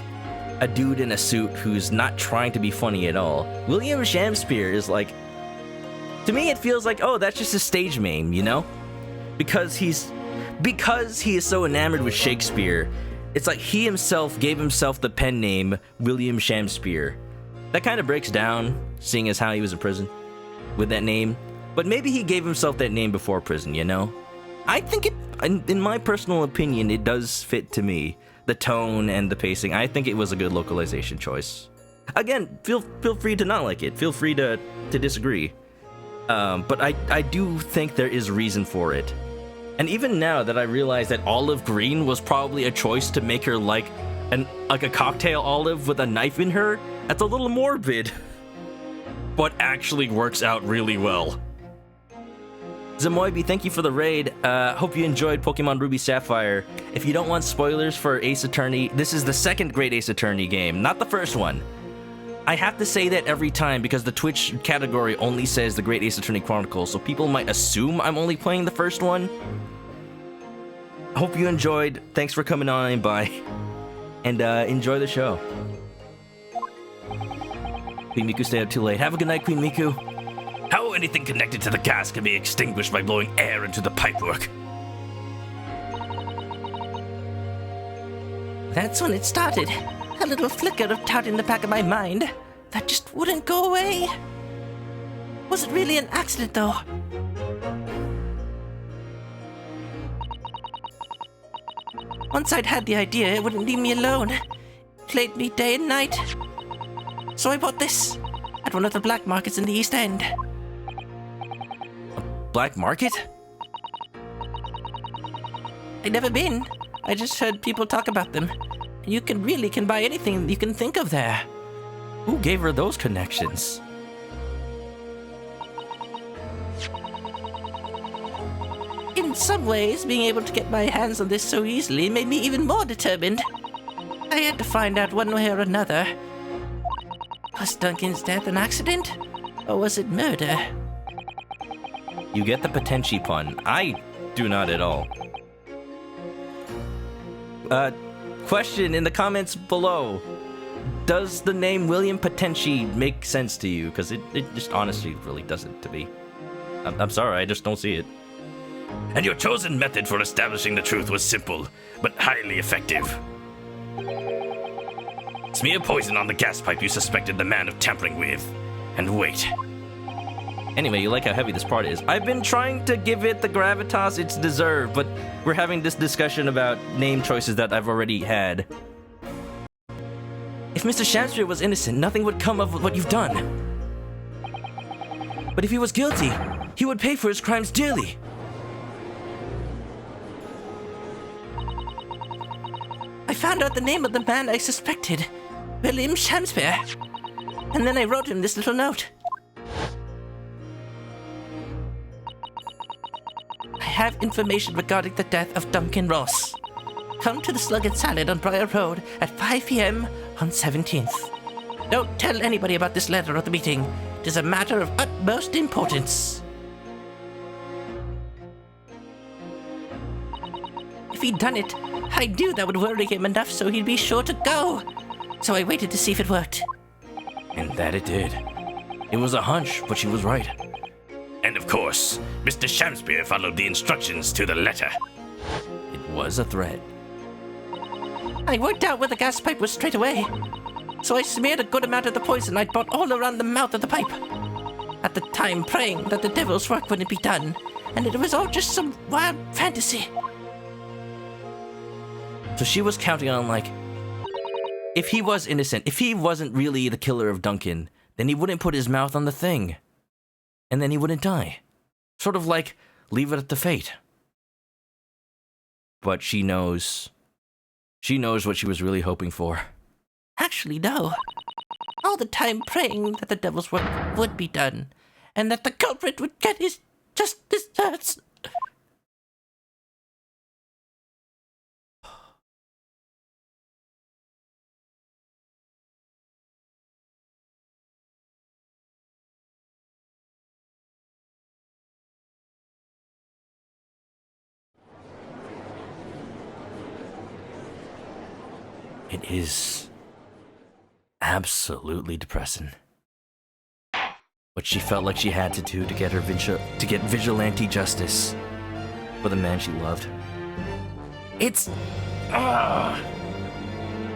a dude in a suit who's not trying to be funny at all. William Shamspeer is like, to me it feels like, oh, that's just a stage name, you know? Because he is so enamored with Shakespeare, it's like he himself gave himself the pen name William Shamspeer. That kind of breaks down, seeing as how he was in prison with that name. But maybe he gave himself that name before prison, you know? I think it, in my personal opinion, it does fit to me. The tone and the pacing. I think it was a good localization choice. Again, feel free to not like it. Feel free to disagree. But I do think there is reason for it. And even now that I realize that olive green was probably a choice to make her like a cocktail olive with a knife in her, that's a little morbid. But actually works out really well. Zamoibi, thank you for the raid. Hope you enjoyed Pokemon Ruby Sapphire. If you don't want spoilers for Ace Attorney, this is the second Great Ace Attorney game, not the first one. I have to say that every time because the Twitch category only says the Great Ace Attorney Chronicles, so people might assume I'm only playing the first one. Hope you enjoyed. Thanks for coming on and by. And enjoy the show. Queen Miku stayed up too late. Have a good night, Queen Miku. How anything connected to the gas can be extinguished by blowing air into the pipework? That's when it started. A little flicker of doubt in the back of my mind that just wouldn't go away. Was it really an accident, though? Once I'd had the idea, it wouldn't leave me alone. It played me day and night. So I bought this at one of the black markets in the East End. Black market? I'd never been. I just heard people talk about them. You can buy anything you can think of there. Who gave her those connections? In some ways, being able to get my hands on this so easily made me even more determined. I had to find out one way or another. Was Duncan's death an accident? Or was it murder? You get the Potenchi pun. I do not at all. Question in the comments below. Does the name William Potenchi make sense to you? Because it just honestly really doesn't to me. I'm sorry, I just don't see it. And your chosen method for establishing the truth was simple, but highly effective. Smear poison on the gas pipe you suspected the man of tampering with, and wait. Anyway, you like how heavy this part is. I've been trying to give it the gravitas it's deserved, but we're having this discussion about name choices that I've already had. If Mr. Shamspeer was innocent, nothing would come of what you've done. But if he was guilty, he would pay for his crimes dearly. I found out the name of the man I suspected, William Shamspeer. And then I wrote him this little note. I have information regarding the death of Duncan Ross. Come to the Slug and Salad on Briar Road at 5 p.m. on 17th. Don't tell anybody about this letter or the meeting. It is a matter of utmost importance. If he'd done it, I knew that would worry him enough so he'd be sure to go. So I waited to see if it worked. And that it did. It was a hunch, but she was right. And of course, Mr. Shamspeer followed the instructions to the letter. It was a threat. I worked out where the gas pipe was straight away. So I smeared a good amount of the poison I'd bought all around the mouth of the pipe. At the time praying that the devil's work wouldn't be done, and it was all just some wild fantasy. So she was counting on, like, if he was innocent, if he wasn't really the killer of Duncan, then he wouldn't put his mouth on the thing. And then he wouldn't die. Sort of like, leave it up to fate. But she knows what she was really hoping for. Actually, no. All the time praying that the devil's work would be done, and that the culprit would get his just desserts. It is absolutely depressing. What she felt like she had to do to get her vigilante justice for the man she loved. It's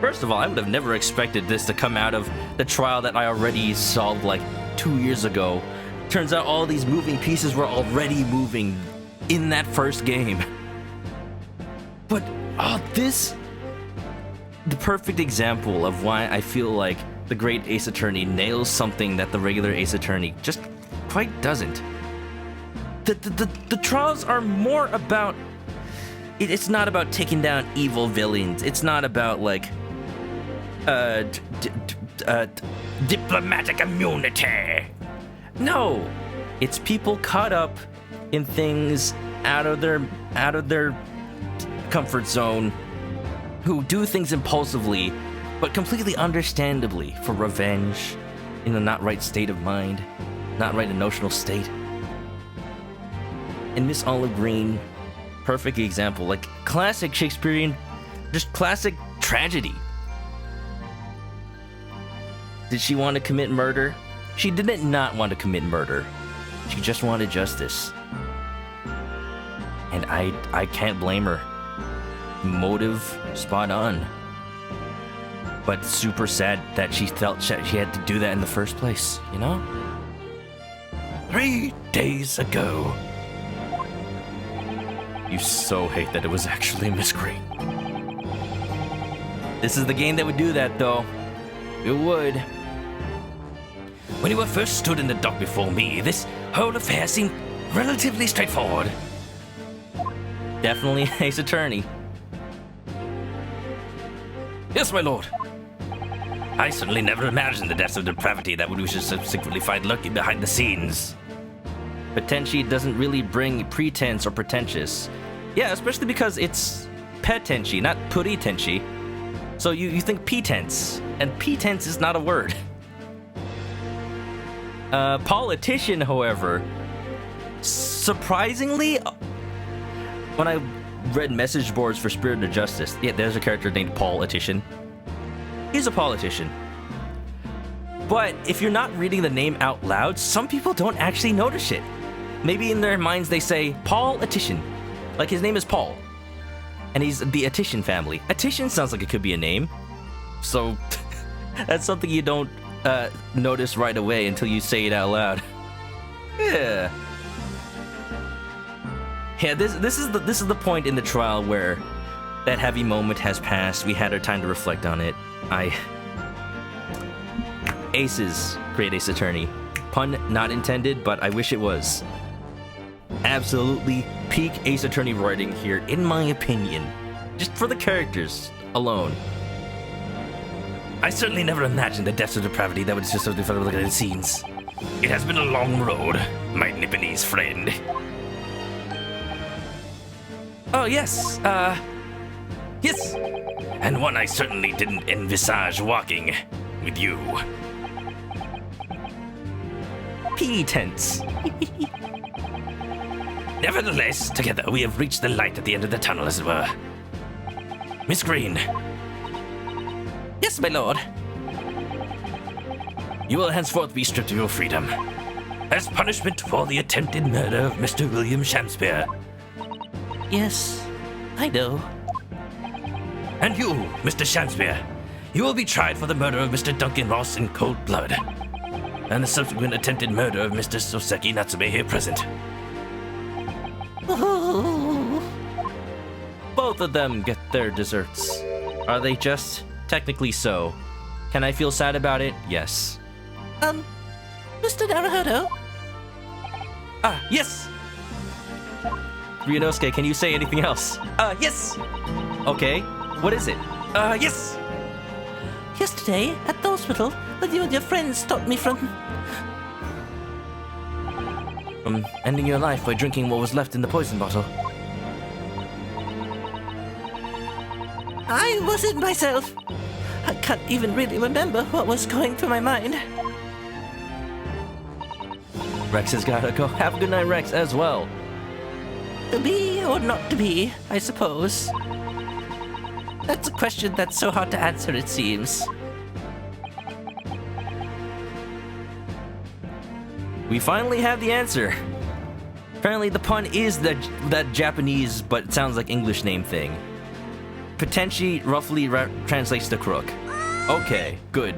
First of all, I would have never expected this to come out of the trial that I already solved like 2 years ago. Turns out all these moving pieces were already moving in that first game. But this the perfect example of why I feel like the Great Ace Attorney nails something that the regular Ace Attorney just quite doesn't. The trials are more about it's not about taking down evil villains. It's not about like Diplomatic immunity. no. It's people caught up in things out of their comfort zone, who do things impulsively, but completely understandably for revenge, in a not right state of mind, not right emotional state. And Miss Olive Green, perfect example, like classic Shakespearean, just classic tragedy. Did she want to commit murder? She didn't not want to commit murder. She just wanted justice. And I can't blame her. Motive spot on. But super sad that she felt she had to do that in the first place, you know? 3 days ago. You so hate that it was actually Miss Green. This is the game that would do that, though. It would. When you were first stood in the dock before me, this whole affair seemed relatively straightforward. Definitely Ace Attorney. Yes, my lord. I certainly never imagined the depths of depravity that we should subsequently find lurking behind the scenes. Potentially doesn't really bring pretense or pretentious. Yeah, especially because it's petentiary, not puritency. So you think pretense, and pretense is not a word. Politician, however, surprisingly, when I read message boards for Spirit of Justice, yeah, there's a character named Politician. He's a politician. But if you're not reading the name out loud, some people don't actually notice it. Maybe in their minds they say, Paul Attition. Like his name is Paul. And he's the Attition family. Attition sounds like it could be a name. So that's something you don't notice right away until you say it out loud. Yeah. Yeah, this is the point in the trial where that heavy moment has passed. We had our time to reflect on it. Aces, great Ace Attorney. Pun not intended, but I wish it was. Absolutely peak Ace Attorney writing here, in my opinion. Just for the characters alone. I certainly never imagined the depths of depravity that would just sort of look at the scenes. It has been a long road, my Nipponese friend. Oh, yes, yes. And one I certainly didn't envisage walking with you. Pretense. Nevertheless, together we have reached the light at the end of the tunnel, as it were. Miss Green. Yes, my lord. You will henceforth be stripped of your freedom, as punishment for the attempted murder of Mr. William Shamspeer. Yes, I know. And you, Mr. Shamspeer, you will be tried for the murder of Mr. Duncan Ross in cold blood, and the subsequent attempted murder of Mr. Soseki Natsume here present. Both of them get their desserts. Are they just? Technically so. Can I feel sad about it? Yes. Mr. Naruhodo? Ah, yes! Ryunosuke, can you say anything else? Yes! Okay, what is it? Yes! Yesterday, at the hospital, when you and your friends stopped me from Ending your life by drinking what was left in the poison bottle. I wasn't myself. I can't even really remember what was going through my mind. Rex has gotta go. Have a good night, Rex, as well. To be or not to be, I suppose. That's a question that's so hard to answer, it seems. We finally have the answer. Apparently the pun is that Japanese, but it sounds like English name thing. Potentially roughly translates to crook. Okay, good.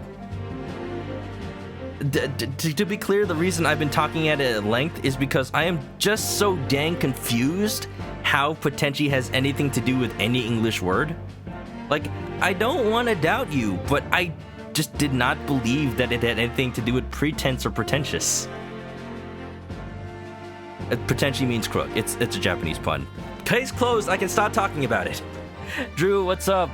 To be clear, the reason I've been talking at it at length is because I am just so dang confused how potentially has anything to do with any English word. Like, I don't want to doubt you, but I just did not believe that it had anything to do with pretense or pretentious. It potentially means crook. It's a Japanese pun. Case closed. I can stop talking about it. Drew, what's up?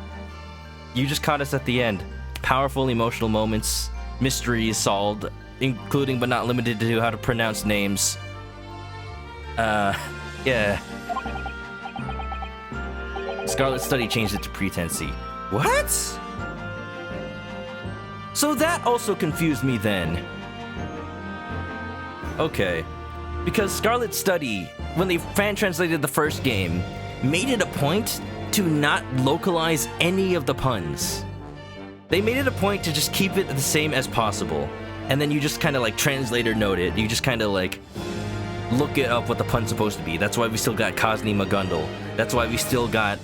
You just caught us at the end. Powerful emotional moments. Mysteries solved, including but not limited to how to pronounce names. Yeah. Scarlet Study changed it to Pretency. What? So that also confused me then. Okay. Because Scarlet Study, when they fan translated the first game, made it a point to not localize any of the puns. They made it a point to just keep it the same as possible. And then you just kind of like translator note it. You just kind of like look it up what the pun's supposed to be. That's why we still got Kazni Magundal. That's why we still got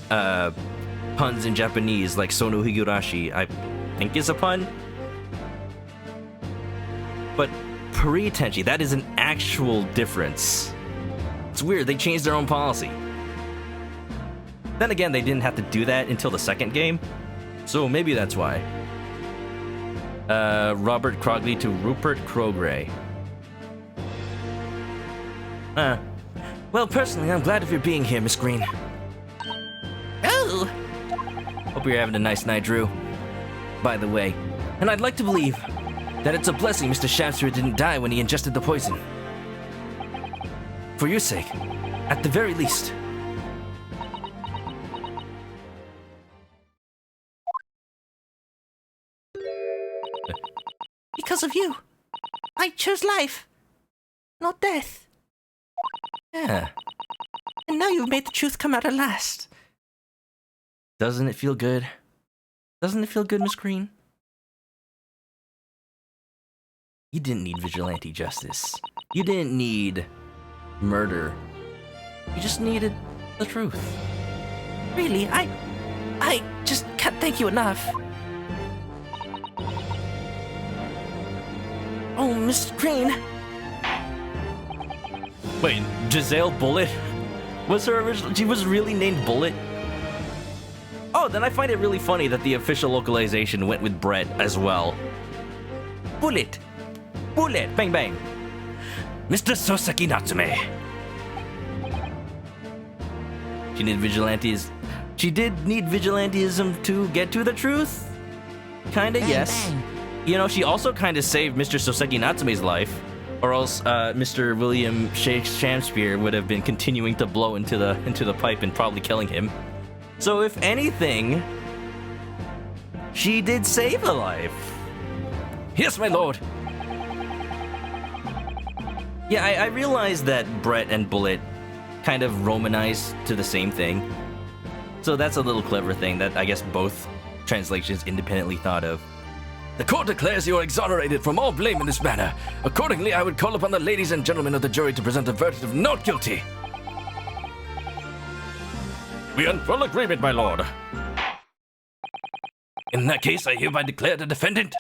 puns in Japanese like Sonu Higurashi. I think is a pun. But Pretenchi, that is an actual difference. It's weird, they changed their own policy. Then again, they didn't have to do that until the second game, so maybe that's why. Robert Crogley to Rupert Crogray. Well, personally, I'm glad of your being here, Miss Green. Oh! Hope you're having a nice night, Drew. By the way, and I'd like to believe that it's a blessing Mr. Shamspeer didn't die when he ingested the poison. For your sake, at the very least. Because of you, I chose life, not death. Yeah. And now you've made the truth come out at last. Doesn't it feel good? Doesn't it feel good, Miss Green? You didn't need vigilante justice. You didn't need murder. You just needed the truth. Really, I just can't thank you enough. Oh, Miss Green. Wait, Giselle Bullet? Was her original? She was really named Bullet? Oh, then I find it really funny that the official localization went with Brett as well. Bullet! Bullet! Bang bang! Mr. Soseki Natsume. She needed vigilantes. She did need vigilantism to get to the truth? Kinda, Bang, yes. bang. You know, she also kinda saved Mr. Soseki Natsume's life. Or else Mr. William Shamspeer would have been continuing to blow into the pipe and probably killing him. So if anything, she did save a life. Yes, my lord. Yeah, I realized that Brett and Bullet kind of romanized to the same thing. So that's a little clever thing that I guess both translations independently thought of. The court declares you are exonerated from all blame in this matter. Accordingly, I would call upon the ladies and gentlemen of the jury to present a verdict of not guilty. We are in full agreement, my lord. In that case, I hereby declare the defendant.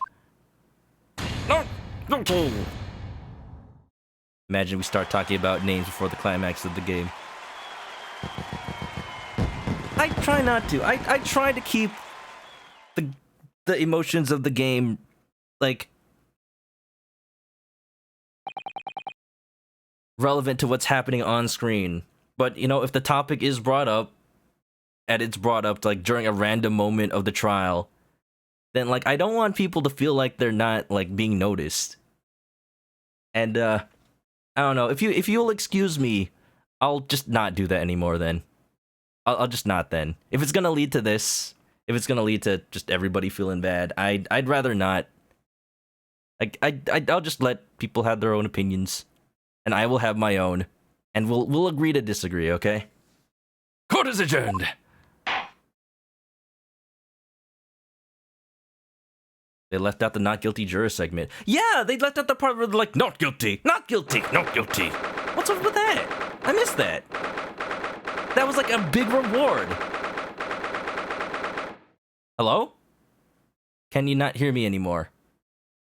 No, no. Imagine we start talking about names before the climax of the game. I try not to. I try to keep the emotions of the game, like, relevant to what's happening on screen. But, you know, if the topic is brought up, and it's brought up, like, during a random moment of the trial, then, like, I don't want people to feel like they're not, like, being noticed. And, I don't know, if you'll excuse me, I'll just not do that anymore then. I'll just not then. If it's gonna lead to this, if it's gonna lead to just everybody feeling bad, I'd rather not. I'll just let people have their own opinions, and I will have my own, and we'll agree to disagree, okay? Court is adjourned. They left out the not guilty juror segment. Yeah, they left out the part where they're like, not guilty, not guilty, not guilty. What's up with that? I missed that. That was like a big reward. Hello? Can you not hear me anymore?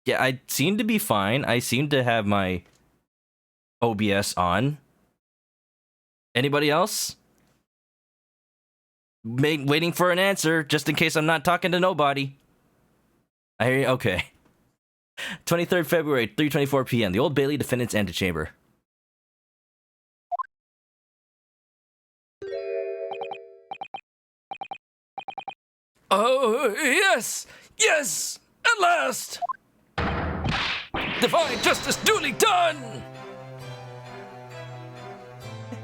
Yeah, I seem to be fine. I seem to have my OBS on. Anybody else? Waiting for an answer, just in case I'm not talking to nobody. I hear you. Okay. 23rd February, 3:24 p.m. The Old Bailey Defendant's Antechamber. Oh, yes! Yes! At last! Divine justice duly done!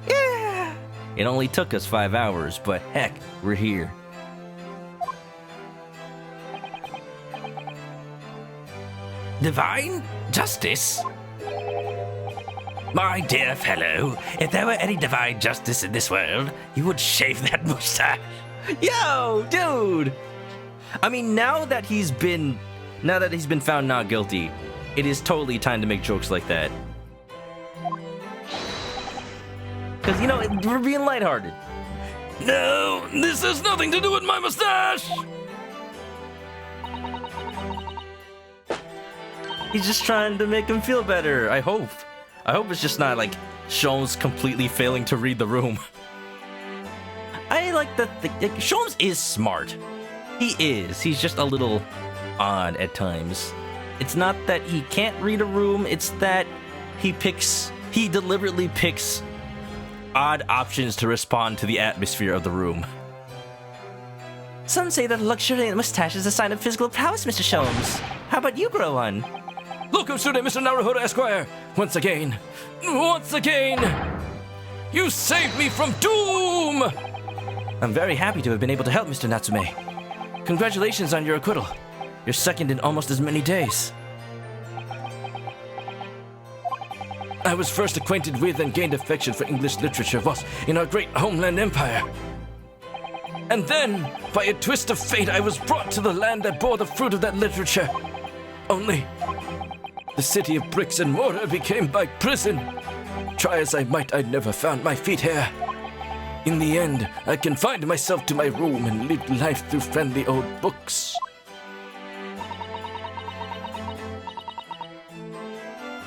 Yeah! It only took us 5 hours, but heck, we're here. Divine justice? My dear fellow, if there were any divine justice in this world, you would shave that mustache. Yo, dude! I mean, now that he's been found not guilty, it is totally time to make jokes like that. Because, you know, we're being lighthearted. No, this has nothing to do with my mustache! He's just trying to make him feel better, I hope. I hope it's just not like Sholmes completely failing to read the room. I like that Sholmes is smart. He is. He's just a little odd at times. It's not that he can't read a room, it's that he deliberately picks odd options to respond to the atmosphere of the room. Some say that a luxuriant mustache is a sign of physical prowess, Mr. Sholmes. How about you grow one? Locum Stude, Mr. Naruhodo Esquire! Once again, you saved me from doom! I'm very happy to have been able to help, Mr. Natsume. Congratulations on your acquittal. You're second in almost as many days. I was first acquainted with and gained affection for English literature was in our great homeland empire. And then, by a twist of fate, I was brought to the land that bore the fruit of that literature. Only, the city of bricks and mortar became my prison. Try as I might, I never found my feet here. In the end, I confined myself to my room and lived life through friendly old books.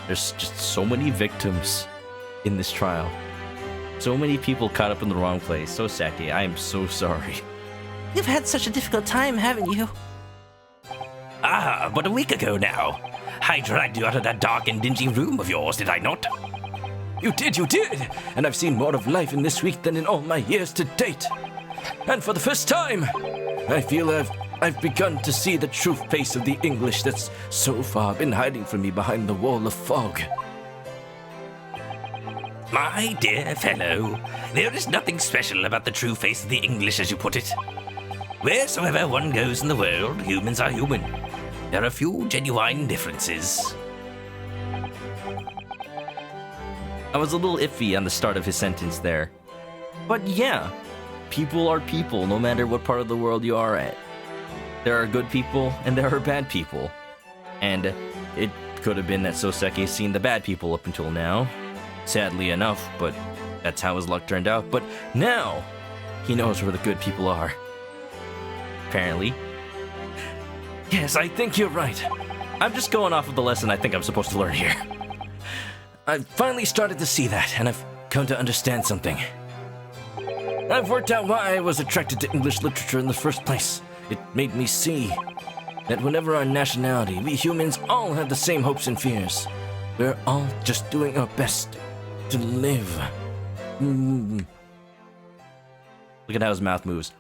There's just so many victims in this trial. So many people caught up in the wrong place. So Saki, I am so sorry. You've had such a difficult time, haven't you? Ah, but a week ago now. I dragged you out of that dark and dingy room of yours, did I not? You did! And I've seen more of life in this week than in all my years to date. And for the first time, I feel I've begun to see the true face of the English that's so far been hiding from me behind the wall of fog. My dear fellow, there is nothing special about the true face of the English, as you put it. Wheresoever one goes in the world, humans are human. There are few genuine differences. I was a little iffy on the start of his sentence there. But yeah, people are people no matter what part of the world you are at. There are good people and there are bad people. And it could have been that Soseki's seen the bad people up until now. Sadly enough, but that's how his luck turned out. But now, he knows where the good people are. Apparently. Yes, I think you're right. I'm just going off of the lesson I think I'm supposed to learn here. I've finally started to see that, and I've come to understand something. I've worked out why I was attracted to English literature in the first place. It made me see that whenever our nationality, we humans all have the same hopes and fears. We're all just doing our best to live. Look at how his mouth moves.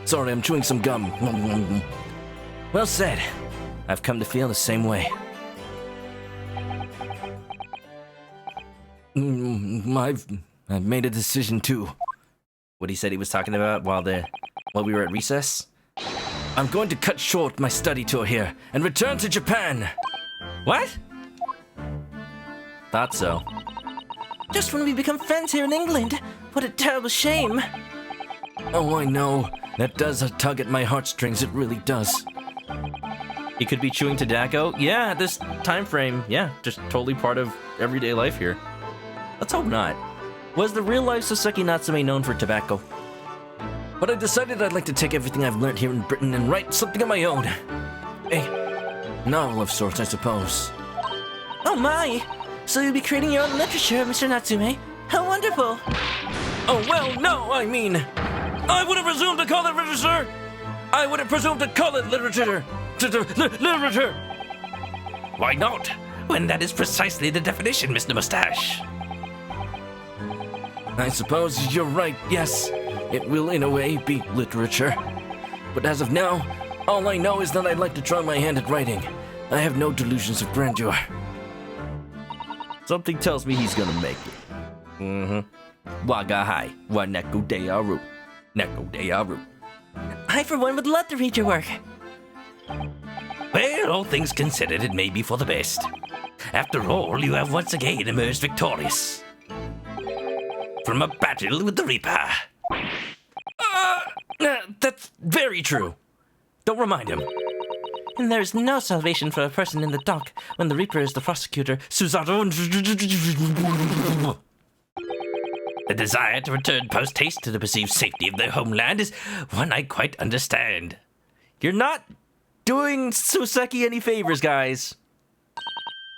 Sorry, I'm chewing some gum. Well said. I've come to feel the same way. I've made a decision too. What he said he was talking about while we were at recess? I'm going to cut short my study tour here and return to Japan. What? Thought so. Just when we become friends here in England. What a terrible shame. Oh, I know. That does tug at my heartstrings, it really does. He could be chewing tobacco. Yeah, this time frame. Yeah, just totally part of everyday life here. Let's hope not. Was the real life Soseki Natsume known for tobacco? But I decided I'd like to take everything I've learned here in Britain and write something of my own. A novel of sorts, I suppose. Oh my! So you'll be creating your own literature, Mr. Natsume? How wonderful! Oh, well, no, I mean, I wouldn't presume to call it literature. I wouldn't presume to call it literature. Literature. Why not? When that is precisely the definition, Mr. Mustache. I suppose you're right, yes. It will, in a way, be literature. But as of now, all I know is that I'd like to try my hand at writing. I have no delusions of grandeur. Something tells me he's gonna make it. Waga hai, wa neko de aru. Neko de aru. I, for one, would love to read your work. Well, all things considered, it may be for the best. After all, you have once again emerged victorious from a battle with the Reaper. That's very true. Don't remind him. And there's no salvation for a person in the dock when the Reaper is the prosecutor. Suzato. The desire to return post-haste to the perceived safety of their homeland is one I quite understand. You're not doing Soseki any favors, guys.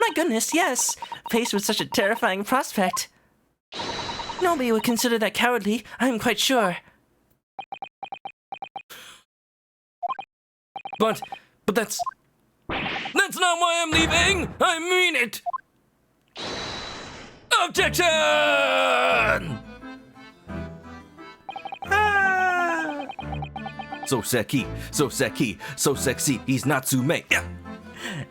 My goodness, yes. Faced with such a terrifying prospect. Nobody would consider that cowardly, I'm quite sure. But that's not why I'm leaving! I mean it! Objection! So sexy, he's Natsume. Yeah.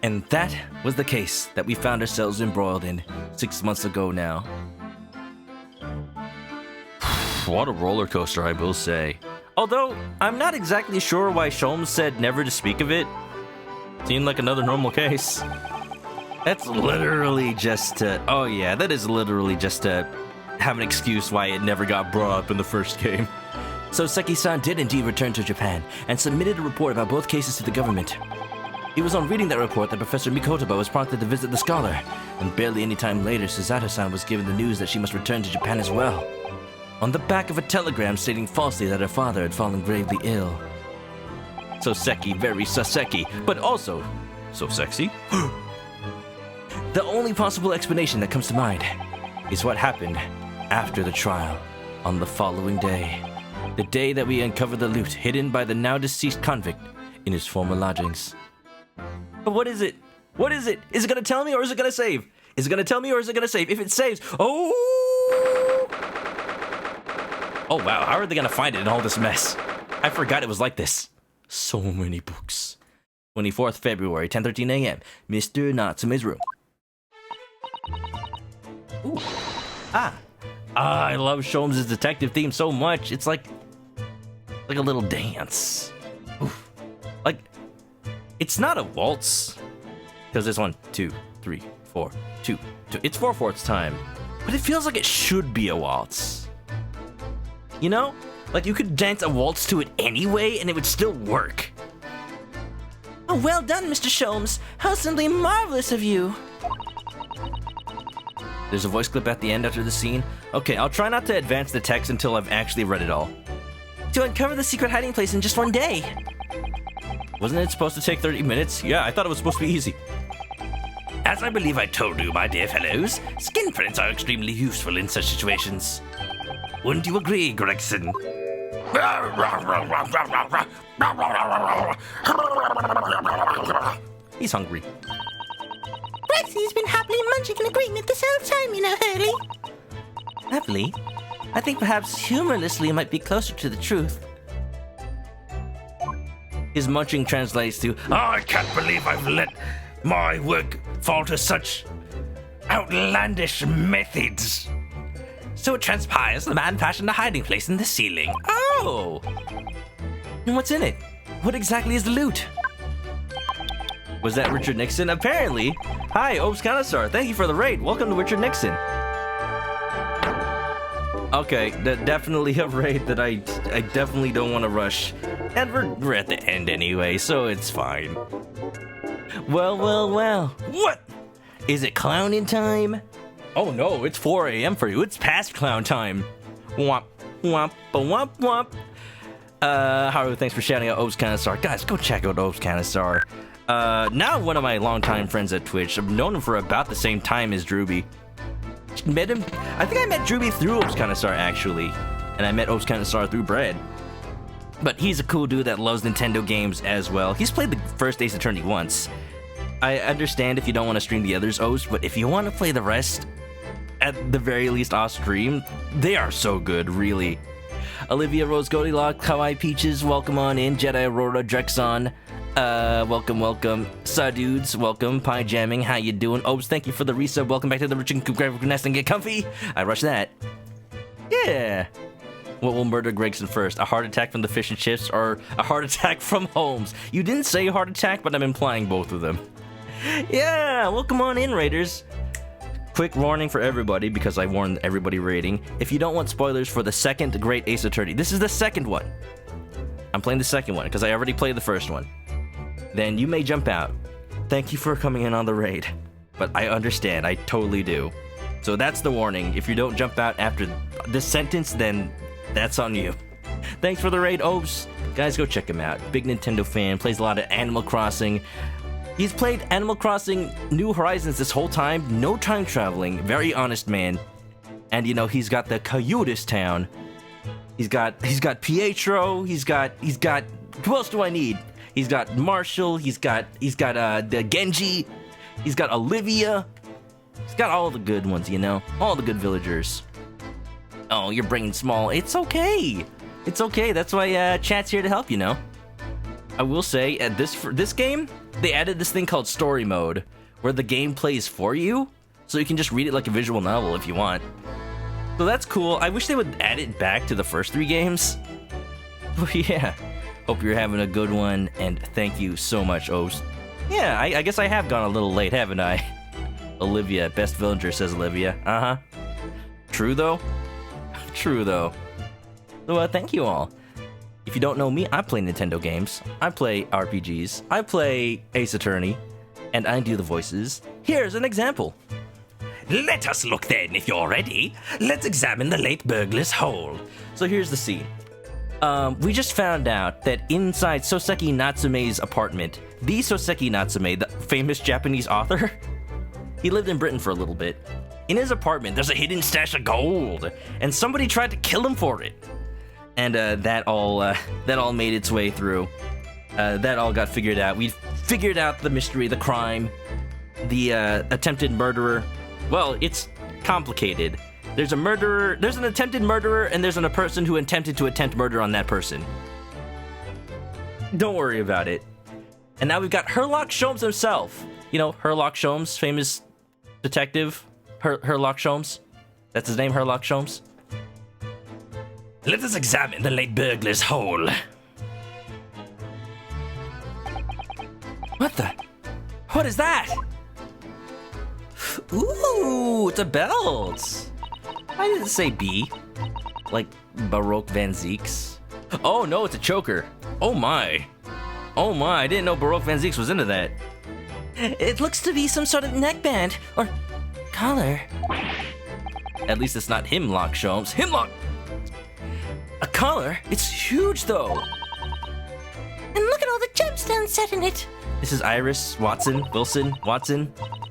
And that was the case that we found ourselves embroiled in 6 months ago now. What a roller coaster, I will say. Although, I'm not exactly sure why Sholmes said never to speak of it. Seemed like another normal case. That's literally just to... Oh yeah, that is literally just to have an excuse why it never got brought up in the first game. So Seki-san did indeed return to Japan and submitted a report about both cases to the government. It was on reading that report that Professor ManokAdobo was prompted to visit the scholar, and barely any time later, Suzato-san was given the news that she must return to Japan as well. On the back of a telegram stating falsely that her father had fallen gravely ill. Soseki, very Soseki, but also so sexy. The only possible explanation that comes to mind is what happened after the trial on the following day. The day that we uncovered the loot hidden by the now deceased convict in his former lodgings. But what is it? What is it? Is it gonna tell me or is it gonna save? Is it gonna tell me or is it gonna save? If it saves, oh wow, how are they gonna find it in all this mess? I forgot it was like this. So many books. 24th February, 10:13 a.m. Mr. Natsume's room. Ooh. I love Sholmes' detective theme so much. It's like a little dance. Oof. Like, it's not a waltz. Because it's 1, 2, 3, 4, 2, 2. It's 4/4 time. But it feels like it should be a waltz. You know? Like you could dance a waltz to it anyway and it would still work. Oh, well done, Mr. Sholmes. How simply marvelous of you. There's a voice clip at the end after the scene. Okay, I'll try not to advance the text until I've actually read it all. To uncover the secret hiding place in just one day. Wasn't it supposed to take 30 minutes? Yeah, I thought it was supposed to be easy. As I believe I told you, my dear fellows, skin prints are extremely useful in such situations. Wouldn't you agree, Gregson? He's hungry. Rexy's been happily munching in agreement this whole time, you know, Hurley. Happily? I think perhaps humorlessly might be closer to the truth. His munching translates to, I can't believe I've let my work fall to such outlandish methods. So it transpires the man fashioned a hiding place in the ceiling. oh! And what's in it? What exactly is the loot? Was that Richard Nixon? Apparently. Hi, Obes Connoisseur. Thank you for the raid. Welcome to Richard Nixon. Okay, definitely a raid that I definitely don't want to rush. And we're at the end anyway, so it's fine. Well. What? Is it clowning time? Oh no, it's 4 a.m. for you. It's past clown time. Womp, womp, womp, womp. Haru, thanks for shouting out Obes Connoisseur. Guys, go check out Obes Connoisseur. Now one of my longtime friends at Twitch. I've known him for about the same time as Drewby. Met him. I think I met Drewby through Obes Connoisseur actually, and I met Obes Connoisseur through Brad. But he's a cool dude that loves Nintendo games as well. He's played the first Ace Attorney once. I understand if you don't want to stream the others, Obes, but if you want to play the rest, at the very least off stream, they are so good, really. Olivia Rose Goldilocks, Kawaii Peaches, welcome on in. Jedi Aurora Drexon, welcome. Dudes, welcome. Pie Jamming, how you doing? Obes, thank you for the resub. Welcome back to the Chicken Coop Grab Nest and get comfy. I rushed that. Yeah. What will murder Gregson first? A heart attack from the fish and chips or a heart attack from Holmes? You didn't say heart attack, but I'm implying both of them. Yeah, welcome on in, Raiders. Quick warning for everybody, because I warned everybody raiding. If you don't want spoilers for the second Great Ace Attorney, this is the second one. I'm playing the second one, because I already played the first one. Then you may jump out. Thank you for coming in on the raid. But I understand, I totally do. So that's the warning. If you don't jump out after this sentence, then that's on you. Thanks for the raid, Obes. Guys, go check him out. Big Nintendo fan, plays a lot of Animal Crossing. He's played Animal Crossing New Horizons this whole time, no time traveling, very honest man. And you know, he's got the cutest town. He's got Pietro, he's got who else do I need? He's got Marshall, he's got the Genji, he's got Olivia. He's got all the good ones, you know, all the good villagers. Oh, you're bringing small. It's okay. It's okay. That's why chat's here to help, you know. I will say, at this game, they added this thing called story mode, where the game plays for you, so you can just read it like a visual novel if you want. So that's cool. I wish they would add it back to the first 3 games. But yeah, hope you're having a good one, and thank you so much, O's. Yeah, I guess I have gone a little late, haven't I? Olivia, best villager, says Olivia. Uh-huh. True, though? True, though. So, thank you all. If you don't know me, I play Nintendo games, I play RPGs, I play Ace Attorney, and I do the voices. Here's an example. Let us look then, if you're ready. Let's examine the late burglar's hole. So here's the scene. We just found out that inside Soseki Natsume's apartment, the Soseki Natsume, the famous Japanese author, he lived in Britain for a little bit. In his apartment, there's a hidden stash of gold, and somebody tried to kill him for it. And that all made its way through. That all got figured out. We figured out the mystery, the crime, the attempted murderer. Well, it's complicated. There's a murderer, there's an attempted murderer, and there's a person who attempted to attempt murder on that person. Don't worry about it. And now we've got Sherlock Sholmes himself. You know, Sherlock Sholmes, famous detective. Sherlock Sholmes. That's his name, Sherlock Sholmes. Let us examine the late burglar's hole. What the? What is that? Ooh, it's a belt. Why did it say B? Like Baroque Van Zieks? Oh no, it's a choker. Oh my. Oh my, I didn't know Baroque Van Zieks was into that. It looks to be some sort of neckband or collar. At least it's not Himlock Sholmes. Himlock! A collar? It's huge though. And look at all the gemstones set in it. This is Iris Watson.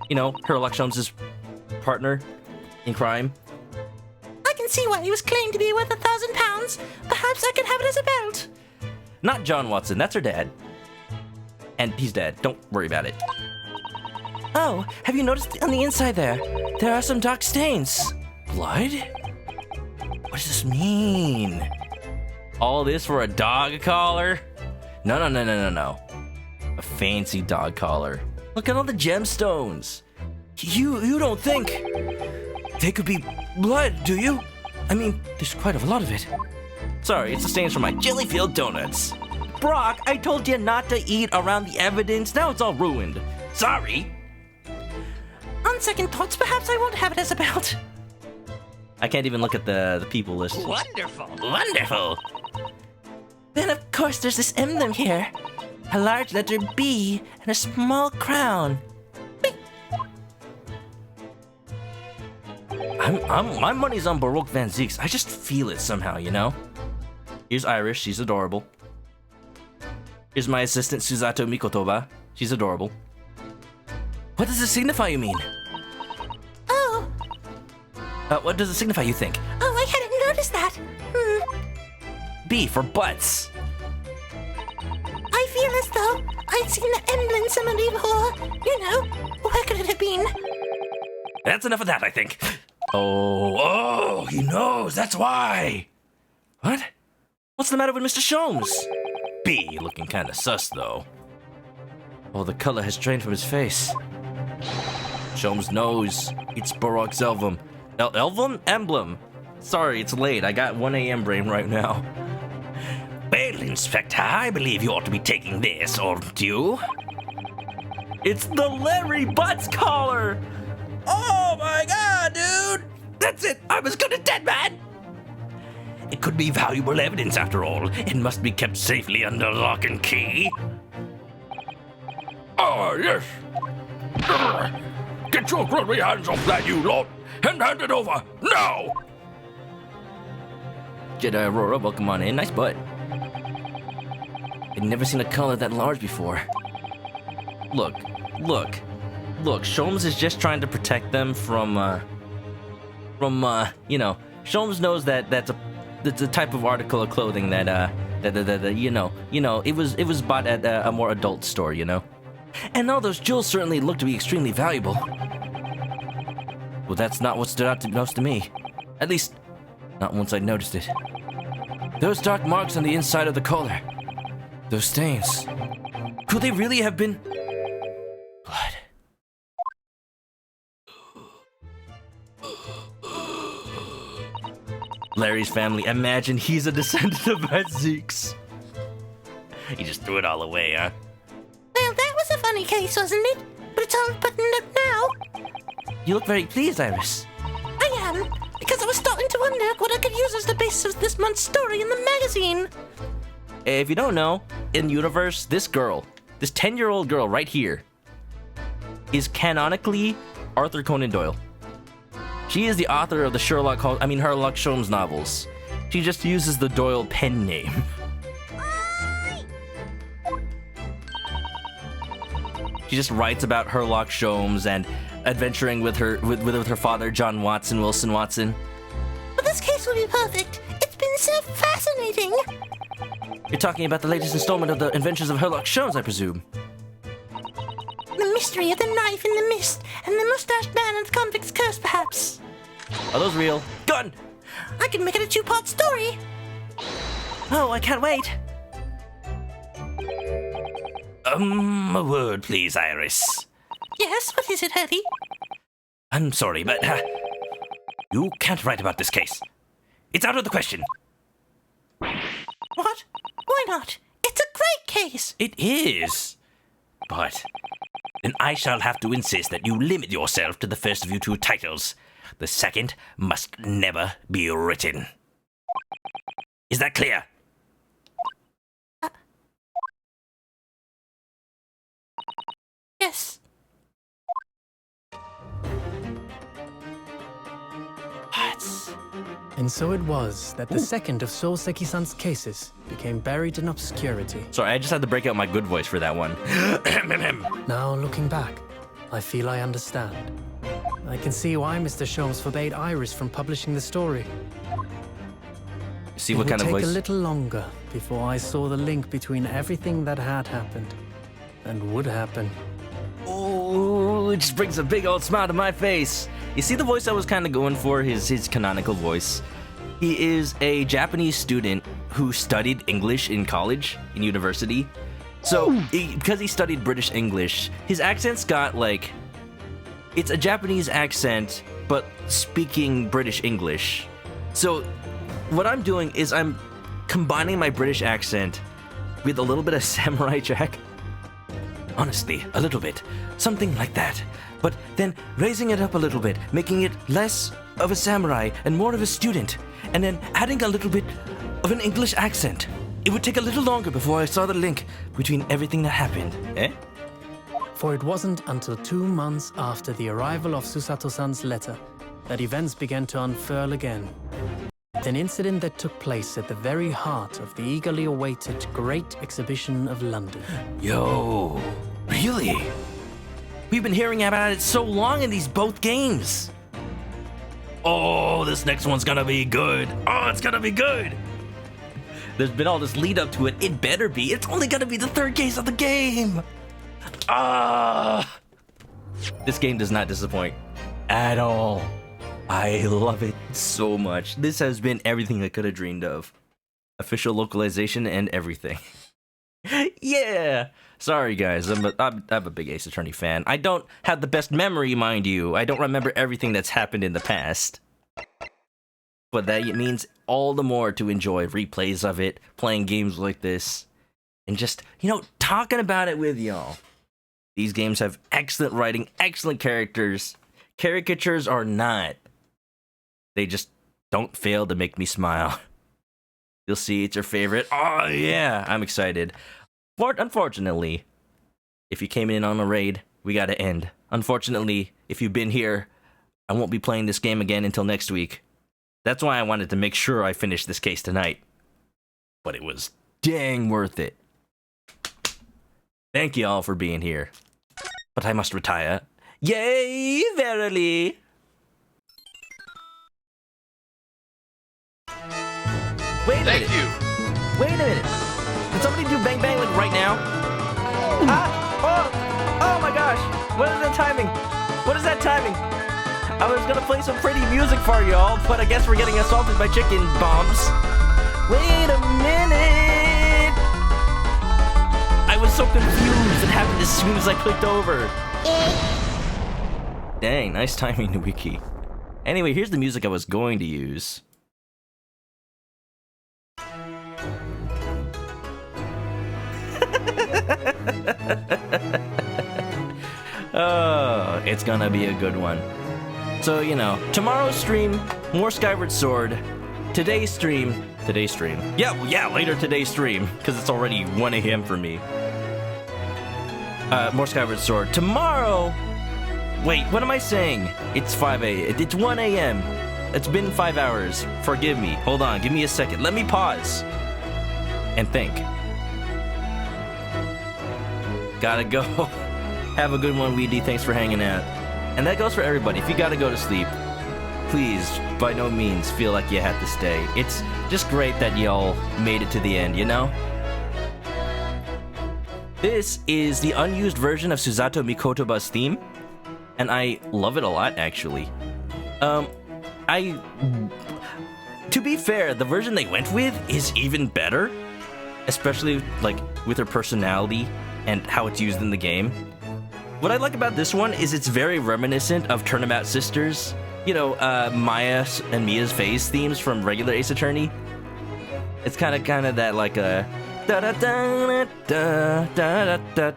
You know, Sherlock Sholmes' partner in crime. I can see why he was claimed to be worth £1,000. Perhaps I could have it as a belt. Not John Watson, that's her dad. And he's dead, don't worry about it. Oh, have you noticed on the inside there? There are some dark stains. Blood? What does this mean? All this for a dog collar? No. A fancy dog collar. Look at all the gemstones. You don't think they could be blood, do you? I mean, there's quite a lot of it. Sorry, it's the stains from my Jellyfield donuts. Brock, I told you not to eat around the evidence. Now it's all ruined. Sorry. On second thoughts, perhaps I won't have it as a belt. I can't even look at the people list. Wonderful. Then of course there's this emblem here. A large letter B and a small crown. My money's on Baroque Van Zieks. I just feel it somehow, you know? Here's Iris, she's adorable. Here's my assistant Suzato Mikotoba. She's adorable. What does this signify, you mean? Oh. What does it signify, you think? Oh, I hadn't noticed that. B for butts. I feel as though I'd seen the emblem somewhere before. You know, where could it have been? That's enough of that, I think. Oh, he knows. That's why. What? What's the matter with Mr. Sholmes? B, looking kind of sus, though. Oh, the color has drained from his face. Sholmes knows. It's Borok's emblem. Sorry, it's late. I got 1 a.m. brain right now. Well, Inspector, I believe you ought to be taking this, oughtn't you? It's the Larry Butts collar! Oh my god, dude! That's it! I was gonna dead man! It could be valuable evidence after all. It must be kept safely under lock and key. Ah, yes. Get your grubby hands off that, you lot, and hand it over, now! Jedi Aurora, welcome on in. Nice butt. I'd never seen a collar that large before. Look. Sholmes is just trying to protect them from Sholmes knows that that's a type of article of clothing that it was bought at a more adult store, you know. And all those jewels certainly look to be extremely valuable. Well, that's not what stood out most to me. At least, not once I noticed it. Those dark marks on the inside of the collar. Those stains. Could they really have been blood? Larry's family. Imagine he's a descendant of Zeke's. You just threw it all away, huh? Well, that was a funny case, wasn't it? But it's all buttoned up now. You look very pleased, Iris. I am, because I was starting to wonder what I could use as the basis of this month's story in the magazine. If you don't know, in universe, this 10-year-old girl right here, is canonically Arthur Conan Doyle. She is the author of the Sherlock Holmes novels. She just uses the Doyle pen name. She just writes about Sherlock Holmes and adventuring with her father, John Wilson Watson. But this case will be perfect. It's been so fascinating. You're talking about the latest installment of the Adventures of Sherlock Holmes, I presume. The mystery of the knife in the mist and the mustached man and the convict's curse, perhaps. Are those real? Gun! I can make it a 2-part story. Oh, I can't wait. A word, please, Iris. Yes, what is it, Hurley? I'm sorry, but you can't write about this case. It's out of the question. What? Why not? It's a great case. It is. But then I shall have to insist that you limit yourself to the first of your 2 titles. The second must never be written. Is that clear? Yes. And so it was that the second of Souseki-san's cases became buried in obscurity. Sorry, I just had to break out my good voice for that one. Now, looking back, I feel I understand. I can see why Mr. Sholmes forbade Iris from publishing the story. See what kind of It would voice? take a little longer before I saw the link between everything that had happened and would happen. Ooh, it just brings a big old smile to my face. You see the voice I was kind of going for? His canonical voice. He is a Japanese student who studied English in college, in university. So, because he studied British English, his accent's got like... It's a Japanese accent, but speaking British English. So, what I'm doing is I'm combining my British accent with a little bit of Samurai Jack. Honestly, a little bit. Something like that. But then raising it up a little bit, making it less of a samurai and more of a student, and then adding a little bit of an English accent. It would take a little longer before I saw the link between everything that happened, eh? For it wasn't until 2 months after the arrival of Susato-san's letter that events began to unfurl again. An incident that took place at the very heart of the eagerly awaited Great Exhibition of London. Yo, really? We've been hearing about it so long in these both games. Oh, this next one's gonna be good. Oh, it's gonna be good. There's been all this lead up to it. It better be. It's only gonna be the 3rd case of the game. This game does not disappoint at all. I love it so much. This has been everything I could have dreamed of. Official localization and everything. Yeah! Sorry, guys. I'm a big Ace Attorney fan. I don't have the best memory, mind you. I don't remember everything that's happened in the past. But that means all the more to enjoy replays of it, playing games like this, and just, talking about it with y'all. These games have excellent writing, excellent characters. Caricatures are not. They just don't fail to make me smile. You'll see it's your favorite. Oh, yeah, I'm excited. Unfortunately, if you came in on a raid, we gotta end. Unfortunately, if you've been here, I won't be playing this game again until next week. That's why I wanted to make sure I finished this case tonight. But it was dang worth it. Thank you all for being here. But I must retire. Yay, verily! Wait a minute. Thank you. Wait a minute. Did somebody do bang bang like right now? Oh my gosh. What is that timing? What is that timing? I was gonna play some pretty music for y'all, but I guess we're getting assaulted by chicken bombs. Wait a minute. I was so confused. It happened as soon as I clicked over. Dang, nice timing, Wiki. Anyway, here's the music I was going to use. Oh, it's gonna be a good one. So, tomorrow's stream, more Skyward Sword. Today's stream. Yeah, later today's stream, because it's already 1 a.m. for me. More Skyward Sword. Tomorrow. Wait, what am I saying? It's 5 a.m. It's 1 a.m. It's been 5 hours. Forgive me. Hold on, give me a second. Let me pause and think. Gotta go. Have a good one, Weedy. Thanks for hanging out. And that goes for everybody. If you gotta go to sleep, please, by no means, feel like you have to stay. It's just great that y'all made it to the end, This is the unused version of Susato Mikotoba's theme, and I love it a lot, actually. To be fair, the version they went with is even better, especially, with her personality and how it's used in the game. What I like about this one is it's very reminiscent of Turnabout Sisters. Maya and Mia's phase themes from regular Ace Attorney. It's kind of that a da da da da da da da da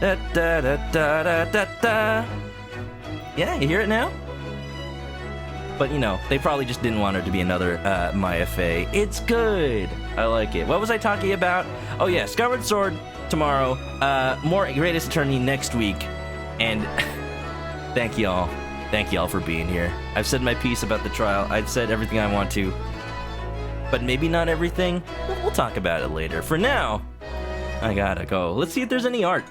da da da da da. Yeah, you hear it now? But, they probably just didn't want her to be another Maya Fey. It's good. I like it. What was I talking about? Oh, yeah, Skyward Sword tomorrow. More Greatest Attorney next week. And thank y'all. Thank y'all for being here. I've said my piece about the trial. I've said everything I want to. But maybe not everything. We'll talk about it later. For now, I gotta go. Let's see if there's any art.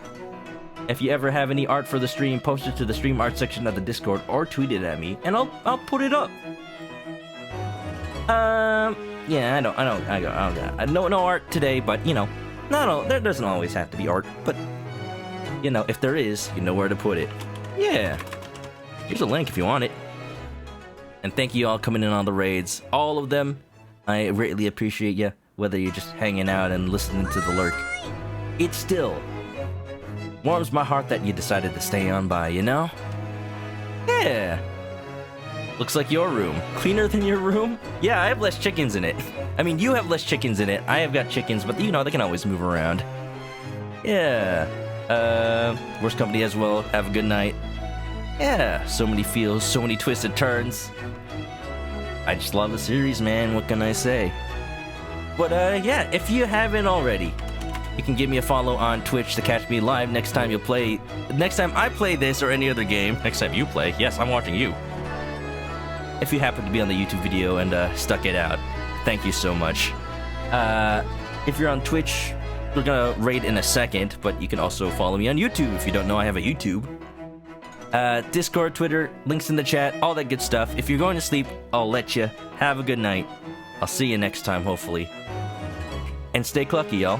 If you ever have any art for the stream, post it to the stream art section of the Discord or tweet it at me, and I'll put it up. Yeah, I don't got no art today, but there doesn't always have to be art, but if there is, you know where to put it. Yeah, here's a link if you want it. And thank you all coming in on the raids, all of them. I greatly appreciate you, whether you're just hanging out and listening to the lurk. It still warms my heart that you decided to stay on by, Yeah. Looks like your room. Cleaner than your room? Yeah, I have less chickens in it. I mean, you have less chickens in it. I have got chickens, but they can always move around. Yeah. Worst company as well. Have a good night. Yeah, so many feels, so many twisted turns. I just love the series, man. What can I say? But, yeah, if you haven't already, you can give me a follow on Twitch to catch me live next time I play this or any other game. Next time you play. Yes, I'm watching you. If you happen to be on the YouTube video and stuck it out, thank you so much. If you're on Twitch, we're gonna raid in a second, but you can also follow me on YouTube if you don't know I have a YouTube. Discord, Twitter, links in the chat, all that good stuff. If you're going to sleep, I'll let you. Have a good night. I'll see you next time, hopefully. And stay clucky, y'all.